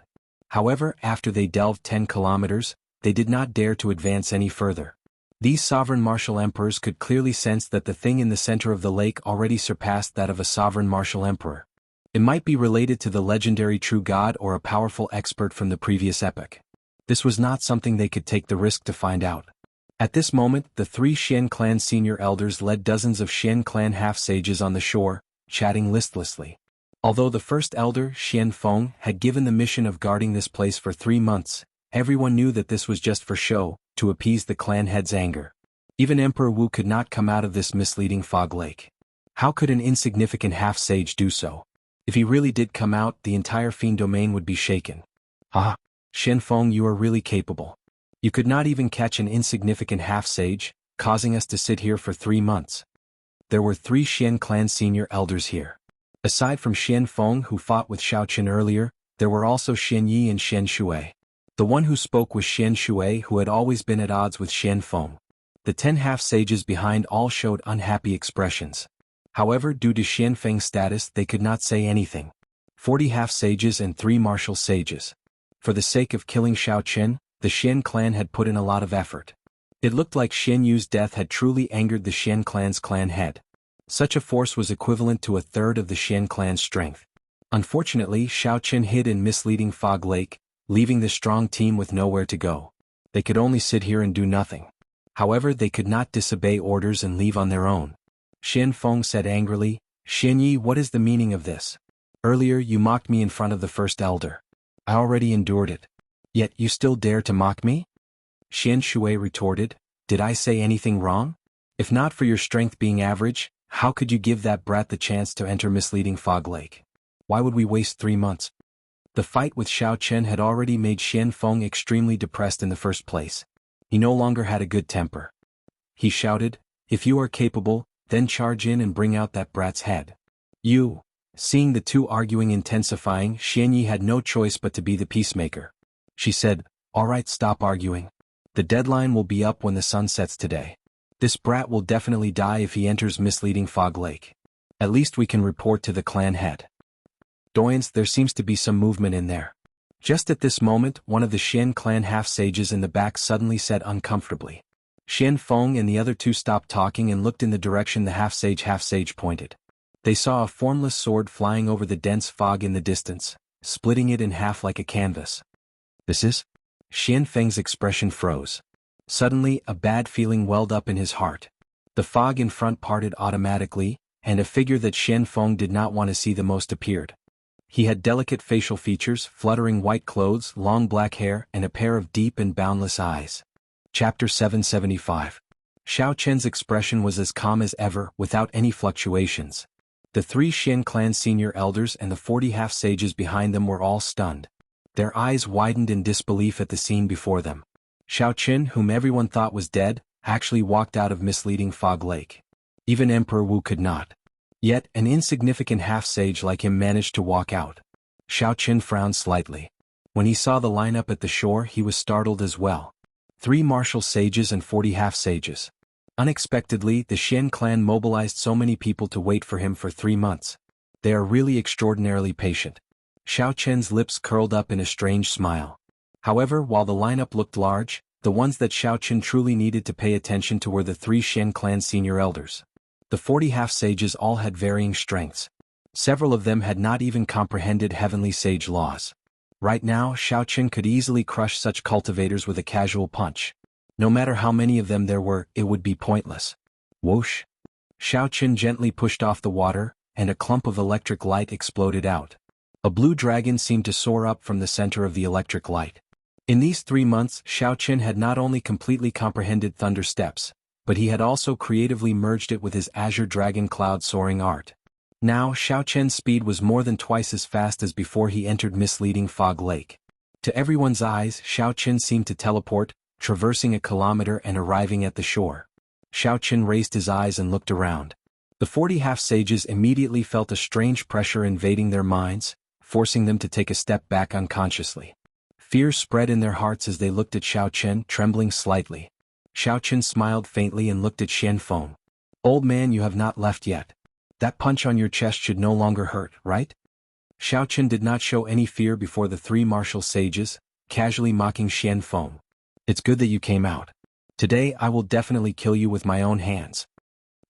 S1: However, after they delved 10 kilometers, they did not dare to advance any further. These sovereign martial emperors could clearly sense that the thing in the center of the lake already surpassed that of a sovereign martial emperor. It might be related to the legendary true god or a powerful expert from the previous epoch. This was not something they could take the risk to find out. At this moment, the 3 Xian clan senior elders led dozens of Xian clan half-sages on the shore, chatting listlessly. Although the first elder, Xian Feng, had given the mission of guarding this place for 3 months, everyone knew that this was just for show, to appease the clan head's anger. Even Emperor Wu could not come out of this misleading fog lake. How could an insignificant half-sage do so? If he really did come out, the entire fiend domain would be shaken. Ah, Xian Feng, you are really capable. You could not even catch an insignificant half-sage, causing us to sit here for 3 months. There were 3 Xian clan senior elders here. Aside from Xian Feng, who fought with Xiao Qin earlier, there were also Xian Yi and Xian Shui. The one who spoke was Xian Shui, who had always been at odds with Xian Feng. The 10 half-sages behind all showed unhappy expressions. However, due to Xian Feng's status, they could not say anything. 40 half-sages and 3 martial sages. For the sake of killing Xiao Qin, the Xian clan had put in a lot of effort. It looked like Xian Yu's death had truly angered the Xian clan's clan head. Such a force was equivalent to a third of the Xian clan's strength. Unfortunately, Xiao Qin hid in misleading Fog Lake, leaving the strong team with nowhere to go. They could only sit here and do nothing. However, they could not disobey orders and leave on their own. Xian Feng said angrily, Xian Yi, what is the meaning of this? Earlier you mocked me in front of the first elder. I already endured it. Yet you still dare to mock me? Xian Shui retorted, did I say anything wrong? If not for your strength being average, how could you give that brat the chance to enter misleading Fog Lake? Why would we waste 3 months? The fight with Xiao Qin had already made Xian Feng extremely depressed in the first place. He no longer had a good temper. He shouted, if you are capable, then charge in and bring out that brat's head. You. Seeing the two arguing intensifying, Xian Yi had no choice but to be the peacemaker. She said, all right, stop arguing. The deadline will be up when the sun sets today. This brat will definitely die if he enters misleading Fog Lake. At least we can report to the clan head. Doyens, there seems to be some movement in there. Just at this moment, one of the Xian clan half-sages in the back suddenly said uncomfortably. Xian Feng and the other 2 stopped talking and looked in the direction the half-sage pointed. They saw a formless sword flying over the dense fog in the distance, splitting it in half like a canvas. This is? Xian Feng's expression froze. Suddenly, a bad feeling welled up in his heart. The fog in front parted automatically, and a figure that Xian Feng did not want to see the most appeared. He had delicate facial features, fluttering white clothes, long black hair, and a pair of deep and boundless eyes. Chapter 775. Xiao Qin's expression was as calm as ever, without any fluctuations. The 3 Xian clan senior elders and the 40 half-sages behind them were all stunned. Their eyes widened in disbelief at the scene before them. Xiao Qin, whom everyone thought was dead, actually walked out of misleading Fog Lake. Even Emperor Wu could not. Yet, an insignificant half-sage like him managed to walk out. Xiao Qin frowned slightly. When he saw the lineup at the shore, he was startled as well. 3 martial sages and 40 half-sages. Unexpectedly, the Xian clan mobilized so many people to wait for him for 3 months. They are really extraordinarily patient. Xiao Qin's lips curled up in a strange smile. However, while the lineup looked large, the ones that Xiao Qin truly needed to pay attention to were the 3 Xian clan senior elders. The 40 half-sages all had varying strengths. Several of them had not even comprehended heavenly sage laws. Right now, Xiao Qin could easily crush such cultivators with a casual punch. No matter how many of them there were, it would be pointless. Whoosh! Xiao Qin gently pushed off the water, and a clump of electric light exploded out. A blue dragon seemed to soar up from the center of the electric light. In these 3 months, Xiao Qin had not only completely comprehended thunder steps, but he had also creatively merged it with his azure dragon cloud soaring art. Now, Xiao Qin's speed was more than twice as fast as before he entered misleading Fog Lake. To everyone's eyes, Xiao Qin seemed to teleport, traversing a kilometer and arriving at the shore. Xiao Qin raised his eyes and looked around. The 40 half-sages immediately felt a strange pressure invading their minds, forcing them to take a step back unconsciously. Fear spread in their hearts as they looked at Xiao Chen, trembling slightly. Xiao Chen smiled faintly and looked at Xian Feng. "Old man, you have not left yet. That punch on your chest should no longer hurt, right?" Xiao Chen did not show any fear before the three martial sages, casually mocking Xian Feng. "It's good that you came out. Today I will definitely kill you with my own hands."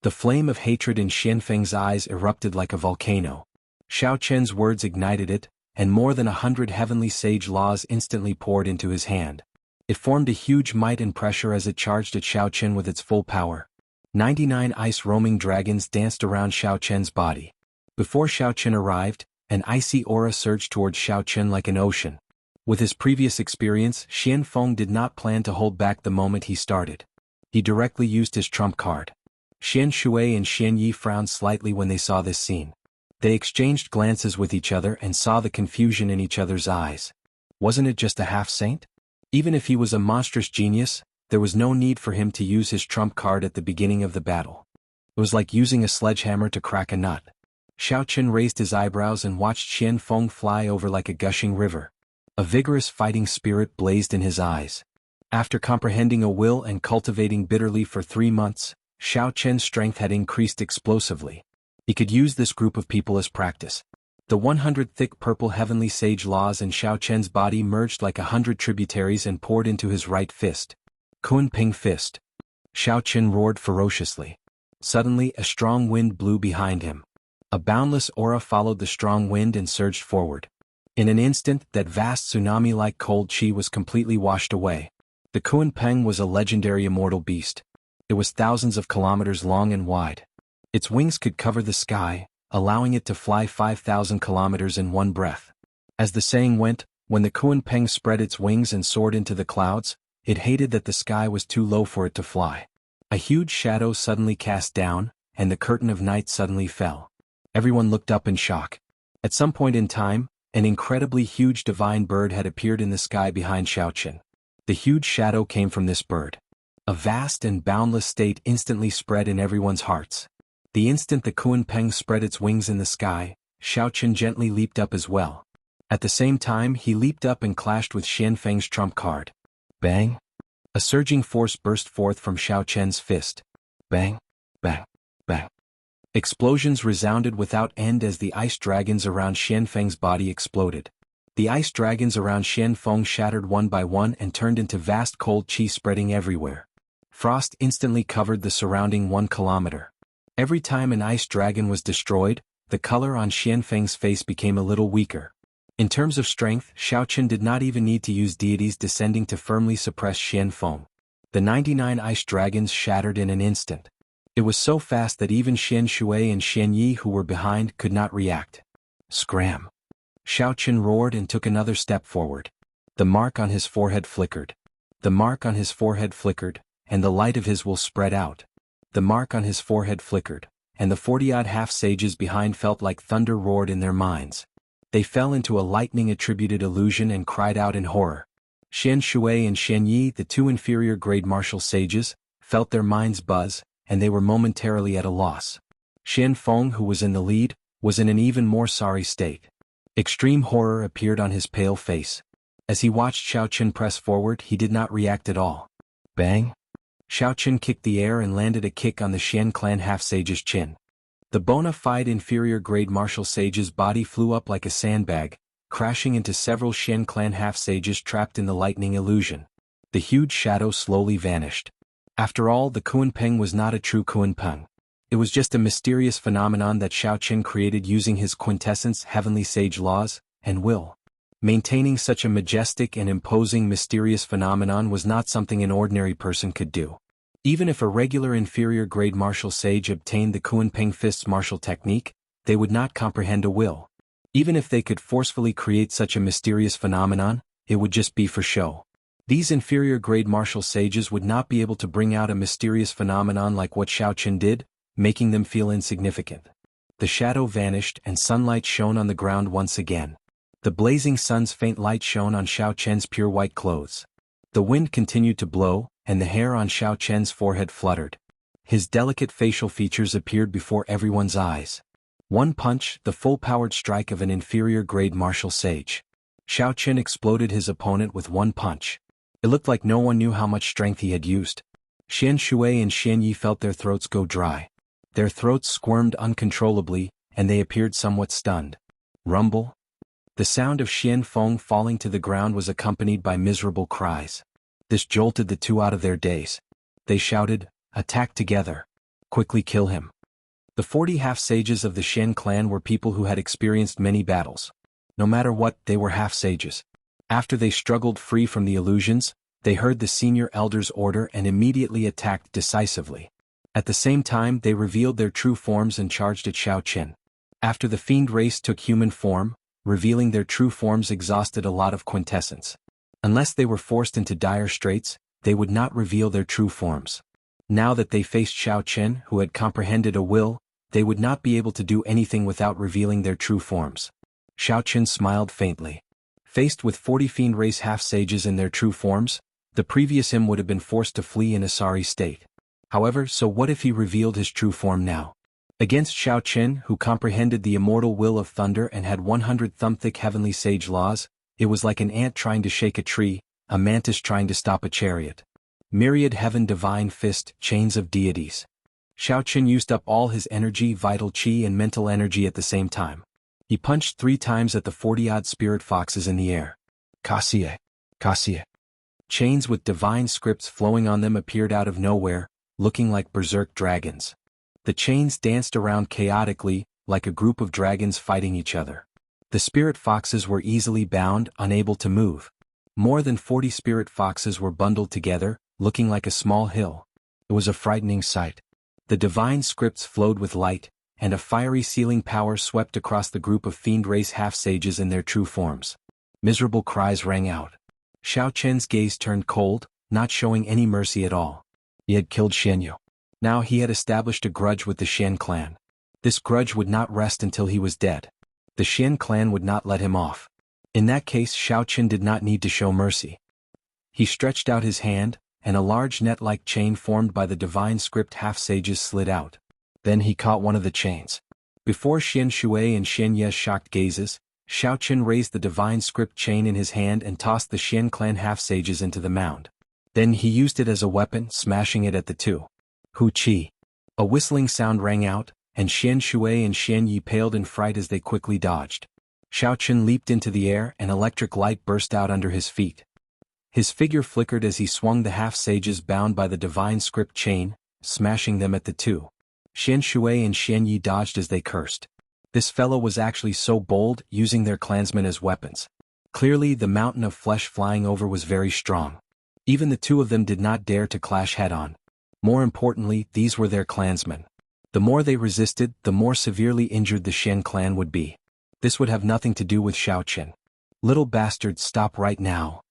S1: The flame of hatred in Xian Feng's eyes erupted like a volcano. Xiao Chen's words ignited it, and more than 100 heavenly sage laws instantly poured into his hand. It formed a huge might and pressure as it charged at Xiao Chen with its full power. 99 ice-roaming dragons danced around Xiao Chen's body. Before Xiao Chen arrived, an icy aura surged towards Xiao Chen like an ocean. With his previous experience, Xian Feng did not plan to hold back the moment he started. He directly used his trump card. Xian Shui and Xian Yi frowned slightly when they saw this scene. They exchanged glances with each other and saw the confusion in each other's eyes. Wasn't it just a half-saint? Even if he was a monstrous genius, there was no need for him to use his trump card at the beginning of the battle. It was like using a sledgehammer to crack a nut. Xiao Chen raised his eyebrows and watched Xian Feng fly over like a gushing river. A vigorous fighting spirit blazed in his eyes. After comprehending a will and cultivating bitterly for 3 months, Xiao Chen's strength had increased explosively. He could use this group of people as practice. The 100 thick purple heavenly sage laws in Xiao Chen's body merged like 100 tributaries and poured into his right fist. Kunping fist. Xiao Chen roared ferociously. Suddenly, a strong wind blew behind him. A boundless aura followed the strong wind and surged forward. In an instant, that vast tsunami-like cold chi was completely washed away. The Kunpeng was a legendary immortal beast. It was thousands of kilometers long and wide. Its wings could cover the sky, allowing it to fly 5,000 kilometers in one breath. As the saying went, when the Kunpeng spread its wings and soared into the clouds, it hated that the sky was too low for it to fly. A huge shadow suddenly cast down, and the curtain of night suddenly fell. Everyone looked up in shock. At some point in time, an incredibly huge divine bird had appeared in the sky behind Xiao Chen. The huge shadow came from this bird. A vast and boundless state instantly spread in everyone's hearts. The instant the Kunpeng spread its wings in the sky, Xiao Chen gently leaped up as well. At the same time, he leaped up and clashed with Xian Feng's trump card. Bang! A surging force burst forth from Xiao Chen's fist. Bang! Bang! Bang! Explosions resounded without end as the ice dragons around Xian Feng's body exploded. The ice dragons around Xian Feng shattered one by one and turned into vast cold chi spreading everywhere. Frost instantly covered the surrounding 1 kilometer. Every time an ice dragon was destroyed, the color on Xian Feng's face became a little weaker. In terms of strength, Xiao Chen did not even need to use deities descending to firmly suppress Xian Feng. The 99 ice dragons shattered in an instant. It was so fast that even Xian Shui and Xian Yi who were behind could not react. Scram! Xiao Chen roared and took another step forward. The mark on his forehead flickered. The mark on his forehead flickered, and the light of his will spread out. The mark on his forehead flickered, and the 40-odd half-sages behind felt like thunder roared in their minds. They fell into a lightning-attributed illusion and cried out in horror. Xian Shui and Xian Yi, the 2 inferior-grade martial sages, felt their minds buzz, and they were momentarily at a loss. Xian Feng, who was in the lead, was in an even more sorry state. Extreme horror appeared on his pale face. As he watched Xiao Chen press forward, he did not react at all. Bang! Xiao Chen kicked the air and landed a kick on the Xian clan half-sage's chin. The bona fide inferior-grade martial sage's body flew up like a sandbag, crashing into several Xian clan half-sages trapped in the lightning illusion. The huge shadow slowly vanished. After all, the Kunpeng was not a true Kunpeng. It was just a mysterious phenomenon that Xiao Chen created using his quintessence heavenly sage laws and will. Maintaining such a majestic and imposing mysterious phenomenon was not something an ordinary person could do. Even if a regular inferior-grade martial sage obtained the Kunpeng fist's martial technique, they would not comprehend a will. Even if they could forcefully create such a mysterious phenomenon, it would just be for show. These inferior-grade martial sages would not be able to bring out a mysterious phenomenon like what Xiao Chen did, making them feel insignificant. The shadow vanished and sunlight shone on the ground once again. The blazing sun's faint light shone on Xiao Chen's pure white clothes. The wind continued to blow, and the hair on Xiao Chen's forehead fluttered. His delicate facial features appeared before everyone's eyes. One punch, the full-powered strike of an inferior-grade martial sage. Xiao Qin exploded his opponent with one punch. It looked like no one knew how much strength he had used. Xian Shui and Xian Yi felt their throats go dry. Their throats squirmed uncontrollably, and they appeared somewhat stunned. Rumble? The sound of Xian Feng falling to the ground was accompanied by miserable cries. This jolted the two out of their daze. They shouted, "Attack together! Quickly kill him!" The 40 half-sages of the Xian clan were people who had experienced many battles. No matter what, they were half-sages. After they struggled free from the illusions, they heard the senior elder's order and immediately attacked decisively. At the same time, they revealed their true forms and charged at Xiao Qin. After the fiend race took human form, revealing their true forms exhausted a lot of quintessence. Unless they were forced into dire straits, they would not reveal their true forms. Now that they faced Xiao Qin, who had comprehended a will, they would not be able to do anything without revealing their true forms. Xiao Qin smiled faintly. Faced with 40 fiend race half-sages in their true forms, the previous him would have been forced to flee in a sorry state. However, so what if he revealed his true form now? Against Xiao Qin, who comprehended the immortal will of thunder and had 100 thumb-thick heavenly sage laws, it was like an ant trying to shake a tree, a mantis trying to stop a chariot. Myriad heaven divine fist, chains of deities. Xiao Qin used up all his energy, vital qi and mental energy at the same time. He punched 3 times at the 40-odd spirit foxes in the air. Kasie, Kasie. Chains with divine scripts flowing on them appeared out of nowhere, looking like berserk dragons. The chains danced around chaotically, like a group of dragons fighting each other. The spirit foxes were easily bound, unable to move. More than 40 spirit foxes were bundled together, looking like a small hill. It was a frightening sight. The divine scripts flowed with light, and a fiery sealing power swept across the group of fiend race half-sages in their true forms. Miserable cries rang out. Xiao Qin's gaze turned cold, not showing any mercy at all. He had killed Xianyu. Now he had established a grudge with the Xian clan. This grudge would not rest until he was dead. The Xian clan would not let him off. In that case, Xiao Qin did not need to show mercy. He stretched out his hand, and a large net-like chain formed by the divine script half-sages slid out. Then he caught one of the chains. Before Xian Shui and Xian Ye's shocked gazes, Xiao Qin raised the divine script chain in his hand and tossed the Xian clan half-sages into the mound. Then he used it as a weapon, smashing it at the two. Hu Qi. A whistling sound rang out, and Xian Shui and Xian Yi paled in fright as they quickly dodged. Xiao Qin leaped into the air and electric light burst out under his feet. His figure flickered as he swung the half-sages bound by the divine script chain, smashing them at the two. Xian Shui and Xian Yi dodged as they cursed. This fellow was actually so bold, using their clansmen as weapons. Clearly, the mountain of flesh flying over was very strong. Even the two of them did not dare to clash head-on. More importantly, these were their clansmen. The more they resisted, the more severely injured the Xian clan would be. This would have nothing to do with Xiao Qin. Little bastards, stop right now.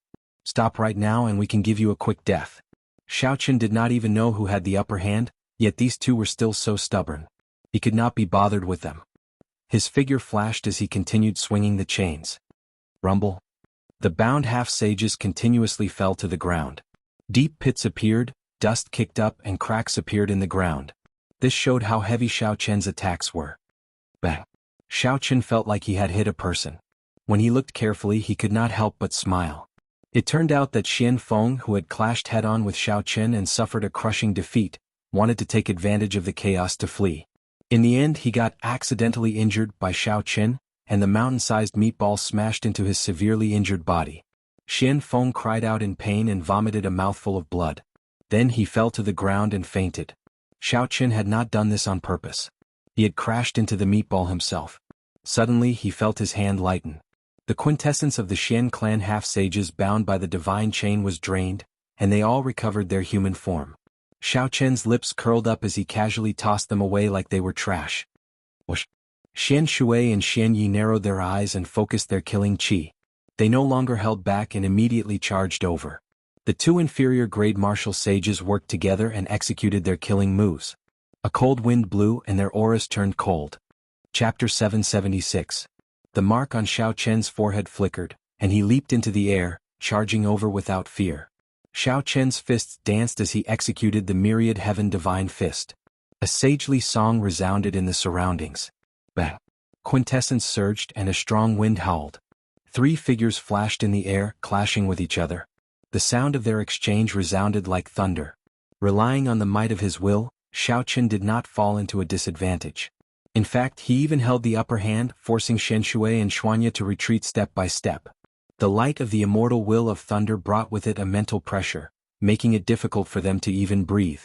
S1: Stop right now and we can give you a quick death. Xiao Qin did not even know who had the upper hand, yet these two were still so stubborn. He could not be bothered with them. His figure flashed as he continued swinging the chains. Rumble. The bound half-sages continuously fell to the ground. Deep pits appeared, dust kicked up and cracks appeared in the ground. This showed how heavy Xiao Qin's attacks were. Bang. Xiao Qin felt like he had hit a person. When he looked carefully, he could not help but smile. It turned out that Xian Feng, who had clashed head-on with Xiao Qin and suffered a crushing defeat, wanted to take advantage of the chaos to flee. In the end, he got accidentally injured by Xiao Qin, and the mountain-sized meatball smashed into his severely injured body. Xian Feng cried out in pain and vomited a mouthful of blood. Then he fell to the ground and fainted. Xiao Qin had not done this on purpose. He had crashed into the meatball himself. Suddenly he felt his hand lighten. The quintessence of the Xian clan half-sages bound by the divine chain was drained, and they all recovered their human form. Xiao Qin's lips curled up as he casually tossed them away like they were trash. Whoosh. Xian Shui and Xian Yi narrowed their eyes and focused their killing qi. They no longer held back and immediately charged over. The two inferior grade martial sages worked together and executed their killing moves. A cold wind blew and their auras turned cold. Chapter 776. The mark on Xiao Qin's forehead flickered, and he leaped into the air, charging over without fear. Xiao Qin's fists danced as he executed the myriad heaven divine fist. A sagely song resounded in the surroundings. Bang! Quintessence surged and a strong wind howled. Three figures flashed in the air, clashing with each other. The sound of their exchange resounded like thunder. Relying on the might of his will, Xiaoqin did not fall into a disadvantage. In fact, he even held the upper hand, forcing Shui and Xuanya to retreat step by step. The light of the immortal will of thunder brought with it a mental pressure, making it difficult for them to even breathe.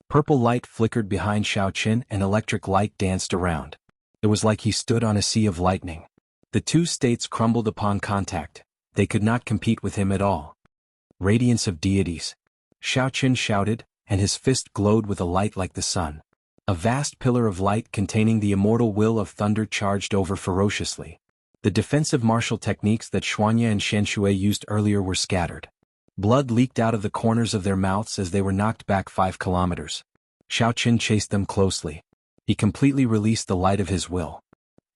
S1: Purple light flickered behind Xiaoqin and electric light danced around. It was like he stood on a sea of lightning. The two states crumbled upon contact. They could not compete with him at all. Radiance of deities. Xiaoqin shouted, and his fist glowed with a light like the sun. A vast pillar of light containing the immortal will of thunder charged over ferociously. The defensive martial techniques that Xuanya and Shui used earlier were scattered. Blood leaked out of the corners of their mouths as they were knocked back 5 kilometers. Xiaoqin chased them closely. He completely released the light of his will.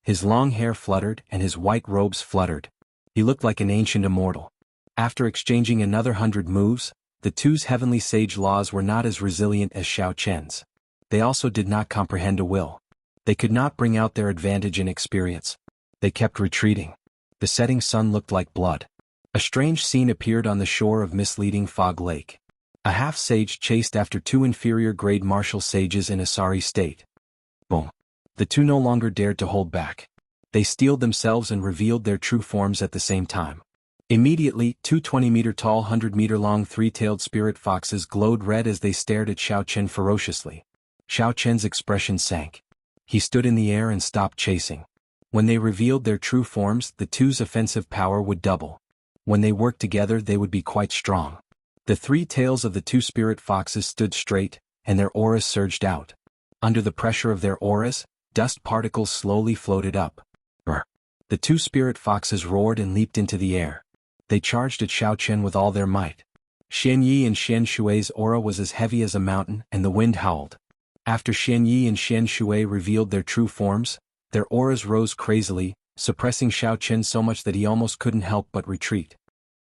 S1: His long hair fluttered and his white robes fluttered. He looked like an ancient immortal. After exchanging another 100 moves, the two's heavenly sage laws were not as resilient as Xiaoqin's. They also did not comprehend a will. They could not bring out their advantage in experience. They kept retreating. The setting sun looked like blood. A strange scene appeared on the shore of misleading Fog Lake. A half-sage chased after 2 inferior-grade martial sages in a sorry state. Boom. The two no longer dared to hold back. They steeled themselves and revealed their true forms at the same time. Immediately, 2 20-meter-tall 100-meter-long 3-tailed spirit foxes glowed red as they stared at Xiaoqin ferociously. Xiaoqin's expression sank. He stood in the air and stopped chasing. When they revealed their true forms, the two's offensive power would double. When they worked together, they would be quite strong. The 3 tails of the 2 spirit foxes stood straight, and their auras surged out. Under the pressure of their auras, dust particles slowly floated up. The 2 spirit foxes roared and leaped into the air. They charged at Xiaoqin with all their might. Xianyi and Shui's aura was as heavy as a mountain, and the wind howled. After Xianyi and Shui revealed their true forms, their auras rose crazily, suppressing Xiaoqin so much that he almost couldn't help but retreat.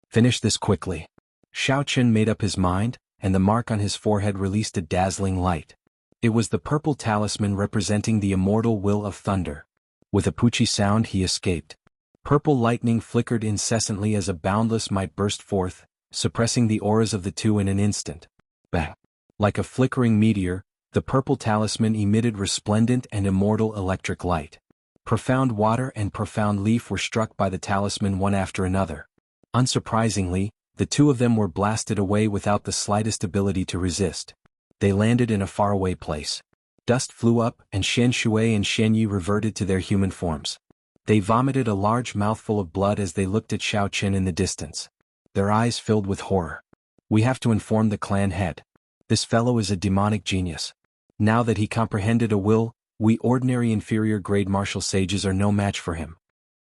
S1: Finish this quickly. Xiaoqin made up his mind, and the mark on his forehead released a dazzling light. It was the purple talisman representing the immortal will of thunder. With a poochie sound he escaped. Purple lightning flickered incessantly as a boundless might burst forth, suppressing the auras of the two in an instant. Bang! Like a flickering meteor, the purple talisman emitted resplendent and immortal electric light. Profound water and profound leaf were struck by the talisman one after another. Unsurprisingly, the two of them were blasted away without the slightest ability to resist. They landed in a faraway place. Dust flew up, and Shui and Xianyi reverted to their human forms. They vomited a large mouthful of blood as they looked at Xiaoqin in the distance. Their eyes filled with horror. We have to inform the clan head. This fellow is a demonic genius. Now that he comprehended a will, we ordinary inferior-grade martial sages are no match for him.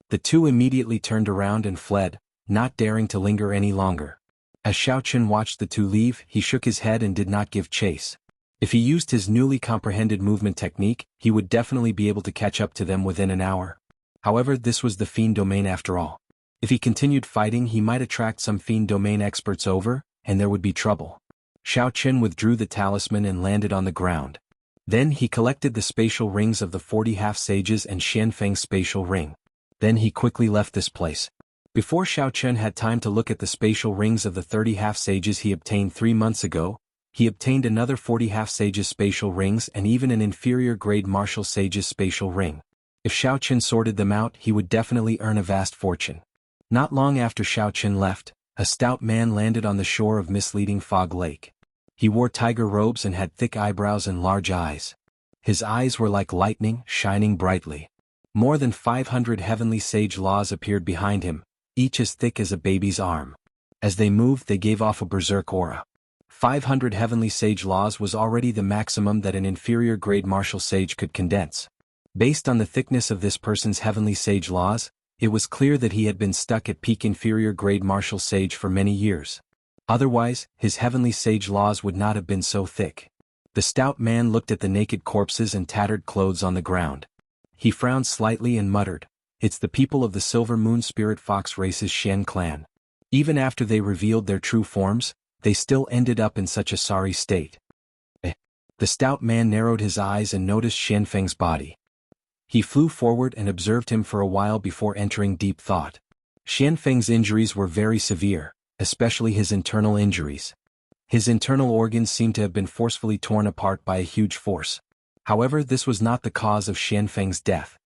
S1: The two immediately turned around and fled, not daring to linger any longer. As Xiaoqin watched the two leave, he shook his head and did not give chase. If he used his newly comprehended movement technique, he would definitely be able to catch up to them within an hour. However, this was the Fiend Domain after all. If he continued fighting, he might attract some Fiend Domain experts over, and there would be trouble. Xiaoqin withdrew the talisman and landed on the ground. Then he collected the spatial rings of the 40 half-sages and Xianfeng's spatial ring. Then he quickly left this place. Before Xiaoqin had time to look at the spatial rings of the 30 half-sages he obtained 3 months ago, he obtained another 40 half-sages spatial rings and even an inferior-grade martial sage's spatial ring. If Xiaoqin sorted them out, he would definitely earn a vast fortune. Not long after Xiaoqin left, a stout man landed on the shore of misleading Fog Lake. He wore tiger robes and had thick eyebrows and large eyes. His eyes were like lightning, shining brightly. More than 500 heavenly sage laws appeared behind him, each as thick as a baby's arm. As they moved, they gave off a berserk aura. 500 heavenly sage laws was already the maximum that an inferior-grade martial sage could condense. Based on the thickness of this person's heavenly sage laws, it was clear that he had been stuck at peak inferior-grade martial sage for many years. Otherwise, his heavenly sage laws would not have been so thick. The stout man looked at the naked corpses and tattered clothes on the ground. He frowned slightly and muttered, "It's the people of the Silver Moon Spirit Fox race's Shen clan. Even after they revealed their true forms, they still ended up in such a sorry state." The stout man narrowed his eyes and noticed Xianfeng's body. He flew forward and observed him for a while before entering deep thought. Xianfeng's injuries were very severe, especially his internal injuries. His internal organs seemed to have been forcefully torn apart by a huge force. However, this was not the cause of Xianfeng's death.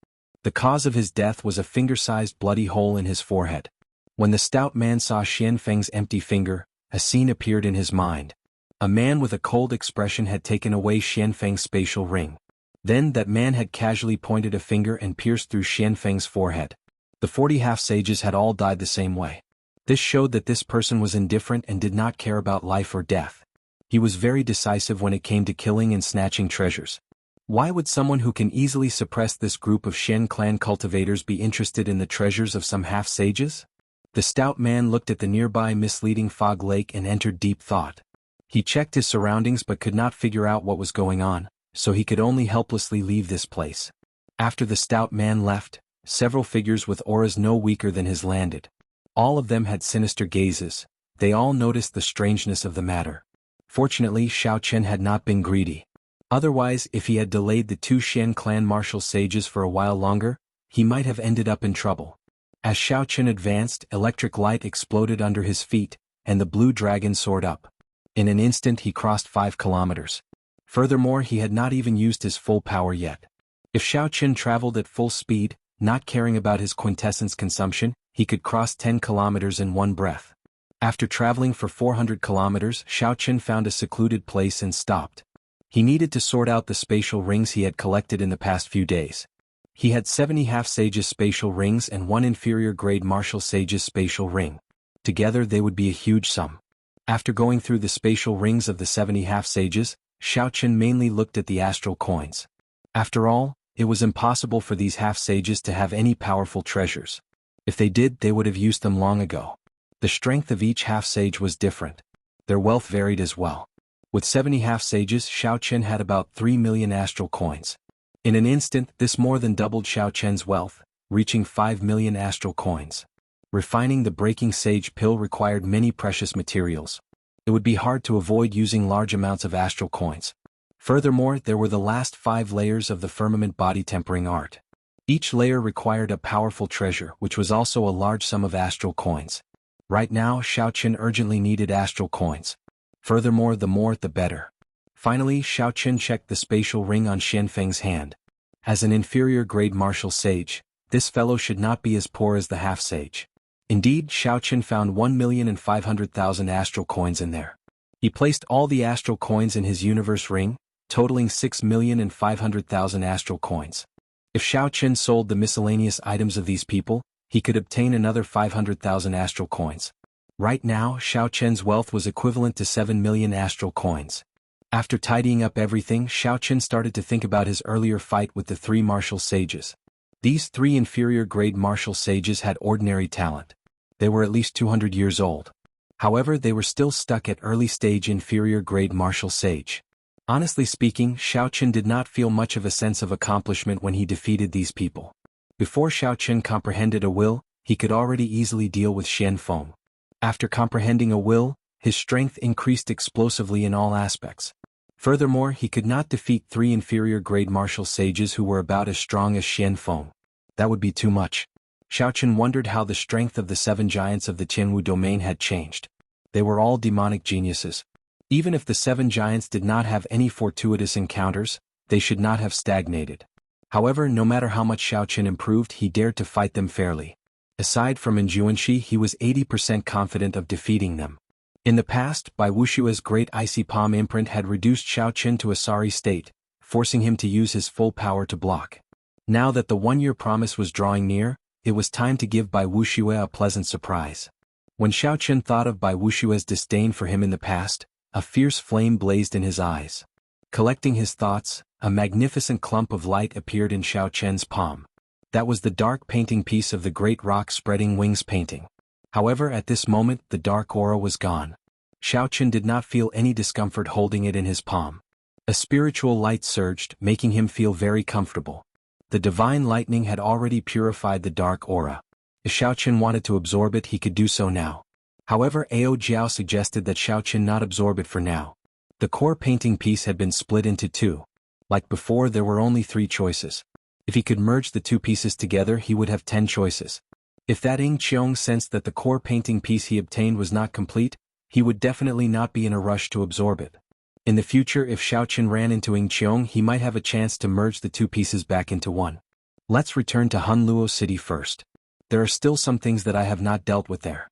S1: The cause of his death was a finger-sized bloody hole in his forehead. When the stout man saw Xianfeng's empty finger, a scene appeared in his mind. A man with a cold expression had taken away Xianfeng's spatial ring. Then that man had casually pointed a finger and pierced through Xianfeng's forehead. The 40 half-sages had all died the same way. This showed that this person was indifferent and did not care about life or death. He was very decisive when it came to killing and snatching treasures. Why would someone who can easily suppress this group of Shen clan cultivators be interested in the treasures of some half-sages? The stout man looked at the nearby misleading fog lake and entered deep thought. He checked his surroundings but could not figure out what was going on, so he could only helplessly leave this place. After the stout man left, several figures with auras no weaker than his landed. All of them had sinister gazes. They all noticed the strangeness of the matter. Fortunately, Xiao Chen had not been greedy. Otherwise, if he had delayed the two Shen clan martial sages for a while longer, he might have ended up in trouble. As Xiao Chen advanced, electric light exploded under his feet, and the blue dragon soared up. In an instant he crossed 5 kilometers. Furthermore, he had not even used his full power yet. If Xiao Chen traveled at full speed, not caring about his quintessence consumption, he could cross 10 kilometers in one breath. After traveling for 400 kilometers, Xiao Chen found a secluded place and stopped. He needed to sort out the spatial rings he had collected in the past few days. He had 70 half-sages spatial rings and 1 inferior-grade martial sages spatial ring. Together they would be a huge sum. After going through the spatial rings of the 70 half-sages, Xiao Chen mainly looked at the astral coins. After all, it was impossible for these half-sages to have any powerful treasures. If they did, they would have used them long ago. The strength of each half-sage was different. Their wealth varied as well. With 70 half-sages, Xiao Chen had about 3 million astral coins. In an instant, this more than doubled Xiao Chen's wealth, reaching 5 million astral coins. Refining the breaking sage pill required many precious materials. It would be hard to avoid using large amounts of astral coins. Furthermore, there were the last 5 layers of the firmament body tempering art. Each layer required a powerful treasure, which was also a large sum of astral coins. Right now, Xiao Chen urgently needed astral coins. Furthermore, the more the better. Finally, Xiao Chen checked the spatial ring on Xianfeng's hand. As an inferior-grade martial sage, this fellow should not be as poor as the half-sage. Indeed, Xiao Chen found 1,500,000 astral coins in there. He placed all the astral coins in his universe ring, totaling 6,500,000 astral coins. If Xiao Chen sold the miscellaneous items of these people, he could obtain another 500,000 astral coins. Right now, Xiao Chen's wealth was equivalent to 7 million astral coins. After tidying up everything, Xiao Chen started to think about his earlier fight with the 3 martial sages. These 3 inferior-grade martial sages had ordinary talent. They were at least 200 years old. However, they were still stuck at early-stage inferior-grade martial sage. Honestly speaking, Xiao Chen did not feel much of a sense of accomplishment when he defeated these people. Before Xiao Chen comprehended a will, he could already easily deal with Xianfeng. After comprehending a will, his strength increased explosively in all aspects. Furthermore, he could not defeat 3 inferior-grade martial sages who were about as strong as Xianfeng. That would be too much. Xiao Chen wondered how the strength of the 7 giants of the Jianghu domain had changed. They were all demonic geniuses. Even if the 7 giants did not have any fortuitous encounters, they should not have stagnated. However, no matter how much Xiao Chen improved, he dared to fight them fairly. Aside from Injuanshi, he was 80% confident of defeating them. In the past, Bai Wushua's great icy palm imprint had reduced Xiao Chen to a sorry state, forcing him to use his full power to block. Now that the 1-year promise was drawing near, it was time to give Bai Wuxia a pleasant surprise. When Xiao Chen thought of Bai Wushua's disdain for him in the past, a fierce flame blazed in his eyes. Collecting his thoughts, a magnificent clump of light appeared in Xiao Chen's palm. That was the dark painting piece of the great rock spreading wings painting. However, at this moment, the dark aura was gone. Xiao Chen did not feel any discomfort holding it in his palm. A spiritual light surged, making him feel very comfortable. The divine lightning had already purified the dark aura. If Xiao Chen wanted to absorb it, he could do so now. However, Ao Jiao suggested that Xiao Chen not absorb it for now. The core painting piece had been split into 2. Like before, there were only 3 choices. If he could merge the 2 pieces together, he would have 10 choices. If that Ing Qiong sensed that the core painting piece he obtained was not complete, he would definitely not be in a rush to absorb it. In the future, if Xiaoqin ran into Ing Qiong, he might have a chance to merge the two pieces back into one. Let's return to Hunluo City first. There are still some things that I have not dealt with there.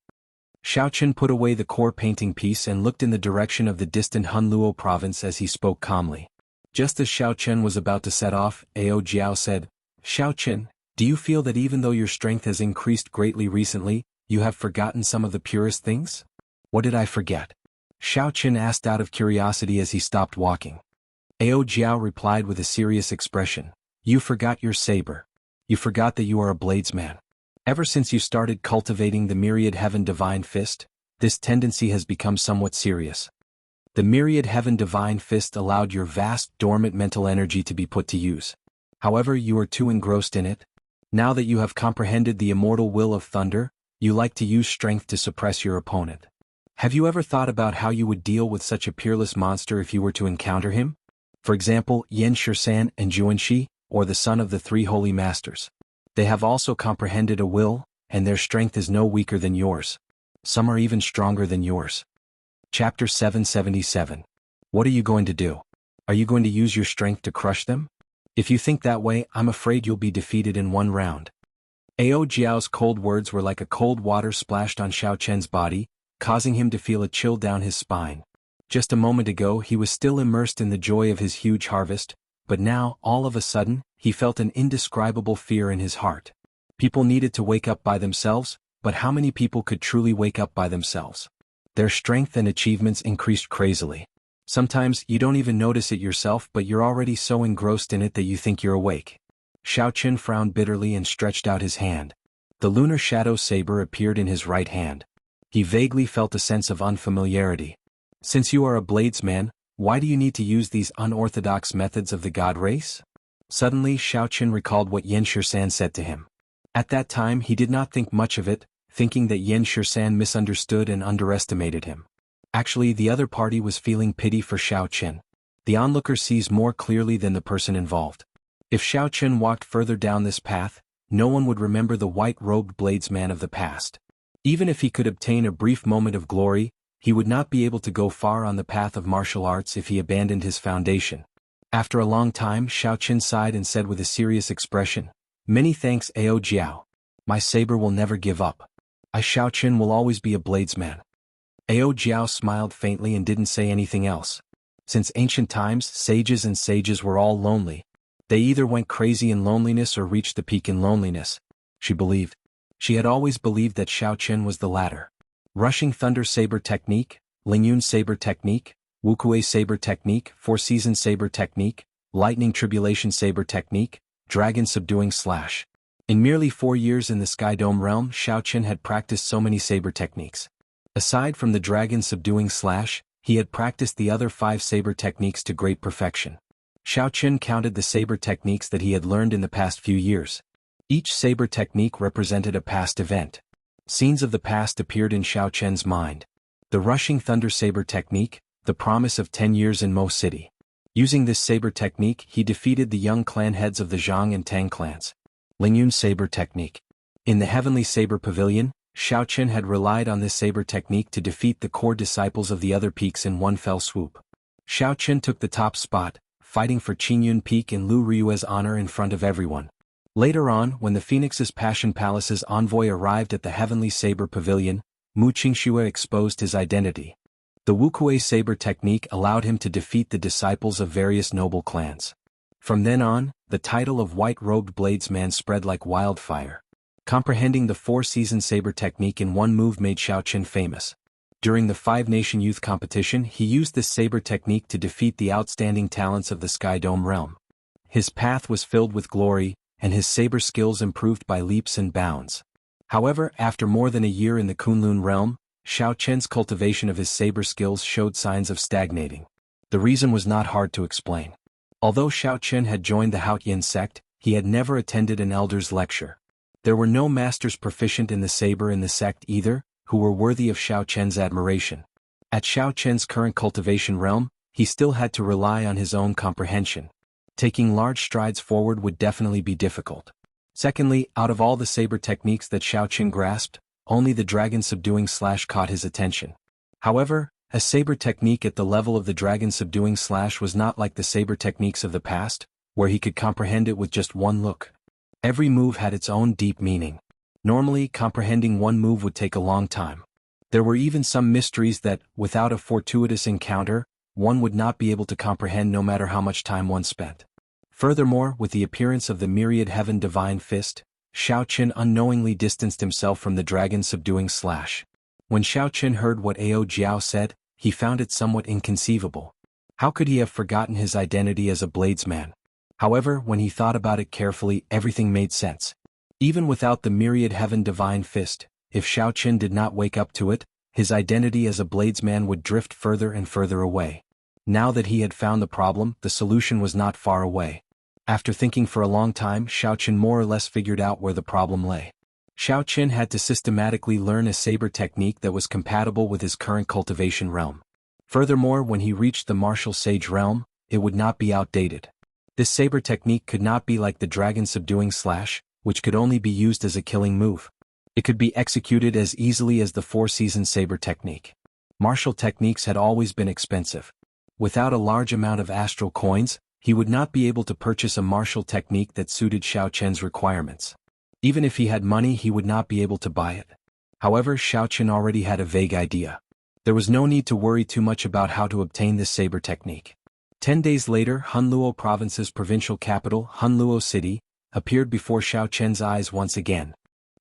S1: Xiaoqin put away the core painting piece and looked in the direction of the distant Hunluo province as he spoke calmly. Just as Xiaoqin was about to set off, Ao Jiao said, "Xiaoqin, do you feel that even though your strength has increased greatly recently, you have forgotten some of the purest things?" "What did I forget?" Xiaoqin asked out of curiosity as he stopped walking. Ao Jiao replied with a serious expression, "You forgot your saber. You forgot that you are a bladesman. Ever since you started cultivating the Myriad Heaven Divine Fist, this tendency has become somewhat serious. The Myriad Heaven Divine Fist allowed your vast dormant mental energy to be put to use. However, you are too engrossed in it. Now that you have comprehended the immortal will of thunder, you like to use strength to suppress your opponent. Have you ever thought about how you would deal with such a peerless monster if you were to encounter him? For example, Yan Shisan and Juanxi, or the son of the three holy masters. They have also comprehended a will, and their strength is no weaker than yours. Some are even stronger than yours." Chapter 777. What are you going to do? Are you going to use your strength to crush them? If you think that way, I'm afraid you'll be defeated in one round. Ao Jiao's cold words were like a cold water splashed on Xiaoqian's body, causing him to feel a chill down his spine. Just a moment ago he was still immersed in the joy of his huge harvest, but now, all of a sudden, he felt an indescribable fear in his heart. People needed to wake up by themselves, but how many people could truly wake up by themselves? Their strength and achievements increased crazily. Sometimes you don't even notice it yourself, but you're already so engrossed in it that you think you're awake. Xiaoqin frowned bitterly and stretched out his hand. The lunar shadow saber appeared in his right hand. He vaguely felt a sense of unfamiliarity. "Since you are a bladesman, why do you need to use these unorthodox methods of the god race?" Suddenly Xiaoqin recalled what Yan Shisan said to him. At that time he did not think much of it, thinking that Yan Shisan misunderstood and underestimated him. Actually, the other party was feeling pity for Xiaoqin. The onlooker sees more clearly than the person involved. If Xiaoqin walked further down this path, no one would remember the white-robed bladesman of the past. Even if he could obtain a brief moment of glory, he would not be able to go far on the path of martial arts if he abandoned his foundation. After a long time, Xiaoqin sighed and said with a serious expression, "Many thanks, Ao Jiao. My saber will never give up. I Xiaoqin will always be a bladesman." Ao Jiao smiled faintly and didn't say anything else. Since ancient times, sages were all lonely. They either went crazy in loneliness or reached the peak in loneliness. She believed. She had always believed that Xiaoqin was the latter. Rushing Thunder Saber Technique, Lingyun Saber Technique, Wuxia Saber Technique, Four Season Saber Technique, Lightning Tribulation Saber Technique, Dragon Subduing Slash. In merely 4 years in the Sky Dome realm, Xiaoqin had practiced so many saber techniques. Aside from the Dragon Subduing Slash, he had practiced the other 5 saber techniques to great perfection. Xiaoqin counted the saber techniques that he had learned in the past few years. Each saber technique represented a past event. Scenes of the past appeared in Xiaoqin's mind. The Rushing Thunder Saber Technique, the promise of 10 years in Mo City. Using this saber technique, he defeated the young clan heads of the Zhang and Tang clans. Lingyun Saber Technique. In the Heavenly Saber Pavilion, Xiaoqin had relied on this saber technique to defeat the core disciples of the other peaks in one fell swoop. Xiaoqin took the top spot, fighting for Qingyun Peak in Lu Ryue's honor in front of everyone. Later on, when the Phoenix's Passion Palace's envoy arrived at the Heavenly Saber Pavilion, Mu Qingxue exposed his identity. The Wuxia Saber Technique allowed him to defeat the disciples of various noble clans. From then on, the title of White-Robed Bladesman spread like wildfire. Comprehending the 4-season saber technique in one move made Xiaoqin famous. During the 5-nation youth competition, he used this saber technique to defeat the outstanding talents of the Sky Dome realm. His path was filled with glory, and his saber skills improved by leaps and bounds. However, after more than a year in the Kunlun realm, Xiaoqin's cultivation of his saber skills showed signs of stagnating. The reason was not hard to explain. Although Xiaoqin had joined the Haotian sect, he had never attended an elder's lecture. There were no masters proficient in the saber in the sect either, who were worthy of Xiaoqin's admiration. At Xiaoqin's current cultivation realm, he still had to rely on his own comprehension. Taking large strides forward would definitely be difficult. Secondly, out of all the saber techniques that Xiao Qin grasped, only the dragon subduing slash caught his attention. However, a saber technique at the level of the dragon subduing slash was not like the saber techniques of the past, where he could comprehend it with just one look. Every move had its own deep meaning. Normally, comprehending one move would take a long time. There were even some mysteries that, without a fortuitous encounter, one would not be able to comprehend no matter how much time one spent. Furthermore, with the appearance of the myriad heaven divine fist, Xiao Qin unknowingly distanced himself from the dragon subduing slash. When Xiao Qin heard what Ao Jiao said, he found it somewhat inconceivable. How could he have forgotten his identity as a bladesman? However, when he thought about it carefully, everything made sense. Even without the myriad heaven divine fist, if Xiao Qin did not wake up to it, his identity as a bladesman would drift further and further away. Now that he had found the problem, the solution was not far away. After thinking for a long time, Xiao Qin more or less figured out where the problem lay. Xiao Qin had to systematically learn a saber technique that was compatible with his current cultivation realm. Furthermore, when he reached the martial sage realm, it would not be outdated. This saber technique could not be like the dragon subduing slash, which could only be used as a killing move. It could be executed as easily as the four-season saber technique. Martial techniques had always been expensive. Without a large amount of astral coins, he would not be able to purchase a martial technique that suited Xiao Qin's requirements. Even if he had money, he would not be able to buy it. However, Xiao Qin already had a vague idea. There was no need to worry too much about how to obtain this saber technique. 10 days later, Hunluo Province's provincial capital, Hunluo City, appeared before Xiao Qin's eyes once again.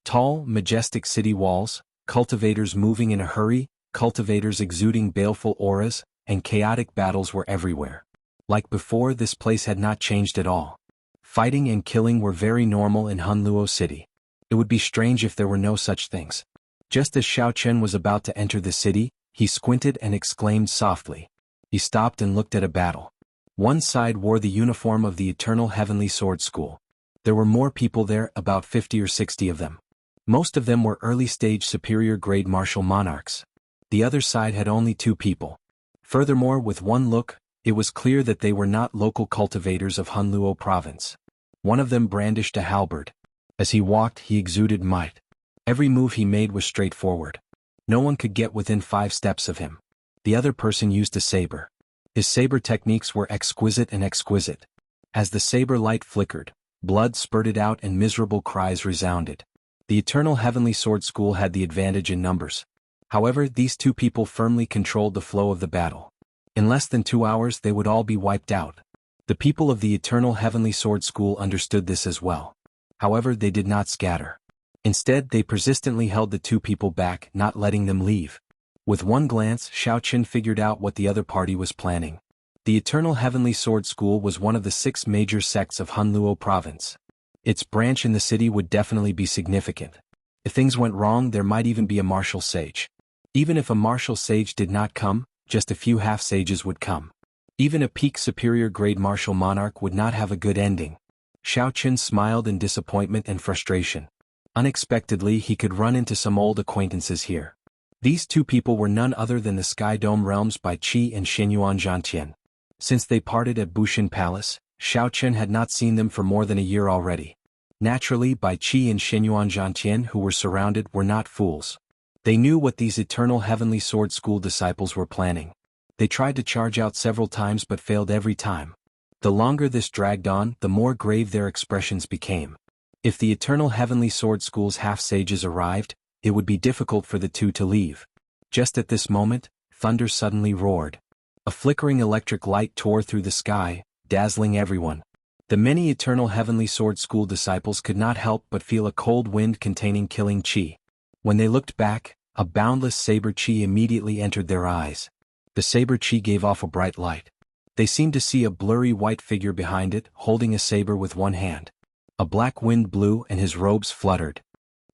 S1: Tall, majestic city walls, cultivators moving in a hurry, cultivators exuding baleful auras, and chaotic battles were everywhere. Like before, this place had not changed at all. Fighting and killing were very normal in Hunluo City. It would be strange if there were no such things. Just as Xiao Qin was about to enter the city, he squinted and exclaimed softly. He stopped and looked at a battle. One side wore the uniform of the Eternal Heavenly Sword School. There were more people there, about 50 or 60 of them. Most of them were early-stage superior-grade martial monarchs. The other side had only 2 people. Furthermore, with one look, it was clear that they were not local cultivators of Hunluo Province. One of them brandished a halberd. As he walked, he exuded might. Every move he made was straightforward. No one could get within 5 steps of him. The other person used a saber. His saber techniques were exquisite and exquisite. As the saber light flickered, blood spurted out and miserable cries resounded. The Eternal Heavenly Sword School had the advantage in numbers. However, these 2 people firmly controlled the flow of the battle. In less than 2 hours they would all be wiped out. The people of the Eternal Heavenly Sword School understood this as well. However, they did not scatter. Instead, they persistently held the 2 people back, not letting them leave. With one glance, Xiao Qin figured out what the other party was planning. The Eternal Heavenly Sword School was one of the 6 major sects of Hunluo Province. Its branch in the city would definitely be significant. If things went wrong, there might even be a martial sage. Even if a martial sage did not come, just a few half-sages would come. Even a peak superior-grade martial monarch would not have a good ending. Xiao Qin smiled in disappointment and frustration. Unexpectedly, he could run into some old acquaintances here. These 2 people were none other than the Sky Dome realms Bai Qi and Xinyuan Zhantian. Since they parted at Bushin Palace, Xiao Qin had not seen them for more than a year already. Naturally, Bai Qi and Xinyuan Zhantian, who were surrounded, were not fools. They knew what these Eternal Heavenly Sword School disciples were planning. They tried to charge out several times but failed every time. The longer this dragged on, the more grave their expressions became. If the Eternal Heavenly Sword School's half-sages arrived, it would be difficult for the 2 to leave. Just at this moment, thunder suddenly roared. A flickering electric light tore through the sky, dazzling everyone. The many Eternal Heavenly Sword School disciples could not help but feel a cold wind containing killing chi. When they looked back, a boundless saber chi immediately entered their eyes. The saber chi gave off a bright light. They seemed to see a blurry white figure behind it, holding a saber with one hand. A black wind blew and his robes fluttered.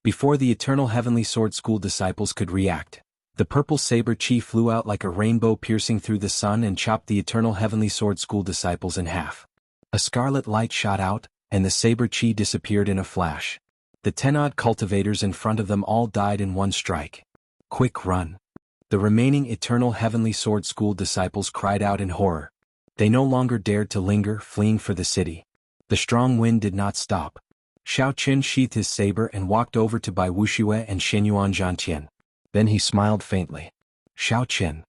S1: Before the Eternal Heavenly Sword School disciples could react, the purple saber chi flew out like a rainbow piercing through the sun and chopped the Eternal Heavenly Sword School disciples in half. A scarlet light shot out, and the saber chi disappeared in a flash. The 10-odd cultivators in front of them all died in one strike. Quick, run! The remaining Eternal Heavenly Sword School disciples cried out in horror. They no longer dared to linger, fleeing for the city. The strong wind did not stop. Xiao Qin sheathed his saber and walked over to Bai Wuxia and Xinyuan Zhantian. Then he smiled faintly. Xiao Qin.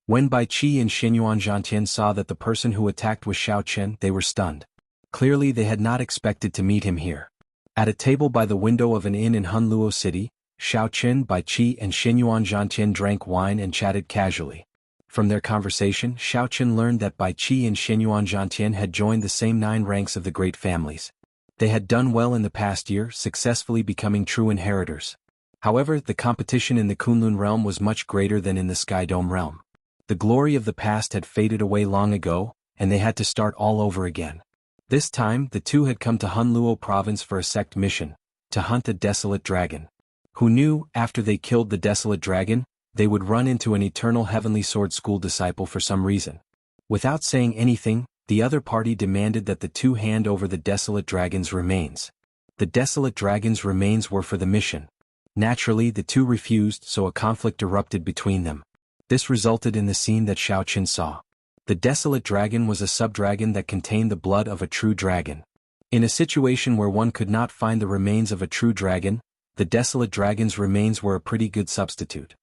S1: When Bai Qi and Xinyuan Zhantian saw that the person who attacked was Xiao Qin, they were stunned. Clearly they had not expected to meet him here. At a table by the window of an inn in Hunluo City, Xiao Qin, Bai Qi and Xinyuan Zhantian drank wine and chatted casually. From their conversation, Xiao Qin learned that Bai Qi and Xinyuan Zhantian had joined the same 9 ranks of the great families. They had done well in the past year, successfully becoming true inheritors. However, the competition in the Kunlun realm was much greater than in the Sky Dome realm. The glory of the past had faded away long ago, and they had to start all over again. This time, the two had come to Hunluo province for a sect mission, to hunt a desolate dragon. Who knew, after they killed the desolate dragon, they would run into an eternal heavenly sword school disciple for some reason. Without saying anything, the other party demanded that the two hand over the desolate dragon's remains. The desolate dragon's remains were for the mission. Naturally, the two refused, so a conflict erupted between them. This resulted in the scene that Xiao Qin saw. The desolate dragon was a subdragon that contained the blood of a true dragon. In a situation where one could not find the remains of a true dragon, the desolate dragon's remains were a pretty good substitute.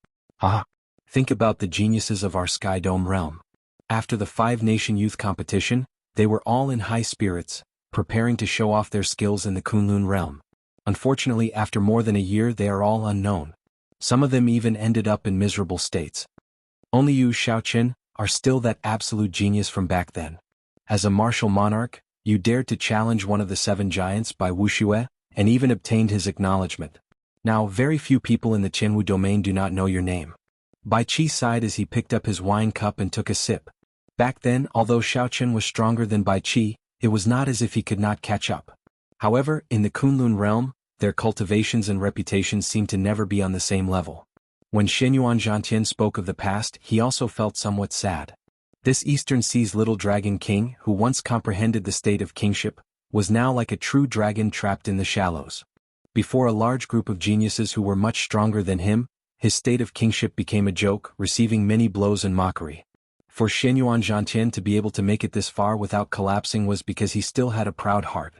S1: Think about the geniuses of our Sky Dome realm. After the 5-nation youth competition, they were all in high spirits, preparing to show off their skills in the Kunlun realm. Unfortunately, after more than a year they are all unknown. Some of them even ended up in miserable states. Only you, Xiao Qin, are still that absolute genius from back then. As a martial monarch, you dared to challenge one of the 7 giants by Wuxia, and even obtained his acknowledgement. Now, very few people in the Jianghu domain do not know your name. Bai Qi sighed as he picked up his wine cup and took a sip. Back then, although Xiao Qin was stronger than Bai Qi, it was not as if he could not catch up. However, in the Kunlun realm, their cultivations and reputations seemed to never be on the same level. When Xinyuan Zhantian spoke of the past, he also felt somewhat sad. This Eastern Sea's little dragon king, who once comprehended the state of kingship, was now like a true dragon trapped in the shallows. Before a large group of geniuses who were much stronger than him, his state of kingship became a joke, receiving many blows and mockery. For Xinyuan Zhantian to be able to make it this far without collapsing was because he still had a proud heart.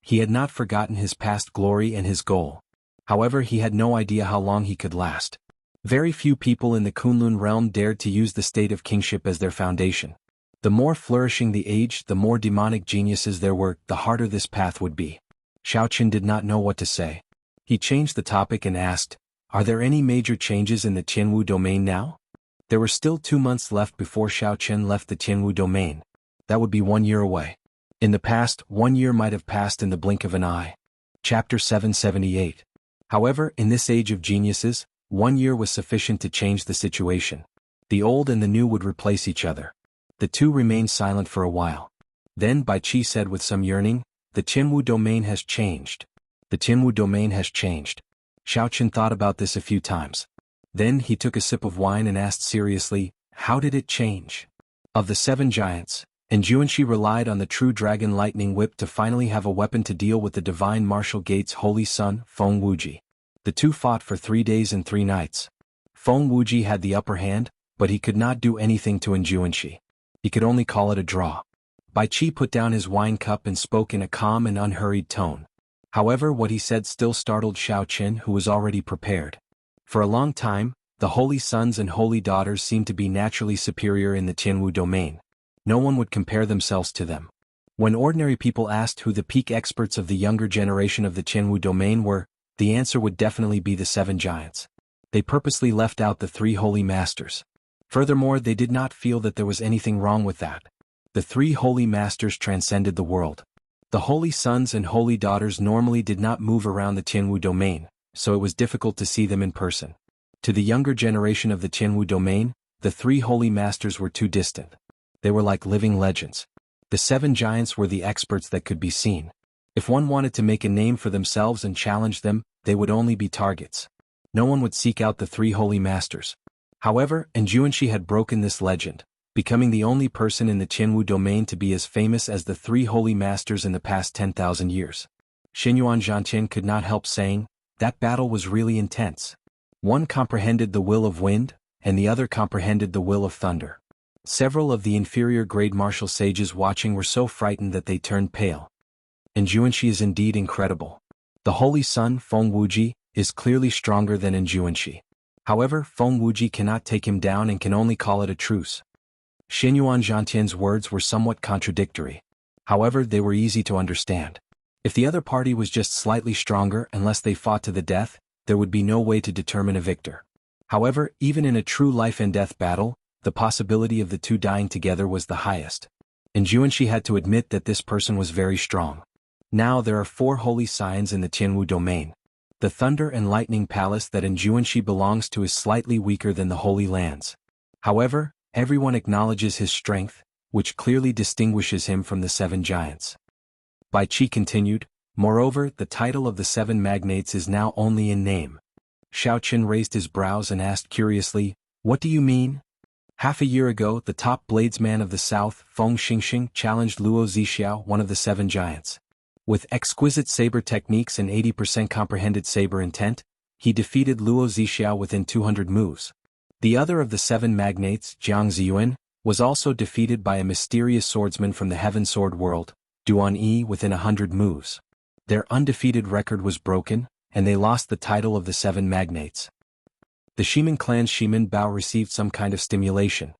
S1: He had not forgotten his past glory and his goal. However, he had no idea how long he could last. Very few people in the Kunlun realm dared to use the state of kingship as their foundation. The more flourishing the age, the more demonic geniuses there were, the harder this path would be. Xiao Qin did not know what to say. He changed the topic and asked, "Are there any major changes in the Jianghu domain now?" There were still 2 months left before Xiao Qin left the Jianghu domain. That would be 1 year away. In the past, 1 year might have passed in the blink of an eye. Chapter 778. However, in this age of geniuses, 1 year was sufficient to change the situation. The old and the new would replace each other. The two remained silent for a while. Then Bai Qi said with some yearning, "The Jianghu domain has changed. The Jianghu domain has changed." Xiao Qin thought about this a few times. Then he took a sip of wine and asked seriously, "How did it change?" Of the 7 giants, Jianghu relied on the true dragon lightning whip to finally have a weapon to deal with the divine martial gate's holy son, Feng Wuji. The two fought for 3 days and 3 nights. Feng Wuji had the upper hand, but he could not do anything to Jianghu. He could only call it a draw. Bai Qi put down his wine cup and spoke in a calm and unhurried tone. However, what he said still startled Xiao Qin, who was already prepared. For a long time, the holy sons and holy daughters seemed to be naturally superior in the Jianghu domain. No one would compare themselves to them. When ordinary people asked who the peak experts of the younger generation of the Jianghu domain were, the answer would definitely be the 7 giants. They purposely left out the 3 holy masters. Furthermore, they did not feel that there was anything wrong with that. The 3 holy masters transcended the world. The holy sons and holy daughters normally did not move around the Jianghu domain, so it was difficult to see them in person. To the younger generation of the Jianghu domain, the 3 holy masters were too distant. They were like living legends. The 7 giants were the experts that could be seen. If one wanted to make a name for themselves and challenge them, they would only be targets. No one would seek out the 3 holy masters. However, Jianghu had broken this legend, becoming the only person in the Jianghu domain to be as famous as the 3 holy masters in the past 10,000 years. Xinyuan Zhantian could not help saying, "That battle was really intense. One comprehended the will of wind, and the other comprehended the will of thunder." Several of the inferior grade martial sages watching were so frightened that they turned pale. Jianghu is indeed incredible. The Holy Son, Feng Wuji, is clearly stronger than in Jianghu. However, Feng Wuji cannot take him down and can only call it a truce. Xinyuan Zhantian's words were somewhat contradictory. However, they were easy to understand. If the other party was just slightly stronger unless they fought to the death, there would be no way to determine a victor. However, even in a true life-and-death battle, the possibility of the two dying together was the highest. And Jianghu had to admit that this person was very strong. Now there are 4 holy signs in the Jianghu domain. The Thunder and Lightning Palace that in Jianghu belongs to is slightly weaker than the Holy Lands. However, everyone acknowledges his strength, which clearly distinguishes him from the 7 giants. Bai Qi continued, moreover, the title of the 7 magnates is now only in name. Xiaoqin raised his brows and asked curiously, what do you mean? Half a year ago, the top bladesman of the south, Feng Xingxing, challenged Luo Zixiao, one of the 7 giants. With exquisite saber techniques and 80% comprehended saber intent, he defeated Luo Zixiao within 200 moves. The other of the 7 magnates, Jiang Ziyuan, was also defeated by a mysterious swordsman from the Heaven Sword world, Duan Yi, within 100 moves. Their undefeated record was broken, and they lost the title of the 7 magnates. The Shimin clan's Shimin Bao received some kind of stimulation.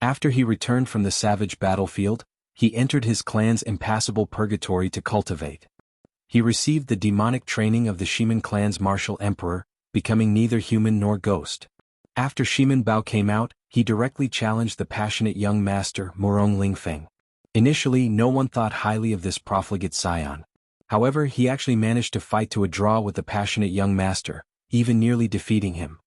S1: After he returned from the savage battlefield, he entered his clan's impassable purgatory to cultivate. He received the demonic training of the Shimin clan's martial emperor, becoming neither human nor ghost. After Shimin Bao came out, he directly challenged the passionate young master, Morong Lingfeng. Initially, no one thought highly of this profligate scion. However, he actually managed to fight to a draw with the passionate young master, even nearly defeating him.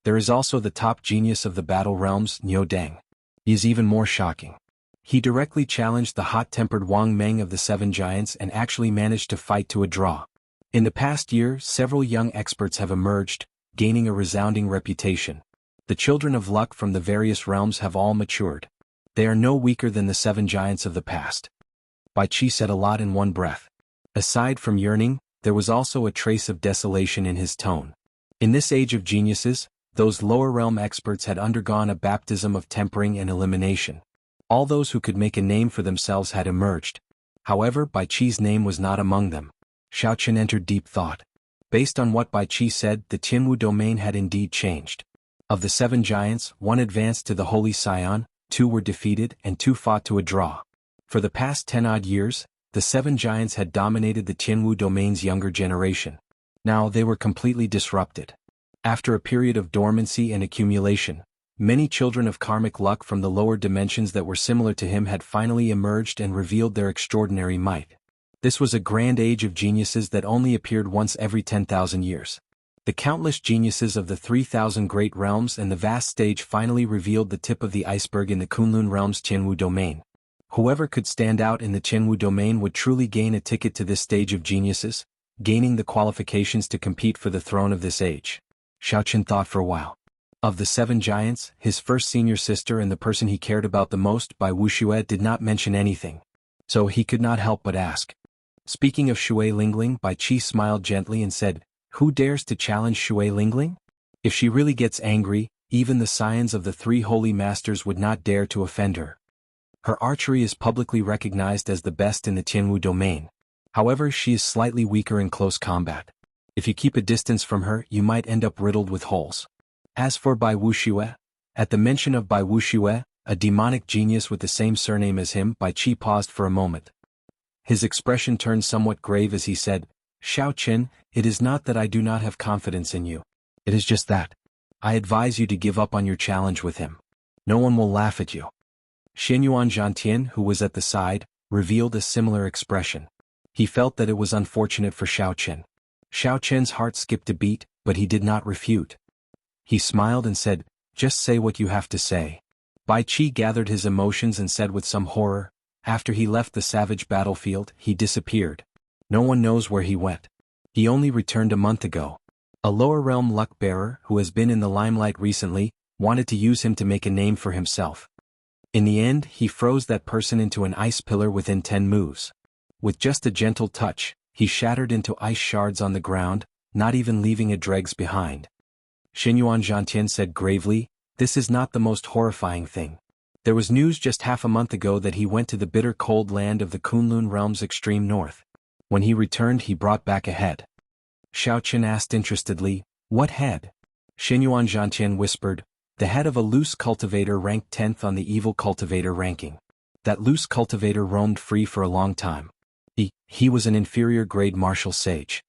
S1: There is also the top genius of the battle realms, Niu Deng. He is even more shocking. He directly challenged the hot-tempered Wang Meng of the 7 giants and actually managed to fight to a draw. In the past year, several young experts have emerged, gaining a resounding reputation. The children of luck from the various realms have all matured. They are no weaker than the 7 giants of the past. Bai Qi said a lot in one breath. Aside from yearning, there was also a trace of desolation in his tone. In this age of geniuses, those lower realm experts had undergone a baptism of tempering and elimination. All those who could make a name for themselves had emerged. However, Bai Qi's name was not among them. Xiaoqin entered deep thought. Based on what Bai Qi said, the Tianwu domain had indeed changed. Of the 7 giants, 1 advanced to the Holy Scion, 2 were defeated, and 2 fought to a draw. For the past 10-odd years, the 7 giants had dominated the Tianwu domain's younger generation. Now they were completely disrupted. After a period of dormancy and accumulation, many children of karmic luck from the lower dimensions that were similar to him had finally emerged and revealed their extraordinary might. This was a grand age of geniuses that only appeared once every 10,000 years. The countless geniuses of the 3,000 great realms and the vast stage finally revealed the tip of the iceberg in the Kunlun realm's Tianwu domain. Whoever could stand out in the Tianwu domain would truly gain a ticket to this stage of geniuses, gaining the qualifications to compete for the throne of this age. Xiaoqin thought for a while. Of the 7 giants, his first senior sister and the person he cared about the most, Bai Wuxia, did not mention anything. So he could not help but ask. Speaking of Shui Lingling, Bai Qi smiled gently and said, who dares to challenge Shui Lingling? If she really gets angry, even the scions of the 3 holy masters would not dare to offend her. Her archery is publicly recognized as the best in the Tianwu domain. However, she is slightly weaker in close combat. If you keep a distance from her, you might end up riddled with holes. As for Bai Wuxia, at the mention of Bai Wuxia, a demonic genius with the same surname as him, Bai Qi paused for a moment. His expression turned somewhat grave as he said, Xiaoqin, it is not that I do not have confidence in you. It is just that. I advise you to give up on your challenge with him. No one will laugh at you. Xinyuan Zhantian, who was at the side, revealed a similar expression. He felt that it was unfortunate for Xiaoqin. Xiaoqin's heart skipped a beat, but he did not refute. He smiled and said, just say what you have to say. Bai Qi gathered his emotions and said with some horror, after he left the savage battlefield, he disappeared. No one knows where he went. He only returned a month ago. A lower realm luck-bearer, who has been in the limelight recently, wanted to use him to make a name for himself. In the end, he froze that person into an ice pillar within 10 moves. With just a gentle touch, he shattered into ice shards on the ground, not even leaving a dregs behind. Xinyuan Zhantian said gravely, this is not the most horrifying thing. There was news just half a month ago that he went to the bitter cold land of the Kunlun realm's extreme north. When he returned he brought back a head. Xiao Chen asked interestedly, "What head?" Xinyuan Zhantian whispered, "The head of a loose cultivator ranked 10th on the evil cultivator ranking. That loose cultivator roamed free for a long time. He was an inferior grade martial sage."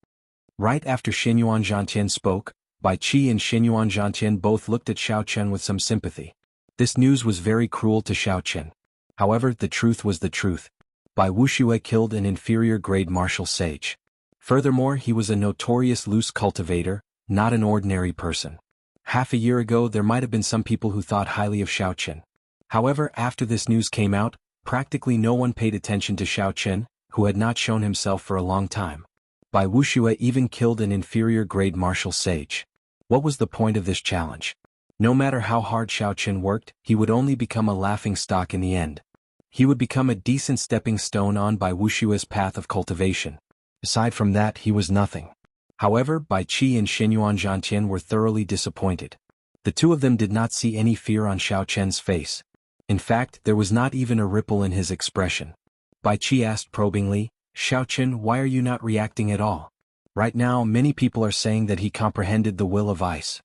S1: Right after Xinyuan Zhantian spoke, Bai Qi and Xinyuan Zhantian both looked at Xiao Chen with some sympathy. This news was very cruel to Xiao Chen. However, the truth was the truth. Bai Wuxia killed an inferior grade martial sage. Furthermore, he was a notorious loose cultivator, not an ordinary person. Half a year ago there might have been some people who thought highly of Xiao Chen. However, after this news came out, practically no one paid attention to Xiao Chen, who had not shown himself for a long time. Bai Wuxia even killed an inferior grade martial sage. What was the point of this challenge? No matter how hard Xiao Chen worked, he would only become a laughingstock in the end. He would become a decent stepping stone on Bai Wuxia's path of cultivation. Aside from that, he was nothing. However, Bai Qi and Xinyuan Zhantian were thoroughly disappointed. The two of them did not see any fear on Xiao Chen's face. In fact, there was not even a ripple in his expression. Bai Qi asked probingly, "Xiao Chen, why are you not reacting at all? Right now, many people are saying that he comprehended the will of ice.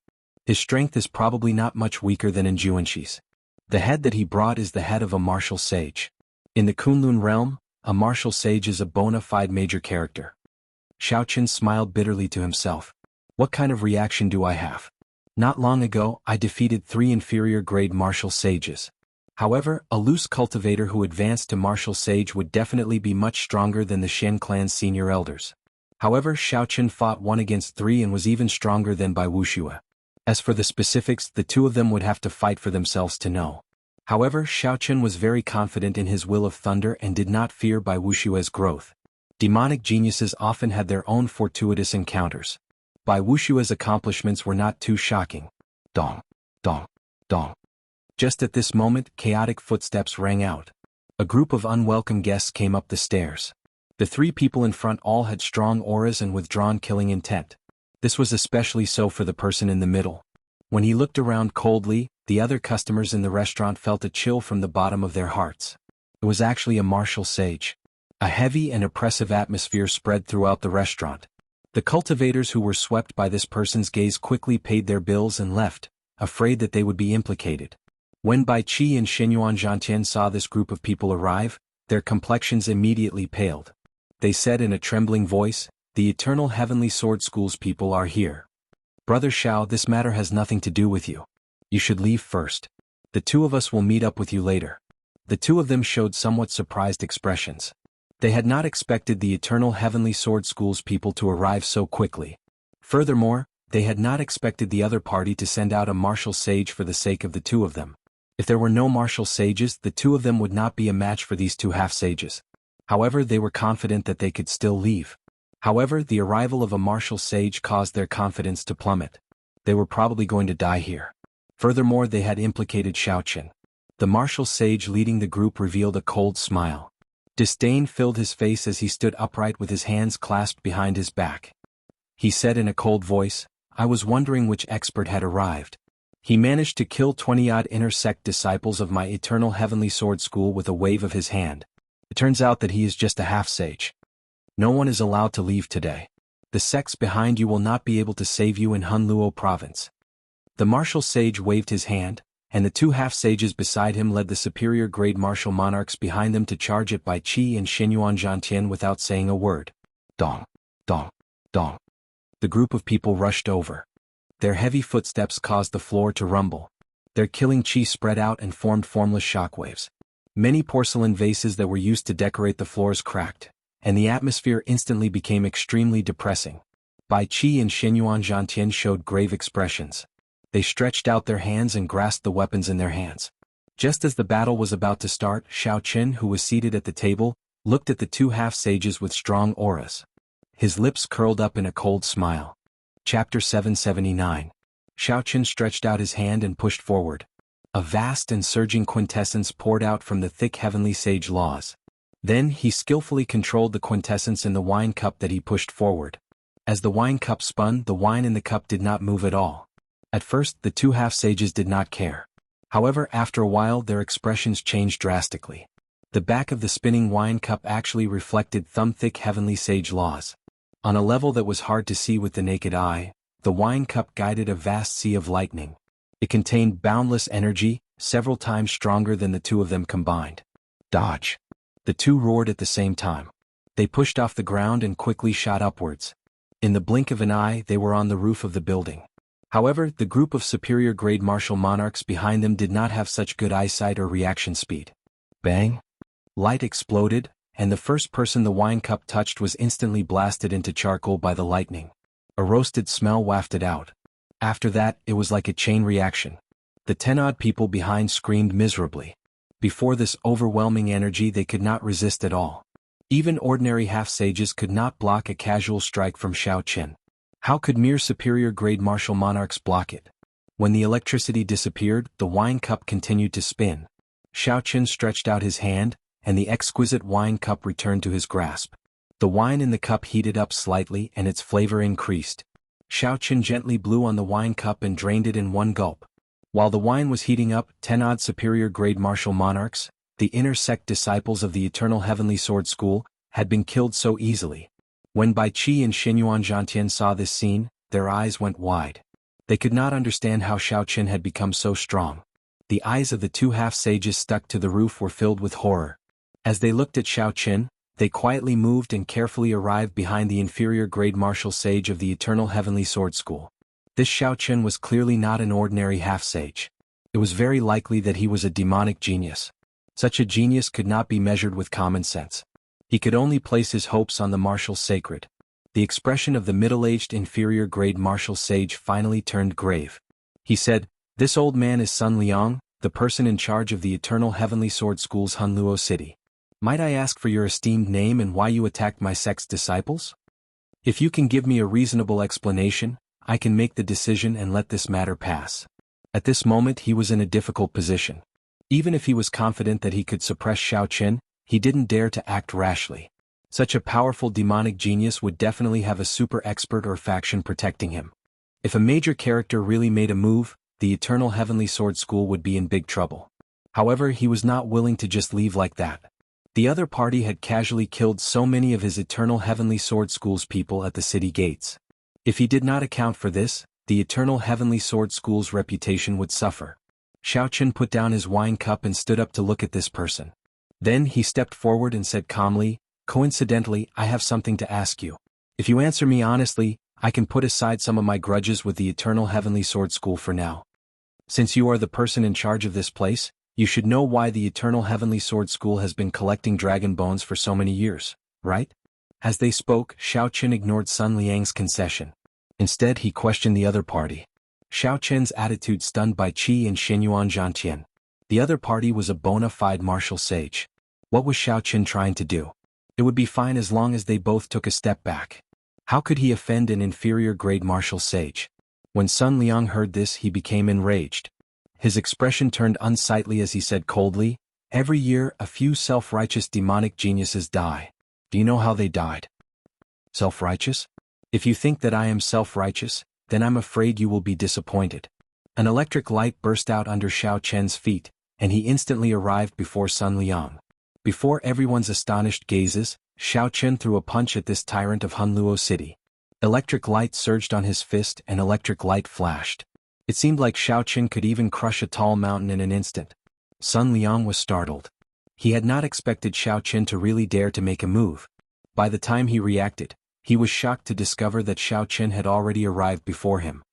S1: His strength is probably not much weaker than in Juanshi's. The head that he brought is the head of a martial sage. In the Kunlun realm, a martial sage is a bona fide major character." Xiao Chen smiled bitterly to himself. What kind of reaction do I have? Not long ago, I defeated 3 inferior grade martial sages. However, a loose cultivator who advanced to martial sage would definitely be much stronger than the Shen clan's senior elders. However, Xiao Chen fought 1 against 3 and was even stronger than Bai Wuxia. As for the specifics, the two of them would have to fight for themselves to know. However, Xiao Chen was very confident in his will of thunder and did not fear Bai Wuxia's growth. Demonic geniuses often had their own fortuitous encounters. Bai Wuxia's accomplishments were not too shocking. Dong, dong, dong. Just at this moment, chaotic footsteps rang out. A group of unwelcome guests came up the stairs. The 3 people in front all had strong auras and withdrawn killing intent. This was especially so for the person in the middle. When he looked around coldly, the other customers in the restaurant felt a chill from the bottom of their hearts. It was actually a martial sage. A heavy and oppressive atmosphere spread throughout the restaurant. The cultivators who were swept by this person's gaze quickly paid their bills and left, afraid that they would be implicated. When Bai Qi and Xinyuan Zhantian saw this group of people arrive, their complexions immediately paled. They said in a trembling voice, "The Eternal Heavenly Sword School's people are here. Brother Xiao, this matter has nothing to do with you. You should leave first. The 2 of us will meet up with you later." The 2 of them showed somewhat surprised expressions. They had not expected the Eternal Heavenly Sword School's people to arrive so quickly. Furthermore, they had not expected the other party to send out a martial sage for the sake of the 2 of them. If there were no martial sages, the 2 of them would not be a match for these 2 half-sages. However, they were confident that they could still leave. However, the arrival of a martial sage caused their confidence to plummet. They were probably going to die here. Furthermore, they had implicated Xiao Chen. The martial sage leading the group revealed a cold smile. Disdain filled his face as he stood upright with his hands clasped behind his back. He said in a cold voice, "I was wondering which expert had arrived. He managed to kill 20-odd inner sect disciples of my Eternal Heavenly Sword School with a wave of his hand. It turns out that he is just a half-sage. No one is allowed to leave today. The sects behind you will not be able to save you in Hunluo province." The martial sage waved his hand, and the 2 half-sages beside him led the superior grade martial monarchs behind them to charge at Bai Qi and Xinyuan Zhantian without saying a word. Dong, dong, dong. The group of people rushed over. Their heavy footsteps caused the floor to rumble. Their killing chi spread out and formed formless shockwaves. Many porcelain vases that were used to decorate the floors cracked, and the atmosphere instantly became extremely depressing. Bai Qi and Xinyuan Zhantian showed grave expressions. They stretched out their hands and grasped the weapons in their hands. Just as the battle was about to start, Xiao Chen, who was seated at the table, looked at the 2 half-sages with strong auras. His lips curled up in a cold smile. Chapter 779. Xiao Chen stretched out his hand and pushed forward. A vast and surging quintessence poured out from the thick heavenly sage laws. Then he skillfully controlled the quintessence in the wine cup that he pushed forward. As the wine cup spun, the wine in the cup did not move at all. At first, the 2 half-sages did not care. However, after a while their expressions changed drastically. The back of the spinning wine cup actually reflected thumb-thick heavenly sage laws. On a level that was hard to see with the naked eye, the wine cup guided a vast sea of lightning. It contained boundless energy, several times stronger than the two of them combined. Dodge! The two roared at the same time. They pushed off the ground and quickly shot upwards. In the blink of an eye they were on the roof of the building. However, the group of superior-grade martial monarchs behind them did not have such good eyesight or reaction speed. Bang! Light exploded, and the first person the wine cup touched was instantly blasted into charcoal by the lightning. A roasted smell wafted out. After that, it was like a chain reaction. The 10-odd people behind screamed miserably. Before this overwhelming energy they could not resist at all. Even ordinary half-sages could not block a casual strike from Xiao Qin. How could mere superior-grade martial monarchs block it? When the electricity disappeared, the wine cup continued to spin. Xiao Qin stretched out his hand, and the exquisite wine cup returned to his grasp. The wine in the cup heated up slightly and its flavor increased. Xiao Qin gently blew on the wine cup and drained it in one gulp. While the wine was heating up, 10-odd superior-grade martial monarchs, the inner sect disciples of the Eternal Heavenly Sword School, had been killed so easily. When Bai Qi and Xinyuan Zhantian saw this scene, their eyes went wide. They could not understand how Xiao Qin had become so strong. The eyes of the two half-sages stuck to the roof were filled with horror. As they looked at Xiao Qin, they quietly moved and carefully arrived behind the inferior-grade martial sage of the Eternal Heavenly Sword School. This Xiao Qin was clearly not an ordinary half-sage. It was very likely that he was a demonic genius. Such a genius could not be measured with common sense. He could only place his hopes on the martial sacred. The expression of the middle-aged inferior-grade martial sage finally turned grave. He said, "This old man is Sun Liang, the person in charge of the Eternal Heavenly Sword School's Hunluo City. Might I ask for your esteemed name and why you attacked my sect's disciples? If you can give me a reasonable explanation, I can make the decision and let this matter pass." At this moment he was in a difficult position. Even if he was confident that he could suppress Xiao Qin, he didn't dare to act rashly. Such a powerful demonic genius would definitely have a super expert or faction protecting him. If a major character really made a move, the Eternal Heavenly Sword School would be in big trouble. However, he was not willing to just leave like that. The other party had casually killed so many of his Eternal Heavenly Sword School's people at the city gates. If he did not account for this, the Eternal Heavenly Sword School's reputation would suffer. Xiao Qin put down his wine cup and stood up to look at this person. Then he stepped forward and said calmly, "Coincidentally, I have something to ask you. If you answer me honestly, I can put aside some of my grudges with the Eternal Heavenly Sword School for now. Since you are the person in charge of this place, you should know why the Eternal Heavenly Sword School has been collecting dragon bones for so many years, right?" As they spoke, Xiao Qin ignored Sun Liang's concession. Instead he questioned the other party. Xiao Qin's attitude stunned Bai Qi and Xinyuan Zhantian. The other party was a bona fide martial sage. What was Xiao Qin trying to do? It would be fine as long as they both took a step back. How could he offend an inferior-grade martial sage? When Sun Liang heard this he became enraged. His expression turned unsightly as he said coldly, "Every year a few self-righteous demonic geniuses die. Do you know how they died? Self-righteous? If you think that I am self-righteous, then I'm afraid you will be disappointed." An electric light burst out under Xiao Qin's feet, and he instantly arrived before Sun Liang. Before everyone's astonished gazes, Xiao Qin threw a punch at this tyrant of Hunluo City. Electric light surged on his fist and electric light flashed. It seemed like Xiao Qin could even crush a tall mountain in an instant. Sun Liang was startled. He had not expected Xiao Qin to really dare to make a move. By the time he reacted, he was shocked to discover that Xiao Qin had already arrived before him.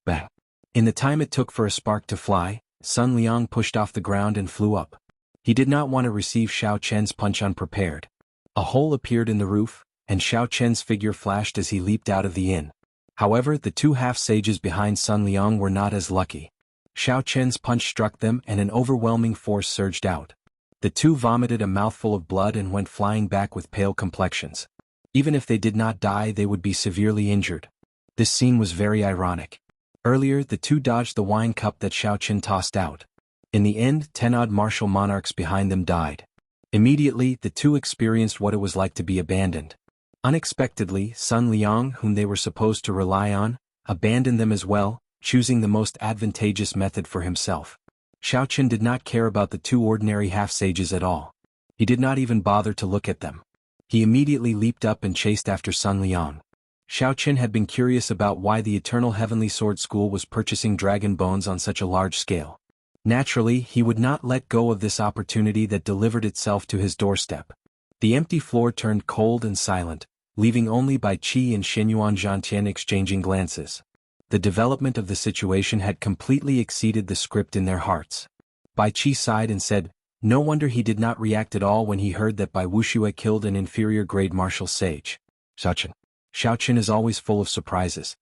S1: Bang! In the time it took for a spark to fly, Sun Liang pushed off the ground and flew up. He did not want to receive Xiao Qin's punch unprepared. A hole appeared in the roof, and Xiao Qin's figure flashed as he leaped out of the inn. However, the two half-sages behind Sun Liang were not as lucky. Xiao Qin's punch struck them and an overwhelming force surged out. The two vomited a mouthful of blood and went flying back with pale complexions. Even if they did not die, they would be severely injured. This scene was very ironic. Earlier, the two dodged the wine cup that Xiao Qin tossed out. In the end, 10-odd martial monarchs behind them died. Immediately, the two experienced what it was like to be abandoned. Unexpectedly, Sun Liang, whom they were supposed to rely on, abandoned them as well, choosing the most advantageous method for himself. Xiao Qin did not care about the two ordinary half-sages at all. He did not even bother to look at them. He immediately leaped up and chased after Sun Liang. Xiao Qin had been curious about why the Eternal Heavenly Sword School was purchasing dragon bones on such a large scale. Naturally, he would not let go of this opportunity that delivered itself to his doorstep. The empty floor turned cold and silent, leaving only Bai Qi and Xinyuan Zhantian exchanging glances. The development of the situation had completely exceeded the script in their hearts. Bai Qi sighed and said, no wonder he did not react at all when he heard that Bai Wuxia killed an inferior-grade martial sage. Xiao Qin is always full of surprises.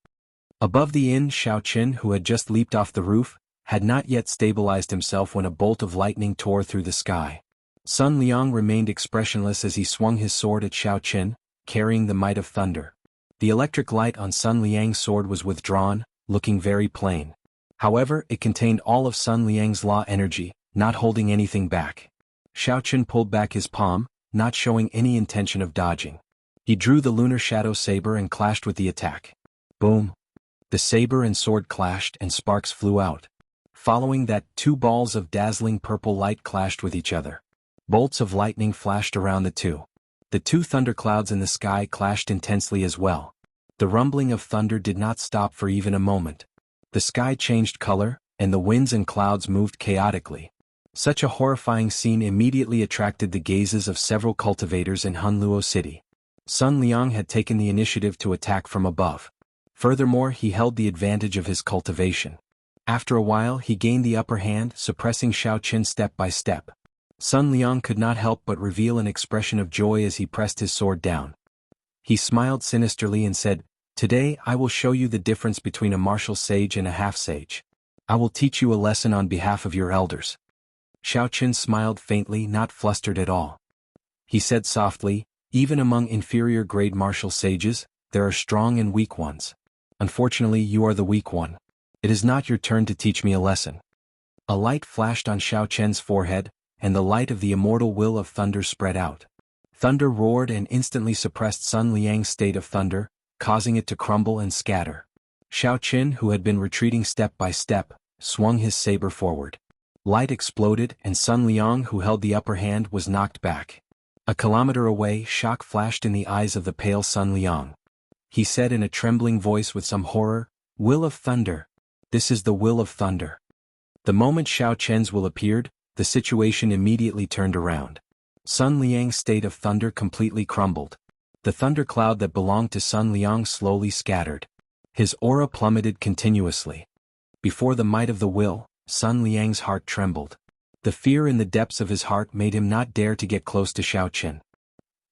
S1: Above the inn, Xiao Qin, who had just leaped off the roof, had not yet stabilized himself when a bolt of lightning tore through the sky. Sun Liang remained expressionless as he swung his sword at Xiao Qin, carrying the might of thunder. The electric light on Sun Liang's sword was withdrawn, looking very plain. However, it contained all of Sun Liang's law energy, not holding anything back. Xiao Qin pulled back his palm, not showing any intention of dodging. He drew the lunar shadow saber and clashed with the attack. Boom! The saber and sword clashed and sparks flew out. Following that, two balls of dazzling purple light clashed with each other. Bolts of lightning flashed around the two. The two thunderclouds in the sky clashed intensely as well. The rumbling of thunder did not stop for even a moment. The sky changed color, and the winds and clouds moved chaotically. Such a horrifying scene immediately attracted the gazes of several cultivators in Hunluo City. Sun Liang had taken the initiative to attack from above. Furthermore, he held the advantage of his cultivation. After a while, he gained the upper hand, suppressing Xiao Qin step by step. Sun Liang could not help but reveal an expression of joy as he pressed his sword down. He smiled sinisterly and said, "Today I will show you the difference between a martial sage and a half-sage. I will teach you a lesson on behalf of your elders." Xiao Qin smiled faintly, not flustered at all. He said softly, "Even among inferior-grade martial sages, there are strong and weak ones. Unfortunately, you are the weak one. It is not your turn to teach me a lesson." A light flashed on Xiao Qin's forehead, and the light of the immortal will of thunder spread out. Thunder roared and instantly suppressed Sun Liang's state of thunder, causing it to crumble and scatter. Xiao Qin, who had been retreating step by step, swung his saber forward. Light exploded, and Sun Liang, who held the upper hand, was knocked back. A kilometer away, shock flashed in the eyes of the pale Sun Liang. He said in a trembling voice with some horror, "Will of thunder. This is the will of thunder." The moment Xiao Qin's will appeared, the situation immediately turned around. Sun Liang's state of thunder completely crumbled. The thundercloud that belonged to Sun Liang slowly scattered. His aura plummeted continuously. Before the might of the will, Sun Liang's heart trembled. The fear in the depths of his heart made him not dare to get close to Xiao Qin.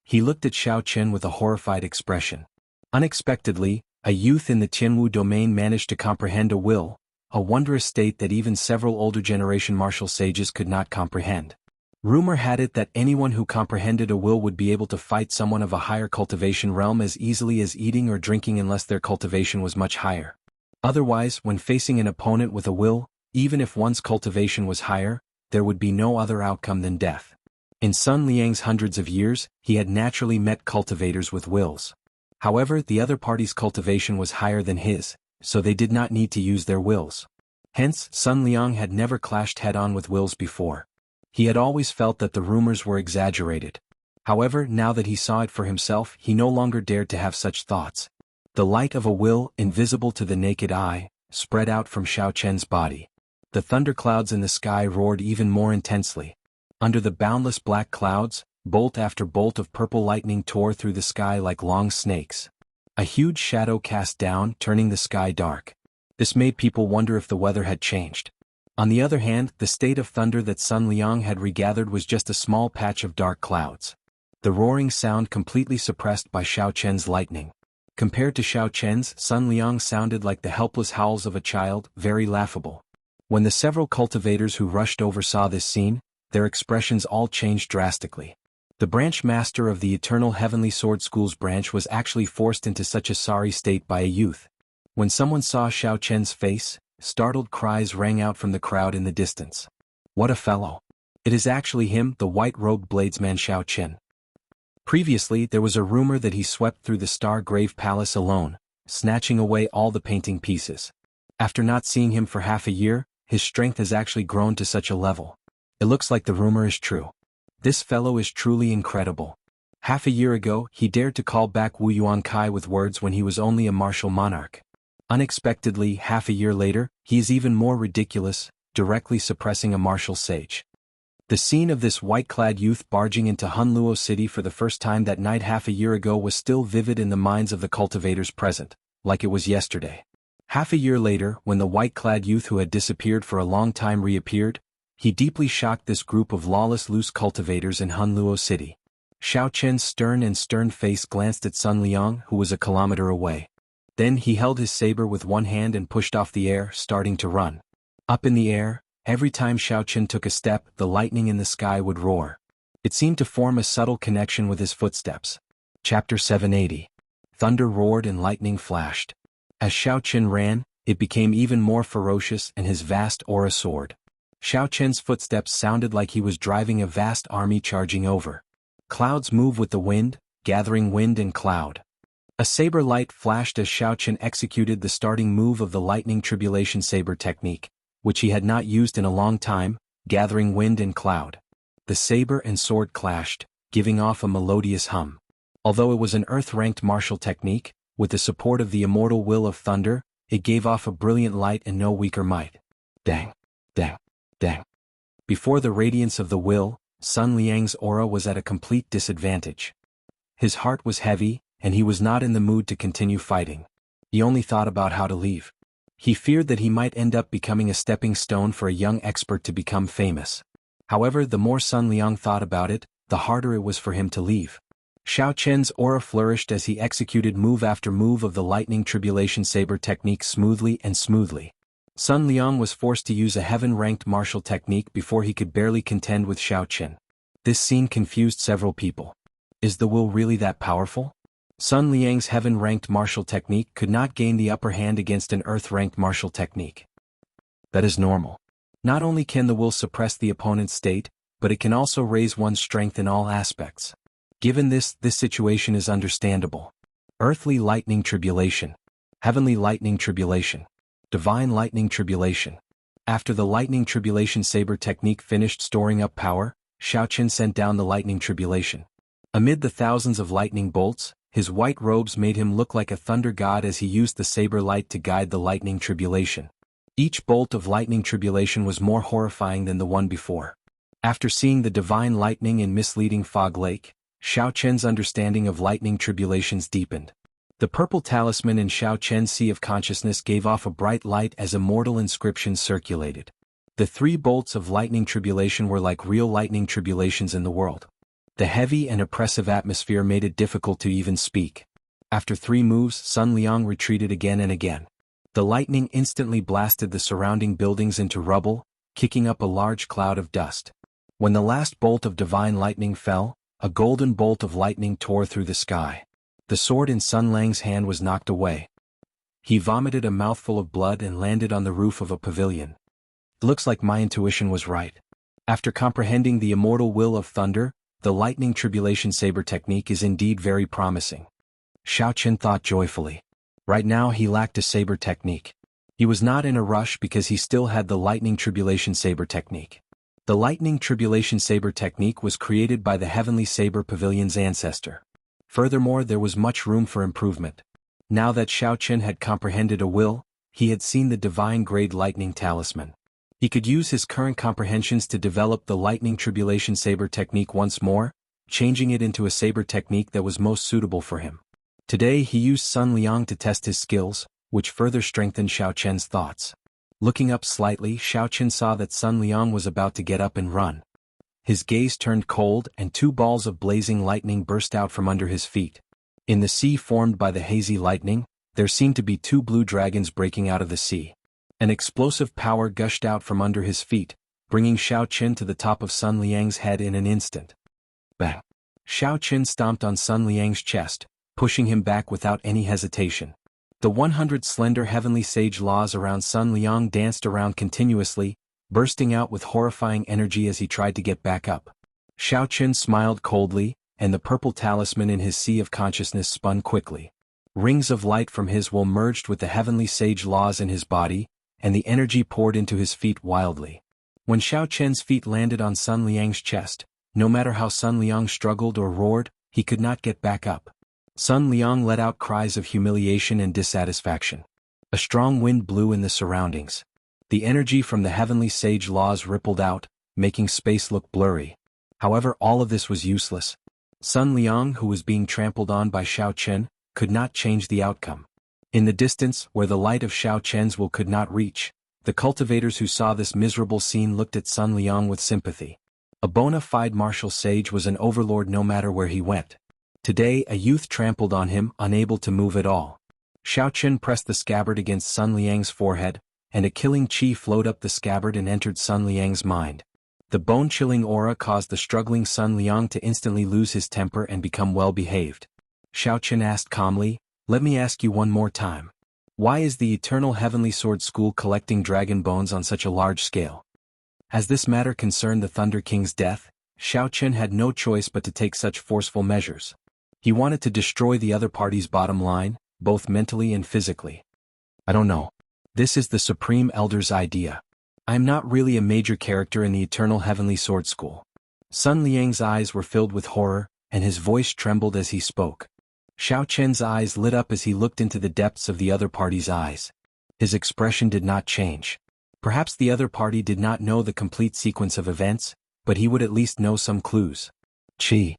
S1: He looked at Xiao Qin with a horrified expression. Unexpectedly, a youth in the Tianwu domain managed to comprehend a will, a wondrous state that even several older generation martial sages could not comprehend. Rumor had it that anyone who comprehended a will would be able to fight someone of a higher cultivation realm as easily as eating or drinking unless their cultivation was much higher. Otherwise, when facing an opponent with a will, even if one's cultivation was higher, there would be no other outcome than death. In Sun Liang's hundreds of years, he had naturally met cultivators with wills. However, the other party's cultivation was higher than his, so they did not need to use their wills. Hence, Sun Liang had never clashed head-on with wills before. He had always felt that the rumors were exaggerated. However, now that he saw it for himself, he no longer dared to have such thoughts. The light of a will, invisible to the naked eye, spread out from Xiao Qin's body. The thunderclouds in the sky roared even more intensely. Under the boundless black clouds, bolt after bolt of purple lightning tore through the sky like long snakes. A huge shadow cast down, turning the sky dark. This made people wonder if the weather had changed. On the other hand, the state of thunder that Sun Liang had regathered was just a small patch of dark clouds. The roaring sound completely suppressed by Xiao Qin's lightning. Compared to Xiao Qin's, Sun Liang sounded like the helpless howls of a child, very laughable. When the several cultivators who rushed over saw this scene, their expressions all changed drastically. The branch master of the Eternal Heavenly Sword School's branch was actually forced into such a sorry state by a youth. When someone saw Xiao Qin's face, startled cries rang out from the crowd in the distance. "What a fellow! It is actually him, the white-robed bladesman Xiao Qin." Previously, there was a rumor that he swept through the Star Grave Palace alone, snatching away all the painting pieces. After not seeing him for half a year, his strength has actually grown to such a level. It looks like the rumor is true. This fellow is truly incredible. Half a year ago, he dared to call back Wu Yuankai with words when he was only a martial monarch. Unexpectedly, half a year later, he is even more ridiculous, directly suppressing a martial sage. The scene of this white-clad youth barging into Hunluo City for the first time that night half a year ago was still vivid in the minds of the cultivators present, like it was yesterday. Half a year later, when the white-clad youth who had disappeared for a long time reappeared, he deeply shocked this group of lawless loose cultivators in Hunluo City. Xiao Chen's stern face glanced at Sun Liang, who was a kilometer away. Then he held his saber with one hand and pushed off the air, starting to run. Up in the air, every time Xiao Chen took a step, the lightning in the sky would roar. It seemed to form a subtle connection with his footsteps. Chapter 780. Thunder roared and lightning flashed. As Xiao Chen ran, it became even more ferocious and his vast aura soared. Xiao Chen's footsteps sounded like he was driving a vast army charging over. Clouds move with the wind, gathering wind and cloud. A saber light flashed as Xiao Chen executed the starting move of the lightning tribulation saber technique, which he had not used in a long time, gathering wind and cloud. The saber and sword clashed, giving off a melodious hum. Although it was an earth-ranked martial technique, with the support of the immortal will of thunder, it gave off a brilliant light and no weaker might. Dang! Dang! Dang! Before the radiance of the will, Sun Liang's aura was at a complete disadvantage. His heart was heavy, and he was not in the mood to continue fighting. He only thought about how to leave. He feared that he might end up becoming a stepping stone for a young expert to become famous. However, the more Sun Liang thought about it, the harder it was for him to leave. Xiao Chen's aura flourished as he executed move after move of the lightning tribulation saber technique smoothly and smoothly. Sun Liang was forced to use a heaven-ranked martial technique before he could barely contend with Xiao Chen. This scene confused several people. Is the will really that powerful? Sun Liang's heaven-ranked martial technique could not gain the upper hand against an earth-ranked martial technique. That is normal. Not only can the will suppress the opponent's state, but it can also raise one's strength in all aspects. Given this situation is understandable. Earthly lightning tribulation. Heavenly lightning tribulation. Divine lightning tribulation. After the lightning tribulation saber technique finished storing up power, Xiao Chen sent down the lightning tribulation. Amid the thousands of lightning bolts, his white robes made him look like a thunder god as he used the saber light to guide the lightning tribulation. Each bolt of lightning tribulation was more horrifying than the one before. After seeing the divine lightning in misleading fog lake, Xiao Chen's understanding of lightning tribulations deepened. The purple talisman in Xiao Chen's sea of consciousness gave off a bright light as immortal inscriptions circulated. The 3 bolts of lightning tribulation were like real lightning tribulations in the world. The heavy and oppressive atmosphere made it difficult to even speak. After 3 moves, Sun Liang retreated again and again. The lightning instantly blasted the surrounding buildings into rubble, kicking up a large cloud of dust. When the last bolt of divine lightning fell, a golden bolt of lightning tore through the sky. The sword in Sun Liang's hand was knocked away. He vomited a mouthful of blood and landed on the roof of a pavilion. Looks like my intuition was right. After comprehending the immortal will of thunder, the lightning tribulation saber technique is indeed very promising. Xiao Chen thought joyfully. Right now he lacked a saber technique. He was not in a rush because he still had the lightning tribulation saber technique. The lightning tribulation saber technique was created by the heavenly saber pavilion's ancestor. Furthermore, there was much room for improvement. Now that Xiao Chen had comprehended a will, he had seen the divine grade lightning talisman. He could use his current comprehensions to develop the lightning tribulation saber technique once more, changing it into a saber technique that was most suitable for him. Today he used Sun Liang to test his skills, which further strengthened Xiao Chen's thoughts. Looking up slightly, Xiao Chen saw that Sun Liang was about to get up and run. His gaze turned cold and 2 balls of blazing lightning burst out from under his feet. In the sea formed by the hazy lightning, there seemed to be 2 blue dragons breaking out of the sea. An explosive power gushed out from under his feet, bringing Xiao Chen to the top of Sun Liang's head in an instant. Bang! Xiao Chen stomped on Sun Liang's chest, pushing him back without any hesitation. The 100 slender heavenly sage laws around Sun Liang danced around continuously, bursting out with horrifying energy as he tried to get back up. Xiao Chen smiled coldly, and the purple talisman in his sea of consciousness spun quickly. Rings of light from his will merged with the heavenly sage laws in his body, and the energy poured into his feet wildly. When Xiao Chen's feet landed on Sun Liang's chest, No matter how Sun Liang struggled or roared, he could not get back up. Sun Liang let out cries of humiliation and dissatisfaction. A strong wind blew in the surroundings. The energy from the heavenly sage laws rippled out, making space look blurry. However, all of this was useless. Sun Liang, who was being trampled on by Xiao Chen, could not change the outcome. In the distance, where the light of Xiao Chen's will could not reach, the cultivators who saw this miserable scene looked at Sun Liang with sympathy. A bona fide martial sage was an overlord no matter where he went. Today a youth trampled on him, unable to move at all. Xiao Chen pressed the scabbard against Sun Liang's forehead, and a killing chi flowed up the scabbard and entered Sun Liang's mind. The bone-chilling aura caused the struggling Sun Liang to instantly lose his temper and become well-behaved. Xiao Chen asked calmly, "Let me ask you one more time. Why is the Eternal Heavenly Sword School collecting dragon bones on such a large scale?" As this matter concerned the Thunder King's death, Xiao Chen had no choice but to take such forceful measures. He wanted to destroy the other party's bottom line, both mentally and physically. "I don't know. This is the Supreme Elder's idea. I am not really a major character in the Eternal Heavenly Sword School." Sun Liang's eyes were filled with horror, and his voice trembled as he spoke. Xiao Chen's eyes lit up as he looked into the depths of the other party's eyes. His expression did not change. Perhaps the other party did not know the complete sequence of events, but he would at least know some clues. Qi.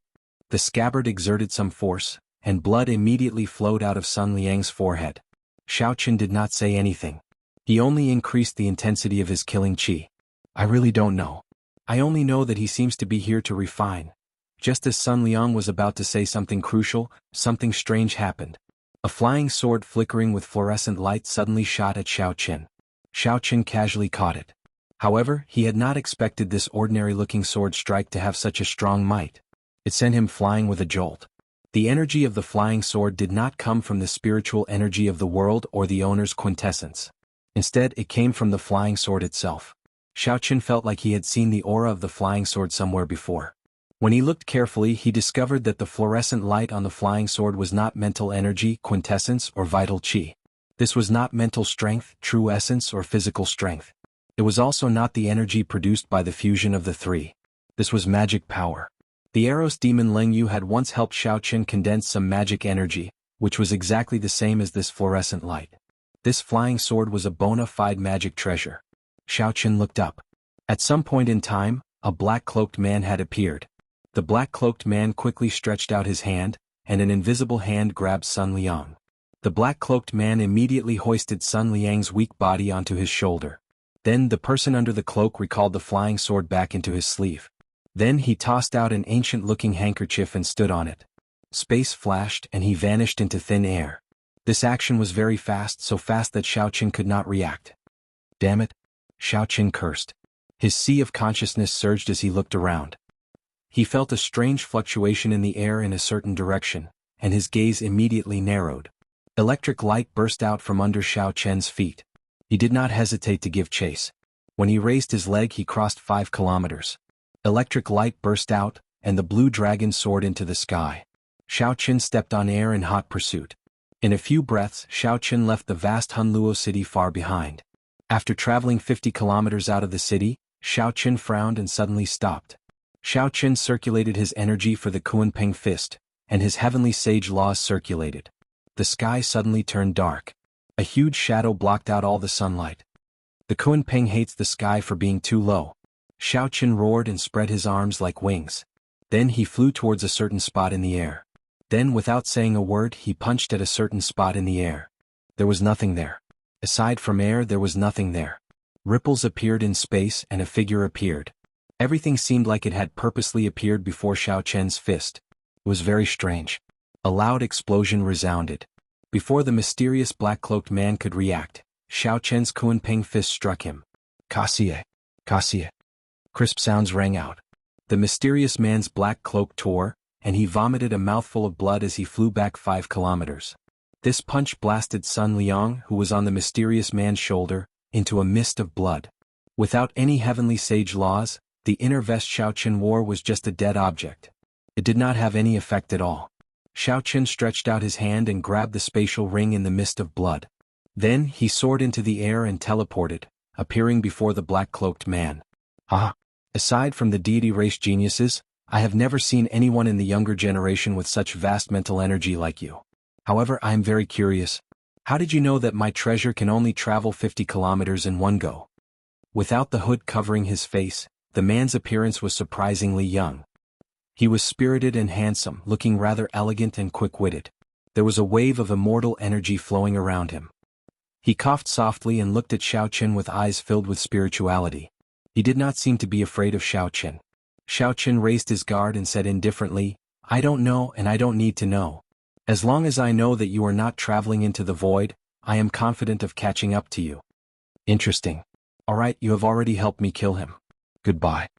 S1: The scabbard exerted some force, and blood immediately flowed out of Sun Liang's forehead. Xiao Chen did not say anything. He only increased the intensity of his killing qi. "I really don't know. I only know that he seems to be here to refine." Just as Sun Liang was about to say something crucial, something strange happened. A flying sword flickering with fluorescent light suddenly shot at Xiao Chen. Xiao Chen casually caught it. However, he had not expected this ordinary-looking sword strike to have such a strong might. It sent him flying with a jolt. The energy of the flying sword did not come from the spiritual energy of the world or the owner's quintessence. Instead, it came from the flying sword itself. Xiao Chen felt like he had seen the aura of the flying sword somewhere before. When he looked carefully, he discovered that the fluorescent light on the flying sword was not mental energy, quintessence, or vital qi. This was not mental strength, true essence, or physical strength. It was also not the energy produced by the fusion of the three. This was magic power. The Eros demon Leng Yu had once helped Xiao Chen condense some magic energy, which was exactly the same as this fluorescent light. This flying sword was a bona fide magic treasure. Xiao Chen looked up. At some point in time, a black-cloaked man had appeared. The black-cloaked man quickly stretched out his hand, and an invisible hand grabbed Sun Liang. The black-cloaked man immediately hoisted Sun Liang's weak body onto his shoulder. Then the person under the cloak recalled the flying sword back into his sleeve. Then he tossed out an ancient-looking handkerchief and stood on it. Space flashed and he vanished into thin air. This action was very fast, so fast that Xiao Chen could not react. "Damn it!" Xiao Chen cursed. His sea of consciousness surged as he looked around. He felt a strange fluctuation in the air in a certain direction, and his gaze immediately narrowed. Electric light burst out from under Xiao Chen's feet. He did not hesitate to give chase. When he raised his leg, he crossed 5 kilometers. Electric light burst out, and the blue dragon soared into the sky. Xiao Chen stepped on air in hot pursuit. In a few breaths, Xiao Chen left the vast Hunluo city far behind. After traveling 50 kilometers out of the city, Xiao Chen frowned and suddenly stopped. Xiao Chen circulated his energy for the Kunpeng fist, and his heavenly sage laws circulated. The sky suddenly turned dark. A huge shadow blocked out all the sunlight. The Kunpeng hates the sky for being too low. Xiao Chen roared and spread his arms like wings. Then he flew towards a certain spot in the air. Then, without saying a word, he punched at a certain spot in the air. There was nothing there. Aside from air, there was nothing there. Ripples appeared in space and a figure appeared. Everything seemed like it had purposely appeared before Xiao Chen's fist. It was very strange. A loud explosion resounded. Before the mysterious black-cloaked man could react, Xiao Chen's Kunpeng fist struck him. "Kaxie! Kaxie!" Crisp sounds rang out. The mysterious man's black cloak tore, and he vomited a mouthful of blood as he flew back 5 kilometers. This punch blasted Sun Liang, who was on the mysterious man's shoulder, into a mist of blood. Without any heavenly sage laws, the inner vest Xiao Chen wore was just a dead object. It did not have any effect at all. Xiao Chen stretched out his hand and grabbed the spatial ring in the mist of blood. Then he soared into the air and teleported, appearing before the black-cloaked man. Ah! Aside from the deity race geniuses, I have never seen anyone in the younger generation with such vast mental energy like you. However, I am very curious. How did you know that my treasure can only travel 50 kilometers in one go? Without the hood covering his face, the man's appearance was surprisingly young. He was spirited and handsome, looking rather elegant and quick-witted. There was a wave of immortal energy flowing around him. He coughed softly and looked at Xiao Qin with eyes filled with spirituality. He did not seem to be afraid of Xiao Qin. Xiao Qin raised his guard and said indifferently, I don't know and I don't need to know. As long as I know that you are not traveling into the void, I am confident of catching up to you. Interesting. Alright, you have already helped me kill him. Goodbye.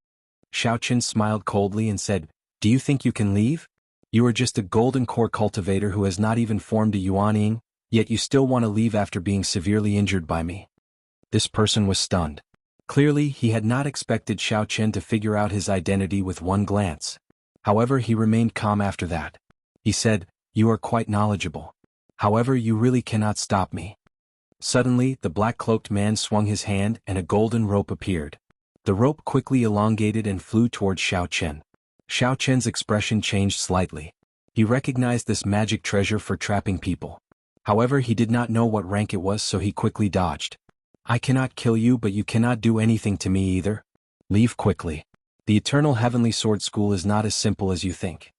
S1: Xiao Qin smiled coldly and said, Do you think you can leave? You are just a golden core cultivator who has not even formed a Yuanying, yet you still want to leave after being severely injured by me. This person was stunned. Clearly, he had not expected Xiao Qin to figure out his identity with one glance. However, he remained calm after that. He said, You are quite knowledgeable. However, you really cannot stop me. Suddenly, the black-cloaked man swung his hand and a golden rope appeared. The rope quickly elongated and flew towards Xiao Qin. Xiao Qin's expression changed slightly. He recognized this magic treasure for trapping people. However, he did not know what rank it was, so he quickly dodged. I cannot kill you, but you cannot do anything to me either. Leave quickly. The Eternal Heavenly Sword School is not as simple as you think.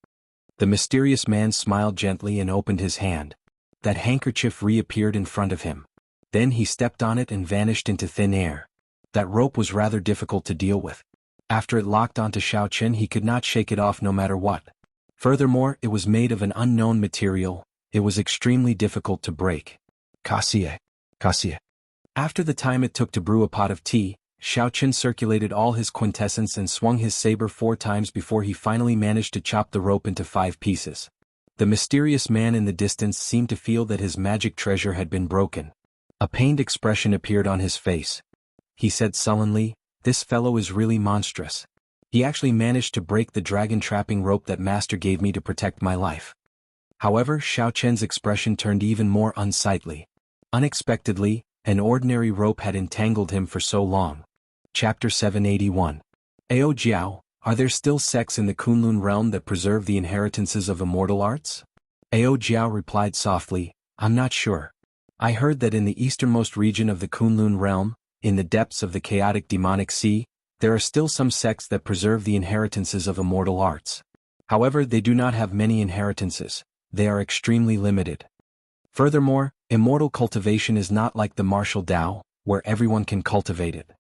S1: The mysterious man smiled gently and opened his hand. That handkerchief reappeared in front of him. Then he stepped on it and vanished into thin air. That rope was rather difficult to deal with. After it locked onto Xiao Qin, he could not shake it off no matter what. Furthermore, it was made of an unknown material. It was extremely difficult to break. Cassie. After the time it took to brew a pot of tea, Xiao Qin circulated all his quintessence and swung his saber 4 times before he finally managed to chop the rope into 5 pieces. The mysterious man in the distance seemed to feel that his magic treasure had been broken. A pained expression appeared on his face. He said sullenly, This fellow is really monstrous. He actually managed to break the dragon trapping rope that Master gave me to protect my life. However, Xiao Qin's expression turned even more unsightly. Unexpectedly, an ordinary rope had entangled him for so long. Chapter 781. Ao Jiao, are there still sects in the Kunlun realm that preserve the inheritances of immortal arts? Ao Jiao replied softly, I'm not sure. I heard that in the easternmost region of the Kunlun realm, in the depths of the chaotic demonic sea, there are still some sects that preserve the inheritances of immortal arts. However, they do not have many inheritances. They are extremely limited. Furthermore, immortal cultivation is not like the martial Tao, where everyone can cultivate it.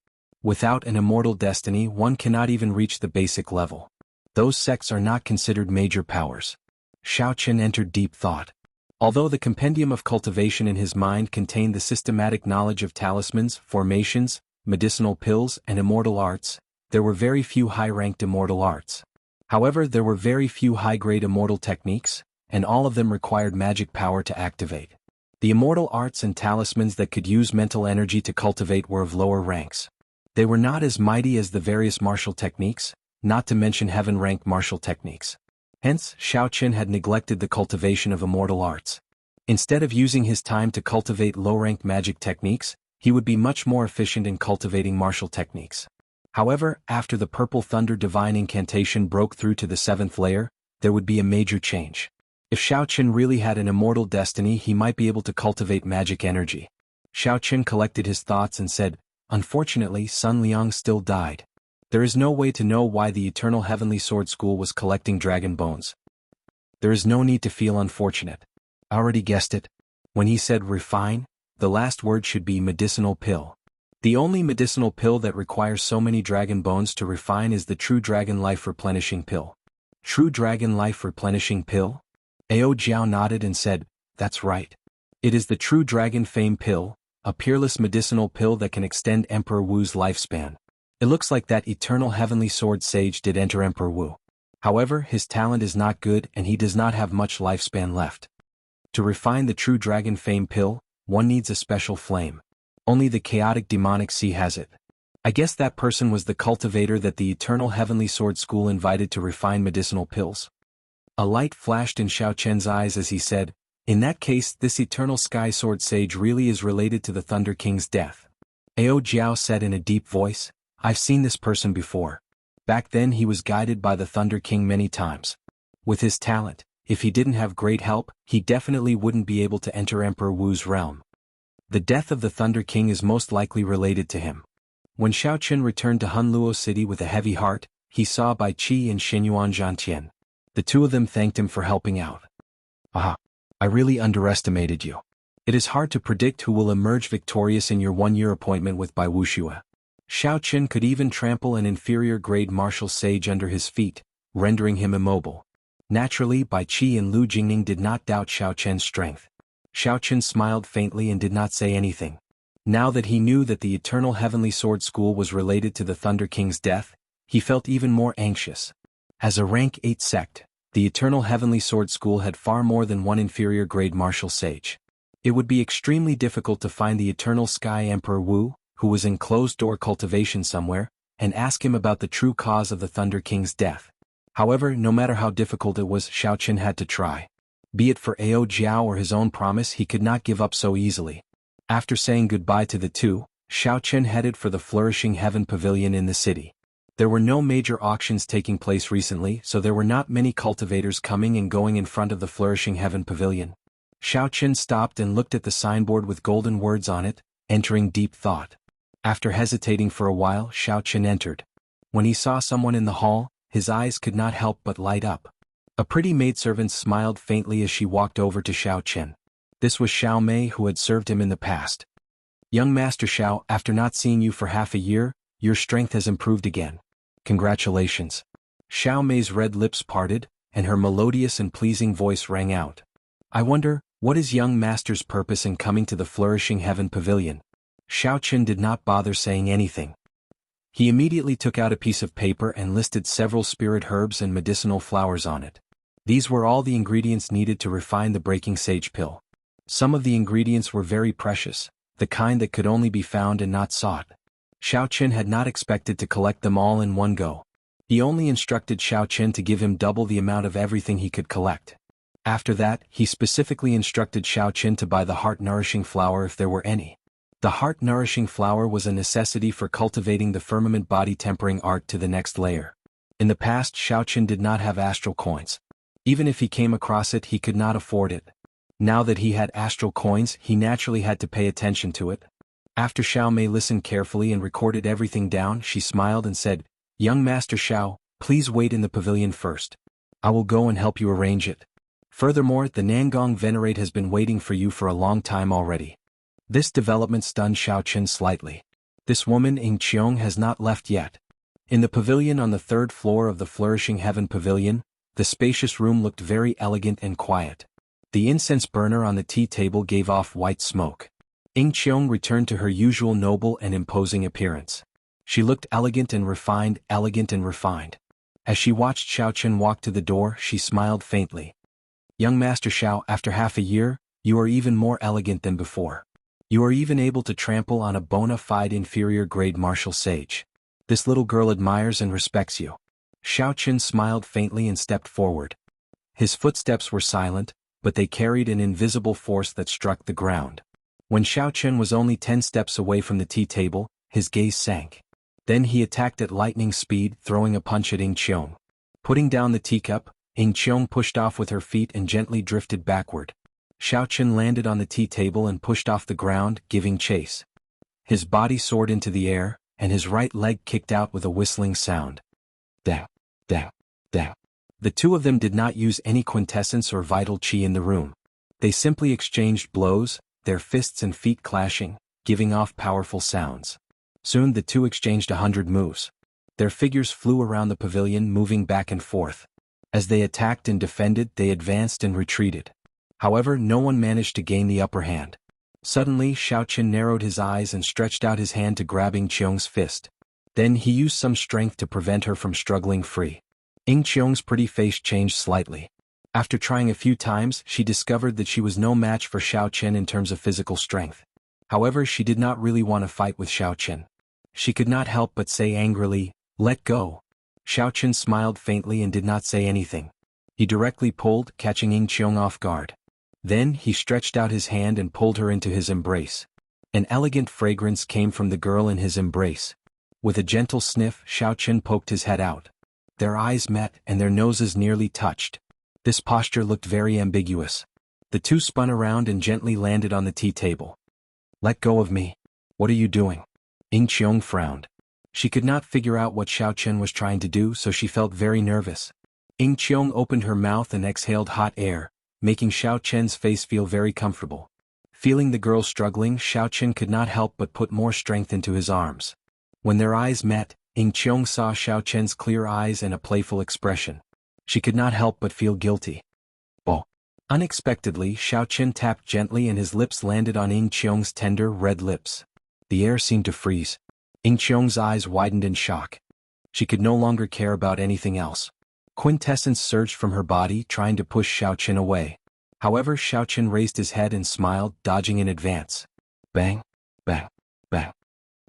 S1: Without an immortal destiny, one cannot even reach the basic level. Those sects are not considered major powers. Xiao Qin entered deep thought. Although the compendium of cultivation in his mind contained the systematic knowledge of talismans, formations, medicinal pills, and immortal arts, there were very few high-ranked immortal arts. However, there were very few high-grade immortal techniques, and all of them required magic power to activate. The immortal arts and talismans that could use mental energy to cultivate were of lower ranks. They were not as mighty as the various martial techniques, not to mention heaven-ranked martial techniques. Hence, Xiao Qin had neglected the cultivation of immortal arts. Instead of using his time to cultivate low-ranked magic techniques, he would be much more efficient in cultivating martial techniques. However, after the Purple Thunder Divine Incantation broke through to the 7th layer, there would be a major change. If Xiao Qin really had an immortal destiny, he might be able to cultivate magic energy. Xiao Qin collected his thoughts and said, Unfortunately, Sun Liang still died. There is no way to know why the Eternal Heavenly Sword School was collecting dragon bones. There is no need to feel unfortunate. I already guessed it. When he said refine, the last word should be medicinal pill. The only medicinal pill that requires so many dragon bones to refine is the True Dragon Life Replenishing Pill. True Dragon Life Replenishing Pill? Ao Jiao nodded and said, That's right. It is the True Dragon Fame Pill, a peerless medicinal pill that can extend Emperor Wu's lifespan. It looks like that Eternal Heavenly Sword Sage did enter Emperor Wu. However, his talent is not good and he does not have much lifespan left. To refine the True Dragon Fame Pill, one needs a special flame. Only the chaotic demonic sea has it. I guess that person was the cultivator that the Eternal Heavenly Sword School invited to refine medicinal pills. A light flashed in Xiao Qian's eyes as he said, In that case, this Eternal Sky Sword Sage really is related to the Thunder King's death. Ao Jiao said in a deep voice, I've seen this person before. Back then he was guided by the Thunder King many times. With his talent, if he didn't have great help, he definitely wouldn't be able to enter Emperor Wu's realm. The death of the Thunder King is most likely related to him. When Xiao Qin returned to Hunluo City with a heavy heart, he saw Bai Qi and Xinyuan Zhantian. The two of them thanked him for helping out. "Ah, I really underestimated you. It is hard to predict who will emerge victorious in your one-year appointment with Bai Wuxia." Xiao Qin could even trample an inferior-grade martial sage under his feet, rendering him immobile. Naturally, Bai Qi and Lu Jingning did not doubt Xiao Qian's strength. Xiao Qin smiled faintly and did not say anything. Now that he knew that the Eternal Heavenly Sword School was related to the Thunder King's death, he felt even more anxious. As a rank 8 sect, the Eternal Heavenly Sword School had far more than one inferior-grade martial sage. It would be extremely difficult to find the Eternal Sky Emperor Wu, who was in closed-door cultivation somewhere, and ask him about the true cause of the Thunder King's death. However, no matter how difficult it was, Xiao Qin had to try. Be it for Ao Jiao or his own promise, he could not give up so easily. After saying goodbye to the two, Xiao Qin headed for the Flourishing Heaven Pavilion in the city. There were no major auctions taking place recently, so there were not many cultivators coming and going in front of the Flourishing Heaven Pavilion. Xiao Qin stopped and looked at the signboard with golden words on it, entering deep thought. After hesitating for a while, Xiao Qin entered. When he saw someone in the hall, his eyes could not help but light up. A pretty maidservant smiled faintly as she walked over to Xiao Qin. This was Xiao Mei, who had served him in the past. "Young Master Xiao, after not seeing you for half a year, your strength has improved again. Congratulations." Xiao Mei's red lips parted, and her melodious and pleasing voice rang out. "I wonder, what is young Master's purpose in coming to the Flourishing Heaven Pavilion?" Xiao Qin did not bother saying anything. He immediately took out a piece of paper and listed several spirit herbs and medicinal flowers on it. These were all the ingredients needed to refine the Breaking Sage pill. Some of the ingredients were very precious, the kind that could only be found and not sought. Xiao Qin had not expected to collect them all in one go. He only instructed Xiao Qin to give him double the amount of everything he could collect. After that, he specifically instructed Xiao Qin to buy the heart-nourishing flower if there were any. The heart-nourishing flower was a necessity for cultivating the firmament body tempering art to the next layer. In the past, Xiao Qin did not have astral coins. Even if he came across it, he could not afford it. Now that he had astral coins, he naturally had to pay attention to it. After Xiao Mei listened carefully and recorded everything down, she smiled and said, "Young Master Xiao, please wait in the pavilion first. I will go and help you arrange it. Furthermore, the Nangong Venerate has been waiting for you for a long time already." This development stunned Xiao Qin slightly. This woman Ying Qiong has not left yet. In the pavilion on the 3rd floor of the Flourishing Heaven Pavilion, the spacious room looked very elegant and quiet. The incense burner on the tea table gave off white smoke. Ying Qiong returned to her usual noble and imposing appearance. She looked elegant and refined, elegant and refined. As she watched Xiao Qin walk to the door, she smiled faintly. "Young Master Xiao, after half a year, you are even more elegant than before. You are even able to trample on a bona fide inferior-grade martial sage. This little girl admires and respects you." Xiao Qin smiled faintly and stepped forward. His footsteps were silent, but they carried an invisible force that struck the ground. When Xiao Qin was only 10 steps away from the tea table, his gaze sank. Then he attacked at lightning speed, throwing a punch at Ying Qiong. Putting down the teacup, Ying Qiong pushed off with her feet and gently drifted backward. Xiao Qin landed on the tea table and pushed off the ground, giving chase. His body soared into the air, and his right leg kicked out with a whistling sound. Da, da, da. The two of them did not use any quintessence or vital qi in the room. They simply exchanged blows, their fists and feet clashing, giving off powerful sounds. Soon the two exchanged 100 moves. Their figures flew around the pavilion, moving back and forth. As they attacked and defended, they advanced and retreated. However, no one managed to gain the upper hand. Suddenly, Xiao Qin narrowed his eyes and stretched out his hand to grab Ying Qiong's fist. Then he used some strength to prevent her from struggling free. Ying Qiong's pretty face changed slightly. After trying a few times, she discovered that she was no match for Xiao Qin in terms of physical strength. However, she did not really want to fight with Xiao Qin. She could not help but say angrily, "Let go." Xiao Qin smiled faintly and did not say anything. He directly pulled, catching Ying Qiong off guard. Then he stretched out his hand and pulled her into his embrace. An elegant fragrance came from the girl in his embrace. With a gentle sniff, Xiaochen poked his head out. Their eyes met and their noses nearly touched. This posture looked very ambiguous. The two spun around and gently landed on the tea table. Let go of me. What are you doing? Ying Qiong frowned. She could not figure out what Xiaochen was trying to do, so she felt very nervous. Ying Qiong opened her mouth and exhaled hot air, making Xiaochen's face feel very comfortable. Feeling the girl struggling, Xiaochen could not help but put more strength into his arms. When their eyes met, Ying Qiong saw Xiaochen's clear eyes and a playful expression. She could not help but feel guilty. Oh! Unexpectedly, Xiaochen tapped gently and his lips landed on Ying Qiong's tender, red lips. The air seemed to freeze. Ying Qiong's eyes widened in shock. She could no longer care about anything else. Quintessence surged from her body, trying to push Xiaochen away. However, Xiaochen raised his head and smiled, dodging in advance. Bang! Bang! Bang!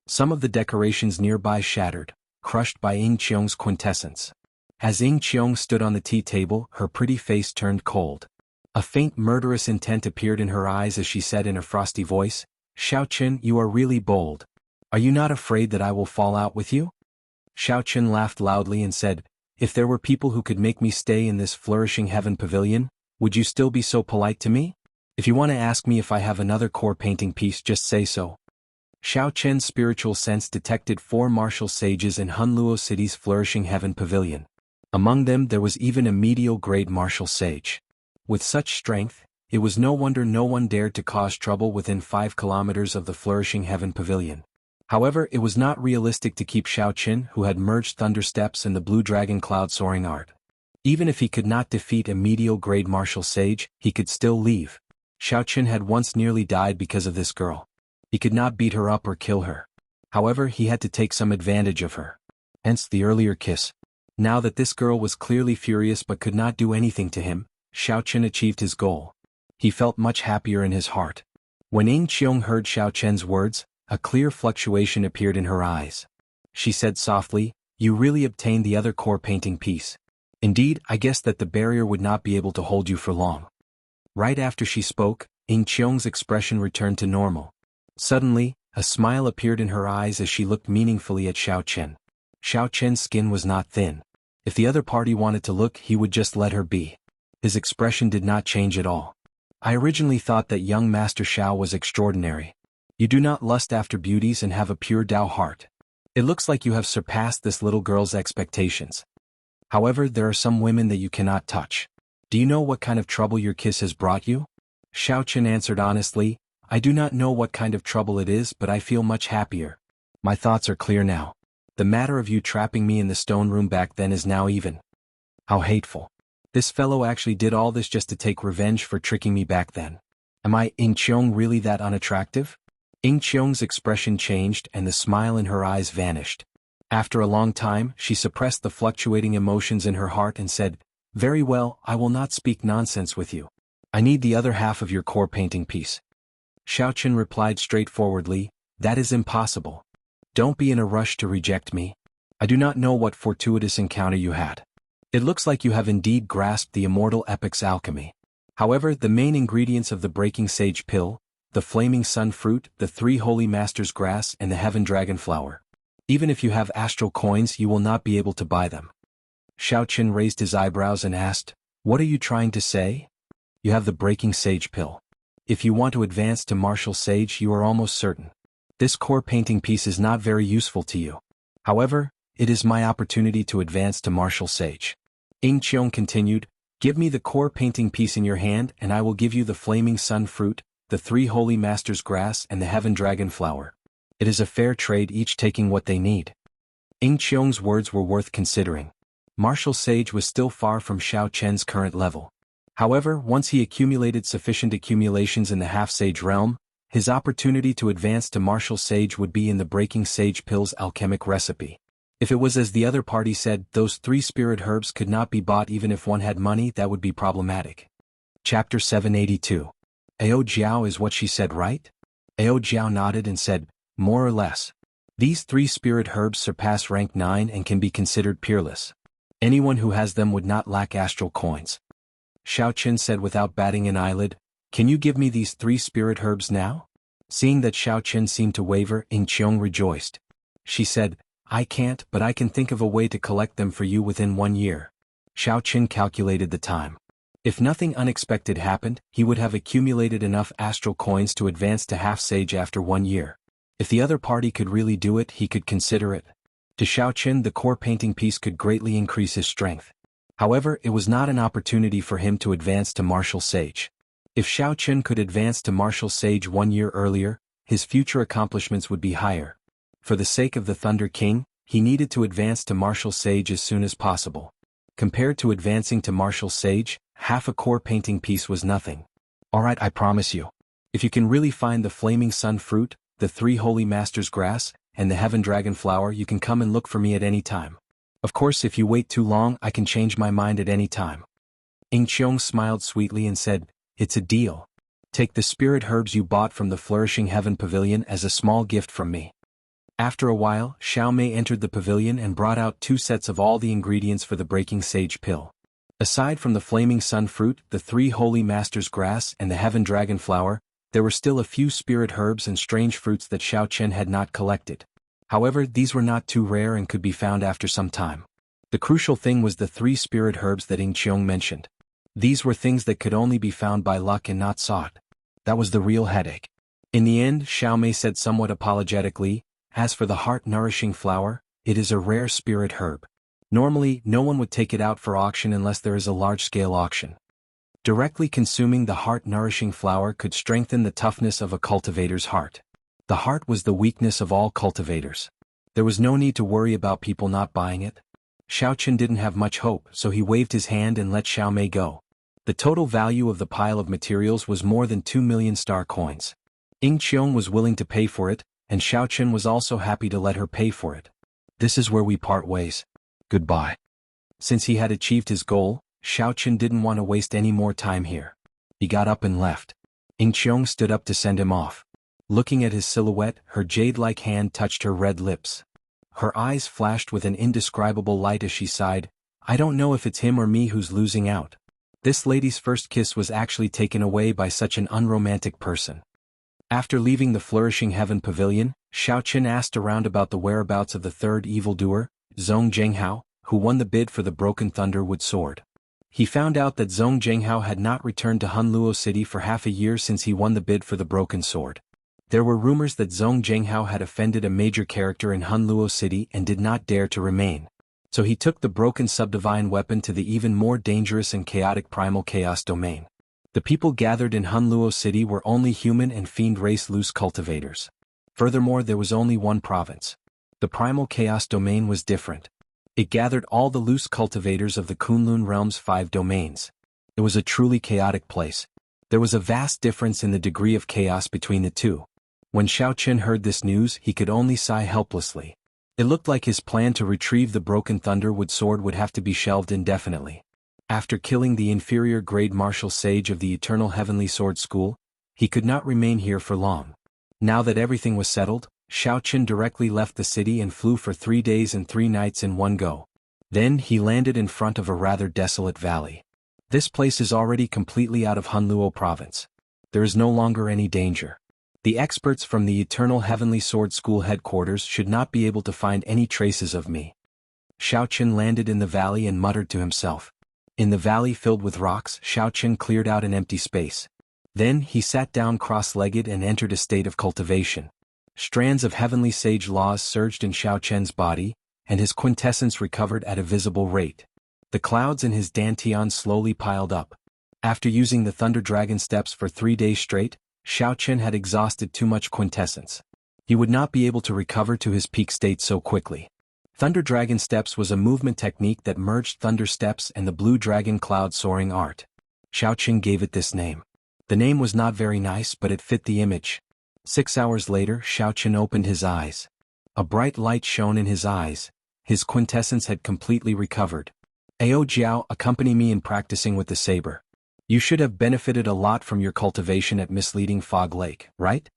S1: Some of the decorations nearby shattered, crushed by Ying Qiong's quintessence. As Ying Qiong stood on the tea table, her pretty face turned cold. A faint murderous intent appeared in her eyes as she said in a frosty voice, Xiaochen, you are really bold. Are you not afraid that I will fall out with you? Xiaochen laughed loudly and said, if there were people who could make me stay in this flourishing heaven pavilion, would you still be so polite to me? If you want to ask me if I have another core painting piece, just say so. Xiaochen's spiritual sense detected 4 martial sages in Hunluo City's flourishing heaven pavilion. Among them there was even a medial grade martial sage. With such strength, it was no wonder no one dared to cause trouble within 5 kilometers of the flourishing heaven pavilion. However, it was not realistic to keep Xiaochen, who had merged Thunder Steps and the Blue Dragon Cloud Soaring Art. Even if he could not defeat a medial grade martial sage, he could still leave. Xiaochen had once nearly died because of this girl. He could not beat her up or kill her. However, he had to take some advantage of her. Hence the earlier kiss. Now that this girl was clearly furious but could not do anything to him, Xiaochen achieved his goal. He felt much happier in his heart. When Ying Qiong heard Xiaochen's words, a clear fluctuation appeared in her eyes. She said softly, you really obtained the other core painting piece. Indeed, I guessed that the barrier would not be able to hold you for long. Right after she spoke, Ying Qiong's expression returned to normal. Suddenly, a smile appeared in her eyes as she looked meaningfully at Xiaochen. Xiaochen's skin was not thin. If the other party wanted to look, he would just let her be. His expression did not change at all. I originally thought that young Master Xiao was extraordinary. You do not lust after beauties and have a pure Tao heart. It looks like you have surpassed this little girl's expectations. However, there are some women that you cannot touch. Do you know what kind of trouble your kiss has brought you? Xiaochen answered honestly, I do not know what kind of trouble it is, but I feel much happier. My thoughts are clear now. The matter of you trapping me in the stone room back then is now even. How hateful. This fellow actually did all this just to take revenge for tricking me back then. Am I, Ying Qiong, really that unattractive? Ying Qiong's expression changed and the smile in her eyes vanished. After a long time, she suppressed the fluctuating emotions in her heart and said, very well, I will not speak nonsense with you. I need the other half of your core painting piece. Xiaochen replied straightforwardly, that is impossible. Don't be in a rush to reject me. I do not know what fortuitous encounter you had. It looks like you have indeed grasped the immortal epic's alchemy. However, the main ingredients of the breaking sage pill, the flaming sun fruit, the 3 holy masters grass and the heaven dragon flower. Even if you have astral coins, you will not be able to buy them. Xiaochen raised his eyebrows and asked, what are you trying to say? You have the breaking sage pill. If you want to advance to martial sage, you are almost certain. This core painting piece is not very useful to you. However, it is my opportunity to advance to martial sage. Ying Qiong continued, give me the core painting piece in your hand and I will give you the flaming sun fruit, the 3 holy masters grass and the heaven dragon flower. It is a fair trade, each taking what they need. Ying Qiong's words were worth considering. Martial sage was still far from Xiaochen's current level. However, once he accumulated sufficient accumulations in the half-sage realm, his opportunity to advance to martial sage would be in the breaking sage pill's alchemic recipe. If it was as the other party said, those 3 spirit herbs could not be bought even if one had money, that would be problematic. Chapter 782. Ao Jiao is what she said, right? Ao Jiao nodded and said, more or less. These 3 spirit herbs surpass rank 9 and can be considered peerless. Anyone who has them would not lack astral coins. Xiaochen said without batting an eyelid, can you give me these 3 spirit herbs now? Seeing that Xiaochen seemed to waver, Ying Qiong rejoiced. She said, I can't, but I can think of a way to collect them for you within 1 year. Xiao Qin calculated the time. If nothing unexpected happened, he would have accumulated enough astral coins to advance to half-sage after 1 year. If the other party could really do it, he could consider it. To Xiao Qin, the core painting piece could greatly increase his strength. However, it was not an opportunity for him to advance to martial sage. If Xiao Qin could advance to martial sage 1 year earlier, his future accomplishments would be higher. For the sake of the Thunder King, he needed to advance to martial sage as soon as possible. Compared to advancing to martial sage, half a core painting piece was nothing. Alright, I promise you. If you can really find the Flaming Sun fruit, the 3 Holy Masters grass, and the Heaven Dragon flower, you can come and look for me at any time. Of course, if you wait too long, I can change my mind at any time. Ying Qiong smiled sweetly and said, It's a deal. Take the spirit herbs you bought from the Flourishing Heaven Pavilion as a small gift from me. After a while, Xiao Mei entered the pavilion and brought out 2 sets of all the ingredients for the Breaking Sage pill. Aside from the Flaming Sun fruit, the 3 Holy Masters grass, and the Heaven Dragon flower, there were still a few spirit herbs and strange fruits that Xiao Qian had not collected. However, these were not too rare and could be found after some time. The crucial thing was the 3 spirit herbs that Ying Qiong mentioned. These were things that could only be found by luck and not sought. That was the real headache. In the end, Xiao Mei said somewhat apologetically, As for the heart-nourishing flower, it is a rare spirit herb. Normally, no one would take it out for auction unless there is a large-scale auction. Directly consuming the heart-nourishing flower could strengthen the toughness of a cultivator's heart. The heart was the weakness of all cultivators. There was no need to worry about people not buying it. Xiao Qin didn't have much hope, so he waved his hand and let Xiao Mei go. The total value of the pile of materials was more than 2 million star coins. Ying Qiong was willing to pay for it, and Xiao Qin was also happy to let her pay for it. This is where we part ways. Goodbye. Since he had achieved his goal, Xiao Qin didn't want to waste any more time here. He got up and left. Ying Qiong stood up to send him off. Looking at his silhouette, her jade-like hand touched her red lips. Her eyes flashed with an indescribable light as she sighed, I don't know if it's him or me who's losing out. This lady's first kiss was actually taken away by such an unromantic person. After leaving the Flourishing Heaven Pavilion, Xiao Qin asked around about the whereabouts of the 3rd evildoer, Zhong Zhenghao, who won the bid for the Broken Thunderwood Sword. He found out that Zhong Zhenghao had not returned to Hunluo City for half a year since he won the bid for the Broken Sword. There were rumors that Zhong Zhenghao had offended a major character in Hunluo City and did not dare to remain. So he took the broken subdivine weapon to the even more dangerous and chaotic Primal Chaos domain. The people gathered in Hunluo City were only human and fiend race loose cultivators. Furthermore, there was only one province. The Primal Chaos domain was different. It gathered all the loose cultivators of the Kunlun realm's 5 domains. It was a truly chaotic place. There was a vast difference in the degree of chaos between the two. When Xiao Qin heard this news, he could only sigh helplessly. It looked like his plan to retrieve the Broken Thunderwood Sword would have to be shelved indefinitely. After killing the inferior grade martial sage of the Eternal Heavenly Sword School, he could not remain here for long. Now that everything was settled, Xiao Qin directly left the city and flew for 3 days and 3 nights in one go. Then he landed in front of a rather desolate valley. This place is already completely out of Hunluo province. There is no longer any danger. The experts from the Eternal Heavenly Sword School headquarters should not be able to find any traces of me. Xiao Qin landed in the valley and muttered to himself. In the valley filled with rocks, Xiao Qin cleared out an empty space. Then he sat down cross-legged and entered a state of cultivation. Strands of heavenly sage laws surged in Xiao Qin's body, and his quintessence recovered at a visible rate. The clouds in his dantian slowly piled up. After using the Thunder Dragon steps for 3 days straight, Xiao Qin had exhausted too much quintessence. He would not be able to recover to his peak state so quickly. Thunder Dragon Steps was a movement technique that merged Thunder Steps and the Blue Dragon Cloud Soaring art. Xiao Qin gave it this name. The name was not very nice, but it fit the image. 6 hours later, Xiao Qin opened his eyes. A bright light shone in his eyes. His quintessence had completely recovered. Ao Jiao, accompany me in practicing with the saber. You should have benefited a lot from your cultivation at Misleading Fog Lake, right?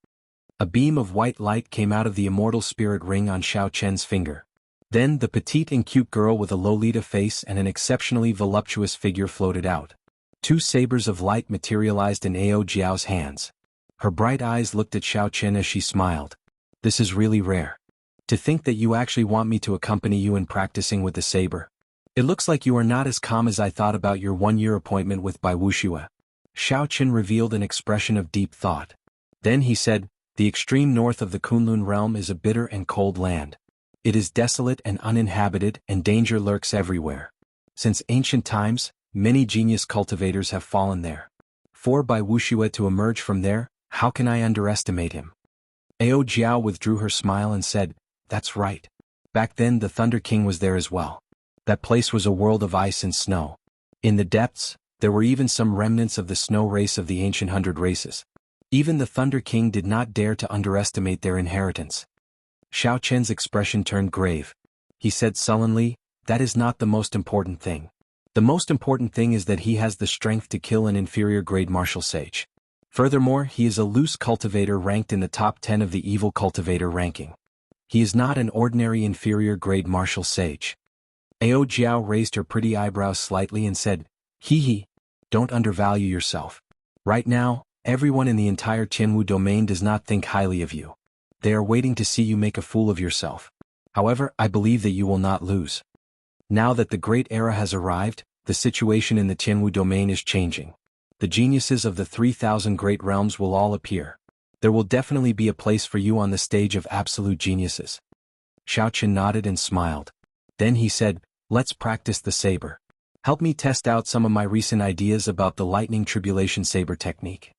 S1: A beam of white light came out of the immortal spirit ring on Xiao Qian's finger. Then the petite and cute girl with a Lolita face and an exceptionally voluptuous figure floated out. 2 sabers of light materialized in Ao Jiao's hands. Her bright eyes looked at Xiao Qin as she smiled. This is really rare. To think that you actually want me to accompany you in practicing with the saber. It looks like you are not as calm as I thought about your one-year appointment with Bai Wuxia. Xiao Qin revealed an expression of deep thought. Then he said, the extreme north of the Kunlun realm is a bitter and cold land. It is desolate and uninhabited, and danger lurks everywhere. Since ancient times, many genius cultivators have fallen there. For Bai Wuxia to emerge from there, how can I underestimate him? Ao Jiao withdrew her smile and said, that's right. Back then the Thunder King was there as well. That place was a world of ice and snow. In the depths, there were even some remnants of the snow race of the ancient 100 races. Even the Thunder King did not dare to underestimate their inheritance. Xiao Chen's expression turned grave. He said sullenly, that is not the most important thing. The most important thing is that he has the strength to kill an inferior grade martial sage. Furthermore, he is a loose cultivator ranked in the top 10 of the evil cultivator ranking. He is not an ordinary inferior grade martial sage. Ao Jiao raised her pretty eyebrows slightly and said, hee, don't undervalue yourself. Right now, everyone in the entire Jianghu domain does not think highly of you. They are waiting to see you make a fool of yourself. However, I believe that you will not lose. Now that the great era has arrived, the situation in the Jianghu domain is changing. The geniuses of the 3,000 great realms will all appear. There will definitely be a place for you on the stage of absolute geniuses. Xiao Qin nodded and smiled. Then he said, let's practice the saber. Help me test out some of my recent ideas about the lightning tribulation saber technique.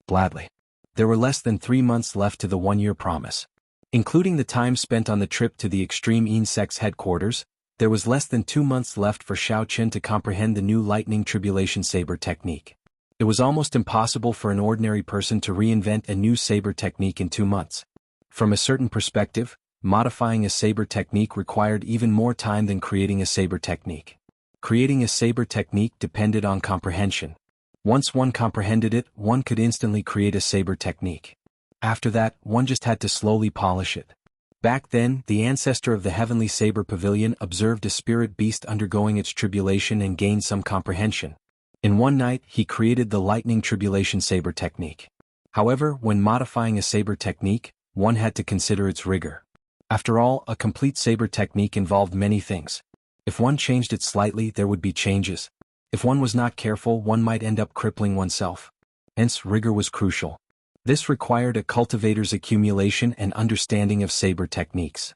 S1: Gladly. There were less than 3 months left to the one-year promise. Including the time spent on the trip to the extreme insects headquarters, there was less than 2 months left for Xiao Qin to comprehend the new lightning tribulation saber technique. It was almost impossible for an ordinary person to reinvent a new saber technique in 2 months. From a certain perspective, modifying a saber technique required even more time than creating a saber technique. Creating a saber technique depended on comprehension. Once one comprehended it, one could instantly create a saber technique. After that, one just had to slowly polish it. Back then, the ancestor of the heavenly saber pavilion observed a spirit beast undergoing its tribulation and gained some comprehension. In one night, he created the lightning tribulation saber technique. However, when modifying a saber technique, one had to consider its rigor. After all, a complete saber technique involved many things. If one changed it slightly, there would be changes. If one was not careful, one might end up crippling oneself. Hence, rigor was crucial. This required a cultivator's accumulation and understanding of saber techniques.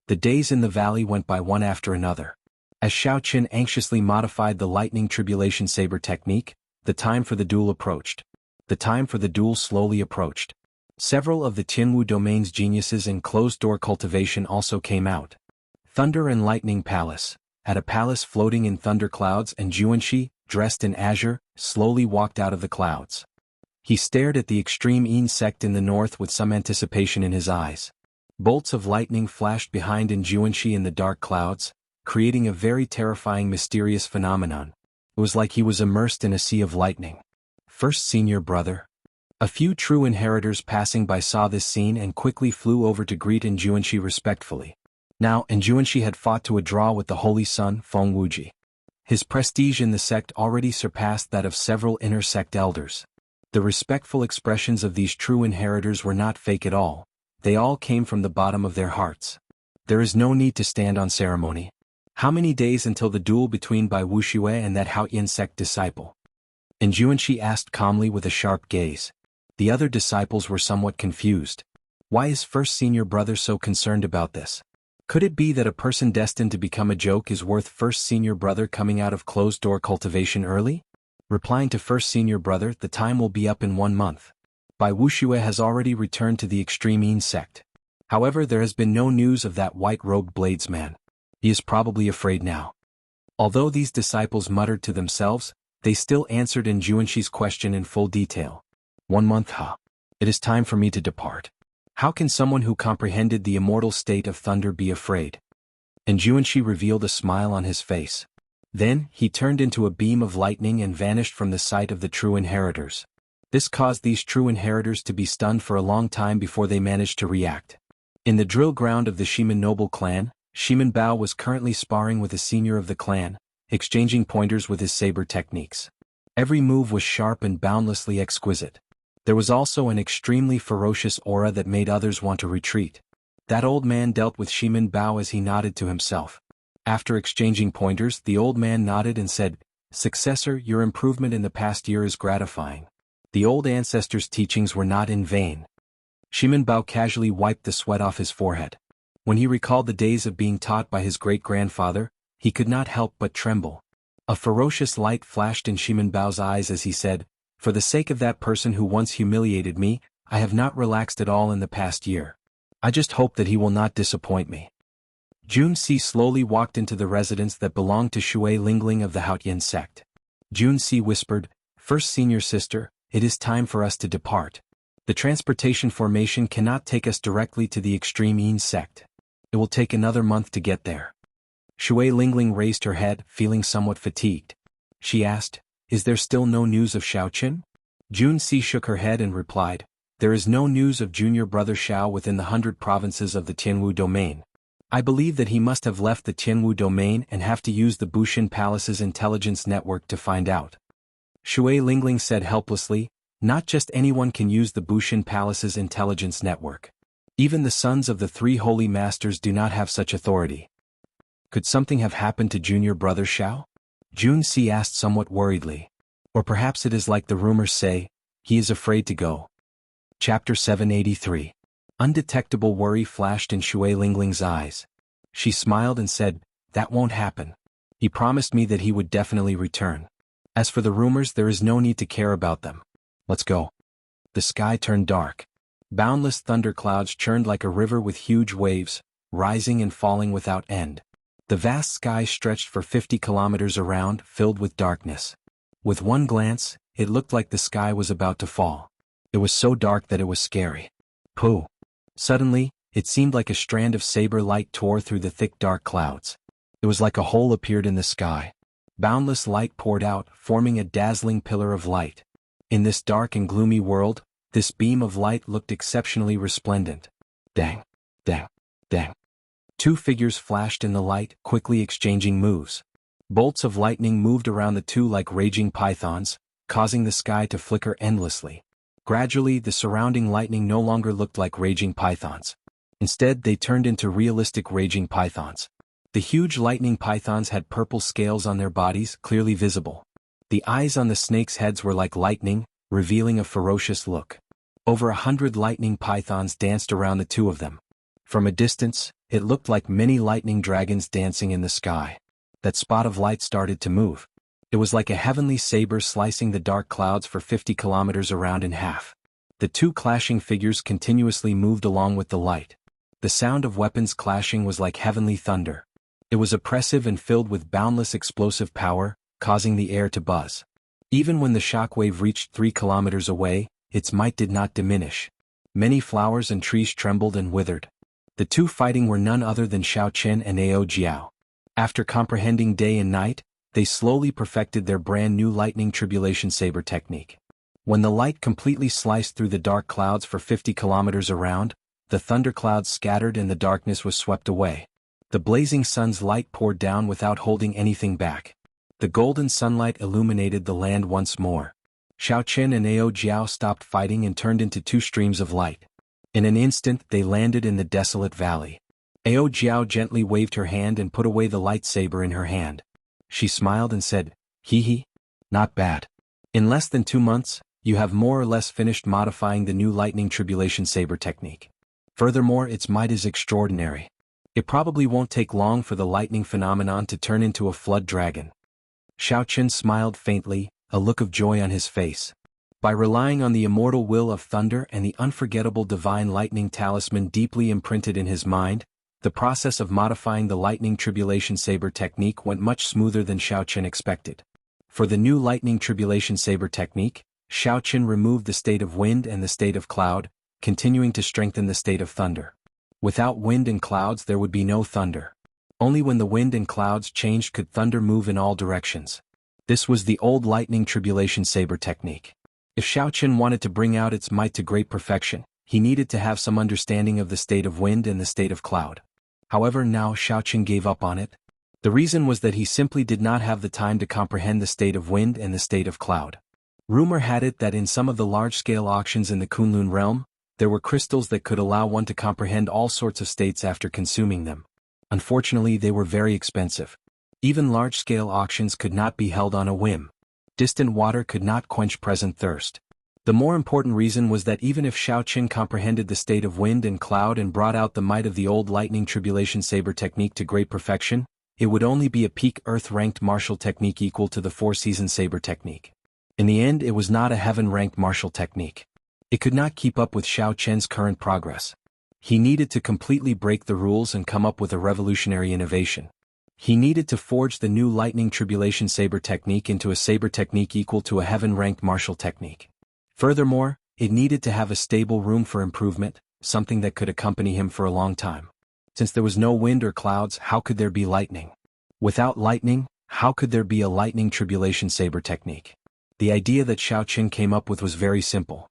S1: The days in the valley went by one after another. As Xiao Qin anxiously modified the lightning tribulation saber technique, the time for the duel approached. The time for the duel slowly approached. Several of the Jianghu domain's geniuses in closed-door cultivation also came out. Thunder and Lightning Palace. At a palace floating in thunder clouds, and Jianghu, dressed in azure, slowly walked out of the clouds. He stared at the extreme insect in the north with some anticipation in his eyes. Bolts of lightning flashed behind Jianghu in the dark clouds, creating a very terrifying mysterious phenomenon. It was like he was immersed in a sea of lightning. First senior brother. A few true inheritors passing by saw this scene and quickly flew over to greet Jianghu respectfully. Now, Jianghu had fought to a draw with the holy son, Feng Wuji. His prestige in the sect already surpassed that of several inner sect elders. The respectful expressions of these true inheritors were not fake at all. They all came from the bottom of their hearts. There is no need to stand on ceremony. How many days until the duel between Bai Wuxia and that Haoyan sect disciple? Jianghu asked calmly with a sharp gaze. The other disciples were somewhat confused. Why is first senior brother so concerned about this? Could it be that a person destined to become a joke is worth first senior brother coming out of closed-door cultivation early? Replying to first senior brother, the time will be up in 1 month. Bai Wuxia has already returned to the extreme insect. However, there has been no news of that white-robed bladesman. He is probably afraid now. Although these disciples muttered to themselves, they still answered Jianghu's question in full detail. 1 month, huh? It is time for me to depart. How can someone who comprehended the immortal state of thunder be afraid? Jianghu revealed a smile on his face. Then, he turned into a beam of lightning and vanished from the sight of the true inheritors. This caused these true inheritors to be stunned for a long time before they managed to react. In the drill ground of the Shiman noble clan, Shiman Bao was currently sparring with a senior of the clan, exchanging pointers with his saber techniques. Every move was sharp and boundlessly exquisite. There was also an extremely ferocious aura that made others want to retreat. That old man dealt with Shimin Bao as he nodded to himself. After exchanging pointers, the old man nodded and said, "Successor, your improvement in the past year is gratifying. The old ancestors' teachings were not in vain." Shimin Bao casually wiped the sweat off his forehead. When he recalled the days of being taught by his great-grandfather, he could not help but tremble. A ferocious light flashed in Shimin Bao's eyes as he said, "For the sake of that person who once humiliated me, I have not relaxed at all in the past year. I just hope that he will not disappoint me." Jun Si slowly walked into the residence that belonged to Shui Lingling of the Haotian sect. Jun Si whispered, "First senior sister, it is time for us to depart. The transportation formation cannot take us directly to the extreme Yin sect. It will take another month to get there." Shui Lingling raised her head, feeling somewhat fatigued. She asked, "Is there still no news of Xiaoqin?" Jun Si shook her head and replied, "There is no news of junior brother Xiao within the 100 provinces of the Tianwu domain. I believe that he must have left the Tianwu domain and have to use the Bushin Palace's intelligence network to find out." Shui Lingling said helplessly, "Not just anyone can use the Bushin Palace's intelligence network. Even the sons of the 3 holy masters do not have such authority. Could something have happened to junior brother Xiao?" Jun Si asked somewhat worriedly. "Or perhaps it is like the rumors say, he is afraid to go." Chapter 783. Undetectable worry flashed in Shui Lingling's eyes. She smiled and said, "That won't happen. He promised me that he would definitely return. As for the rumors, there is no need to care about them. Let's go." The sky turned dark. Boundless thunderclouds churned like a river with huge waves, rising and falling without end. The vast sky stretched for 50 kilometers around, filled with darkness. With one glance, it looked like the sky was about to fall. It was so dark that it was scary. Pooh! Suddenly, it seemed like a strand of saber light tore through the thick dark clouds. It was like a hole appeared in the sky. Boundless light poured out, forming a dazzling pillar of light. In this dark and gloomy world, this beam of light looked exceptionally resplendent. Dang! Dang! Dang! 2 figures flashed in the light, quickly exchanging moves. Bolts of lightning moved around the 2 like raging pythons, causing the sky to flicker endlessly. Gradually, the surrounding lightning no longer looked like raging pythons. Instead, they turned into realistic raging pythons. The huge lightning pythons had purple scales on their bodies, clearly visible. The eyes on the snakes' heads were like lightning, revealing a ferocious look. Over 100 lightning pythons danced around the 2 of them. From a distance, it looked like many lightning dragons dancing in the sky. That spot of light started to move. It was like a heavenly saber slicing the dark clouds for 50 kilometers around in half. The 2 clashing figures continuously moved along with the light. The sound of weapons clashing was like heavenly thunder. It was oppressive and filled with boundless explosive power, causing the air to buzz. Even when the shockwave reached 3 kilometers away, its might did not diminish. Many flowers and trees trembled and withered. The 2 fighting were none other than Xiaoqin and Ao Jiao. After comprehending day and night, they slowly perfected their brand new lightning tribulation saber technique. When the light completely sliced through the dark clouds for 50 kilometers around, the thunderclouds scattered and the darkness was swept away. The blazing sun's light poured down without holding anything back. The golden sunlight illuminated the land once more. Xiaoqin and Ao Jiao stopped fighting and turned into 2 streams of light. In an instant, they landed in the desolate valley. Ao Jiao gently waved her hand and put away the lightsaber in her hand. She smiled and said, "Hee hee. Not bad. In less than 2 months, you have more or less finished modifying the new lightning tribulation saber technique. Furthermore, its might is extraordinary. It probably won't take long for the lightning phenomenon to turn into a flood dragon." Xiaoqin smiled faintly, a look of joy on his face. By relying on the immortal will of thunder and the unforgettable divine lightning talisman deeply imprinted in his mind, the process of modifying the lightning tribulation saber technique went much smoother than Xiaoqin expected. For the new lightning tribulation saber technique, Xiaoqin removed the state of wind and the state of cloud, continuing to strengthen the state of thunder. Without wind and clouds there would be no thunder. Only when the wind and clouds changed could thunder move in all directions. This was the old lightning tribulation saber technique. If Xiaoqin wanted to bring out its might to great perfection, he needed to have some understanding of the state of wind and the state of cloud. However, now Xiaoqin gave up on it. The reason was that he simply did not have the time to comprehend the state of wind and the state of cloud. Rumor had it that in some of the large-scale auctions in the Kunlun realm, There were crystals that could allow one to comprehend all sorts of states after consuming them. Unfortunately, they were very expensive. Even large-scale auctions could not be held on a whim. Distant water could not quench present thirst. The more important reason was that even if Xiaoqin comprehended the state of wind and cloud and brought out the might of the old lightning tribulation saber technique to great perfection, it would only be a peak earth-ranked martial technique equal to the four-season saber technique. In the end, it was not a heaven-ranked martial technique. It could not keep up with Xiaoqin's current progress. He needed to completely break the rules and come up with a revolutionary innovation. He needed to forge the new lightning tribulation saber technique into a saber technique equal to a heaven-ranked martial technique. Furthermore, it needed to have a stable room for improvement, something that could accompany him for a long time. Since there was no wind or clouds, how could there be lightning? Without lightning, how could there be a lightning tribulation saber technique? The idea that Xiaoqin came up with was very simple.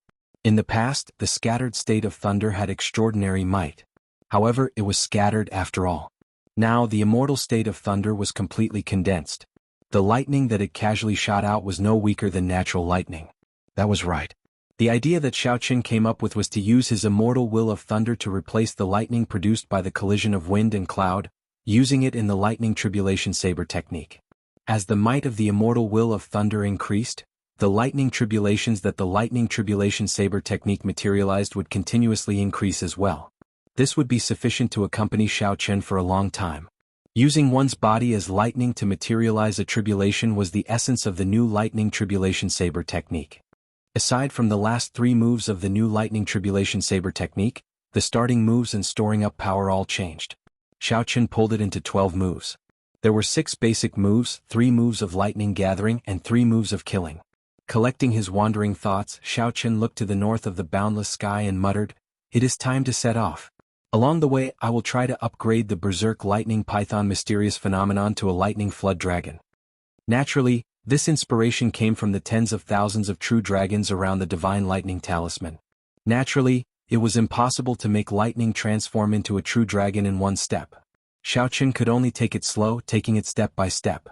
S1: In the past, the scattered state of thunder had extraordinary might. However, it was scattered after all. Now the immortal state of thunder was completely condensed. The lightning that it casually shot out was no weaker than natural lightning. That was right. The idea that Xiaoqin came up with was to use his immortal will of thunder to replace the lightning produced by the collision of wind and cloud, using it in the lightning tribulation saber technique. As the might of the immortal will of thunder increased, the lightning tribulations that the lightning tribulation saber technique materialized would continuously increase as well. This would be sufficient to accompany Xiaoqin for a long time. Using one's body as lightning to materialize a tribulation was the essence of the new lightning tribulation saber technique. Aside from the last 3 moves of the new lightning tribulation saber technique, the starting moves and storing up power all changed. Xiaoqin pulled it into 12 moves. There were 6 basic moves, 3 moves of lightning gathering and 3 moves of killing. Collecting his wandering thoughts, Xiaoqin looked to the north of the boundless sky and muttered, "It is time to set off. Along the way, I will try to upgrade the Berserk Lightning Python mysterious phenomenon to a Lightning Flood Dragon." Naturally, this inspiration came from the tens of thousands of true dragons around the Divine Lightning Talisman. Naturally, it was impossible to make lightning transform into a true dragon in one step. Xiaoqin could only take it slow, taking it step by step.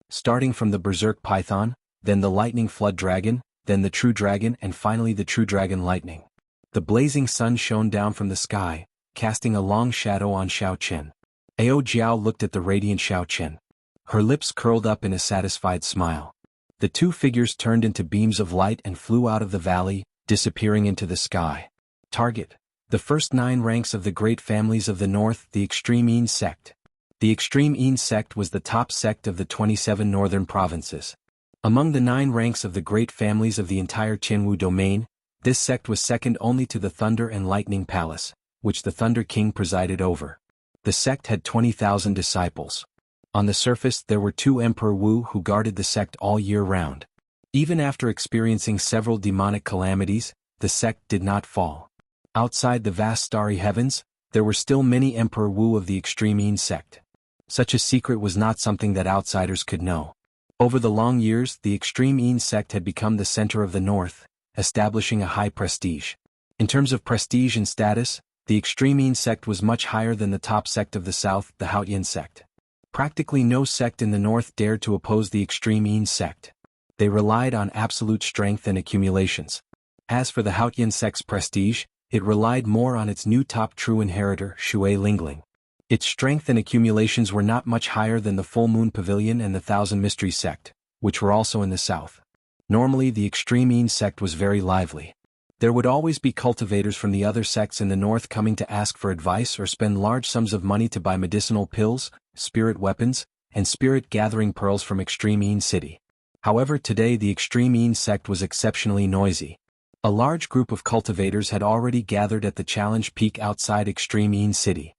S1: Starting from the Berserk Python, then the Lightning Flood Dragon, then the True Dragon and finally the True Dragon Lightning. The blazing sun shone down from the sky, casting a long shadow on Xiaoqin. Ao Jiao looked at the radiant Xiaoqin. Her lips curled up in a satisfied smile. The 2 figures turned into beams of light and flew out of the valley, disappearing into the sky. Target: the first 9 ranks of the great families of the north, the Extreme Yin sect. The Extreme Yin sect was the top sect of the 27 northern provinces. Among the 9 ranks of the great families of the entire Jianghu domain, this sect was second only to the Thunder and Lightning Palace, which the Thunder King presided over. The sect had 20,000 disciples. On the surface there were 2 Emperor Wu who guarded the sect all year round. Even after experiencing several demonic calamities, the sect did not fall. Outside the vast starry heavens, there were still many Emperor Wu of the Extreme Yin sect. Such a secret was not something that outsiders could know. Over the long years, the Extreme Yin sect had become the center of the north, establishing a high prestige. In terms of prestige and status, the Extreme Yin sect was much higher than the top sect of the south, the Haoyin sect. Practically no sect in the north dared to oppose the Extreme Yin sect. They relied on absolute strength and accumulations. As for the Haoyin sect's prestige, it relied more on its new top true inheritor, Shui Lingling. Its strength and accumulations were not much higher than the Full Moon Pavilion and the Thousand Mysteries sect, which were also in the south. Normally the Extreme Yin sect was very lively. There would always be cultivators from the other sects in the north coming to ask for advice or spend large sums of money to buy medicinal pills, spirit weapons, and spirit-gathering pearls from Extreme Yin City. However, today the Extreme Yin sect was exceptionally noisy. A large group of cultivators had already gathered at the challenge peak outside Extreme Yin City.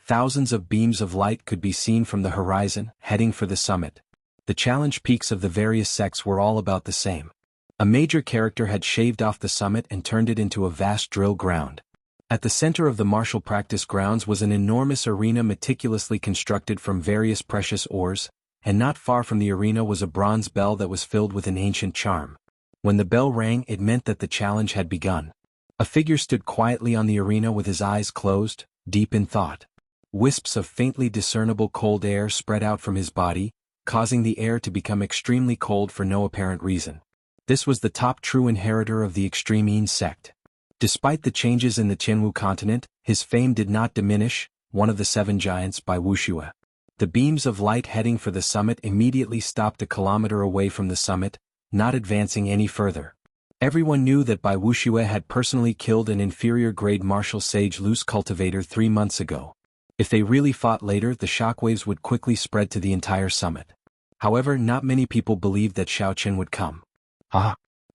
S1: Thousands of beams of light could be seen from the horizon, heading for the summit. The challenge peaks of the various sects were all about the same. A major character had shaved off the summit and turned it into a vast drill ground. At the center of the martial practice grounds was an enormous arena meticulously constructed from various precious ores, and not far from the arena was a bronze bell that was filled with an ancient charm. When the bell rang, it meant that the challenge had begun. A figure stood quietly on the arena with his eyes closed, deep in thought. Wisps of faintly discernible cold air spread out from his body, causing the air to become extremely cold for no apparent reason. This was the top true inheritor of the Extreme Yin sect. Despite the changes in the Jianghu continent, his fame did not diminish, one of the 7 giants by Wuxia. The beams of light heading for the summit immediately stopped a kilometer away from the summit, not advancing any further. Everyone knew that Bai Wuxia had personally killed an inferior-grade martial sage loose cultivator 3 months ago. If they really fought later, the shockwaves would quickly spread to the entire summit. However, not many people believed that Xiao Qian would come.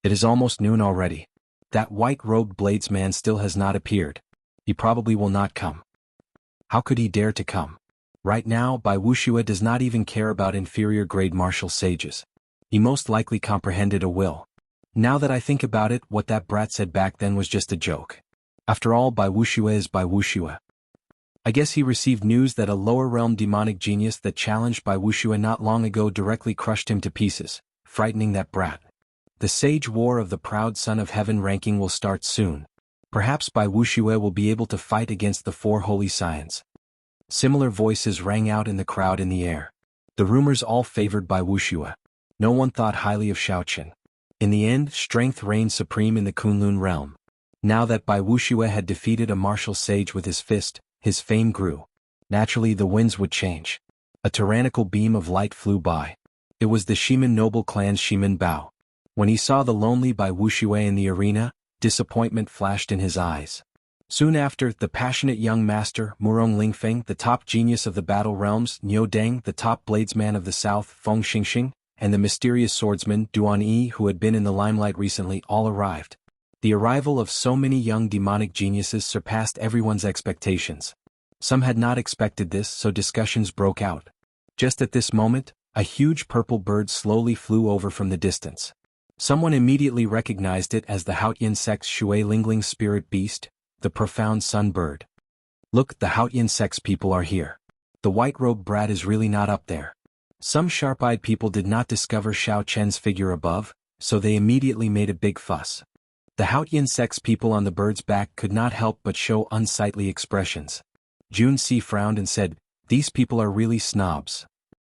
S1: It is almost noon already. That white-robed bladesman still has not appeared. He probably will not come. How could he dare to come? Right now, Bai Wuxia does not even care about inferior-grade martial sages. He most likely comprehended a will. Now that I think about it, what that brat said back then was just a joke. After all, Bai Wuxia is Bai Wuxia. I guess he received news that a lower realm demonic genius that challenged Bai Wuxia not long ago directly crushed him to pieces, frightening that brat. The sage war of the proud son of heaven ranking will start soon. Perhaps Bai Wuxia will be able to fight against the 4 holy scions. Similar voices rang out in the crowd in the air. The rumors all favored Bai Wuxia. No one thought highly of Xiao Qian. In the end, strength reigned supreme in the Kunlun realm. Now that Bai Wuxia had defeated a martial sage with his fist, his fame grew. Naturally, the winds would change. A tyrannical beam of light flew by. It was the Shiman noble clan's Shiman Bao. When he saw the lonely Bai Wuxia in the arena, disappointment flashed in his eyes. Soon after, the passionate young master, Murong Lingfeng, the top genius of the battle realms, Niu Deng, the top bladesman of the south, Feng Xingxing, and the mysterious swordsman, Duan Yi, who had been in the limelight recently, all arrived. The arrival of so many young demonic geniuses surpassed everyone's expectations. Some had not expected this, so discussions broke out. Just at this moment, a huge purple bird slowly flew over from the distance. Someone immediately recognized it as the Haotian sect's Shui Lingling's spirit beast, the profound sun bird. Look, the Haotian sect's people are here. The white-robed brat is really not up there. Some sharp-eyed people did not discover Xiao Qian's figure above, so they immediately made a big fuss. The Haotian sect's people on the bird's back could not help but show unsightly expressions. Jun Si frowned and said, "These people are really snobs."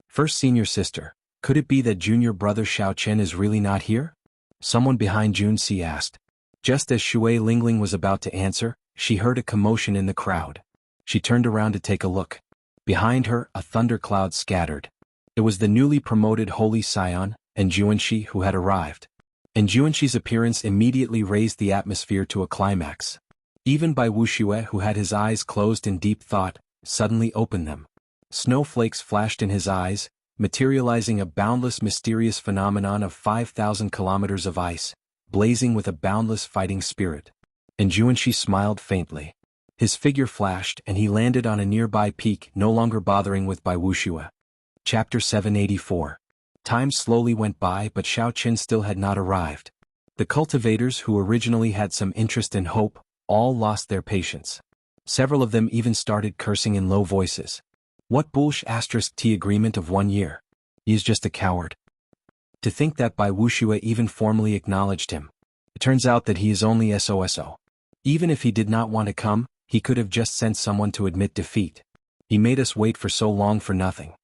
S1: First senior sister, could it be that junior brother Xiao Qian is really not here? Someone behind Jun Si asked. Just as Shui Lingling was about to answer, she heard a commotion in the crowd. She turned around to take a look. Behind her, a thundercloud scattered. It was the newly promoted Holy Scion, Enjuanshi, who had arrived. Enjuanshi's appearance immediately raised the atmosphere to a climax. Even Bai Wuxia, who had his eyes closed in deep thought, suddenly opened them. Snowflakes flashed in his eyes, materializing a boundless mysterious phenomenon of 5,000 kilometers of ice, blazing with a boundless fighting spirit. Enjuanshi smiled faintly. His figure flashed and he landed on a nearby peak, no longer bothering with Bai Wuxia. Chapter 784. Time slowly went by, but Xiao Qian still had not arrived. The cultivators, who originally had some interest and hope, all lost their patience. Several of them even started cursing in low voices. What **T agreement of 1 year? He is just a coward. To think that Bai Wuxia even formally acknowledged him. It turns out that he is only SOSO. Even if he did not want to come, he could have just sent someone to admit defeat. He made us wait for so long for nothing.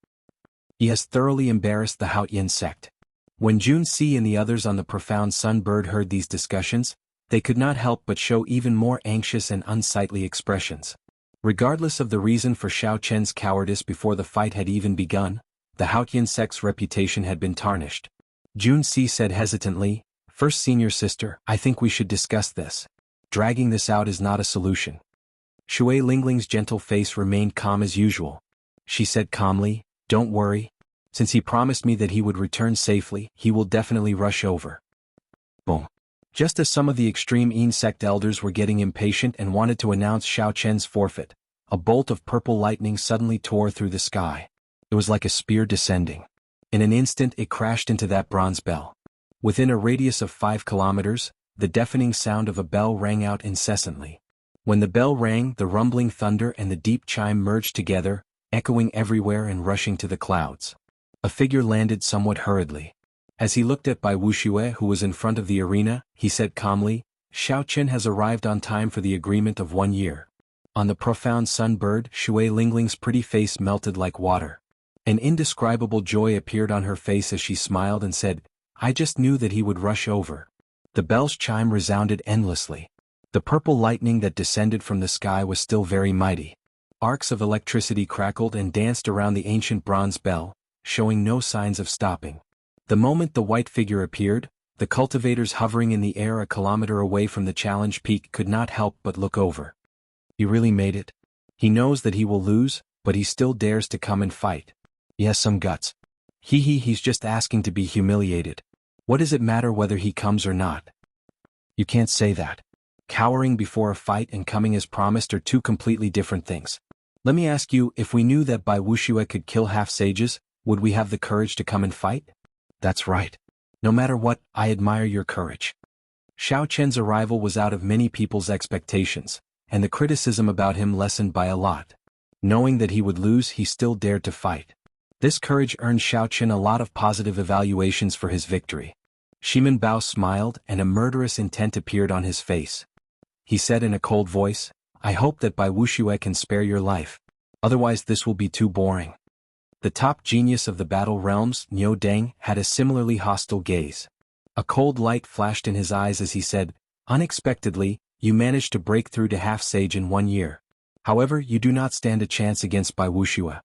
S1: He has thoroughly embarrassed the Haotian sect. When Jun Si and the others on the profound sun bird heard these discussions, they could not help but show even more anxious and unsightly expressions. Regardless of the reason for Xiao Qian's cowardice before the fight had even begun, the Haotian sect's reputation had been tarnished. Jun Si said hesitantly, "First senior sister, I think we should discuss this. Dragging this out is not a solution." Shui Lingling's gentle face remained calm as usual. She said calmly, "Don't worry. Since he promised me that he would return safely, he will definitely rush over." Boom. Just as some of the extreme Yin sect elders were getting impatient and wanted to announce Xiao Qian's forfeit, a bolt of purple lightning suddenly tore through the sky. It was like a spear descending. In an instant it crashed into that bronze bell. Within a radius of 5 kilometers, the deafening sound of a bell rang out incessantly. When the bell rang, the rumbling thunder and the deep chime merged together, echoing everywhere and rushing to the clouds. A figure landed somewhat hurriedly. As he looked at Bai Wuxia, who was in front of the arena, he said calmly, "Xiao Qian has arrived on time for the agreement of 1 year." On the profound sun bird, Shui Lingling's pretty face melted like water. An indescribable joy appeared on her face as she smiled and said, "I just knew that he would rush over." The bell's chime resounded endlessly. The purple lightning that descended from the sky was still very mighty. Arcs of electricity crackled and danced around the ancient bronze bell, showing no signs of stopping. The moment the white figure appeared, the cultivators hovering in the air a kilometer away from the challenge peak could not help but look over. He really made it. He knows that he will lose, but he still dares to come and fight. He has some guts. He's just asking to be humiliated. What does it matter whether he comes or not? You can't say that. Cowering before a fight and coming as promised are two completely different things. Let me ask you, if we knew that Wuxia could kill half-sages, would we have the courage to come and fight? That's right. No matter what, I admire your courage. Xiao Chen's arrival was out of many people's expectations, and the criticism about him lessened by a lot. Knowing that he would lose, he still dared to fight. This courage earned Xiao Chen a lot of positive evaluations for his victory. Shimen Bao smiled, and a murderous intent appeared on his face. He said in a cold voice, I hope that Wuxia can spare your life. Otherwise this will be too boring. The top genius of the battle realms, Niu Deng, had a similarly hostile gaze. A cold light flashed in his eyes as he said, unexpectedly, you managed to break through to half-sage in 1 year. However, you do not stand a chance against Wuxia.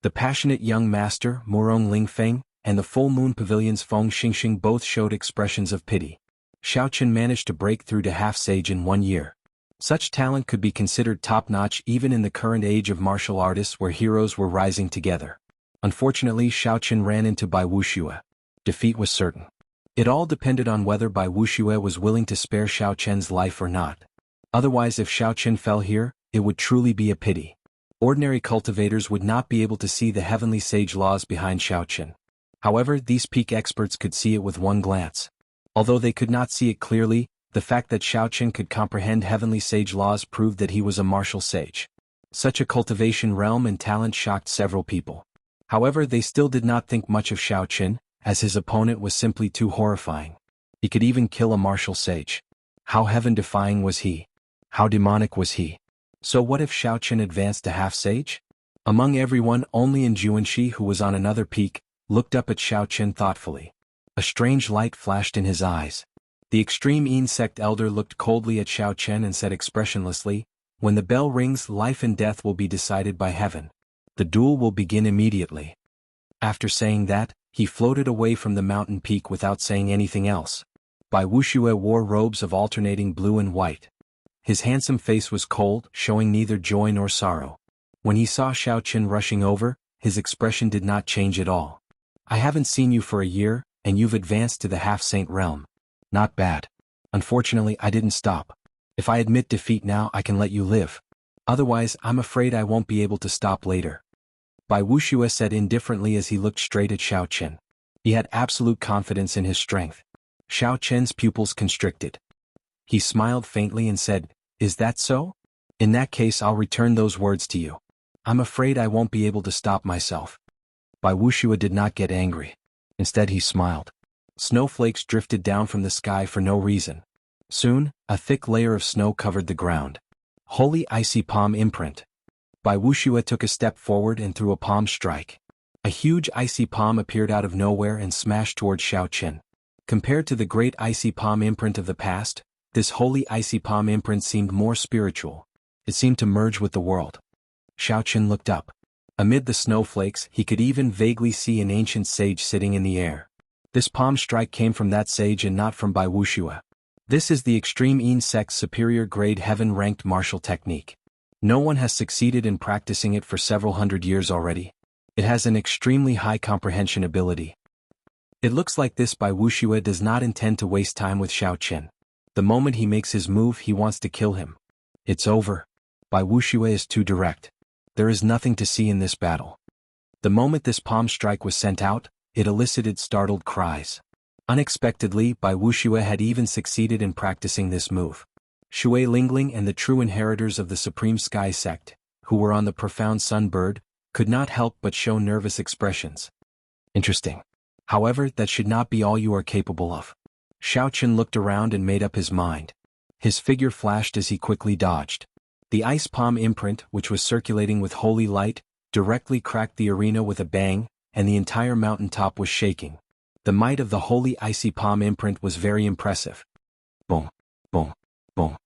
S1: The passionate young master, Murong Lingfeng, and the full moon pavilion's Feng Xingxing both showed expressions of pity. Xiao Chen managed to break through to half-sage in 1 year. Such talent could be considered top-notch even in the current age of martial artists where heroes were rising together. Unfortunately, Xiao Chen ran into Wuxia. Defeat was certain. It all depended on whether Wuxia was willing to spare Xiao Chen's life or not. Otherwise, if Xiao Chen fell here, it would truly be a pity. Ordinary cultivators would not be able to see the heavenly sage laws behind Xiao Chen. However, these peak experts could see it with one glance. Although they could not see it clearly, the fact that Xiao Chen could comprehend heavenly sage laws proved that he was a martial sage. Such a cultivation realm and talent shocked several people. However, they still did not think much of Xiao Chen, as his opponent was simply too horrifying. He could even kill a martial sage. How heaven-defying was he? How demonic was he? So what if Xiao Chen advanced to half-sage? Among everyone, only Jianghu, who was on another peak, looked up at Xiao Chen thoughtfully. A strange light flashed in his eyes. The extreme insect elder looked coldly at Xiao Chen and said expressionlessly, when the bell rings, life and death will be decided by heaven. The duel will begin immediately. After saying that, he floated away from the mountain peak without saying anything else. Wuxia wore robes of alternating blue and white. His handsome face was cold, showing neither joy nor sorrow. When he saw Xiao Chen rushing over, his expression did not change at all. I haven't seen you for a year, and you've advanced to the half-saint realm. Not bad. Unfortunately, I didn't stop. If I admit defeat now, I can let you live. Otherwise, I'm afraid I won't be able to stop later. Wuxia said indifferently as he looked straight at Xiao Chen. He had absolute confidence in his strength. Xiao Chen's pupils constricted. He smiled faintly and said, Is that so? In that case, I'll return those words to you. I'm afraid I won't be able to stop myself. Wuxia did not get angry. Instead, he smiled. Snowflakes drifted down from the sky for no reason. Soon, a thick layer of snow covered the ground. Holy icy palm imprint. Wuxia took a step forward and threw a palm strike. A huge icy palm appeared out of nowhere and smashed toward Xiao Chen. Compared to the great icy palm imprint of the past, this holy icy palm imprint seemed more spiritual. It seemed to merge with the world. Xiao Chen looked up. Amid the snowflakes, he could even vaguely see an ancient sage sitting in the air. This palm strike came from that sage and not from Wuxia. This is the extreme insect's superior grade heaven-ranked martial technique. No one has succeeded in practicing it for several hundred years already. It has an extremely high comprehension ability. It looks like this Wuxia does not intend to waste time with Xiao Chen. The moment he makes his move, he wants to kill him. It's over. Wuxia is too direct. There is nothing to see in this battle. The moment this palm strike was sent out, it elicited startled cries. Unexpectedly, Wuxia had even succeeded in practicing this move. Shui Lingling and the true inheritors of the Supreme Sky Sect, who were on the profound Sunbird, could not help but show nervous expressions. Interesting. However, that should not be all you are capable of. Xiao Chen looked around and made up his mind. His figure flashed as he quickly dodged. The ice palm imprint, which was circulating with holy light, directly cracked the arena with a bang, and the entire mountaintop was shaking. The might of the holy icy palm imprint was very impressive. Boom, boom, boom,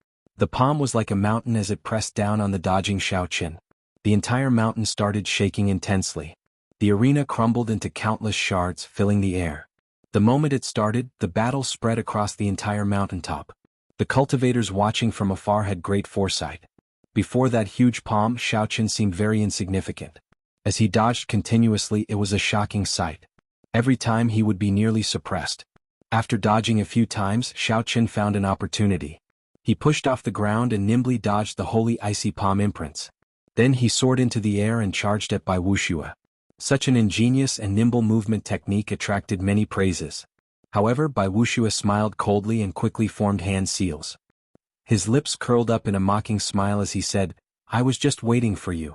S1: The palm was like a mountain as it pressed down on the dodging Xiaoqin. The entire mountain started shaking intensely. The arena crumbled into countless shards, filling the air. The moment it started, the battle spread across the entire mountaintop. The cultivators watching from afar had great foresight. Before that huge palm, Xiaoqin seemed very insignificant. As he dodged continuously, it was a shocking sight. Every time he would be nearly suppressed. After dodging a few times, Xiaoqin found an opportunity. He pushed off the ground and nimbly dodged the holy icy palm imprints. Then he soared into the air and charged at Bai Wuxia. Such an ingenious and nimble movement technique attracted many praises. However, Bai Wuxia smiled coldly and quickly formed hand seals. His lips curled up in a mocking smile as he said, "I was just waiting for you."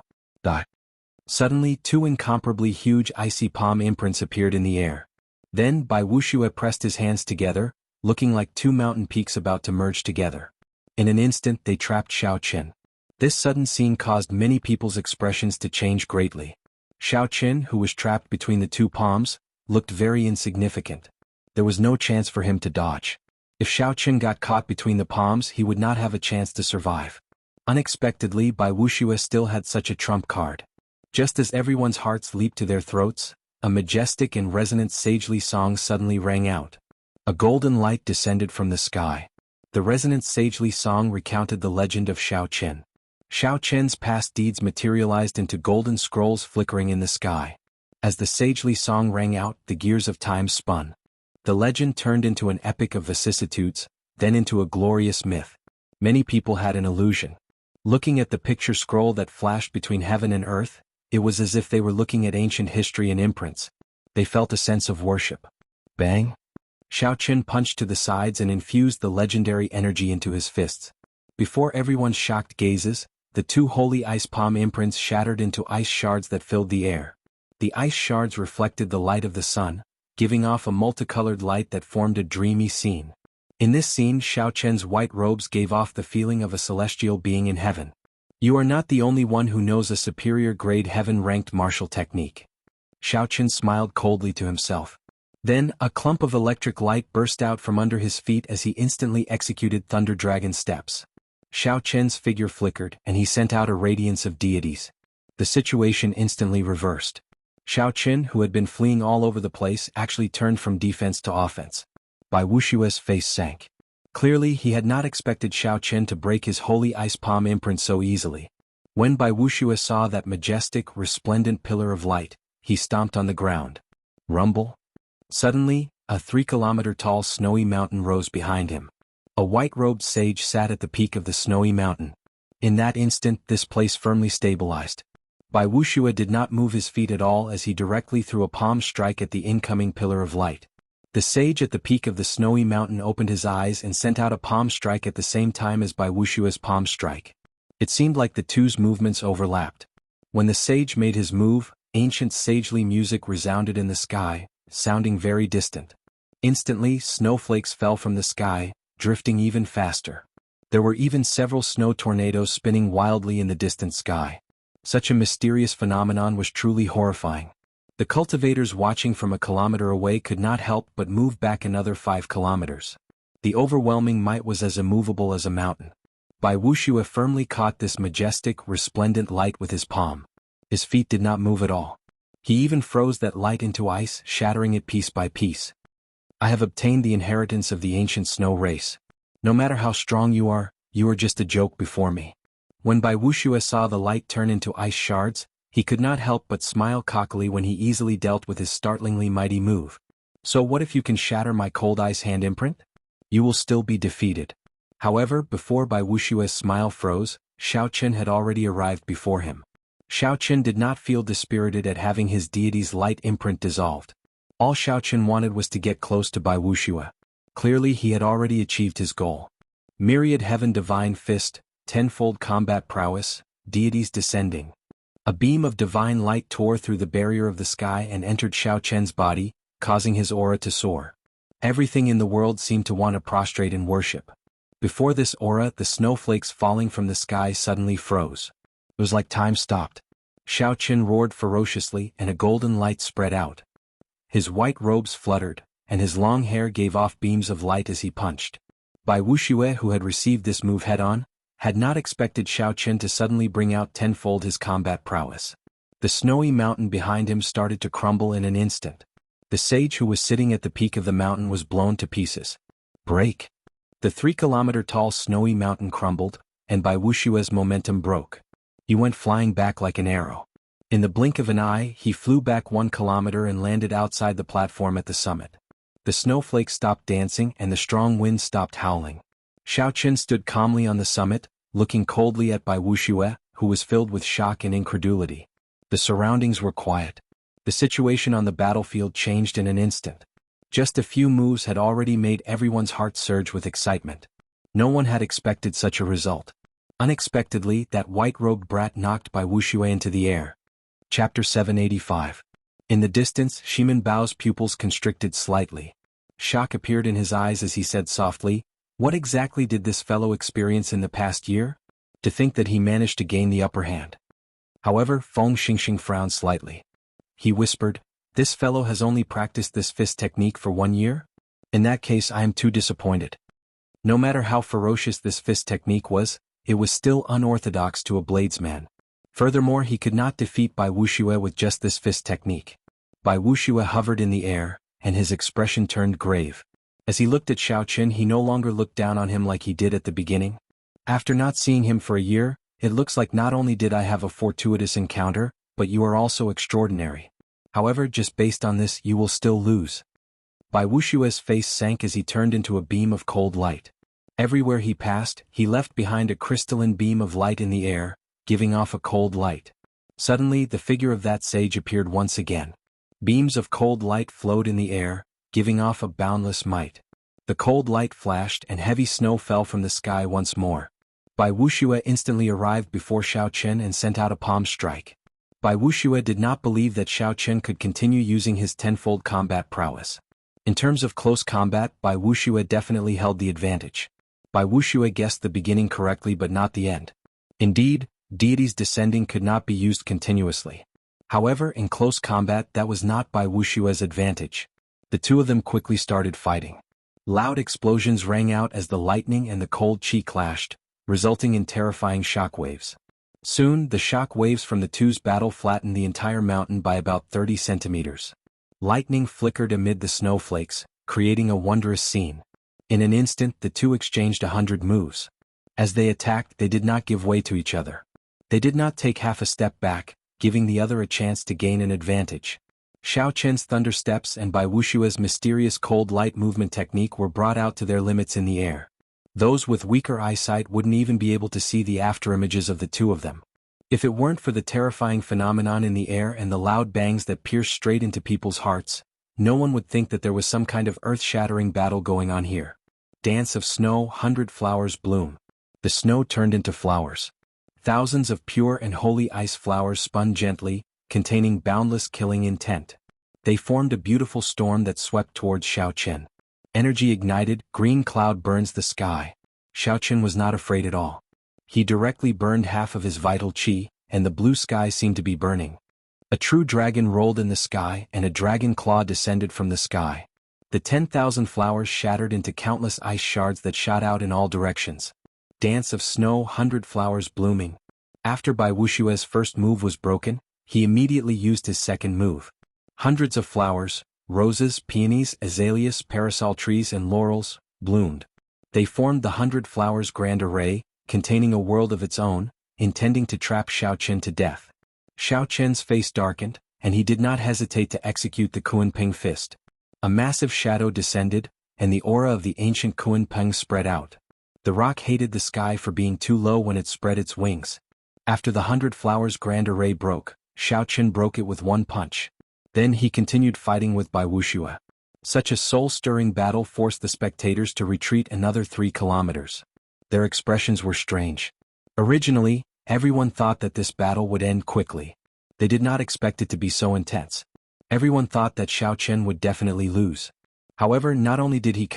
S1: Suddenly, two incomparably huge icy palm imprints appeared in the air. Then Bai Wuxia pressed his hands together, looking like two mountain peaks about to merge together. In an instant they trapped Xiaoqin. This sudden scene caused many people's expressions to change greatly. Xiaoqin, who was trapped between the two palms, looked very insignificant. There was no chance for him to dodge. If Xiaoqin got caught between the palms, he would not have a chance to survive. Unexpectedly, Bai Wuxia still had such a trump card. Just as everyone's hearts leaped to their throats, a majestic and resonant sagely song suddenly rang out. A golden light descended from the sky. The resonant sagely song recounted the legend of Xiaoqin. Xiaoqin's past deeds materialized into golden scrolls flickering in the sky. As the sagely song rang out, the gears of time spun. The legend turned into an epic of vicissitudes, then into a glorious myth. Many people had an illusion. Looking at the picture scroll that flashed between heaven and earth, it was as if they were looking at ancient history and imprints. They felt a sense of worship. Bang! Xiaoqin punched to the sides and infused the legendary energy into his fists. Before everyone's shocked gazes, the two holy ice palm imprints shattered into ice shards that filled the air. The ice shards reflected the light of the sun, giving off a multicolored light that formed a dreamy scene. In this scene, Xiaoqin's white robes gave off the feeling of a celestial being in heaven. "You are not the only one who knows a superior grade heaven-ranked martial technique." Xiaoqin smiled coldly to himself. Then, a clump of electric light burst out from under his feet as he instantly executed Thunder Dragon steps. Xiaoqin's figure flickered, and he sent out a radiance of deities. The situation instantly reversed. Xiaoqin, who had been fleeing all over the place, actually turned from defense to offense. Bai Wuxia's face sank. Clearly, he had not expected Xiaoqin to break his holy ice palm imprint so easily. When Bai Wuxia saw that majestic, resplendent pillar of light, he stomped on the ground. Rumble. Suddenly, a 3-kilometer-tall snowy mountain rose behind him. A white-robed sage sat at the peak of the snowy mountain. In that instant, this place firmly stabilized. Bai Wuxia did not move his feet at all as he directly threw a palm strike at the incoming pillar of light. The sage at the peak of the snowy mountain opened his eyes and sent out a palm strike at the same time as Bai Wuxia's palm strike. It seemed like the two's movements overlapped. When the sage made his move, ancient sagely music resounded in the sky, sounding very distant. Instantly, snowflakes fell from the sky, drifting even faster. There were even several snow tornadoes spinning wildly in the distant sky. Such a mysterious phenomenon was truly horrifying. The cultivators watching from a kilometer away could not help but move back another 5 kilometers. The overwhelming might was as immovable as a mountain. Bai Wuxia firmly caught this majestic, resplendent light with his palm. His feet did not move at all. He even froze that light into ice, shattering it piece by piece. "I have obtained the inheritance of the ancient snow race. No matter how strong you are just a joke before me." When Bai Wuxia saw the light turn into ice shards, he could not help but smile cockily when he easily dealt with his startlingly mighty move. "So what if you can shatter my cold ice hand imprint? You will still be defeated." However, before Bai Wuxia's smile froze, Xiaoqin had already arrived before him. Xiaoqin did not feel dispirited at having his deity's light imprint dissolved. All Xiaoqin wanted was to get close to Bai Wuxia. Clearly he had already achieved his goal. Myriad heaven divine fist, tenfold combat prowess, deities descending. A beam of divine light tore through the barrier of the sky and entered Xiaoqin's body, causing his aura to soar. Everything in the world seemed to want to prostrate in worship. Before this aura, the snowflakes falling from the sky suddenly froze. It was like time stopped. Xiaoqin roared ferociously and a golden light spread out. His white robes fluttered, and his long hair gave off beams of light as he punched. Bai Wuxia, who had received this move head-on, had not expected Xiao Chen to suddenly bring out tenfold his combat prowess. The snowy mountain behind him started to crumble in an instant. The sage who was sitting at the peak of the mountain was blown to pieces. Break! The 3-kilometer-tall snowy mountain crumbled, and Bai Wushua's momentum broke. He went flying back like an arrow. In the blink of an eye, he flew back 1 kilometer and landed outside the platform at the summit. The snowflakes stopped dancing and the strong wind stopped howling. Xiao Chen stood calmly on the summit, looking coldly at Bai Wuxia, who was filled with shock and incredulity. The surroundings were quiet. The situation on the battlefield changed in an instant. Just a few moves had already made everyone's heart surge with excitement. No one had expected such a result. Unexpectedly, that white-robed brat knocked Bai Wuxia into the air. Chapter 785. In the distance, Shimen Bao's pupils constricted slightly. Shock appeared in his eyes as he said softly, "What exactly did this fellow experience in the past year? To think that he managed to gain the upper hand." However, Feng Xingxing frowned slightly. He whispered, "This fellow has only practiced this fist technique for 1 year? In that case I am too disappointed." No matter how ferocious this fist technique was, it was still unorthodox to a bladesman. Furthermore, he could not defeat Bai Wuxia with just this fist technique. Bai Wuxia hovered in the air, and his expression turned grave. As he looked at Xiao Chen, he no longer looked down on him like he did at the beginning. "After not seeing him for a year, it looks like not only did I have a fortuitous encounter, but you are also extraordinary. However, just based on this, you will still lose." Bai Wuxia's face sank as he turned into a beam of cold light. Everywhere he passed, he left behind a crystalline beam of light in the air, giving off a cold light. Suddenly, the figure of that sage appeared once again. Beams of cold light flowed in the air, giving off a boundless might. The cold light flashed and heavy snow fell from the sky once more. Bai Wuxia instantly arrived before Xiao Chen and sent out a palm strike. Bai Wuxia did not believe that Xiao Chen could continue using his tenfold combat prowess. In terms of close combat, Bai Wuxia definitely held the advantage. Bai Wuxia guessed the beginning correctly but not the end. Indeed, deities descending could not be used continuously. However, in close combat that was not Bai Wuxia's advantage. The two of them quickly started fighting. Loud explosions rang out as the lightning and the cold chi clashed, resulting in terrifying shock waves. Soon, the shock waves from the two's battle flattened the entire mountain by about 30 centimeters. Lightning flickered amid the snowflakes, creating a wondrous scene. In an instant, the two exchanged 100 moves. As they attacked, they did not give way to each other. They did not take half a step back, giving the other a chance to gain an advantage. Xiao Chen's thunder steps and Bai Wuxia's mysterious cold light movement technique were brought out to their limits in the air. Those with weaker eyesight wouldn't even be able to see the afterimages of the two of them. If it weren't for the terrifying phenomenon in the air and the loud bangs that pierced straight into people's hearts, no one would think that there was some kind of earth-shattering battle going on here. Dance of snow, 100 flowers bloom. The snow turned into flowers. Thousands of pure and holy ice flowers spun gently, containing boundless killing intent. They formed a beautiful storm that swept towards Xiao Chen. Energy ignited, green cloud burns the sky. Xiao Chen was not afraid at all. He directly burned half of his vital chi, and the blue sky seemed to be burning. A true dragon rolled in the sky and a dragon claw descended from the sky. The 10,000 flowers shattered into countless ice shards that shot out in all directions. Dance of snow, 100 flowers blooming. After Bai Wuxia's first move was broken, he immediately used his second move. Hundreds of flowers, roses, peonies, azaleas, parasol trees and laurels, bloomed. They formed the 100 flowers grand array, containing a world of its own, intending to trap Xiao Chen to death. Xiao Chen's face darkened, and he did not hesitate to execute the Kunpeng fist. A massive shadow descended, and the aura of the ancient Kunpeng spread out. The rock hated the sky for being too low when it spread its wings. After the 100 flowers grand array broke, Xiao Chen broke it with one punch. Then he continued fighting with Bai Wuxia. Such a soul-stirring battle forced the spectators to retreat another 3 kilometers. Their expressions were strange. Originally, everyone thought that this battle would end quickly. They did not expect it to be so intense. Everyone thought that Xiao Chen would definitely lose. However, not only did he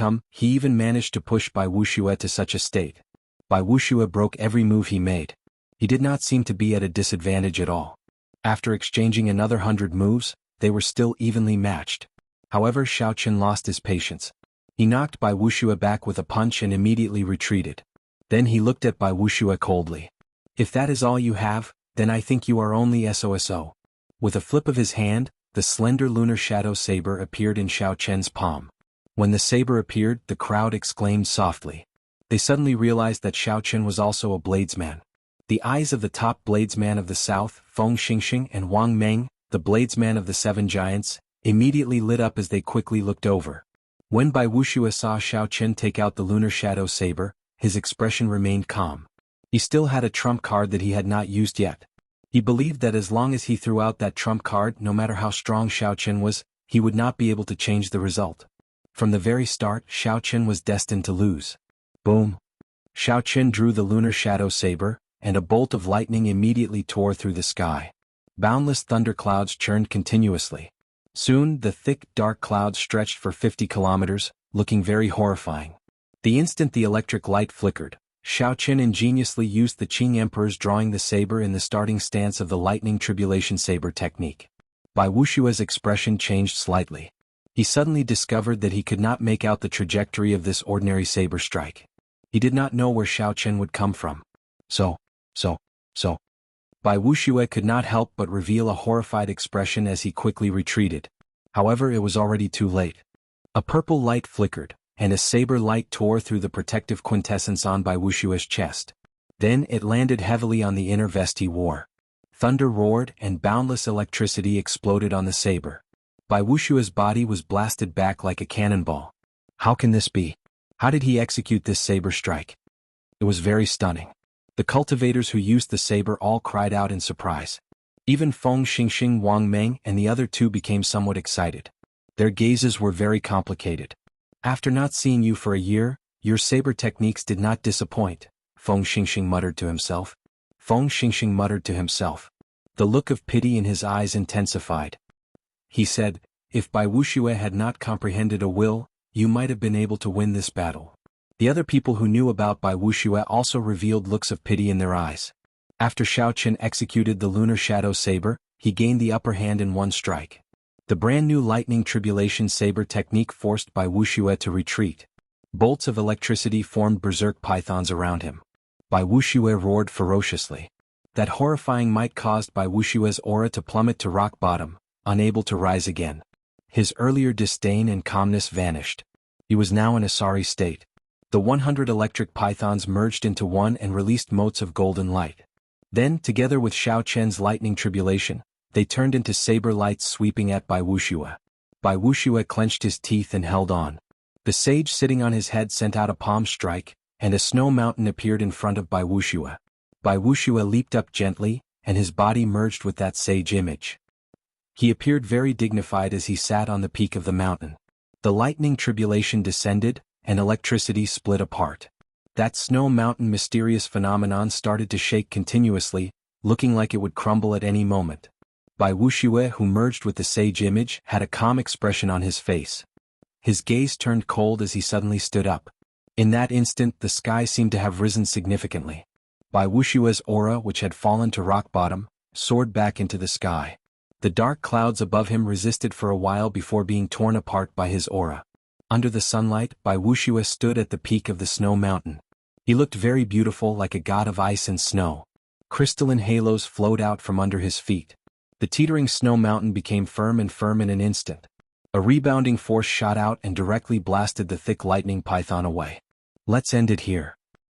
S1: even managed to push Bai Wuxia to such a state. Bai Wuxia broke every move he made. He did not seem to be at a disadvantage at all. After exchanging another 100 moves, they were still evenly matched. However, Xiao Chen lost his patience. He knocked Bai Wuxia back with a punch and immediately retreated. Then he looked at Bai Wuxia coldly. If that is all you have, then I think you are only SOSO. With a flip of his hand, the slender lunar shadow saber appeared in Xiao Chen's palm. When the saber appeared, the crowd exclaimed softly. They suddenly realized that Xiao Chen was also a bladesman. The eyes of the top bladesman of the south, Feng Xingxing and Wang Meng, the bladesman of the seven giants, immediately lit up as they quickly looked over. When Bai Wuxia saw Xiao Chen take out the lunar shadow saber, his expression remained calm. He still had a trump card that he had not used yet. He believed that as long as he threw out that trump card, no matter how strong Xiao Chen was, he would not be able to change the result. From the very start, Xiao Chen was destined to lose. Boom! Xiao Chen drew the lunar shadow saber, and a bolt of lightning immediately tore through the sky. Boundless thunderclouds churned continuously. Soon, the thick, dark clouds stretched for 50 kilometers, looking very horrifying. The instant the electric light flickered, Xiao Chen ingeniously used the Qing Emperor's drawing the saber in the starting stance of the lightning tribulation saber technique. Bai Wuxia's expression changed slightly. He suddenly discovered that he could not make out the trajectory of this ordinary saber strike. He did not know where Xiao Chen would come from. So. Bai Wuxia could not help but reveal a horrified expression as he quickly retreated. However, it was already too late. A purple light flickered, and a saber light tore through the protective quintessence on Bai Wuxia's chest. Then it landed heavily on the inner vest he wore. Thunder roared and boundless electricity exploded on the saber. Bai Wuxia's body was blasted back like a cannonball. How can this be? How did he execute this saber strike? It was very stunning. The cultivators who used the saber all cried out in surprise. Even Feng Xingxing, Wang Meng, and the other two became somewhat excited. Their gazes were very complicated. After not seeing you for a year, your saber techniques did not disappoint, Feng Xingxing muttered to himself. The look of pity in his eyes intensified. He said, if Bai Wuxia had not comprehended a will, you might have been able to win this battle. The other people who knew about Bai Wuxia also revealed looks of pity in their eyes. After Xiao Chen executed the lunar shadow saber, he gained the upper hand in one strike. The brand new lightning tribulation saber technique forced Bai Wuxia to retreat. Bolts of electricity formed berserk pythons around him. Bai Wuxia roared ferociously. That horrifying might caused Bai Wuxia's aura to plummet to rock bottom, unable to rise again. His earlier disdain and calmness vanished. He was now in a sorry state. The 100 electric pythons merged into one and released motes of golden light. Then, together with Xiao Chen's lightning tribulation, they turned into saber lights sweeping at Bai Wuxia. Bai Wuxia clenched his teeth and held on. The sage sitting on his head sent out a palm strike, and a snow mountain appeared in front of Bai Wuxia. Bai Wuxia leaped up gently, and his body merged with that sage image. He appeared very dignified as he sat on the peak of the mountain. The lightning tribulation descended, and electricity split apart. That snow mountain mysterious phenomenon started to shake continuously, looking like it would crumble at any moment. Bai Wuxia, who merged with the sage image, had a calm expression on his face. His gaze turned cold as he suddenly stood up. In that instant, the sky seemed to have risen significantly. Bai Wuxia's aura, which had fallen to rock bottom, soared back into the sky. The dark clouds above him resisted for a while before being torn apart by his aura. Under the sunlight, Bai Wuxia stood at the peak of the snow mountain. He looked very beautiful, like a god of ice and snow. Crystalline halos flowed out from under his feet. The teetering snow mountain became firm in an instant. A rebounding force shot out and directly blasted the thick lightning python away. Let's end it here.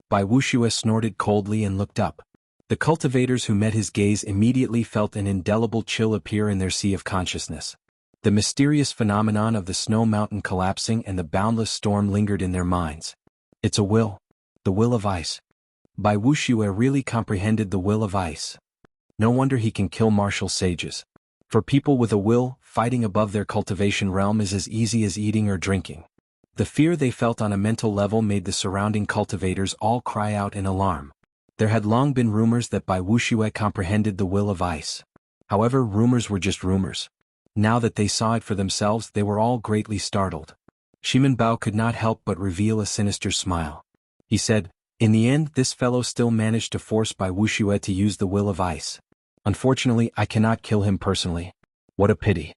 S1: Bai Wuxia snorted coldly and looked up. The cultivators who met his gaze immediately felt an indelible chill appear in their sea of consciousness. The mysterious phenomenon of the snow mountain collapsing and the boundless storm lingered in their minds. It's a will. The will of ice. Bai Wuxia really comprehended the will of ice. No wonder he can kill martial sages. For people with a will, fighting above their cultivation realm is as easy as eating or drinking. The fear they felt on a mental level made the surrounding cultivators all cry out in alarm. There had long been rumors that Bai Wuxia comprehended the will of ice. However, rumors were just rumors. Now that they saw it for themselves, they were all greatly startled. Shimen Bao could not help but reveal a sinister smile. He said, in the end, this fellow still managed to force Bai Wuxia to use the will of ice. Unfortunately, I cannot kill him personally. What a pity.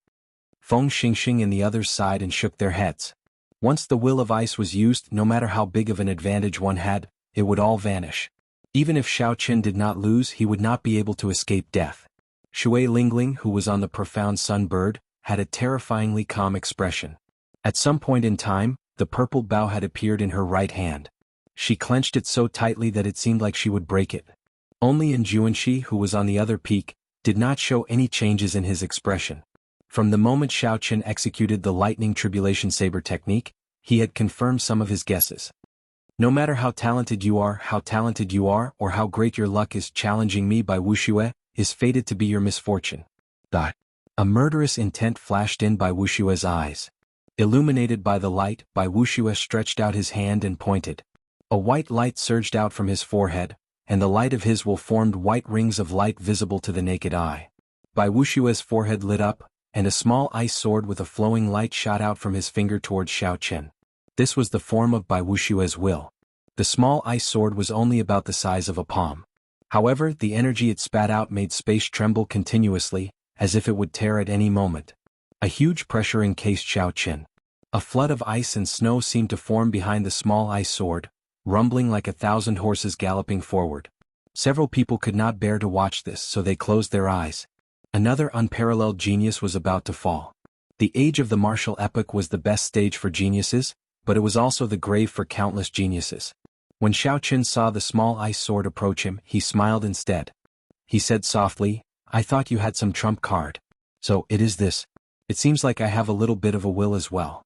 S1: Feng Xingxing and the others sighed and shook their heads. Once the will of ice was used, no matter how big of an advantage one had, it would all vanish. Even if Xiao Qin did not lose, he would not be able to escape death. Shui Lingling, who was on the profound sunbird, had a terrifyingly calm expression. At some point in time, the purple bow had appeared in her right hand. She clenched it so tightly that it seemed like she would break it. Only Jianghu, who was on the other peak, did not show any changes in his expression. From the moment Xiao Qin executed the lightning tribulation saber technique, he had confirmed some of his guesses. No matter how talented you are, or how great your luck is, challenging me by Wuxia is fated to be your misfortune. A murderous intent flashed in by Wuxia's eyes. Illuminated by the light, Bai Wuxia stretched out his hand and pointed. A white light surged out from his forehead, and the light of his will formed white rings of light visible to the naked eye. Bai Wuxia's forehead lit up, and a small ice sword with a flowing light shot out from his finger towards Xiao Qin. This was the form of Bai Wuxia's will. The small ice sword was only about the size of a palm. However, the energy it spat out made space tremble continuously, as if it would tear at any moment. A huge pressure encased Xiao Qin. A flood of ice and snow seemed to form behind the small ice sword, rumbling like 1,000 horses galloping forward. Several people could not bear to watch this, so they closed their eyes. Another unparalleled genius was about to fall. The age of the martial epoch was the best stage for geniuses, but it was also the grave for countless geniuses. When Xiao Qin saw the small ice sword approach him, he smiled instead. He said softly, "I thought you had some trump card. So it is this. It seems like I have a little bit of a will as well."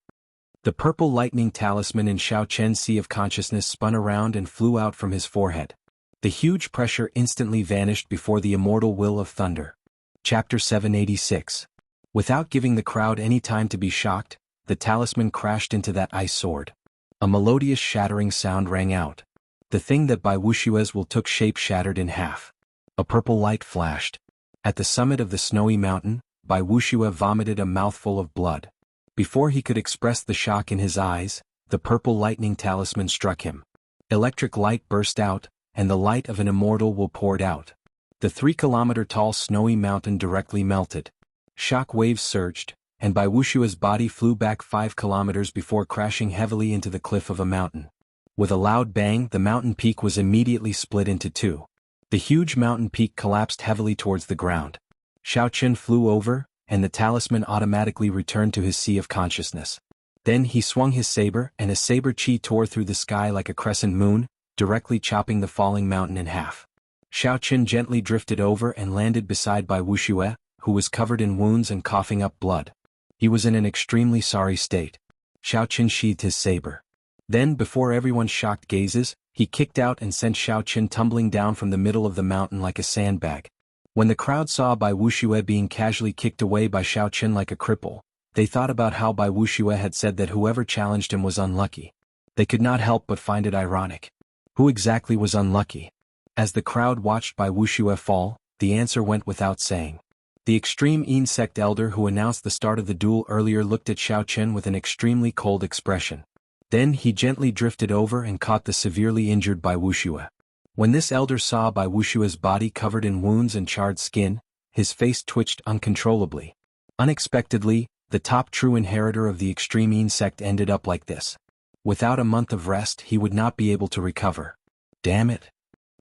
S1: The purple lightning talisman in Xiao Qin's sea of consciousness spun around and flew out from his forehead. The huge pressure instantly vanished before the immortal will of thunder. Chapter 786. Without giving the crowd any time to be shocked, the talisman crashed into that ice sword. A melodious shattering sound rang out. The thing that Bai Wuxia's will took shape shattered in half. A purple light flashed. At the summit of the snowy mountain, Bai Wuxia vomited a mouthful of blood. Before he could express the shock in his eyes, the purple lightning talisman struck him. Electric light burst out, and the light of an immortal will poured out. The 3-kilometer-tall snowy mountain directly melted. Shock waves surged, and Bai Wuxia's body flew back 5 kilometers before crashing heavily into the cliff of a mountain. With a loud bang, the mountain peak was immediately split into two. The huge mountain peak collapsed heavily towards the ground. Xiao Qin flew over, and the talisman automatically returned to his sea of consciousness. Then he swung his saber, and a saber chi tore through the sky like a crescent moon, directly chopping the falling mountain in half. Xiao Qin gently drifted over and landed beside Bai Wuxia, who was covered in wounds and coughing up blood. He was in an extremely sorry state. Xiao Qin sheathed his saber. Then, before everyone's shocked gazes, he kicked out and sent Xiao Qin tumbling down from the middle of the mountain like a sandbag. When the crowd saw Bai Wuxia being casually kicked away by Xiao Qin like a cripple, they thought about how Bai Wuxia had said that whoever challenged him was unlucky. They could not help but find it ironic. Who exactly was unlucky? As the crowd watched Bai Wuxia fall, the answer went without saying. The extreme insect elder who announced the start of the duel earlier looked at Xiao Qin with an extremely cold expression. Then he gently drifted over and caught the severely injured Bai Wuxia. When this elder saw Bai Wuxia's body covered in wounds and charred skin, his face twitched uncontrollably. Unexpectedly, the top true inheritor of the extreme insect ended up like this. Without a month of rest, he would not be able to recover. Damn it.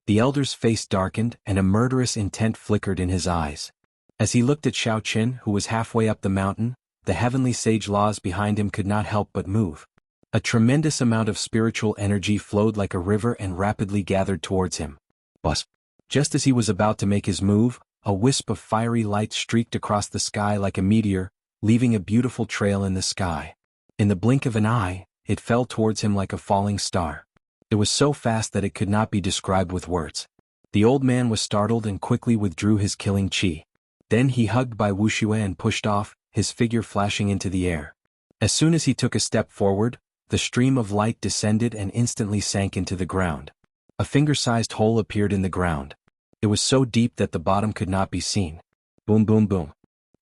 S1: The elder's face darkened and a murderous intent flickered in his eyes. As he looked at Xiao Qin, who was halfway up the mountain, the heavenly sage laws behind him could not help but move. A tremendous amount of spiritual energy flowed like a river and rapidly gathered towards him. But just as he was about to make his move, a wisp of fiery light streaked across the sky like a meteor, leaving a beautiful trail in the sky. In the blink of an eye, it fell towards him like a falling star. It was so fast that it could not be described with words. The old man was startled and quickly withdrew his killing chi. Then he hugged Bai Wuxia and pushed off, his figure flashing into the air. As soon as he took a step forward, the stream of light descended and instantly sank into the ground. A finger-sized hole appeared in the ground. It was so deep that the bottom could not be seen. Boom boom boom.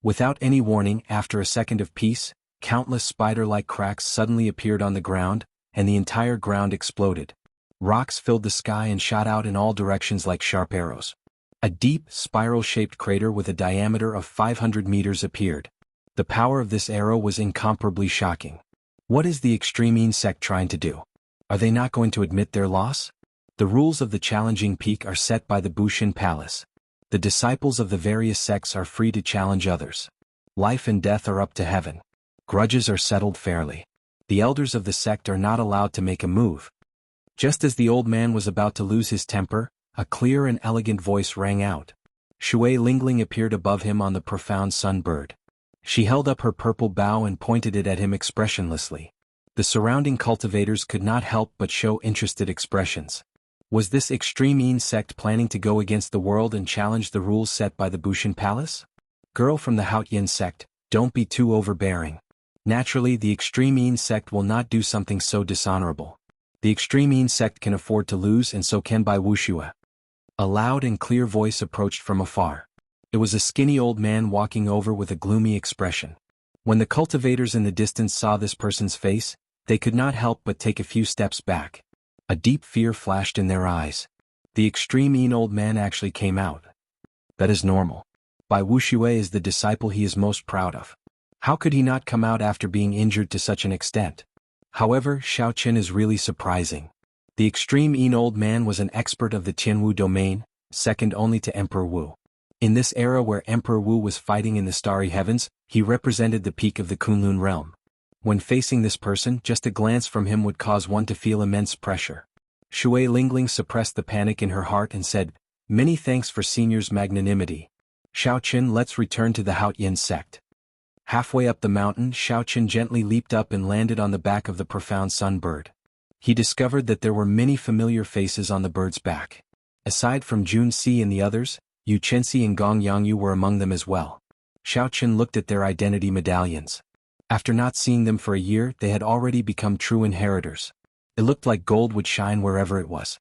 S1: Without any warning, after a second of peace, countless spider-like cracks suddenly appeared on the ground, and the entire ground exploded. Rocks filled the sky and shot out in all directions like sharp arrows. A deep, spiral-shaped crater with a diameter of 500 meters appeared. The power of this arrow was incomparably shocking. What is the extreme insect trying to do? Are they not going to admit their loss? The rules of the challenging peak are set by the Bushin Palace. The disciples of the various sects are free to challenge others. Life and death are up to heaven. Grudges are settled fairly. The elders of the sect are not allowed to make a move. Just as the old man was about to lose his temper, a clear and elegant voice rang out. Shui Lingling appeared above him on the profound sunbird. She held up her purple bow and pointed it at him expressionlessly. The surrounding cultivators could not help but show interested expressions. Was this extreme Yin sect planning to go against the world and challenge the rules set by the Bushin Palace? Girl from the Haotian sect, don't be too overbearing. Naturally, the extreme Yin sect will not do something so dishonorable. The extreme Yin sect can afford to lose, and so can Bai Wuxia. A loud and clear voice approached from afar. It was a skinny old man walking over with a gloomy expression. When the cultivators in the distance saw this person's face, they could not help but take a few steps back. A deep fear flashed in their eyes. The extreme Yin old man actually came out. That is normal. Bai Wuxia is the disciple he is most proud of. How could he not come out after being injured to such an extent? However, Xiao Qin is really surprising. The extreme Yin old man was an expert of the Jianghu domain, second only to Emperor Wu. In this era where Emperor Wu was fighting in the starry heavens, he represented the peak of the Kunlun realm. When facing this person, just a glance from him would cause one to feel immense pressure. Shui Lingling suppressed the panic in her heart and said, "Many thanks for senior's magnanimity. Xiao Qin, let's return to the Haotian sect." Halfway up the mountain, Xiao Qin gently leaped up and landed on the back of the profound sunbird. He discovered that there were many familiar faces on the bird's back. Aside from Jun Si and the others, Yu Chenxi and Gong Yangyu were among them as well. Xiao Qin looked at their identity medallions. After not seeing them for a year, they had already become true inheritors. It looked like gold would shine wherever it was.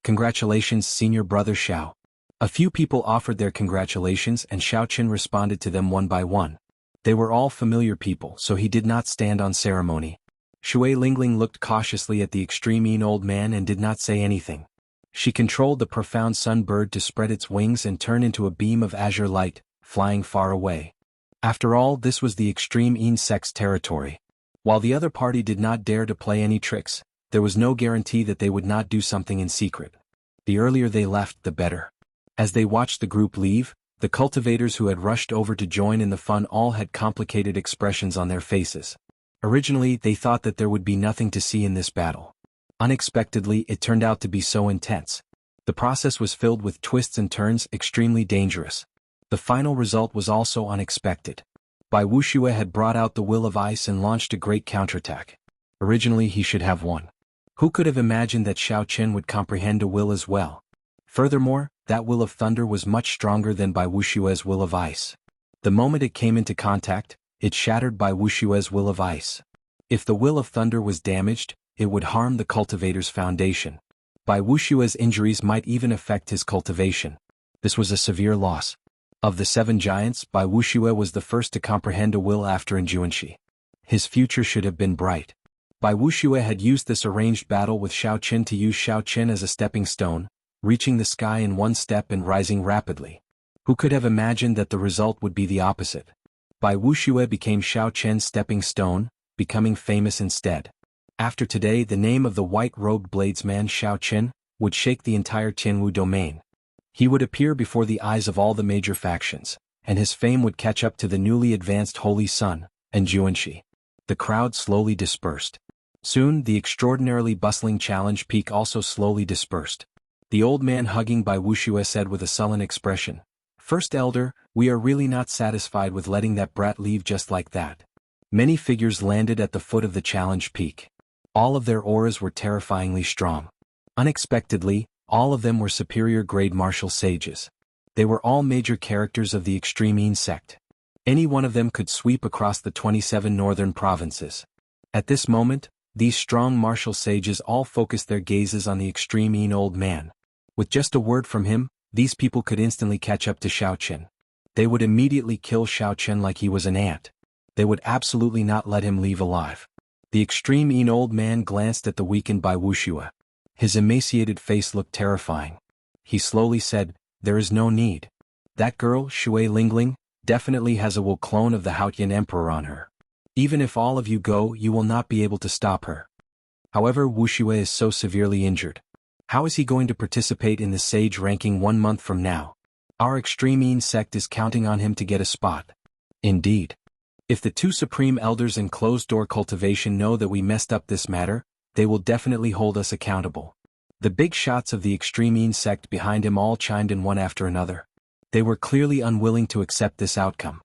S1: "Congratulations, senior brother Xiao." A few people offered their congratulations, and Xiao Qin responded to them one by one. They were all familiar people, so he did not stand on ceremony. Shui Lingling looked cautiously at the extreme Yin old man and did not say anything. She controlled the profound sunbird to spread its wings and turn into a beam of azure light, flying far away. After all, this was the extreme Yin sect's territory. While the other party did not dare to play any tricks, there was no guarantee that they would not do something in secret. The earlier they left, the better. As they watched the group leave, the cultivators who had rushed over to join in the fun all had complicated expressions on their faces. Originally, they thought that there would be nothing to see in this battle. Unexpectedly, it turned out to be so intense. The process was filled with twists and turns, extremely dangerous. The final result was also unexpected. Bai Wuxia had brought out the Will of Ice and launched a great counterattack. Originally he should have won. Who could have imagined that Xiao Qin would comprehend a will as well? Furthermore, that Will of Thunder was much stronger than Bai Wuxia's Will of Ice. The moment it came into contact, it shattered Bai Wuxia's Will of Ice. If the Will of Thunder was damaged, it would harm the cultivator's foundation. Bai Wuxia's injuries might even affect his cultivation. This was a severe loss. Of the 7 giants, Bai Wuxia was the first to comprehend a will after Jianghu. His future should have been bright. Bai Wuxia had used this arranged battle with Xiao Qin to use Xiao Qin as a stepping stone, reaching the sky in one step and rising rapidly. Who could have imagined that the result would be the opposite? Bai Wuxia became Xiao Qin's stepping stone, becoming famous instead. After today, the name of the white-robed bladesman Xiao Qin would shake the entire Jianghu domain. He would appear before the eyes of all the major factions, and his fame would catch up to the newly advanced Holy Sun, and Jianghu. The crowd slowly dispersed. Soon, the extraordinarily bustling challenge peak also slowly dispersed. The old man hugging Bai Wuxia said with a sullen expression, "First Elder, we are really not satisfied with letting that brat leave just like that." Many figures landed at the foot of the challenge peak. All of their auras were terrifyingly strong. Unexpectedly, all of them were superior-grade martial sages. They were all major characters of the extreme Yin sect. Any one of them could sweep across the 27 northern provinces. At this moment, these strong martial sages all focused their gazes on the extreme Yin old man. With just a word from him, these people could instantly catch up to Xiao Qin. They would immediately kill Xiao Qin like he was an ant. They would absolutely not let him leave alive. The extreme Yin old man glanced at the weakened Bai Wuxia. His emaciated face looked terrifying. He slowly said, "There is no need. That girl, Shui Lingling, definitely has a will clone of the Haotian emperor on her. Even if all of you go, you will not be able to stop her." However, Wuxia is so severely injured. How is he going to participate in the Sage ranking 1 month from now? Our Extreme sect is counting on him to get a spot. Indeed. If the 2 Supreme Elders in closed-door cultivation know that we messed up this matter, they will definitely hold us accountable. The big shots of the Extreme sect behind him all chimed in one after another. They were clearly unwilling to accept this outcome.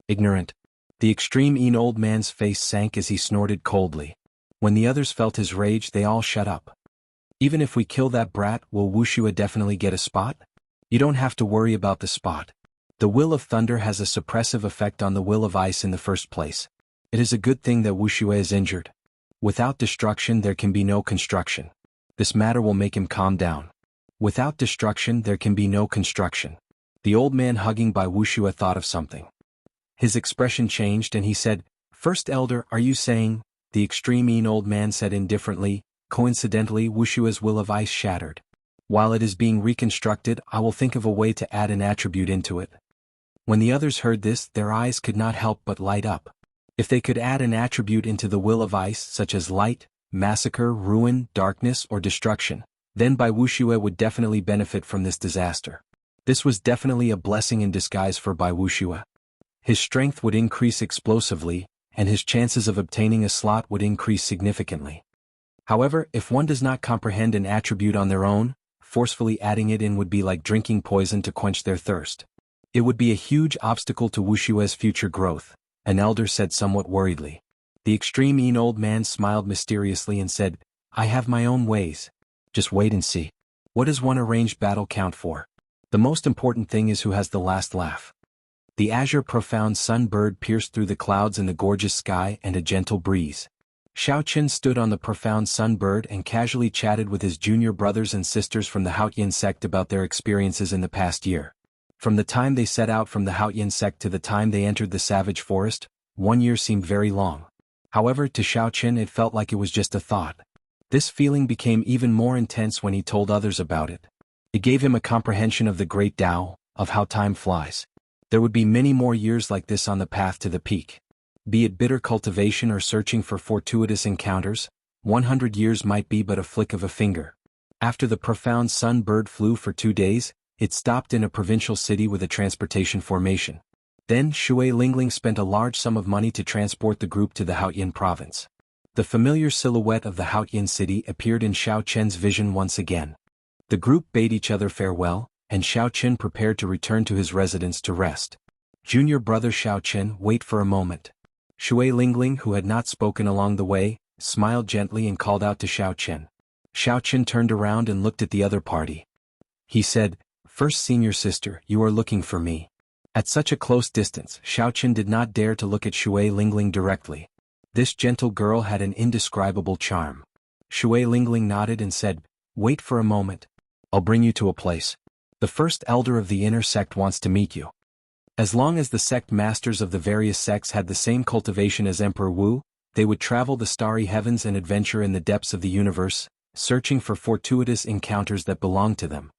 S1: Ignorant. The Extreme old man's face sank as he snorted coldly. When the others felt his rage, they all shut up. Even if we kill that brat, will Wuxia definitely get a spot? You don't have to worry about the spot. The Will of Thunder has a suppressive effect on the Will of Ice in the first place. It is a good thing that Wuxia is injured. Without destruction there can be no construction. This matter will make him calm down. Without destruction there can be no construction. The old man hugging by Wuxia thought of something. His expression changed and he said, "First Elder, are you saying?" The Extreme old man said indifferently, "Coincidentally Wuxia's Will of Ice shattered. While it is being reconstructed, I will think of a way to add an attribute into it." When the others heard this, their eyes could not help but light up. If they could add an attribute into the Will of Ice such as light, massacre, ruin, darkness, or destruction, then Bai Wuxia would definitely benefit from this disaster. This was definitely a blessing in disguise for Bai Wuxia. His strength would increase explosively, and his chances of obtaining a slot would increase significantly. However, if one does not comprehend an attribute on their own, forcefully adding it in would be like drinking poison to quench their thirst. It would be a huge obstacle to Wuxia's future growth, an elder said somewhat worriedly. The Extreme old man smiled mysteriously and said, "I have my own ways. Just wait and see. What does one arranged battle count for? The most important thing is who has the last laugh." The azure profound sun bird pierced through the clouds in the gorgeous sky and a gentle breeze. Xiaoqin stood on the profound sun bird and casually chatted with his junior brothers and sisters from the Haotian sect about their experiences in the past year. From the time they set out from the Haotian sect to the time they entered the savage forest, 1 year seemed very long. However, to Xiaoqin it felt like it was just a thought. This feeling became even more intense when he told others about it. It gave him a comprehension of the great Tao, of how time flies. There would be many more years like this on the path to the peak. Be it bitter cultivation or searching for fortuitous encounters, 100 years might be but a flick of a finger. After the profound sun bird flew for 2 days, it stopped in a provincial city with a transportation formation. Then Shui Lingling spent a large sum of money to transport the group to the Haotian province. The familiar silhouette of the Haotian city appeared in Xiaoqin's vision once again. The group bade each other farewell, and Xiaoqin prepared to return to his residence to rest. Junior brother Xiaoqin, wait for a moment. Shui Lingling, who had not spoken along the way, smiled gently and called out to Xiaoqin. Xiaoqin turned around and looked at the other party. He said, "First senior sister, you are looking for me." At such a close distance, Xiaoqin did not dare to look at Shui Lingling directly. This gentle girl had an indescribable charm. Shui Lingling nodded and said, "Wait for a moment. I'll bring you to a place. The first elder of the inner sect wants to meet you." As long as the sect masters of the various sects had the same cultivation as Emperor Wu, they would travel the starry heavens and adventure in the depths of the universe, searching for fortuitous encounters that belonged to them.